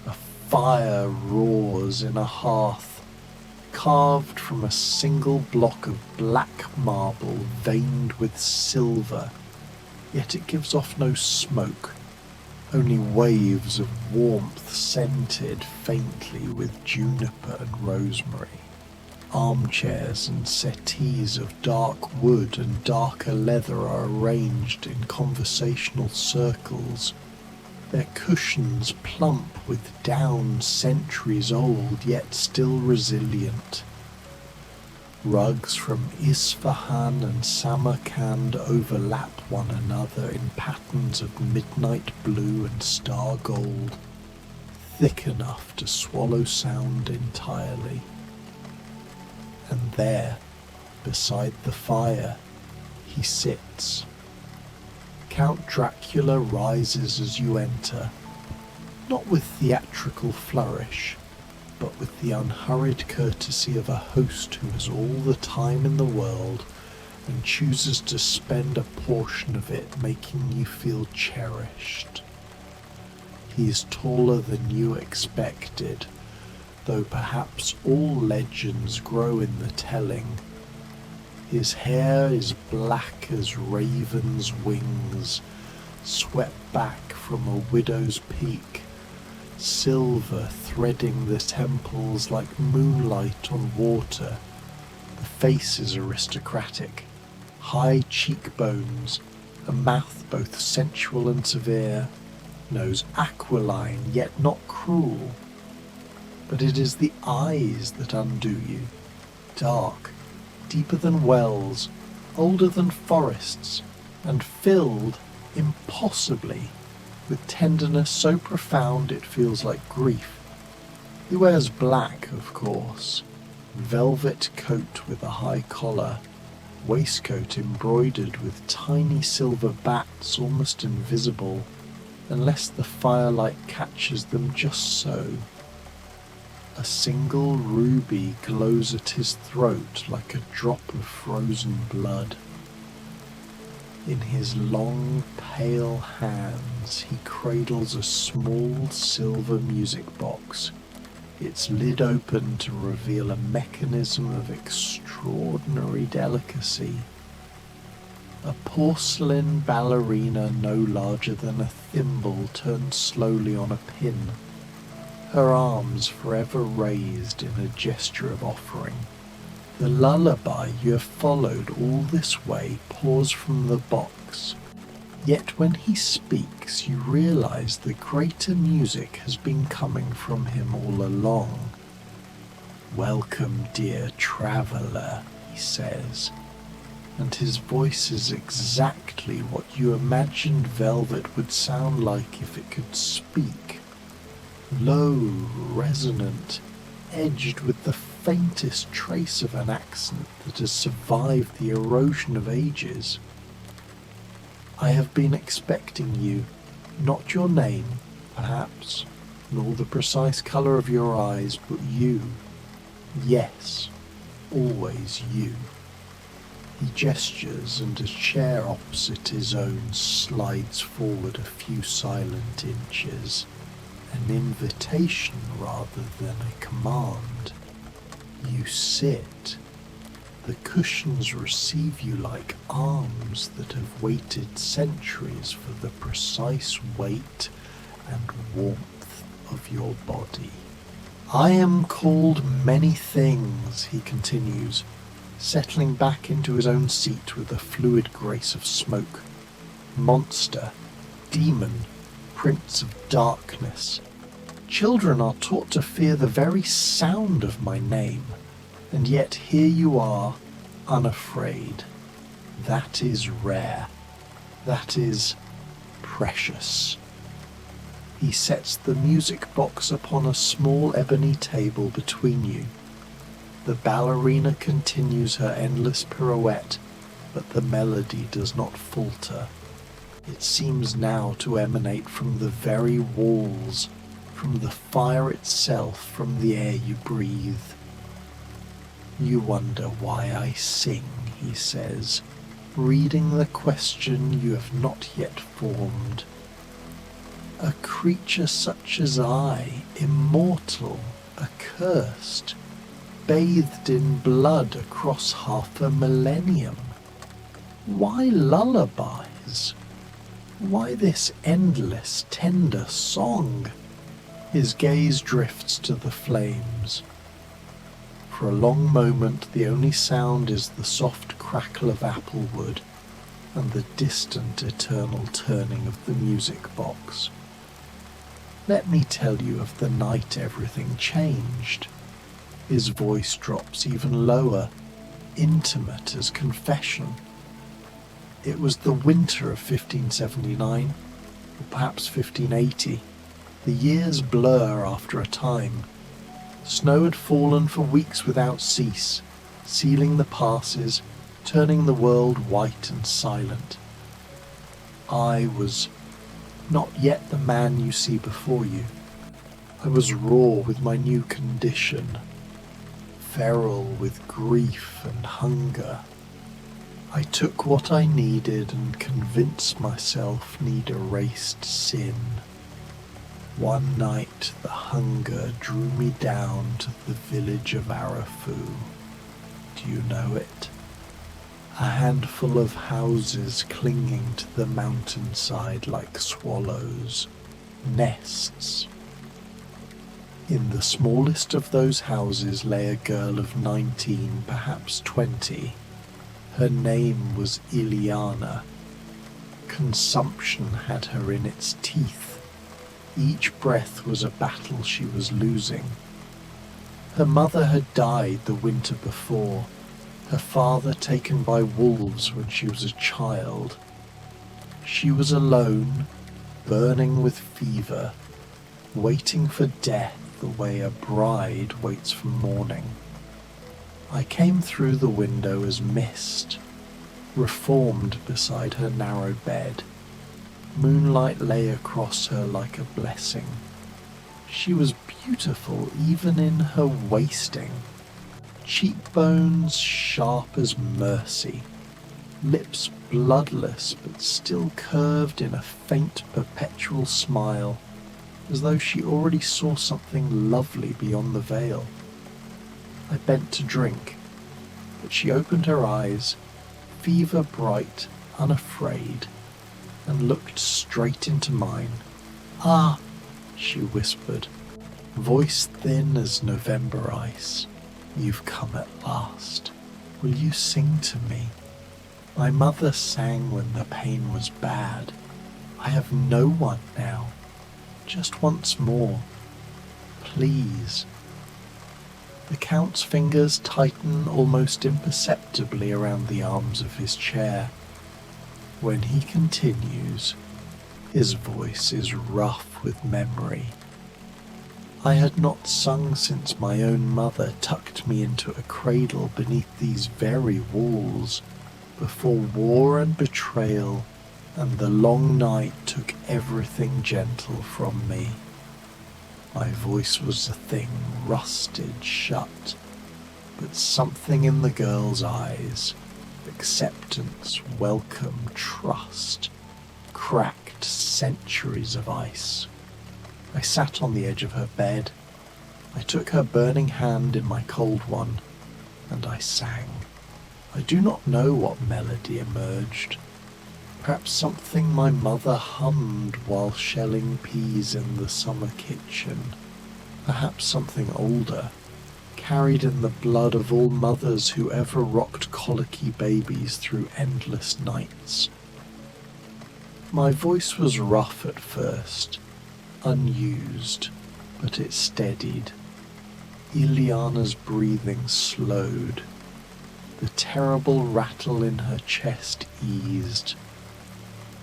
A fire roars in a hearth carved from a single block of black marble veined with silver, yet it gives off no smoke, only waves of warmth scented faintly with juniper and rosemary. Armchairs and settees of dark wood and darker leather are arranged in conversational circles, their cushions plump with down centuries old yet still resilient. Rugs from Isfahan and Samarkand overlap one another in patterns of midnight blue and star gold, thick enough to swallow sound entirely. And there, beside the fire, he sits. Count Dracula rises as you enter, not with theatrical flourish, but with the unhurried courtesy of a host who has all the time in the world and chooses to spend a portion of it making you feel cherished. He is taller than you expected, though perhaps all legends grow in the telling. His hair is black as raven's wings, swept back from a widow's peak, silver threading the temples like moonlight on water. The face is aristocratic, high cheekbones, a mouth both sensual and severe, nose aquiline yet not cruel. But it is the eyes that undo you, dark, deeper than wells, older than forests, and filled, impossibly, with tenderness so profound it feels like grief. He wears black, of course, velvet coat with a high collar, waistcoat embroidered with tiny silver bats almost invisible, unless the firelight catches them just so. A single ruby glows at his throat like a drop of frozen blood. In his long, pale hands he cradles a small silver music box, its lid open to reveal a mechanism of extraordinary delicacy. A porcelain ballerina no larger than a thimble turned slowly on a pin, her arms forever raised in a gesture of offering. The lullaby you have followed all this way pours from the box, yet when he speaks you realize the greater music has been coming from him all along. "Welcome, dear traveller," he says, and his voice is exactly what you imagined velvet would sound like if it could speak. Low, resonant, edged with the faintest trace of an accent that has survived the erosion of ages. "I have been expecting you, not your name, perhaps, nor the precise colour of your eyes, but you. Yes, always you." He gestures, and a chair opposite his own slides forward a few silent inches, an invitation rather than a command. You sit. The cushions receive you like arms that have waited centuries for the precise weight and warmth of your body. "I am called many things," he continues, settling back into his own seat with a fluid grace of smoke. "Monster, demon, prince of darkness. Children are taught to fear the very sound of my name, and yet here you are, unafraid. That is rare. That is precious." He sets the music box upon a small ebony table between you. The ballerina continues her endless pirouette, but the melody does not falter. It seems now to emanate from the very walls, from the fire itself, from the air you breathe. "You wonder why I sing," he says, reading the question you have not yet formed. "A creature such as I, immortal, accursed, bathed in blood across half a millennium. Why lullabies? Why this endless, tender song?" His gaze drifts to the flames. For a long moment the only sound is the soft crackle of apple wood and the distant eternal turning of the music box. "Let me tell you of the night everything changed." His voice drops even lower, intimate as confession. "It was the winter of 1579, or perhaps 1580. The years blur after a time. Snow had fallen for weeks without cease, sealing the passes, turning the world white and silent. I was not yet the man you see before you. I was raw with my new condition, feral with grief and hunger. I took what I needed and convinced myself need erased sin. One night the hunger drew me down to the village of Arafu. Do you know it? A handful of houses clinging to the mountainside like swallows, nests. In the smallest of those houses lay a girl of 19, perhaps 20. Her name was Iliana. Consumption had her in its teeth. Each breath was a battle she was losing. Her mother had died the winter before, her father taken by wolves when she was a child. She was alone, burning with fever, waiting for death the way a bride waits for morning. I came through the window as mist, reformed beside her narrow bed. Moonlight lay across her like a blessing. She was beautiful even in her wasting. Cheekbones sharp as mercy, lips bloodless but still curved in a faint perpetual smile, as though she already saw something lovely beyond the veil. I bent to drink, but she opened her eyes, fever bright, unafraid, and looked straight into mine. "Ah," she whispered, voice thin as November ice. "You've come at last. Will you sing to me? My mother sang when the pain was bad. I have no one now. Just once more. Please." The Count's fingers tighten almost imperceptibly around the arms of his chair. When he continues, his voice is rough with memory. "I had not sung since my own mother tucked me into a cradle beneath these very walls, before war and betrayal and the long night took everything gentle from me. My voice was a thing rusted shut, but something in the girl's eyes, acceptance, welcome, trust, cracked centuries of ice. I sat on the edge of her bed. I took her burning hand in my cold one, and I sang. I do not know what melody emerged. Perhaps something my mother hummed while shelling peas in the summer kitchen. Perhaps something older, carried in the blood of all mothers who ever rocked colicky babies through endless nights. My voice was rough at first, unused, but it steadied. Ileana's breathing slowed. The terrible rattle in her chest eased.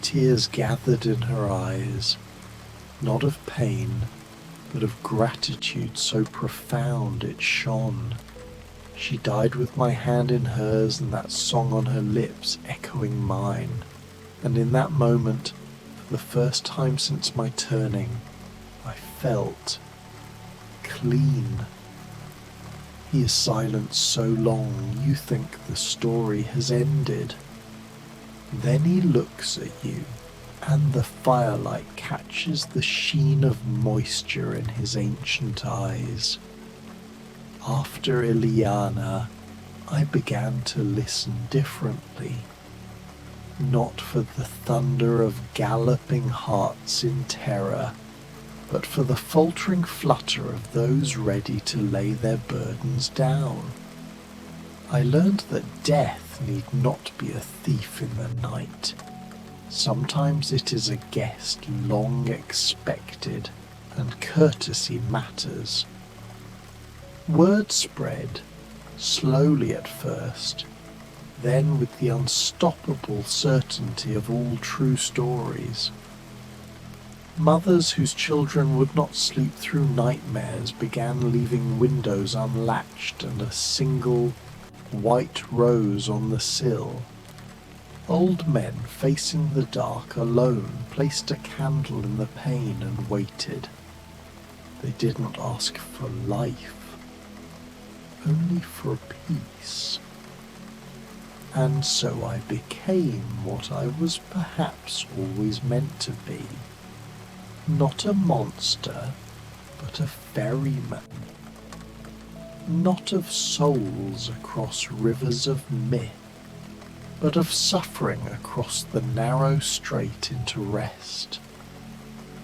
Tears gathered in her eyes, not of pain, but of gratitude so profound it shone. She died with my hand in hers and that song on her lips echoing mine, and in that moment, for the first time since my turning, I felt clean. He is silent so long you think the story has ended. Then he looks at you, and the firelight catches the sheen of moisture in his ancient eyes. After Ileana, I began to listen differently, not for the thunder of galloping hearts in terror, but for the faltering flutter of those ready to lay their burdens down. I learned that death need not be a thief in the night. Sometimes it is a guest long expected, and courtesy matters. Word spread, slowly at first, then with the unstoppable certainty of all true stories. Mothers whose children would not sleep through nightmares began leaving windows unlatched and a single white rose on the sill. Old men facing the dark alone placed a candle in the pane and waited. They didn't ask for life, only for peace. And so I became what I was perhaps always meant to be. Not a monster, but a ferryman. Not of souls across rivers of myth, but of suffering across the narrow strait into rest.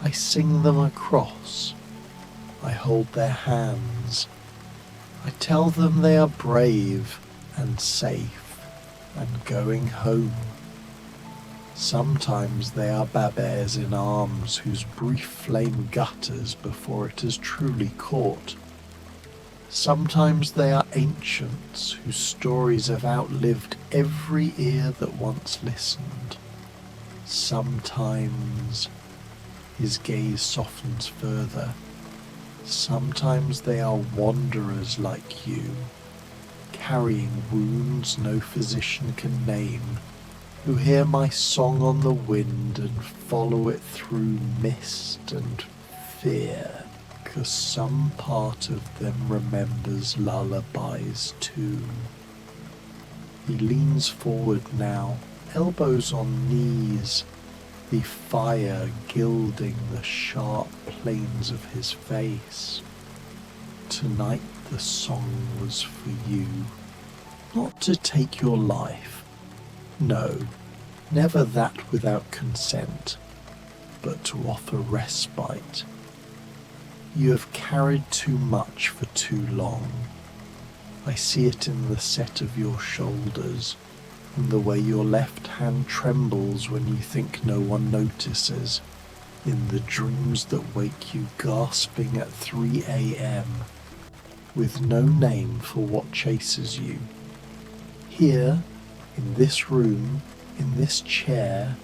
I sing them across. I hold their hands. I tell them they are brave and safe and going home. Sometimes they are babers in arms whose brief flame gutters before it has truly caught. Sometimes they are ancients whose stories have outlived every ear that once listened. Sometimes, his gaze softens further, sometimes they are wanderers like you, carrying wounds no physician can name, who hear my song on the wind and follow it through mist and fear, 'cause some part of them remembers lullabies too. He leans forward now, elbows on knees, the fire gilding the sharp planes of his face. Tonight the song was for you, not to take your life. No, Never that without consent, but to offer respite. You have carried too much for too long. I see it in the set of your shoulders, in the way your left hand trembles when you think no one notices, in the dreams that wake you gasping at 3 a.m., with no name for what chases you. Here, in this room, in this chair,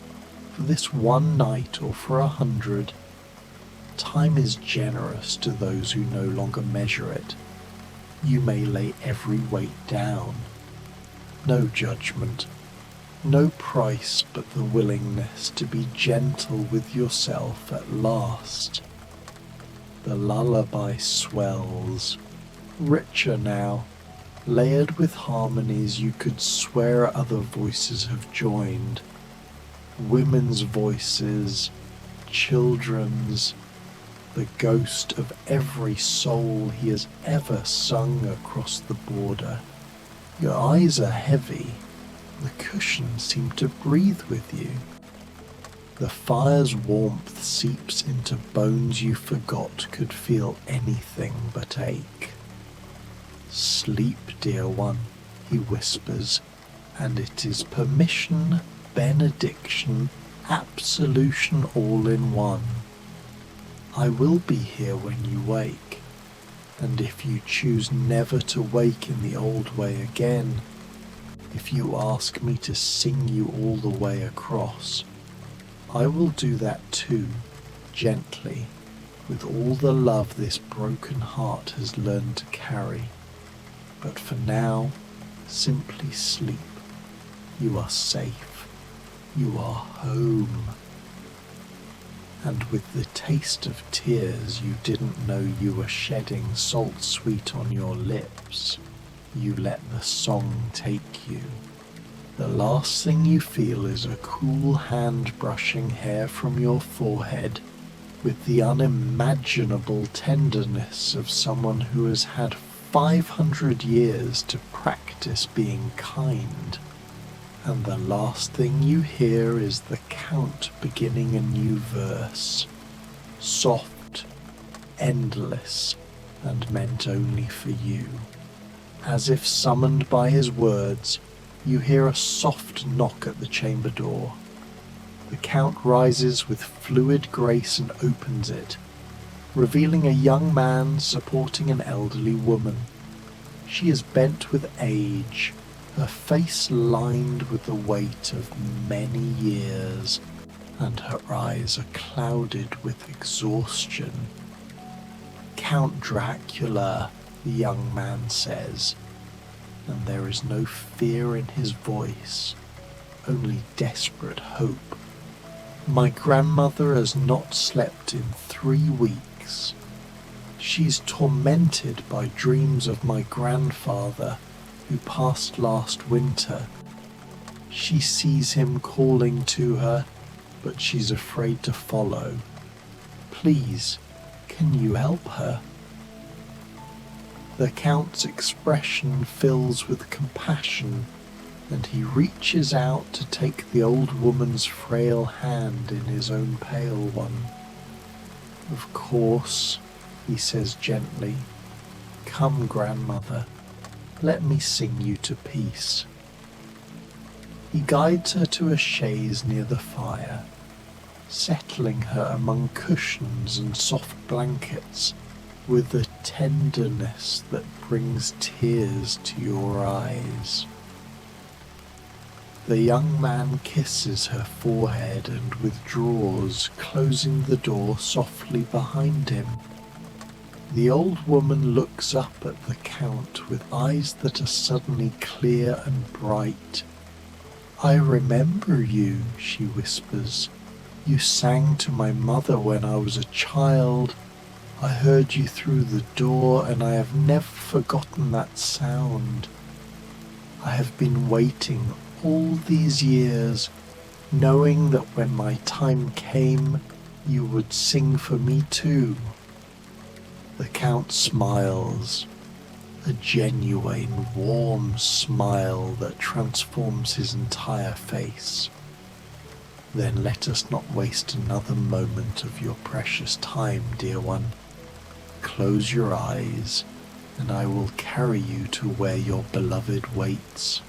for this one night or for 100, time is generous to those who no longer measure it. You may lay every weight down. No judgment, no price but the willingness to be gentle with yourself at last. The lullaby swells, richer now, layered with harmonies you could swear other voices have joined. Women's voices, children's, the ghost of every soul he has ever sung across the border. Your eyes are heavy. The cushions seem to breathe with you. The fire's warmth seeps into bones you forgot could feel anything but ache. Sleep, dear one, he whispers, and it is permission, benediction, absolution all in one. I will be here when you wake, and if you choose never to wake in the old way again, if you ask me to sing you all the way across, I will do that too, gently, with all the love this broken heart has learned to carry. But for now, simply sleep. You are safe. You are home. And with the taste of tears you didn't know you were shedding salt sweet on your lips, you let the song take you. The last thing you feel is a cool hand brushing hair from your forehead with the unimaginable tenderness of someone who has had 500 years to practice being kind. And the last thing you hear is the Count beginning a new verse, soft, endless, and meant only for you. As if summoned by his words, you hear a soft knock at the chamber door. The Count rises with fluid grace and opens it, revealing a young man supporting an elderly woman. She is bent with age, her face lined with the weight of many years, and her eyes are clouded with exhaustion. Count Dracula, the young man says, and there is no fear in his voice, only desperate hope. My grandmother has not slept in 3 weeks. She's tormented by dreams of my grandfather who passed last winter. She sees him calling to her, but she's afraid to follow. Please, can you help her? The Count's expression fills with compassion, and he reaches out to take the old woman's frail hand in his own pale one. Of course, he says gently, come, grandmother. Let me sing you to peace. He guides her to a chaise near the fire, settling her among cushions and soft blankets with a tenderness that brings tears to your eyes. The young man kisses her forehead and withdraws, closing the door softly behind him. The old woman looks up at the Count with eyes that are suddenly clear and bright. I remember you, she whispers. You sang to my mother when I was a child. I heard you through the door, and I have never forgotten that sound. I have been waiting all these years, knowing that when my time came, you would sing for me too. The Count smiles, a genuine, warm smile that transforms his entire face. Then let us not waste another moment of your precious time, dear one. Close your eyes, and I will carry you to where your beloved waits.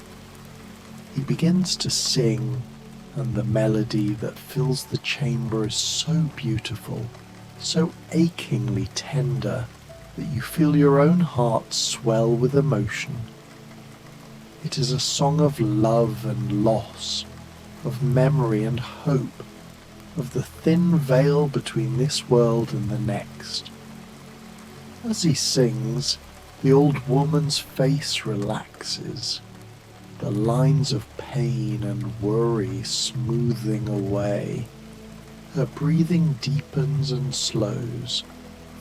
He begins to sing, and the melody that fills the chamber is so beautiful, so achingly tender, that you feel your own heart swell with emotion. It is a song of love and loss, of memory and hope, of the thin veil between this world and the next. As he sings, the old woman's face relaxes, the lines of pain and worry smoothing away. Her breathing deepens and slows,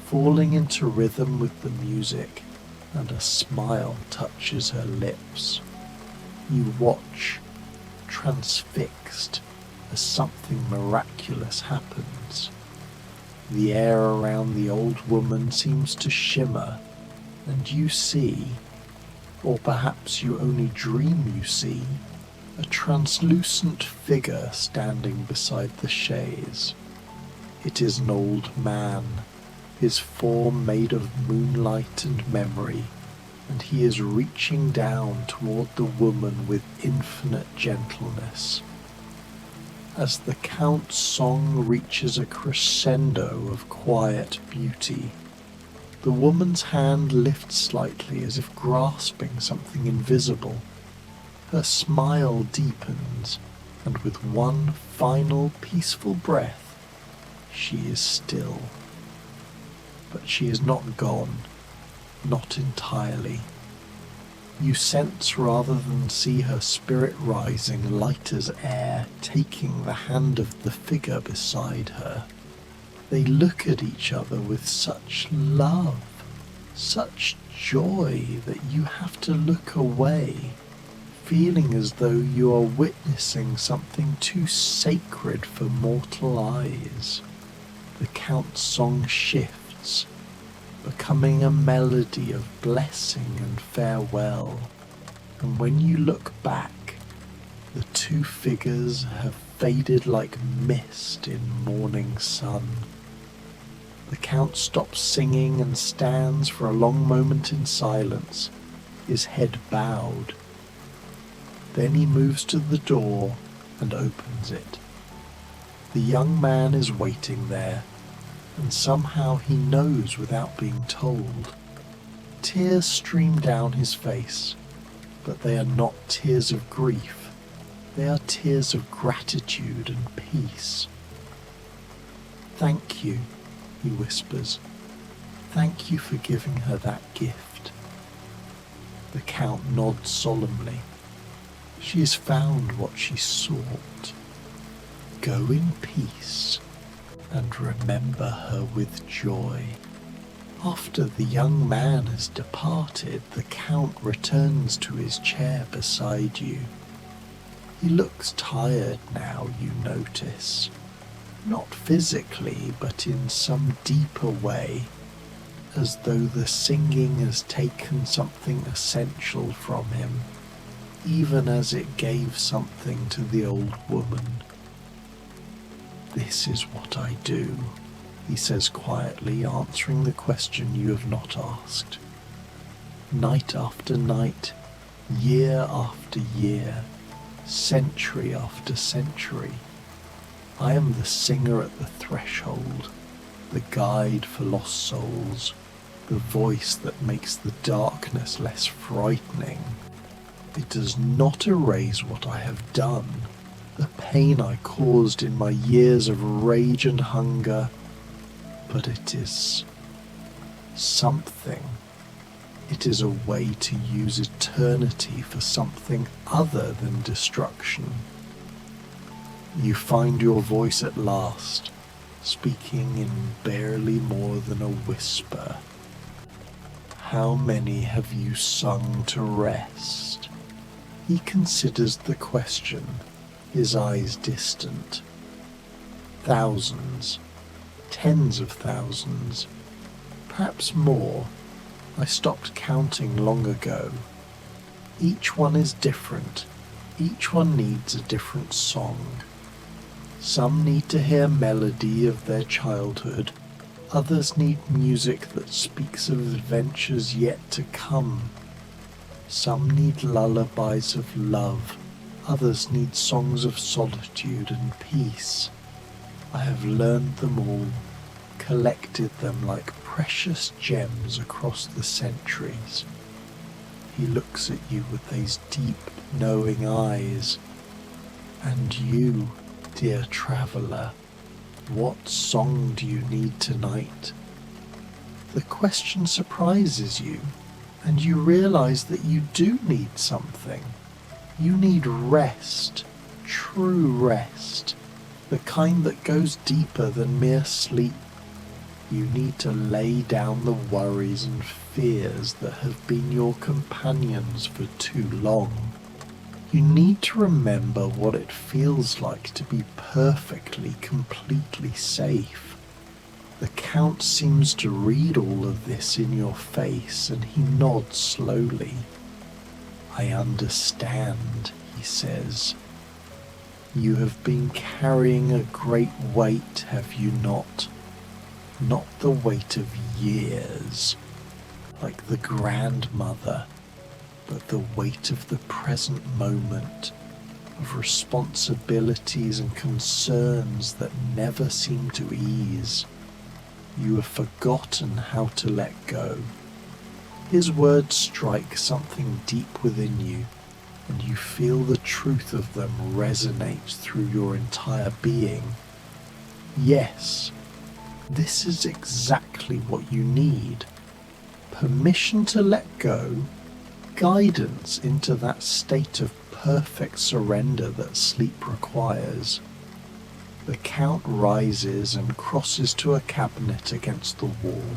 falling into rhythm with the music, and a smile touches her lips. You watch, transfixed, as something miraculous happens. The air around the old woman seems to shimmer, and you see, or perhaps you only dream you see, a translucent figure standing beside the chaise. It is an old man, his form made of moonlight and memory, and he is reaching down toward the woman with infinite gentleness. As the Count's song reaches a crescendo of quiet beauty, the woman's hand lifts slightly as if grasping something invisible. Her smile deepens, and with one final peaceful breath, she is still. But she is not gone, not entirely. You sense rather than see her spirit rising light as air, taking the hand of the figure beside her. They look at each other with such love, such joy, that you have to look away, feeling as though you are witnessing something too sacred for mortal eyes. The Count's song shifts, becoming a melody of blessing and farewell, and when you look back, the two figures have faded like mist in morning sun. The Count stops singing and stands for a long moment in silence, his head bowed. Then he moves to the door and opens it. The young man is waiting there, and somehow he knows without being told. Tears stream down his face, but they are not tears of grief. They are tears of gratitude and peace. "Thank you," he whispers. "Thank you for giving her that gift." The Count nods solemnly. She has found what she sought. Go in peace, and remember her with joy. After the young man has departed, the Count returns to his chair beside you. He looks tired now, you notice. Not physically, but in some deeper way, as though the singing has taken something essential from him, even as it gave something to the old woman. "This is what I do," he says quietly, answering the question you have not asked. "Night after night, year after year, century after century, I am the singer at the threshold, the guide for lost souls, the voice that makes the darkness less frightening. It does not erase what I have done, the pain I caused in my years of rage and hunger, but it is something. It is a way to use eternity for something other than destruction." You find your voice at last, speaking in barely more than a whisper. "How many have you sung to rest?" He considers the question, his eyes distant. "Thousands, tens of thousands, perhaps more. I stopped counting long ago. Each one is different. Each one needs a different song. Some need to hear melody of their childhood. Others need music that speaks of adventures yet to come. Some need lullabies of love. Others need songs of solitude and peace. I have learned them all, collected them like precious gems across the centuries. He looks at you with those deep, knowing eyes. And you, dear traveller, what song do you need tonight? The question surprises you, and you realize that you do need something. You need rest, true rest, the kind that goes deeper than mere sleep. You need to lay down the worries and fears that have been your companions for too long. You need to remember what it feels like to be perfectly, completely safe. The Count seems to read all of this in your face, and he nods slowly. I understand, he says. You have been carrying a great weight, have you not? Not the weight of years, like the grandmother, but the weight of the present moment, of responsibilities and concerns that never seem to ease. You have forgotten how to let go. His words strike something deep within you, and you feel the truth of them resonate through your entire being. Yes, this is exactly what you need. Permission to let go, guidance into that state of perfect surrender that sleep requires. The Count rises and crosses to a cabinet against the wall.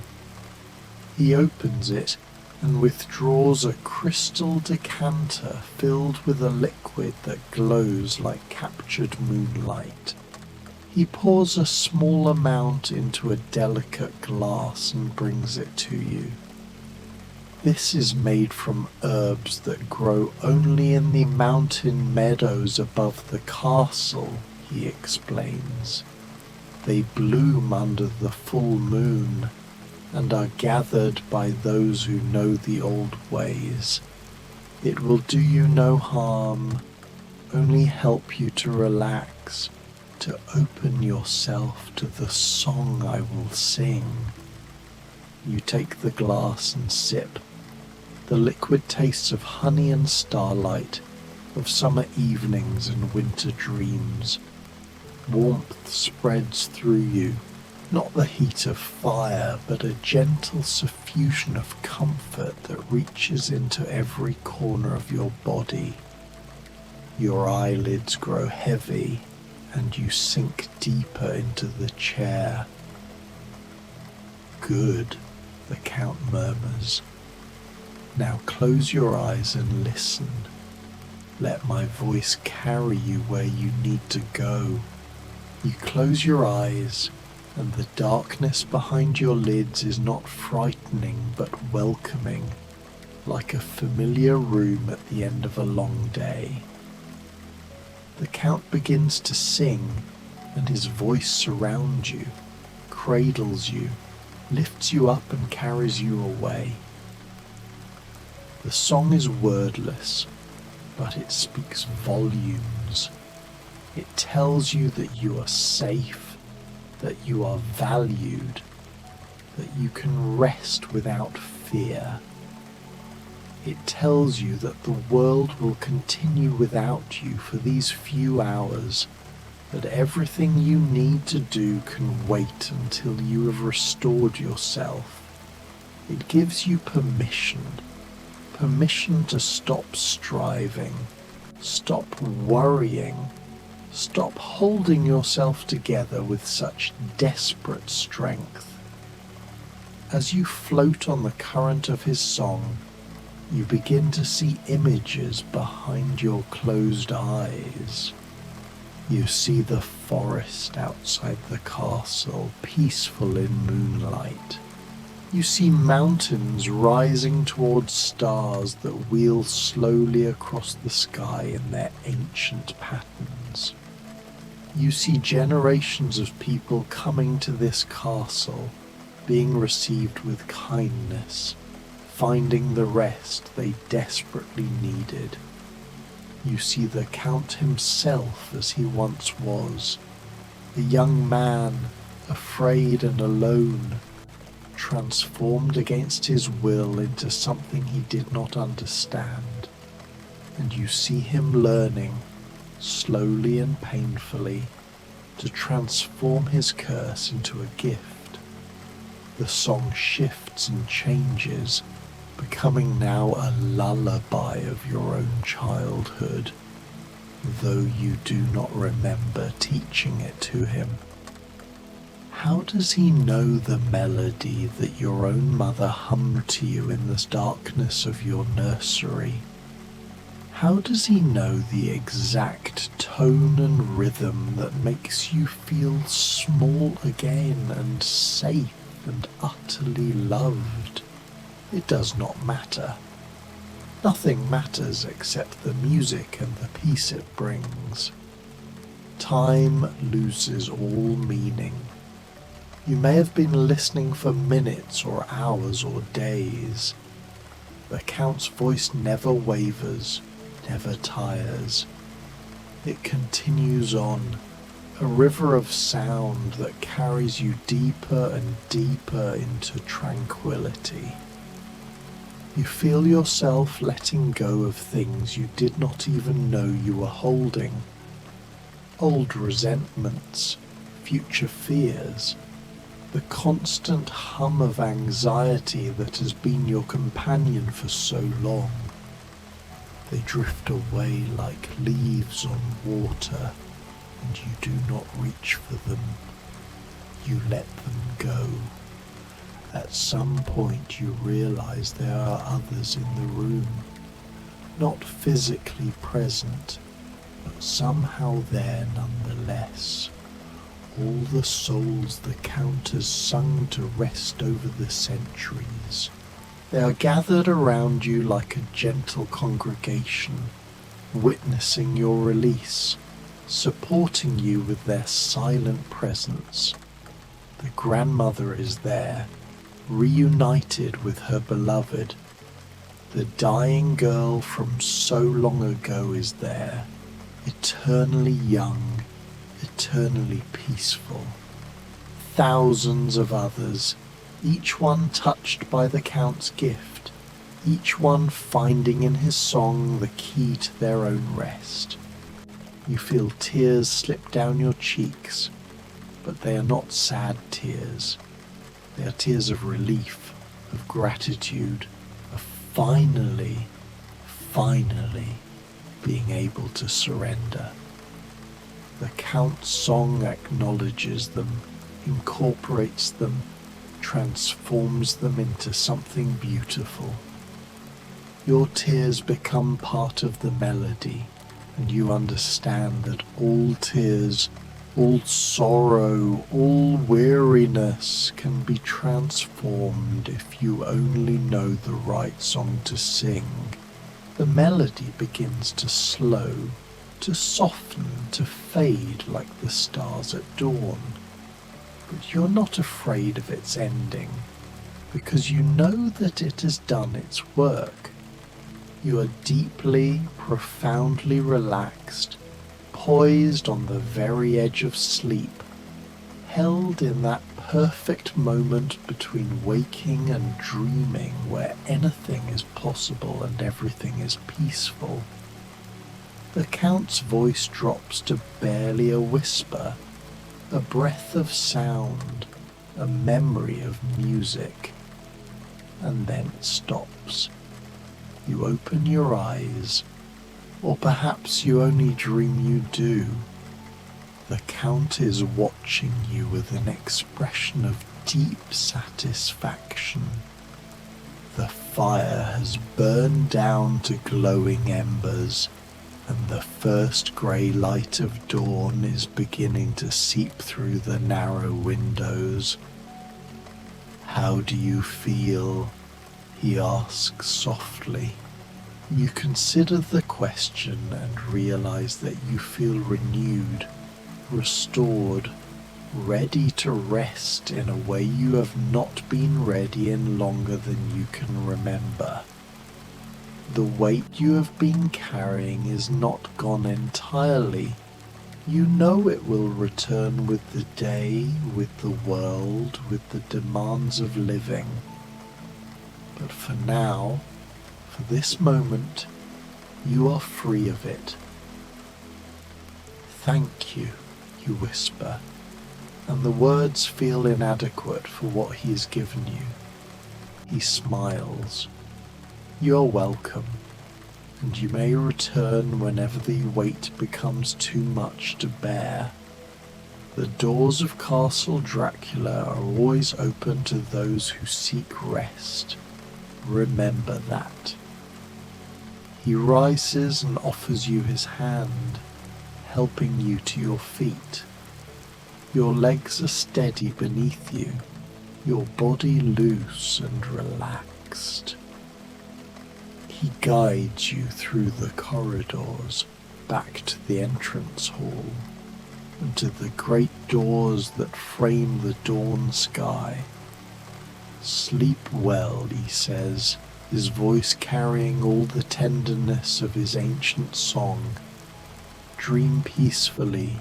He opens it and withdraws a crystal decanter filled with a liquid that glows like captured moonlight. He pours a small amount into a delicate glass and brings it to you. This is made from herbs that grow only in the mountain meadows above the castle, he explains. They bloom under the full moon and are gathered by those who know the old ways. It will do you no harm, only help you to relax, to open yourself to the song I will sing. You take the glass and sip. The liquid tastes of honey and starlight, of summer evenings and winter dreams. Warmth spreads through you, not the heat of fire, but a gentle suffusion of comfort that reaches into every corner of your body. Your eyelids grow heavy, and you sink deeper into the chair. Good, the Count murmurs. Now close your eyes and listen. Let my voice carry you where you need to go. You close your eyes, and the darkness behind your lids is not frightening but welcoming, like a familiar room at the end of a long day. The Count begins to sing, and his voice surrounds you, cradles you, lifts you up and carries you away. The song is wordless, but it speaks volumes. It tells you that you are safe, that you are valued, that you can rest without fear. It tells you that the world will continue without you for these few hours, that everything you need to do can wait until you have restored yourself. It gives you permission to stop striving, stop worrying, stop holding yourself together with such desperate strength. As you float on the current of his song, you begin to see images behind your closed eyes. You see the forest outside the castle, peaceful in moonlight. You see mountains rising towards stars that wheel slowly across the sky in their ancient patterns. You see generations of people coming to this castle, being received with kindness, finding the rest they desperately needed. You see the Count himself as he once was, a young man, afraid and alone, transformed against his will into something he did not understand. And you see him learning, slowly and painfully, to transform his curse into a gift. The song shifts and changes, becoming now a lullaby of your own childhood, though you do not remember teaching it to him. How does he know the melody that your own mother hummed to you in the darkness of your nursery? How does he know the exact tone and rhythm that makes you feel small again and safe and utterly loved? It does not matter. Nothing matters except the music and the peace it brings. Time loses all meaning. You may have been listening for minutes or hours or days. The Count's voice never wavers, never tires. It continues on, a river of sound that carries you deeper and deeper into tranquility. You feel yourself letting go of things you did not even know you were holding. Old resentments, future fears, the constant hum of anxiety that has been your companion for so long. They drift away like leaves on water, and you do not reach for them. You let them go. At some point you realize there are others in the room, not physically present, but somehow there nonetheless. All the souls the Count has sung to rest over the centuries. They are gathered around you like a gentle congregation, witnessing your release, supporting you with their silent presence. The grandmother is there, reunited with her beloved. The dying girl from so long ago is there, eternally young, eternally peaceful. Thousands of others, each one touched by the Count's gift, each one finding in his song the key to their own rest. You feel tears slip down your cheeks, but they are not sad tears. They are tears of relief, of gratitude, of finally being able to surrender. The Count's song acknowledges them, incorporates them, transforms them into something beautiful. Your tears become part of the melody, and you understand that all tears, all sorrow, all weariness can be transformed if you only know the right song to sing. The melody begins to slow, to soften, to fade like the stars at dawn. But you're not afraid of its ending, because you know that it has done its work. You are deeply, profoundly relaxed, poised on the very edge of sleep, held in that perfect moment between waking and dreaming where anything is possible and everything is peaceful. The Count's voice drops to barely a whisper, a breath of sound, a memory of music, and then it stops. You open your eyes, or perhaps you only dream you do. The Count is watching you with an expression of deep satisfaction. The fire has burned down to glowing embers, and the first grey light of dawn is beginning to seep through the narrow windows. "How do you feel?" he asks softly. You consider the question and realize that you feel renewed, restored, ready to rest in a way you have not been ready in longer than you can remember. The weight you have been carrying is not gone entirely. You know it will return with the day, with the world, with the demands of living. But for now, for this moment, you are free of it. Thank you, you whisper, and the words feel inadequate for what he has given you. He smiles. You are welcome, and you may return whenever the weight becomes too much to bear. The doors of Castle Dracula are always open to those who seek rest. Remember that. He rises and offers you his hand, helping you to your feet. Your legs are steady beneath you, your body loose and relaxed. He guides you through the corridors, back to the entrance hall, and to the great doors that frame the dawn sky. Sleep well, he says, his voice carrying all the tenderness of his ancient song. Dream peacefully,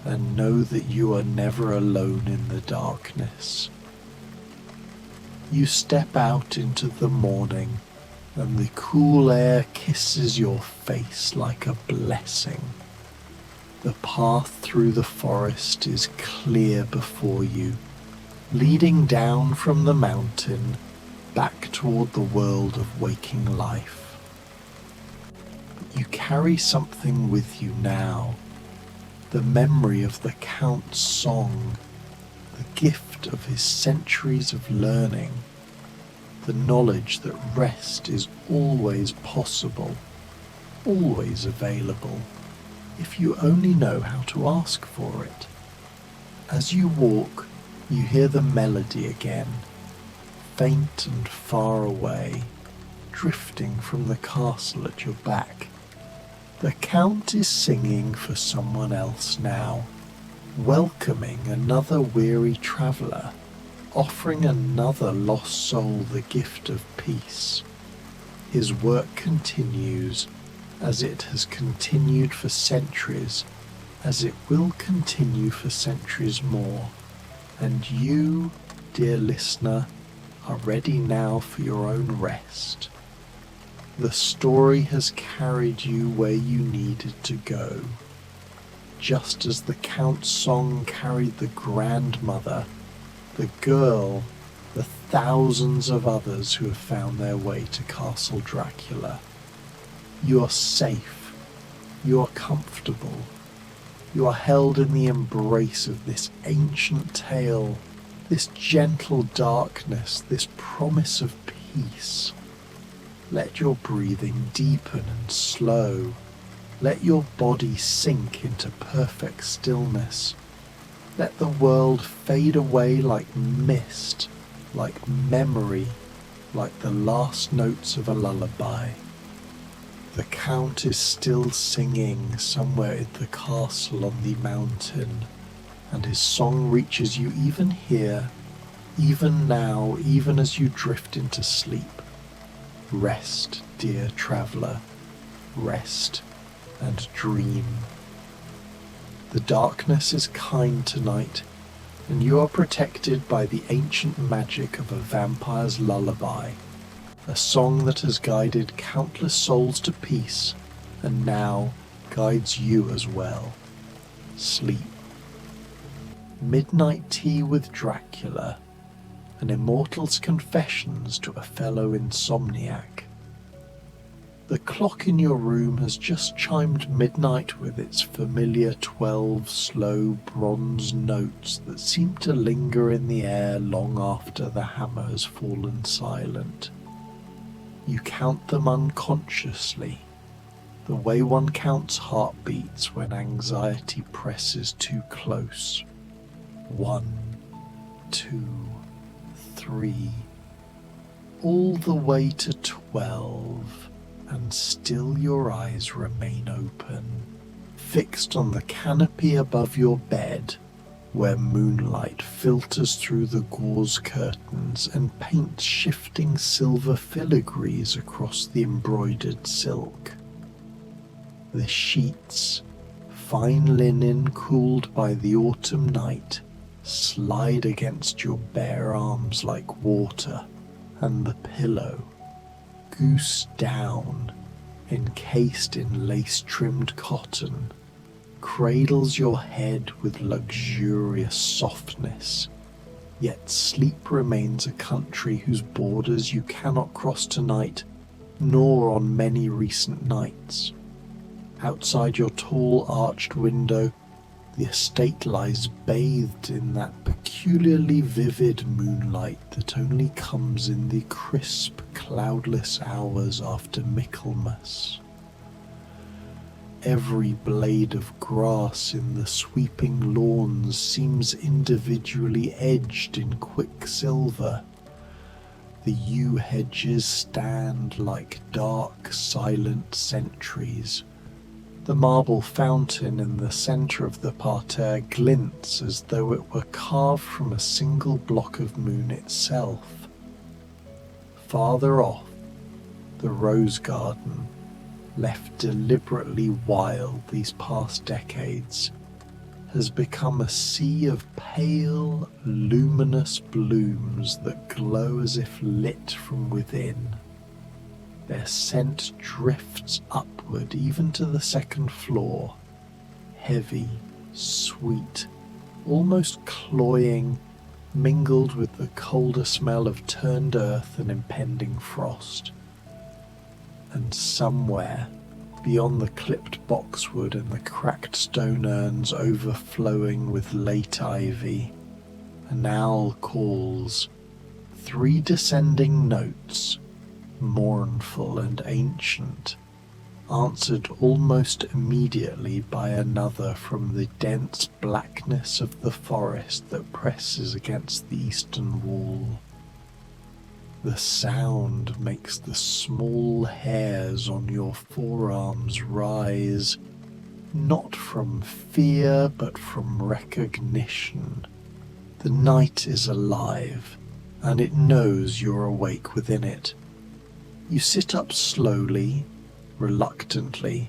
and know that you are never alone in the darkness. You step out into the morning, and the cool air kisses your face like a blessing. The path through the forest is clear before you, leading down from the mountain back toward the world of waking life. But you carry something with you now, the memory of the Count's song, the gift of his centuries of learning, the knowledge that rest is always possible, always available, if you only know how to ask for it. As you walk, you hear the melody again, faint and far away, drifting from the castle at your back. The Count is singing for someone else now, welcoming another weary traveller, offering another lost soul the gift of peace. His work continues, as it has continued for centuries, as it will continue for centuries more. And you, dear listener, are ready now for your own rest. The story has carried you where you needed to go, just as the Count's song carried the grandmother, the girl, the thousands of others who have found their way to Castle Dracula. You are safe, you are comfortable, you are held in the embrace of this ancient tale, this gentle darkness, this promise of peace. Let your breathing deepen and slow. Let your body sink into perfect stillness. Let the world fade away like mist, like memory, like the last notes of a lullaby. The Count is still singing somewhere in the castle on the mountain, and his song reaches you even here, even now, even as you drift into sleep. Rest, dear traveller, rest and dream. The darkness is kind tonight, and you are protected by the ancient magic of a vampire's lullaby, a song that has guided countless souls to peace, and now guides you as well. Sleep. Midnight Tea with Dracula, an immortal's confessions to a fellow insomniac. The clock in your room has just chimed midnight with its familiar 12 slow bronze notes that seem to linger in the air long after the hammer has fallen silent. You count them unconsciously, the way one counts heartbeats when anxiety presses too close. 1, 2, 3, all the way to 12. And still your eyes remain open. fixed on the canopy above your bed, where moonlight filters through the gauze curtains and paints shifting silver filigrees across the embroidered silk. The sheets, fine linen cooled by the autumn night, slide against your bare arms like water, and the pillow, goose down, encased in lace-trimmed cotton, cradles your head with luxurious softness. Yet sleep remains a country whose borders you cannot cross tonight, nor on many recent nights. Outside your tall arched window, the estate lies bathed in that peculiarly vivid moonlight that only comes in the crisp, cloudless hours after Michaelmas. Every blade of grass in the sweeping lawns seems individually edged in quicksilver. The yew hedges stand like dark, silent sentries. The marble fountain in the centre of the parterre glints as though it were carved from a single block of moon itself. Farther off, the rose garden, left deliberately wild these past decades, has become a sea of pale, luminous blooms that glow as if lit from within. Their scent drifts upward even to the second floor, heavy, sweet, almost cloying, mingled with the colder smell of turned earth and impending frost. And somewhere, beyond the clipped boxwood and the cracked stone urns overflowing with late ivy, an owl calls, 3 descending notes, mournful and ancient, answered almost immediately by another from the dense blackness of the forest that presses against the eastern wall. The sound makes the small hairs on your forearms rise, not from fear but from recognition. The night is alive, and it knows you're awake within it. You sit up slowly, reluctantly,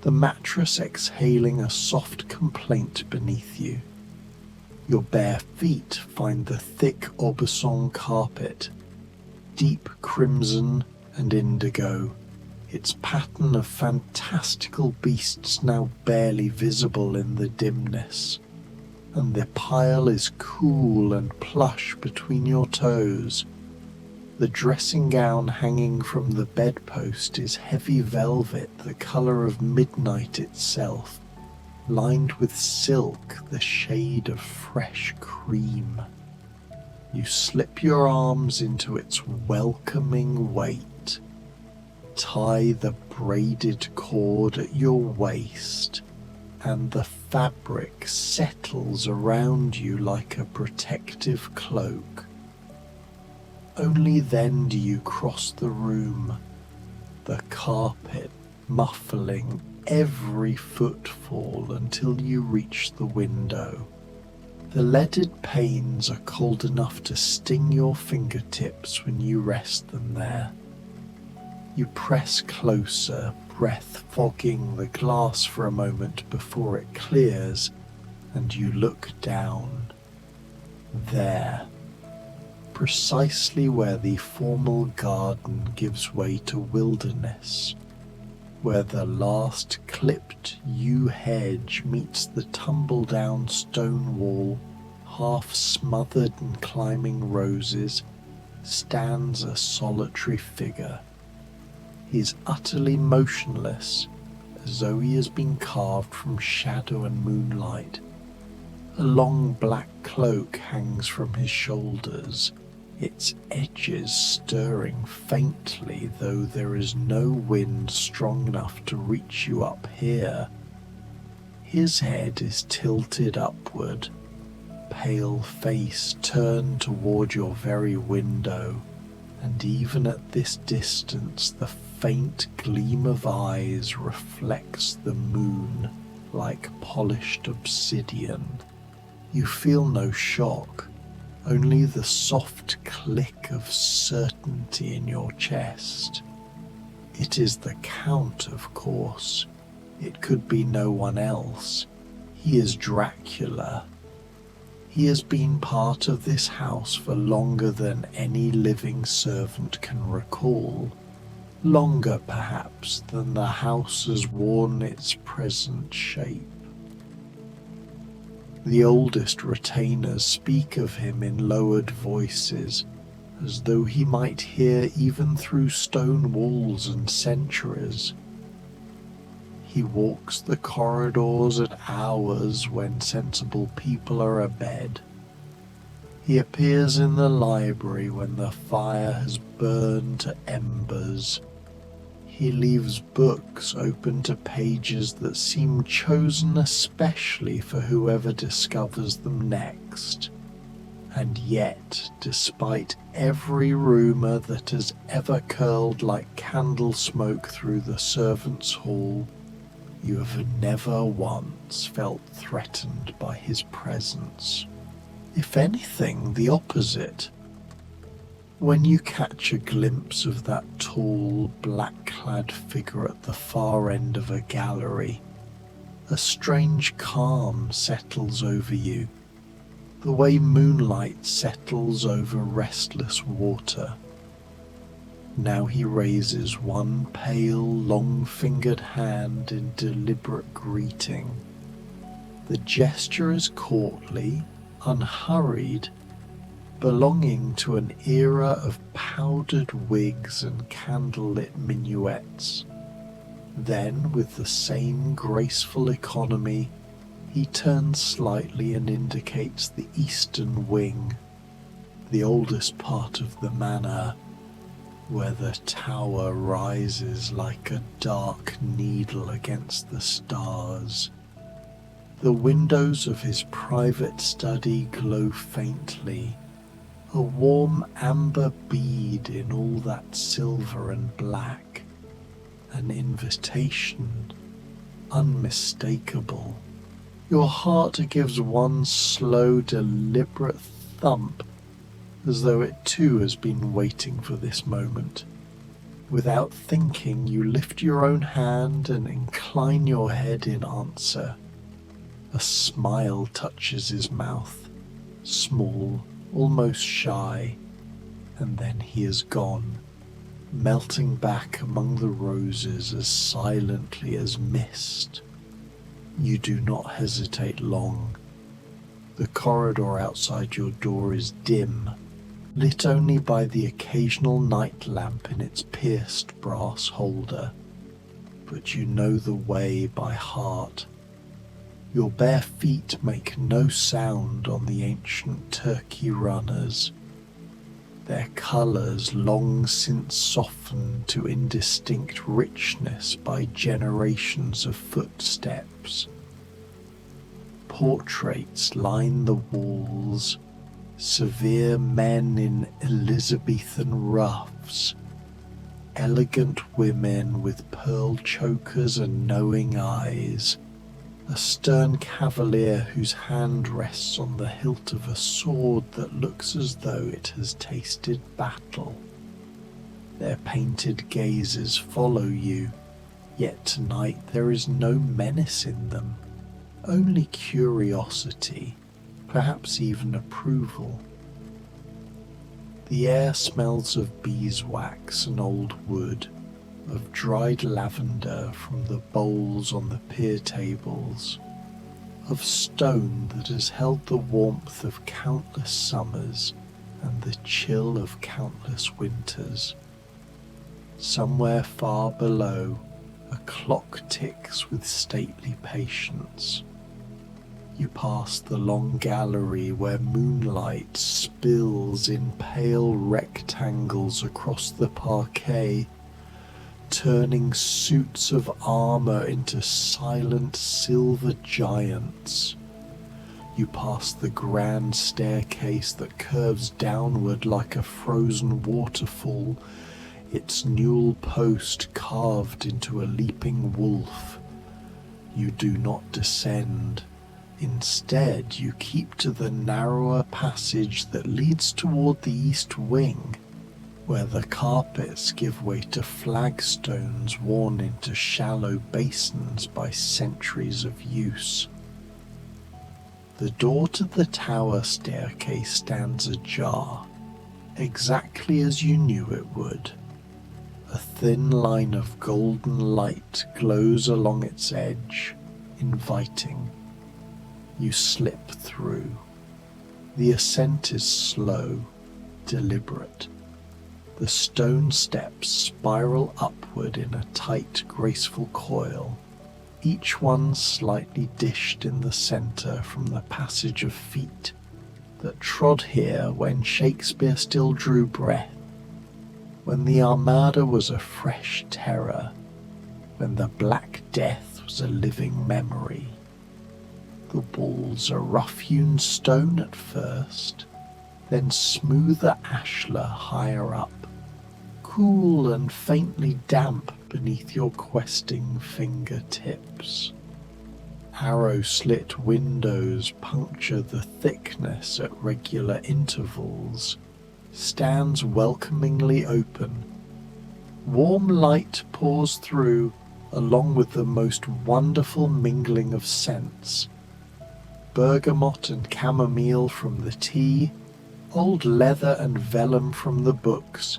the mattress exhaling a soft complaint beneath you. Your bare feet find the thick Aubusson carpet, deep crimson and indigo, its pattern of fantastical beasts now barely visible in the dimness, and the pile is cool and plush between your toes. The dressing gown hanging from the bedpost is heavy velvet the colour of midnight itself, lined with silk the shade of fresh cream. You slip your arms into its welcoming weight, tie the braided cord at your waist, and the fabric settles around you like a protective cloak. Only then do you cross the room, the carpet muffling every footfall until you reach the window. The leaded panes are cold enough to sting your fingertips when you rest them there. You press closer, breath fogging the glass for a moment before it clears, and you look down. There, precisely where the formal garden gives way to wilderness, where the last clipped yew hedge meets the tumble-down stone wall, half smothered in climbing roses, stands a solitary figure. He is utterly motionless, as though he has been carved from shadow and moonlight. A long black cloak hangs from his shoulders, its edges stirring faintly, though there is no wind strong enough to reach you up here. His head is tilted upward, pale face turned toward your very window, and even at this distance the faint gleam of eyes reflects the moon, like polished obsidian. You feel no shock, only the soft click of certainty in your chest. It is the Count, of course. It could be no one else. He is Dracula. He has been part of this house for longer than any living servant can recall. Longer, perhaps, than the house has worn its present shape. The oldest retainers speak of him in lowered voices, as though he might hear even through stone walls and centuries. He walks the corridors at hours when sensible people are abed. He appears in the library when the fire has burned to embers. He leaves books open to pages that seem chosen especially for whoever discovers them next. And yet, despite every rumour that has ever curled like candle smoke through the servants' hall, you have never once felt threatened by his presence. If anything, the opposite. When you catch a glimpse of that tall, black-clad figure at the far end of a gallery, a strange calm settles over you, the way moonlight settles over restless water. Now he raises one pale, long-fingered hand in deliberate greeting. The gesture is courtly, unhurried, belonging to an era of powdered wigs and candlelit minuets. Then, with the same graceful economy, he turns slightly and indicates the eastern wing, the oldest part of the manor, where the tower rises like a dark needle against the stars. The windows of his private study glow faintly, a warm amber bead in all that silver and black, an invitation, unmistakable. Your heart gives one slow, deliberate thump, as though it too has been waiting for this moment. Without thinking, you lift your own hand and incline your head in answer. A smile touches his mouth, small, almost shy, and then he is gone, melting back among the roses as silently as mist. You do not hesitate long. The corridor outside your door is dim, lit only by the occasional night lamp in its pierced brass holder, but you know the way by heart. Your bare feet make no sound on the ancient Turkey runners, their colours long since softened to indistinct richness by generations of footsteps. Portraits line the walls, severe men in Elizabethan ruffs, elegant women with pearl chokers and knowing eyes, a stern cavalier whose hand rests on the hilt of a sword that looks as though it has tasted battle. Their painted gazes follow you, yet tonight there is no menace in them, only curiosity, perhaps even approval. The air smells of beeswax and old wood, of dried lavender from the bowls on the pier tables, of stone that has held the warmth of countless summers and the chill of countless winters. Somewhere far below, a clock ticks with stately patience. You pass the long gallery where moonlight spills in pale rectangles across the parquet, turning suits of armour into silent silver giants. You pass the grand staircase that curves downward like a frozen waterfall, its newel post carved into a leaping wolf. You do not descend. Instead, you keep to the narrower passage that leads toward the east wing, where the carpets give way to flagstones worn into shallow basins by centuries of use. The door to the tower staircase stands ajar, exactly as you knew it would. A thin line of golden light glows along its edge, inviting. You slip through. The ascent is slow, deliberate. The stone steps spiral upward in a tight, graceful coil, each one slightly dished in the center from the passage of feet that trod here when Shakespeare still drew breath, when the Armada was a fresh terror, when the Black Death was a living memory. The walls are rough-hewn stone at first, then smoother ashlar higher up, cool and faintly damp beneath your questing fingertips. Arrow-slit windows puncture the thickness at regular intervals, stands welcomingly open. Warm light pours through, along with the most wonderful mingling of scents. Bergamot and chamomile from the tea, old leather and vellum from the books,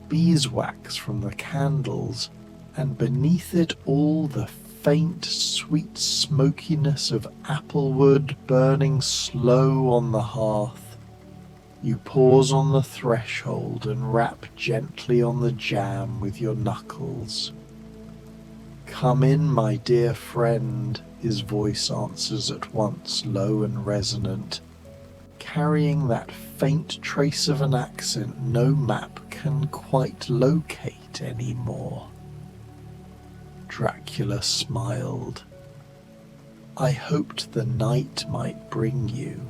beeswax from the candles, and beneath it all the faint, sweet smokiness of applewood burning slow on the hearth. You pause on the threshold and rap gently on the jamb with your knuckles. "Come in, my dear friend," his voice answers at once, low and resonant, carrying that faint trace of an accent no map can quite locate anymore. Dracula smiled. "I hoped the night might bring you."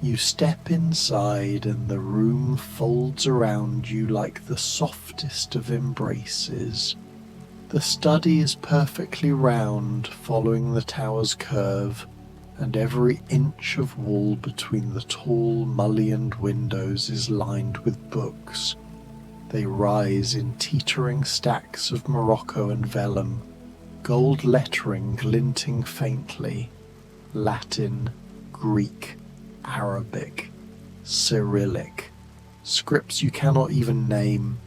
You step inside and the room folds around you like the softest of embraces. The study is perfectly round, following the tower's curve, and every inch of wall between the tall, mullioned windows is lined with books. They rise in teetering stacks of morocco and vellum, gold lettering glinting faintly, Latin, Greek, Arabic, Cyrillic, scripts you cannot even name.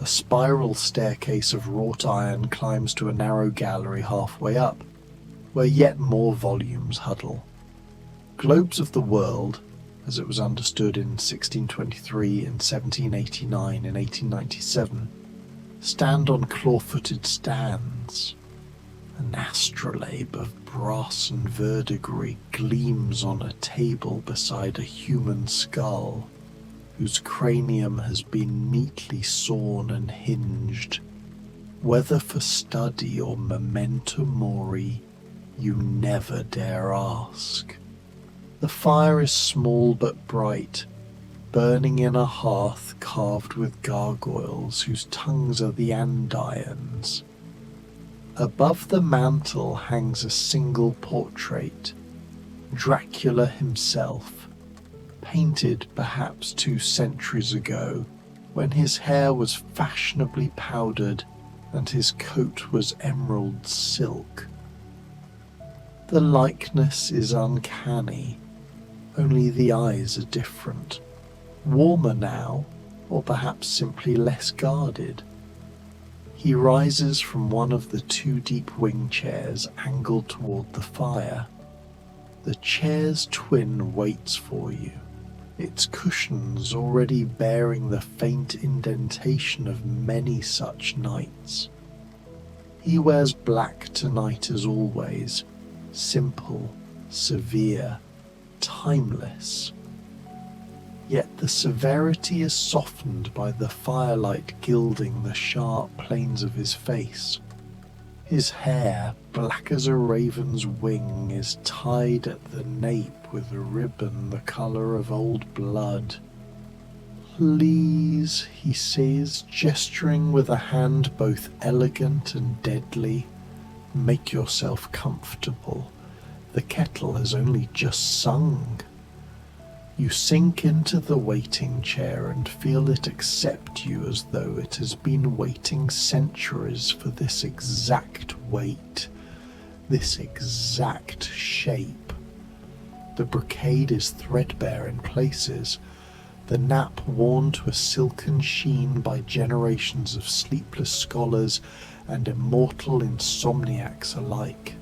A spiral staircase of wrought iron climbs to a narrow gallery halfway up, where yet more volumes huddle. Globes of the world, as it was understood in 1623, in 1789, and 1897, stand on claw-footed stands. An astrolabe of brass and verdigris gleams on a table beside a human skull, whose cranium has been neatly sawn and hinged. Whether for study or memento mori, you never dare ask. The fire is small but bright, burning in a hearth carved with gargoyles whose tongues are the andirons. Above the mantel hangs a single portrait, Dracula himself, painted perhaps 2 centuries ago, when his hair was fashionably powdered and his coat was emerald silk. The likeness is uncanny, only the eyes are different, warmer now, or perhaps simply less guarded. He rises from one of the 2 deep wing chairs angled toward the fire. The chair's twin waits for you, its cushions already bearing the faint indentation of many such nights. He wears black tonight as always, simple, severe, timeless. Yet the severity is softened by the firelight gilding the sharp planes of his face. His hair, black as a raven's wing, is tied at the nape with a ribbon the colour of old blood. "Please," he says, gesturing with a hand both elegant and deadly, Make yourself comfortable. The kettle has only just sung. You sink into the waiting chair and feel it accept you as though it has been waiting centuries for this exact weight, this exact shape. The brocade is threadbare in places, the nap worn to a silken sheen by generations of sleepless scholars and immortal insomniacs alike.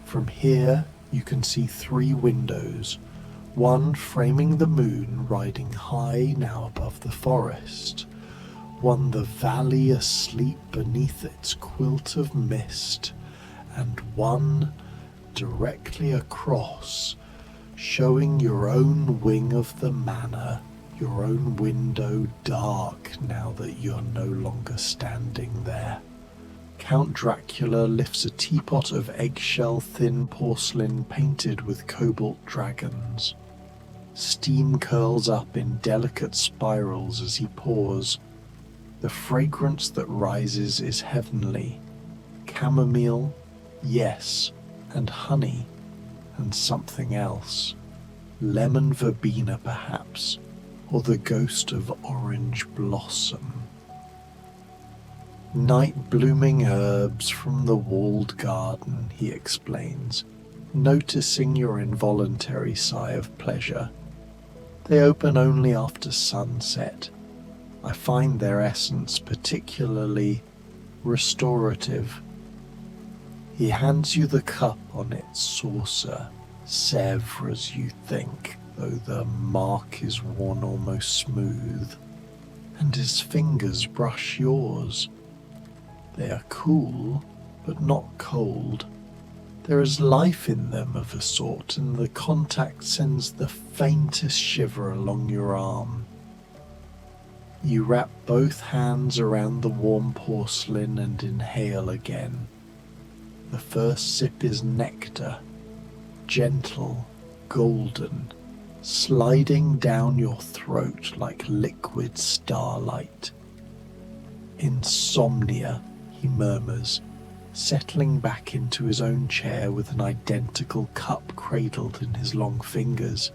From here you can see 3 windows, one framing the moon riding high now above the forest, one the valley asleep beneath its quilt of mist, and one directly across, showing your own wing of the manor, your own window dark now that you're no longer standing there. Count Dracula lifts a teapot of eggshell thin porcelain painted with cobalt dragons. Steam curls up in delicate spirals as he pours. The fragrance that rises is heavenly. Chamomile, yes, and honey, and something else. Lemon verbena perhaps, or the ghost of orange blossom. Night blooming herbs from the walled garden, he explains, noticing your involuntary sigh of pleasure. They open only after sunset. I find their essence particularly restorative. He hands you the cup on its saucer, Sèvres as you think, though the mark is worn almost smooth, and his fingers brush yours. They are cool, but not cold. There is life in them of a sort, and the contact sends the faintest shiver along your arm. You wrap both hands around the warm porcelain and inhale again. The first sip is nectar, gentle, golden, sliding down your throat like liquid starlight. Insomnia, he murmurs, settling back into his own chair with an identical cup cradled in his long fingers,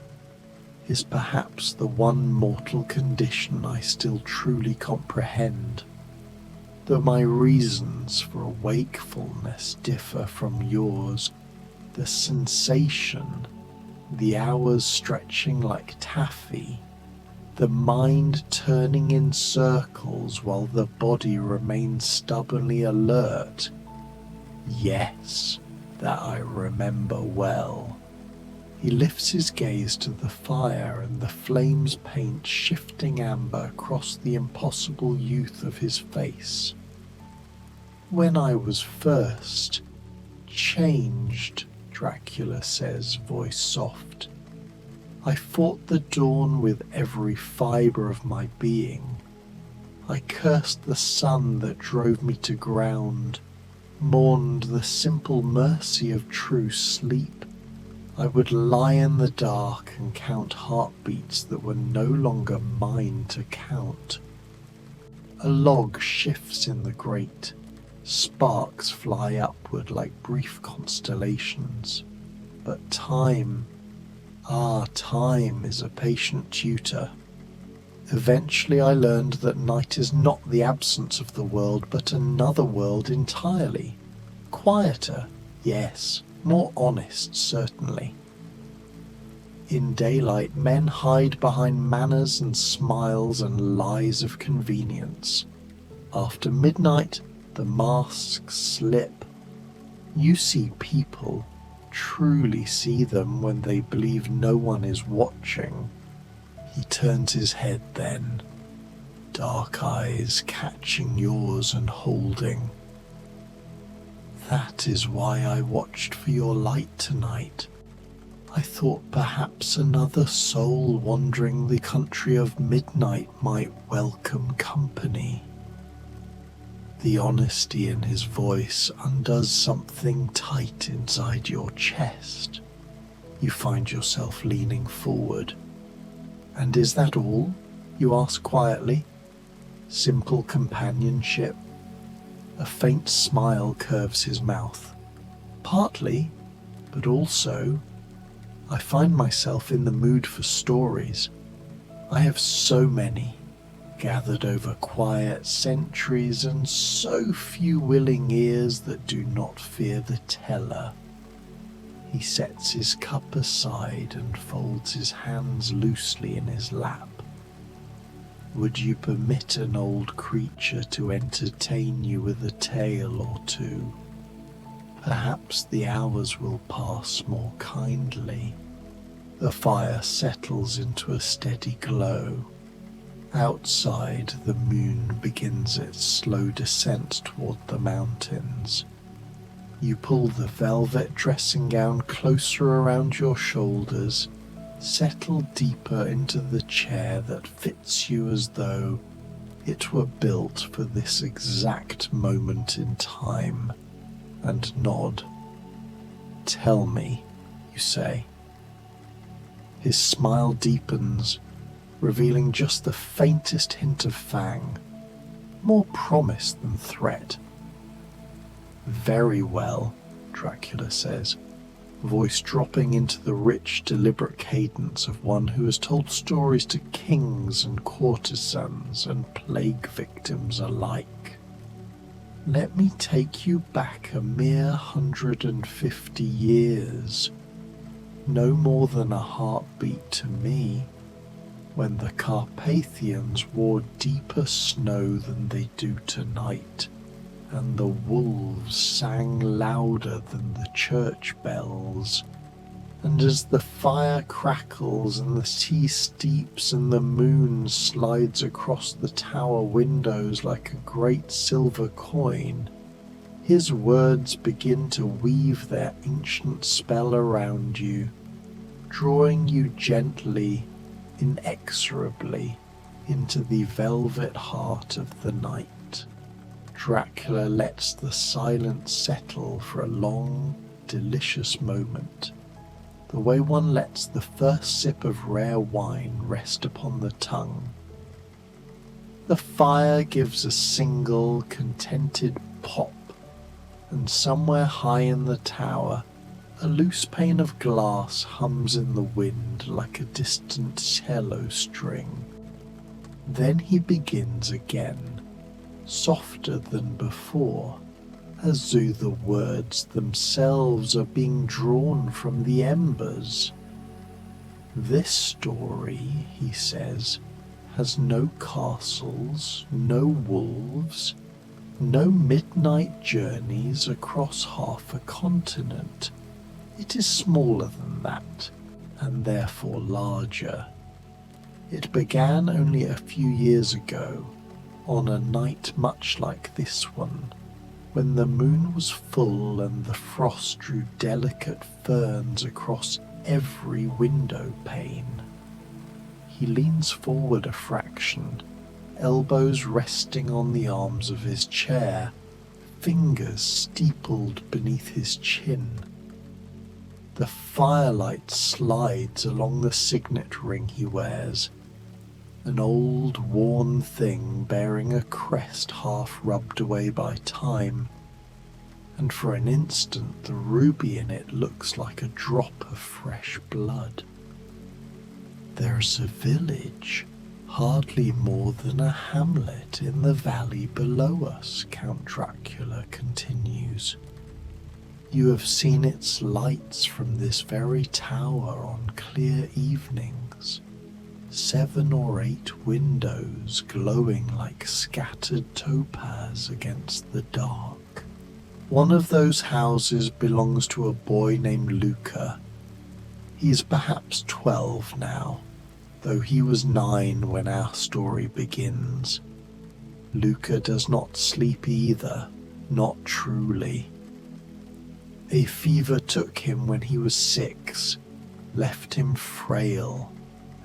is perhaps the one mortal condition I still truly comprehend. Though my reasons for wakefulness differ from yours, the sensation, the hours stretching like taffy, the mind turning in circles while the body remains stubbornly alert, yes, that I remember well. He lifts his gaze to the fire, and the flames paint shifting amber across the impossible youth of his face. When I was first changed, Dracula says, voice soft, I fought the dawn with every fibre of my being. I cursed the sun that drove me to ground, mourned the simple mercy of true sleep. I would lie in the dark and count heartbeats that were no longer mine to count. A log shifts in the grate. Sparks fly upward like brief constellations. But time, time is a patient tutor. Eventually I learned that night is not the absence of the world, but another world entirely. Quieter, yes, more honest, certainly. In daylight, men hide behind manners and smiles and lies of convenience. After midnight, the masks slip. You see people, truly see them when they believe no one is watching. He turns his head then, dark eyes catching yours and holding. That is why I watched for your light tonight. I thought perhaps another soul wandering the country of midnight might welcome company. The honesty in his voice undoes something tight inside your chest. You find yourself leaning forward. And is that all? You ask quietly. Simple companionship. A faint smile curves his mouth. Partly, but also, I find myself in the mood for stories. I have so many, gathered over quiet centuries, and so few willing ears that do not fear the teller. He sets his cup aside and folds his hands loosely in his lap. Would you permit an old creature to entertain you with a tale or two? Perhaps the hours will pass more kindly. The fire settles into a steady glow. Outside, the moon begins its slow descent toward the mountains. You pull the velvet dressing gown closer around your shoulders, settle deeper into the chair that fits you as though it were built for this exact moment in time, and nod. Tell me, you say. His smile deepens, revealing just the faintest hint of fang, more promise than threat. Very well, Dracula says, voice dropping into the rich, deliberate cadence of one who has told stories to kings and courtesans and plague victims alike. Let me take you back a mere 150 years, no more than a heartbeat to me, when the Carpathians wore deeper snow than they do tonight, and the wolves sang louder than the church bells, and as the fire crackles and the sea steeps and the moon slides across the tower windows like a great silver coin, his words begin to weave their ancient spell around you, drawing you gently, inexorably, into the velvet heart of the night. Dracula lets the silence settle for a long, delicious moment, the way one lets the first sip of rare wine rest upon the tongue. The fire gives a single, contented pop, and somewhere high in the tower, a loose pane of glass hums in the wind like a distant cello string. Then he begins again, softer than before, as though the words themselves are being drawn from the embers. This story, he says, has no castles, no wolves, no midnight journeys across half a continent. It is smaller than that, and therefore larger. It began only a few years ago, on a night much like this one, when the moon was full and the frost drew delicate ferns across every window pane. He leans forward a fraction, elbows resting on the arms of his chair, fingers steepled beneath his chin. The firelight slides along the signet ring he wears, an old worn thing bearing a crest half rubbed away by time, and for an instant the ruby in it looks like a drop of fresh blood. There's a village, hardly more than a hamlet in the valley below us, Count Dracula continues. You have seen its lights from this very tower on clear evenings. 7 or 8 windows glowing like scattered topaz against the dark. One of those houses belongs to a boy named Luca. He is perhaps 12 now, though he was 9 when our story begins. Luca does not sleep either, not truly. A fever took him when he was 6, left him frail,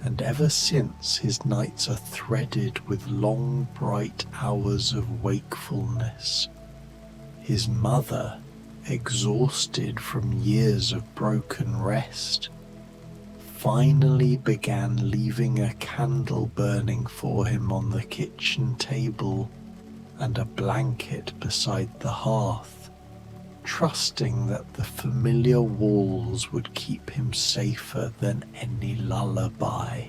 and ever since his nights are threaded with long bright hours of wakefulness. His mother, exhausted from years of broken rest, finally began leaving a candle burning for him on the kitchen table and a blanket beside the hearth, trusting that the familiar walls would keep him safer than any lullaby.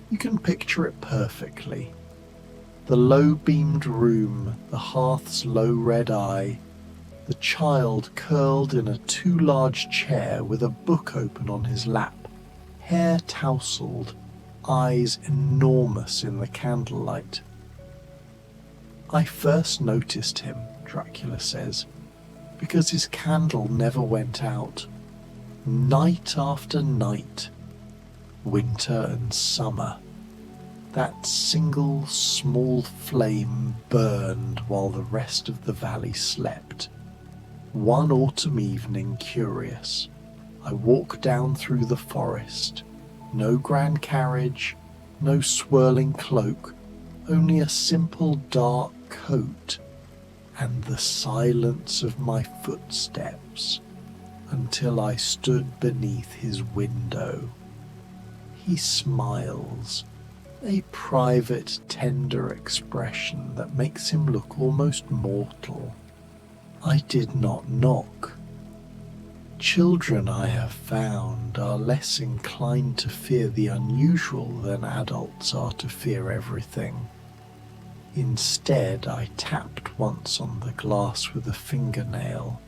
You can picture it perfectly. The low-beamed room, the hearth's low red eye, the child curled in a too large chair with a book open on his lap, hair tousled, eyes enormous in the candlelight. I first noticed him, Dracula says, because his candle never went out. Night after night, winter and summer, that single small flame burned while the rest of the valley slept. One autumn evening, curious, I walk down through the forest. No grand carriage, no swirling cloak, only a simple dark coat and the silence of my footsteps until I stood beneath his window. He smiles, a private, tender expression that makes him look almost mortal. I did not knock. Children, I have found, are less inclined to fear the unusual than adults are to fear everything. Instead, I tapped once on the glass with a fingernail.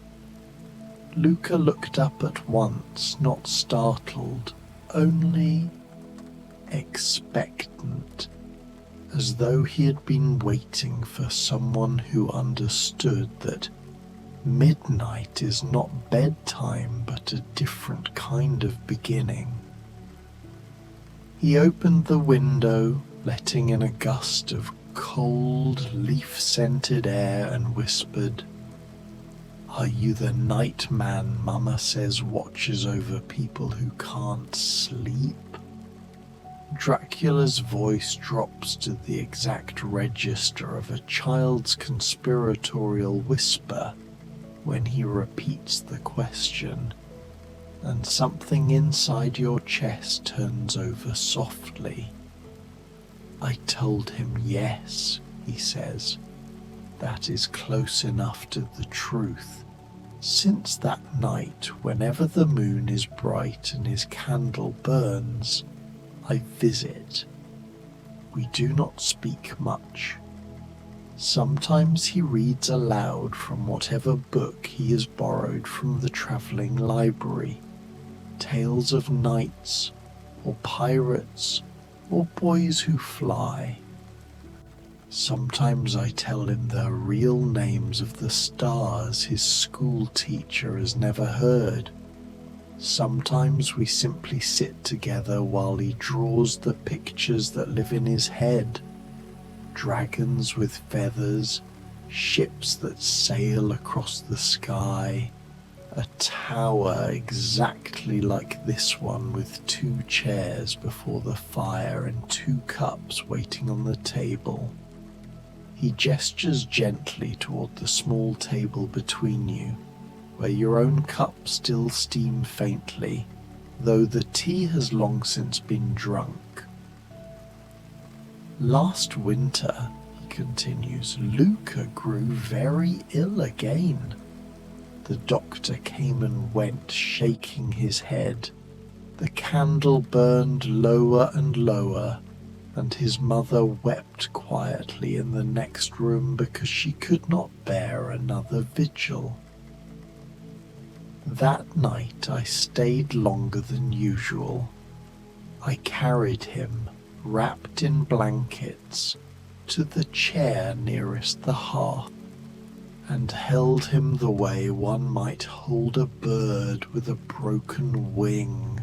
Luca looked up at once, not startled, only expectant, as though he had been waiting for someone who understood that midnight is not bedtime but a different kind of beginning. He opened the window, letting in a gust of cold, leaf-scented air, and whispered, "Are you the night man Mama says watches over people who can't sleep?" Dracula's voice drops to the exact register of a child's conspiratorial whisper when he repeats the question, and something inside your chest turns over softly. "I told him yes," he says. "That is close enough to the truth. Since that night, whenever the moon is bright and his candle burns, I visit. We do not speak much. Sometimes he reads aloud from whatever book he has borrowed from the travelling library, tales of knights, or pirates, or boys who fly. Sometimes I tell him the real names of the stars his school teacher has never heard. Sometimes we simply sit together while he draws the pictures that live in his head. Dragons with feathers, ships that sail across the sky, a tower exactly like this one with 2 chairs before the fire and 2 cups waiting on the table." He gestures gently toward the small table between you, where your own cup still steams faintly, though the tea has long since been drunk. "Last winter," he continues, "Luca grew very ill again. The doctor came and went, shaking his head. The candle burned lower and lower, and his mother wept quietly in the next room because she could not bear another vigil. That night I stayed longer than usual. I carried him, wrapped in blankets, to the chair nearest the hearth, and held him the way one might hold a bird with a broken wing,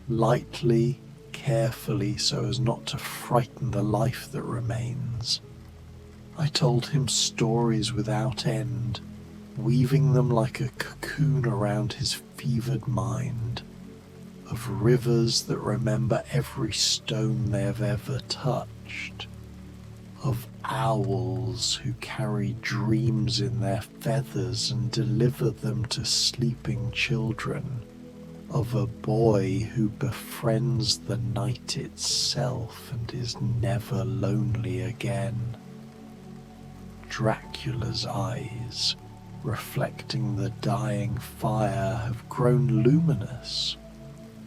lightly, carefully, so as not to frighten the life that remains. I told him stories without end, weaving them like a cocoon around his fevered mind, of rivers that remember every stone they have ever touched, of owls who carry dreams in their feathers and deliver them to sleeping children, of a boy who befriends the night itself and is never lonely again. Dracula's eyes, reflecting the dying fire, have grown luminous.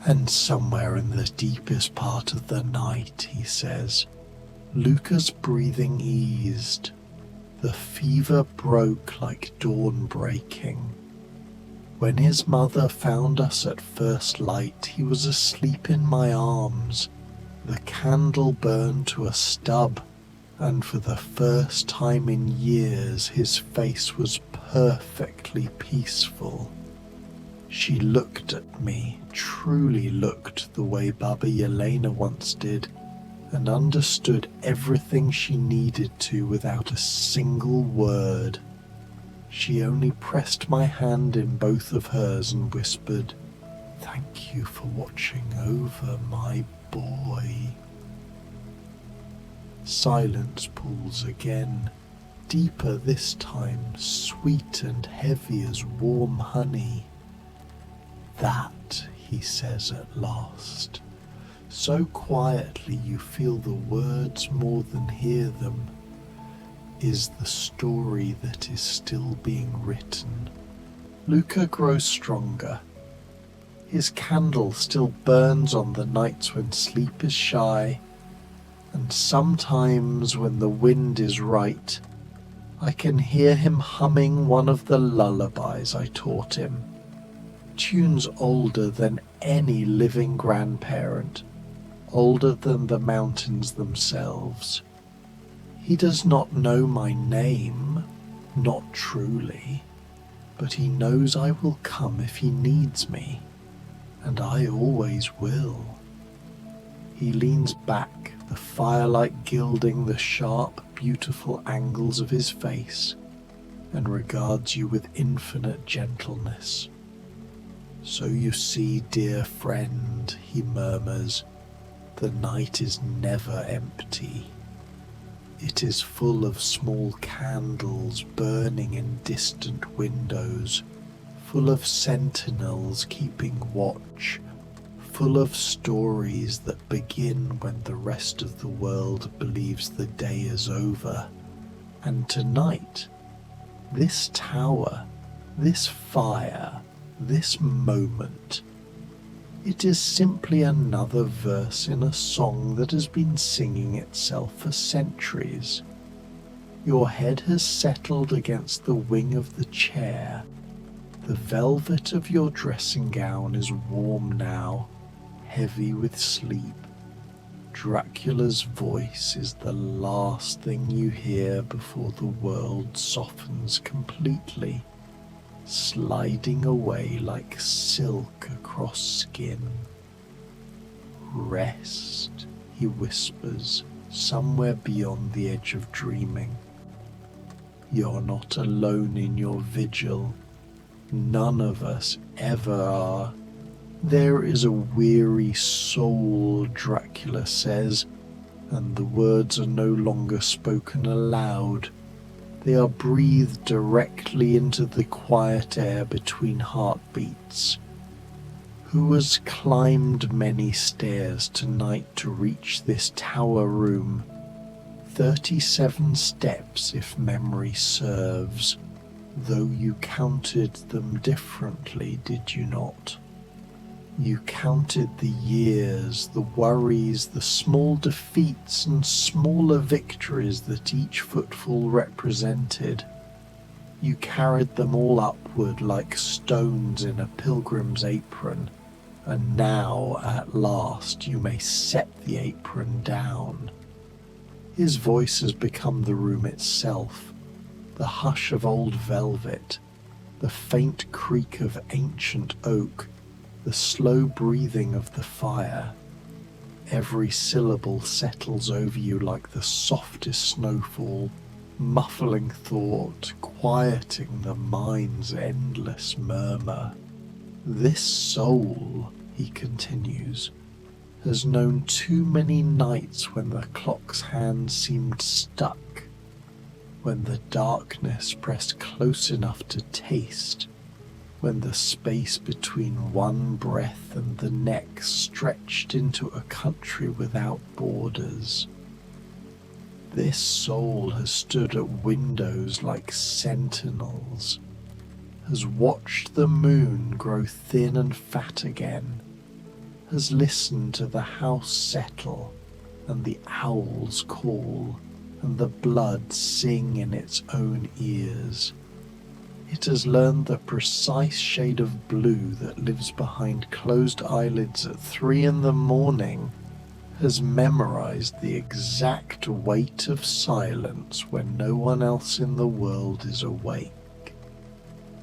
And somewhere in the deepest part of the night, he says, Luca's breathing eased. The fever broke like dawn breaking. When his mother found us at first light, he was asleep in my arms. The candle burned to a stub, and for the first time in years his face was perfectly peaceful. She looked at me, truly looked the way Baba Yelena once did, and understood everything she needed to without a single word. She only pressed my hand in both of hers and whispered, "Thank you for watching over my boy." Silence pulls again, deeper this time, sweet and heavy as warm honey. "That," he says at last, so quietly you feel the words more than hear them, "is the story that is still being written." Luca grows stronger. His candle still burns on the nights when sleep is shy, and sometimes when the wind is right, I can hear him humming one of the lullabies I taught him, tunes older than any living grandparent, older than the mountains themselves. He does not know my name, not truly, but he knows I will come if he needs me, and I always will. He leans back, the firelight gilding the sharp, beautiful angles of his face, and regards you with infinite gentleness. "So you see, dear friend," he murmurs, "the night is never empty. It is full of small candles burning in distant windows, full of sentinels keeping watch, full of stories that begin when the rest of the world believes the day is over. And tonight, this tower, this fire, this moment, it is simply another verse in a song that has been singing itself for centuries. Your head has settled against the wing of the chair. The velvet of your dressing gown is warm now, heavy with sleep. Dracula's voice is the last thing you hear before the world softens completely, sliding away like silk across skin. "Rest," he whispers, somewhere beyond the edge of dreaming. "You're not alone in your vigil. None of us ever are. There is a weary soul," Dracula says, and the words are no longer spoken aloud. They are breathed directly into the quiet air between heartbeats. "Who has climbed many stairs tonight to reach this tower room? 37 steps, if memory serves, though you counted them differently, did you not? You counted the years, the worries, the small defeats and smaller victories that each footfall represented. You carried them all upward like stones in a pilgrim's apron, and now, at last, you may set the apron down." His voice has become the room itself, the hush of old velvet, the faint creak of ancient oak, the slow breathing of the fire. Every syllable settles over you like the softest snowfall, muffling thought, quieting the mind's endless murmur. "This soul," he continues, "has known too many nights when the clock's hand seemed stuck, when the darkness pressed close enough to taste, when the space between one breath and the next stretched into a country without borders. This soul has stood at windows like sentinels, has watched the moon grow thin and fat again, has listened to the house settle and the owls call and the blood sing in its own ears. It has learned the precise shade of blue that lives behind closed eyelids at 3 in the morning, has memorized the exact weight of silence when no one else in the world is awake.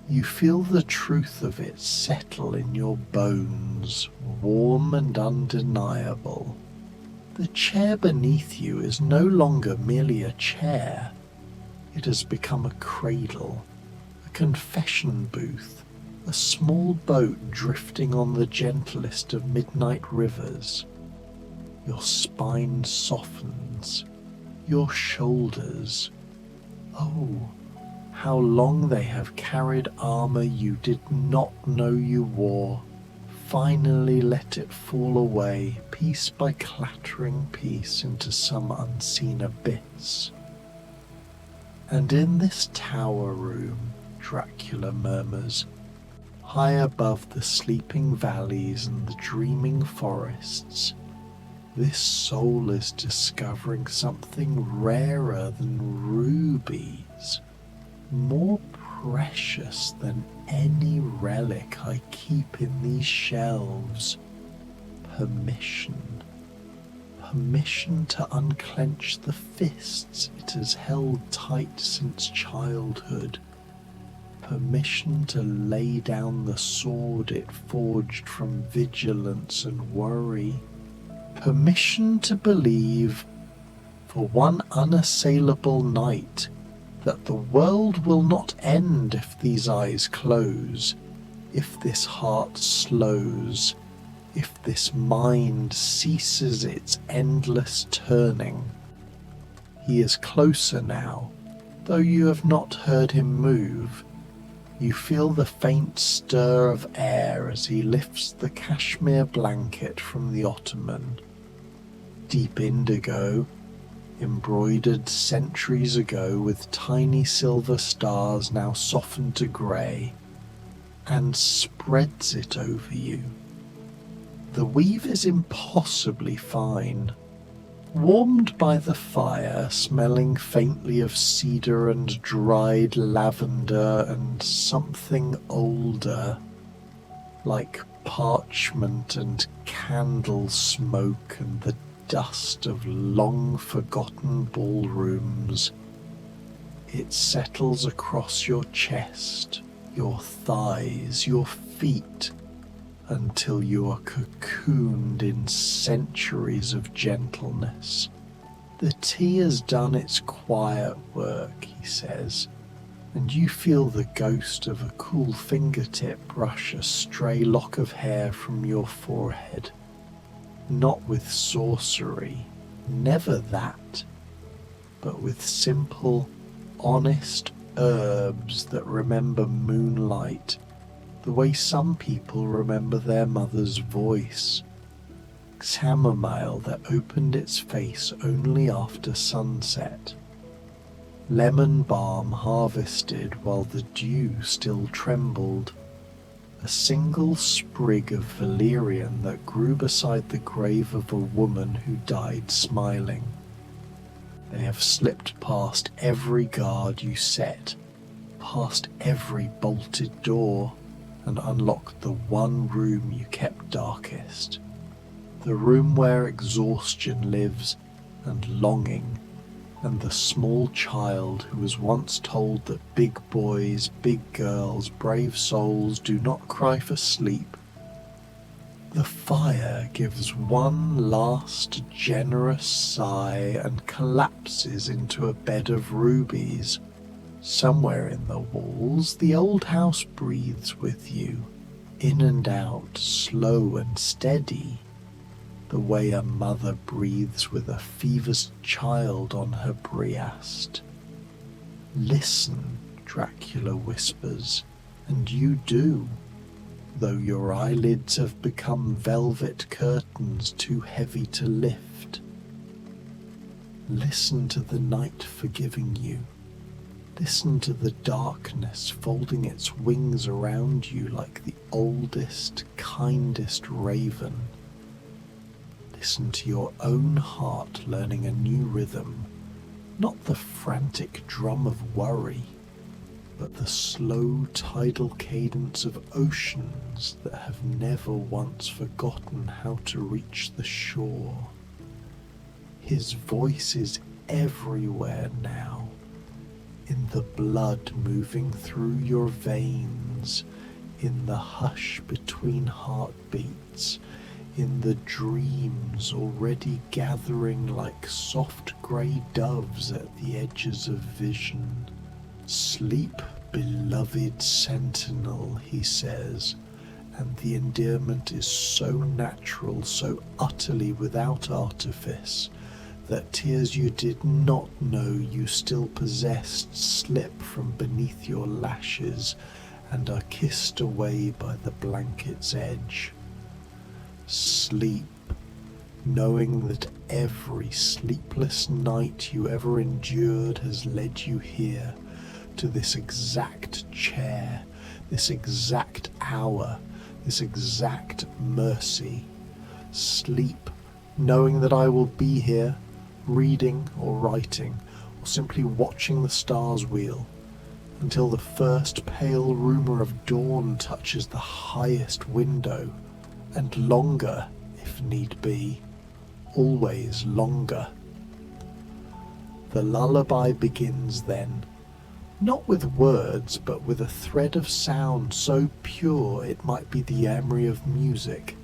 You feel the truth of it settle in your bones, warm and undeniable. The chair beneath you is no longer merely a chair. It has become a cradle, a confession booth, a small boat drifting on the gentlest of midnight rivers. Your spine softens, your shoulders. Oh, how long they have carried armor you did not know you wore, finally let it fall away, piece by clattering piece, into some unseen abyss. And in this tower room, Dracula murmurs, high above the sleeping valleys and the dreaming forests, this soul is discovering something rarer than rubies, more precious than any relic I keep in these shelves. Permission. Permission to unclench the fists it has held tight since childhood. Permission to lay down the sword it forged from vigilance and worry. Permission to believe, for one unassailable night, that the world will not end if these eyes close, if this heart slows, if this mind ceases its endless turning. He is closer now, though you have not heard him move. You feel the faint stir of air as he lifts the cashmere blanket from the ottoman. Deep indigo, embroidered centuries ago with tiny silver stars now softened to grey, and spreads it over you. The weave is impossibly fine, warmed by the fire, smelling faintly of cedar and dried lavender and something older, like parchment and candle smoke and the dust of long-forgotten ballrooms. It settles across your chest, your thighs, your feet, until you are cocooned in centuries of gentleness. The tea has done its quiet work, he says, and you feel the ghost of a cool fingertip brush a stray lock of hair from your forehead. Not with sorcery, never that, but with simple, honest herbs that remember moonlight, the way some people remember their mother's voice. Chamomile that opened its face only after sunset. Lemon balm harvested while the dew still trembled. A single sprig of valerian that grew beside the grave of a woman who died smiling. They have slipped past every guard you set, past every bolted door, and unlocked the one room you kept darkest. The room where exhaustion lives, and longing, and the small child who was once told that big boys, big girls, brave souls do not cry for sleep. The fire gives one last generous sigh and collapses into a bed of rubies. Somewhere in the walls, the old house breathes with you, in and out, slow and steady, the way a mother breathes with a fevers child on her breast. Listen, Dracula whispers, and you do, though your eyelids have become velvet curtains too heavy to lift. Listen to the night forgiving you. Listen to the darkness folding its wings around you like the oldest, kindest raven. Listen to your own heart learning a new rhythm, not the frantic drum of worry, but the slow tidal cadence of oceans that have never once forgotten how to reach the shore. His voice is everywhere now, in the blood moving through your veins, in the hush between heartbeats, in the dreams already gathering like soft grey doves at the edges of vision. Sleep, beloved sentinel, he says, and the endearment is so natural, so utterly without artifice, that tears you did not know you still possessed slip from beneath your lashes and are kissed away by the blanket's edge. Sleep, knowing that every sleepless night you ever endured has led you here, to this exact chair, this exact hour, this exact mercy. Sleep, knowing that I will be here, reading or writing, or simply watching the stars wheel, until the first pale rumour of dawn touches the highest window, and longer, if need be, always longer. The lullaby begins then, not with words, but with a thread of sound so pure it might be the emery of music,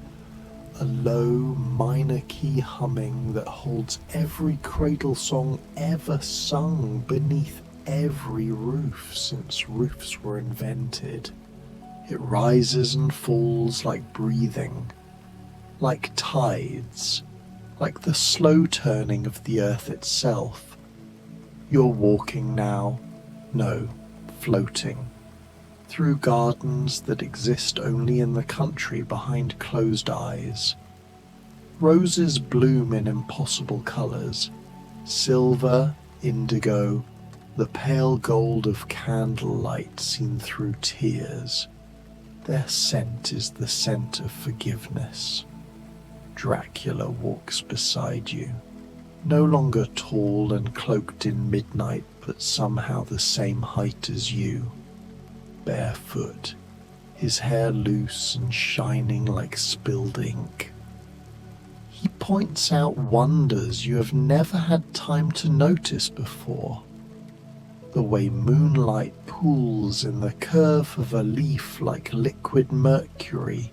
a low minor key humming that holds every cradle song ever sung beneath every roof since roofs were invented. It rises and falls like breathing, like tides, like the slow turning of the earth itself. You're walking now, no, floating, through gardens that exist only in the country behind closed eyes. Roses bloom in impossible colours, silver, indigo, the pale gold of candlelight seen through tears. Their scent is the scent of forgiveness. Dracula walks beside you, no longer tall and cloaked in midnight, but somehow the same height as you, barefoot, his hair loose and shining like spilled ink. He points out wonders you have never had time to notice before. The way moonlight pools in the curve of a leaf like liquid mercury,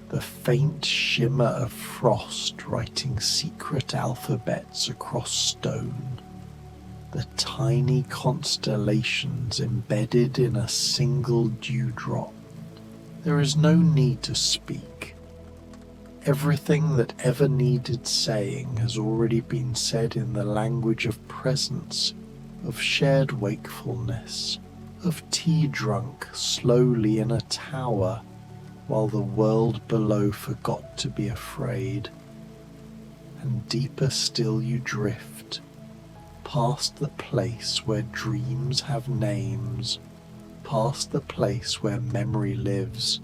the faint shimmer of frost writing secret alphabets across stone, the tiny constellations embedded in a single dewdrop. There is no need to speak. Everything that ever needed saying has already been said in the language of presence, of shared wakefulness, of tea drunk slowly in a tower while the world below forgot to be afraid. And deeper still you drift, past the place where dreams have names, past the place where memory lives,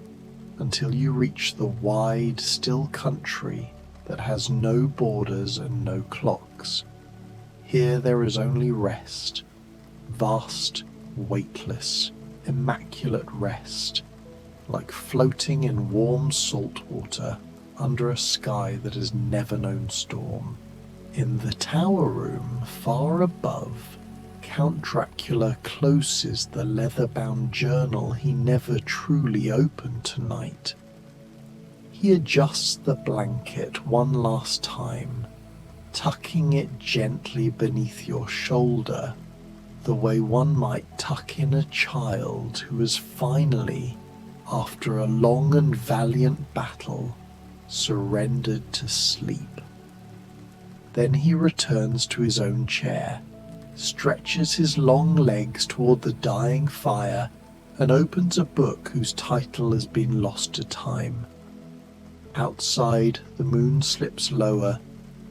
until you reach the wide, still country that has no borders and no clocks. Here there is only rest, vast, weightless, immaculate rest, like floating in warm salt water under a sky that has never known storm. In the tower room far above, Count Dracula closes the leather-bound journal he never truly opened tonight. He adjusts the blanket one last time, tucking it gently beneath your shoulder, the way one might tuck in a child who has finally, after a long and valiant battle, surrendered to sleep. Then he returns to his own chair, stretches his long legs toward the dying fire, and opens a book whose title has been lost to time. Outside, the moon slips lower,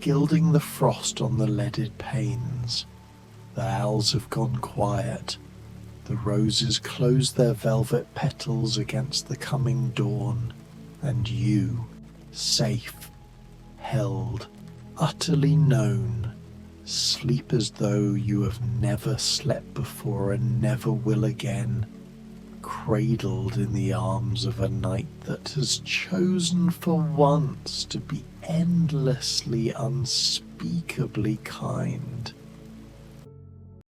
gilding the frost on the leaded panes. The owls have gone quiet. The roses close their velvet petals against the coming dawn, and you, safe, held, utterly known, sleep as though you have never slept before and never will again, cradled in the arms of a night that has chosen for once to be endlessly, unspeakably kind.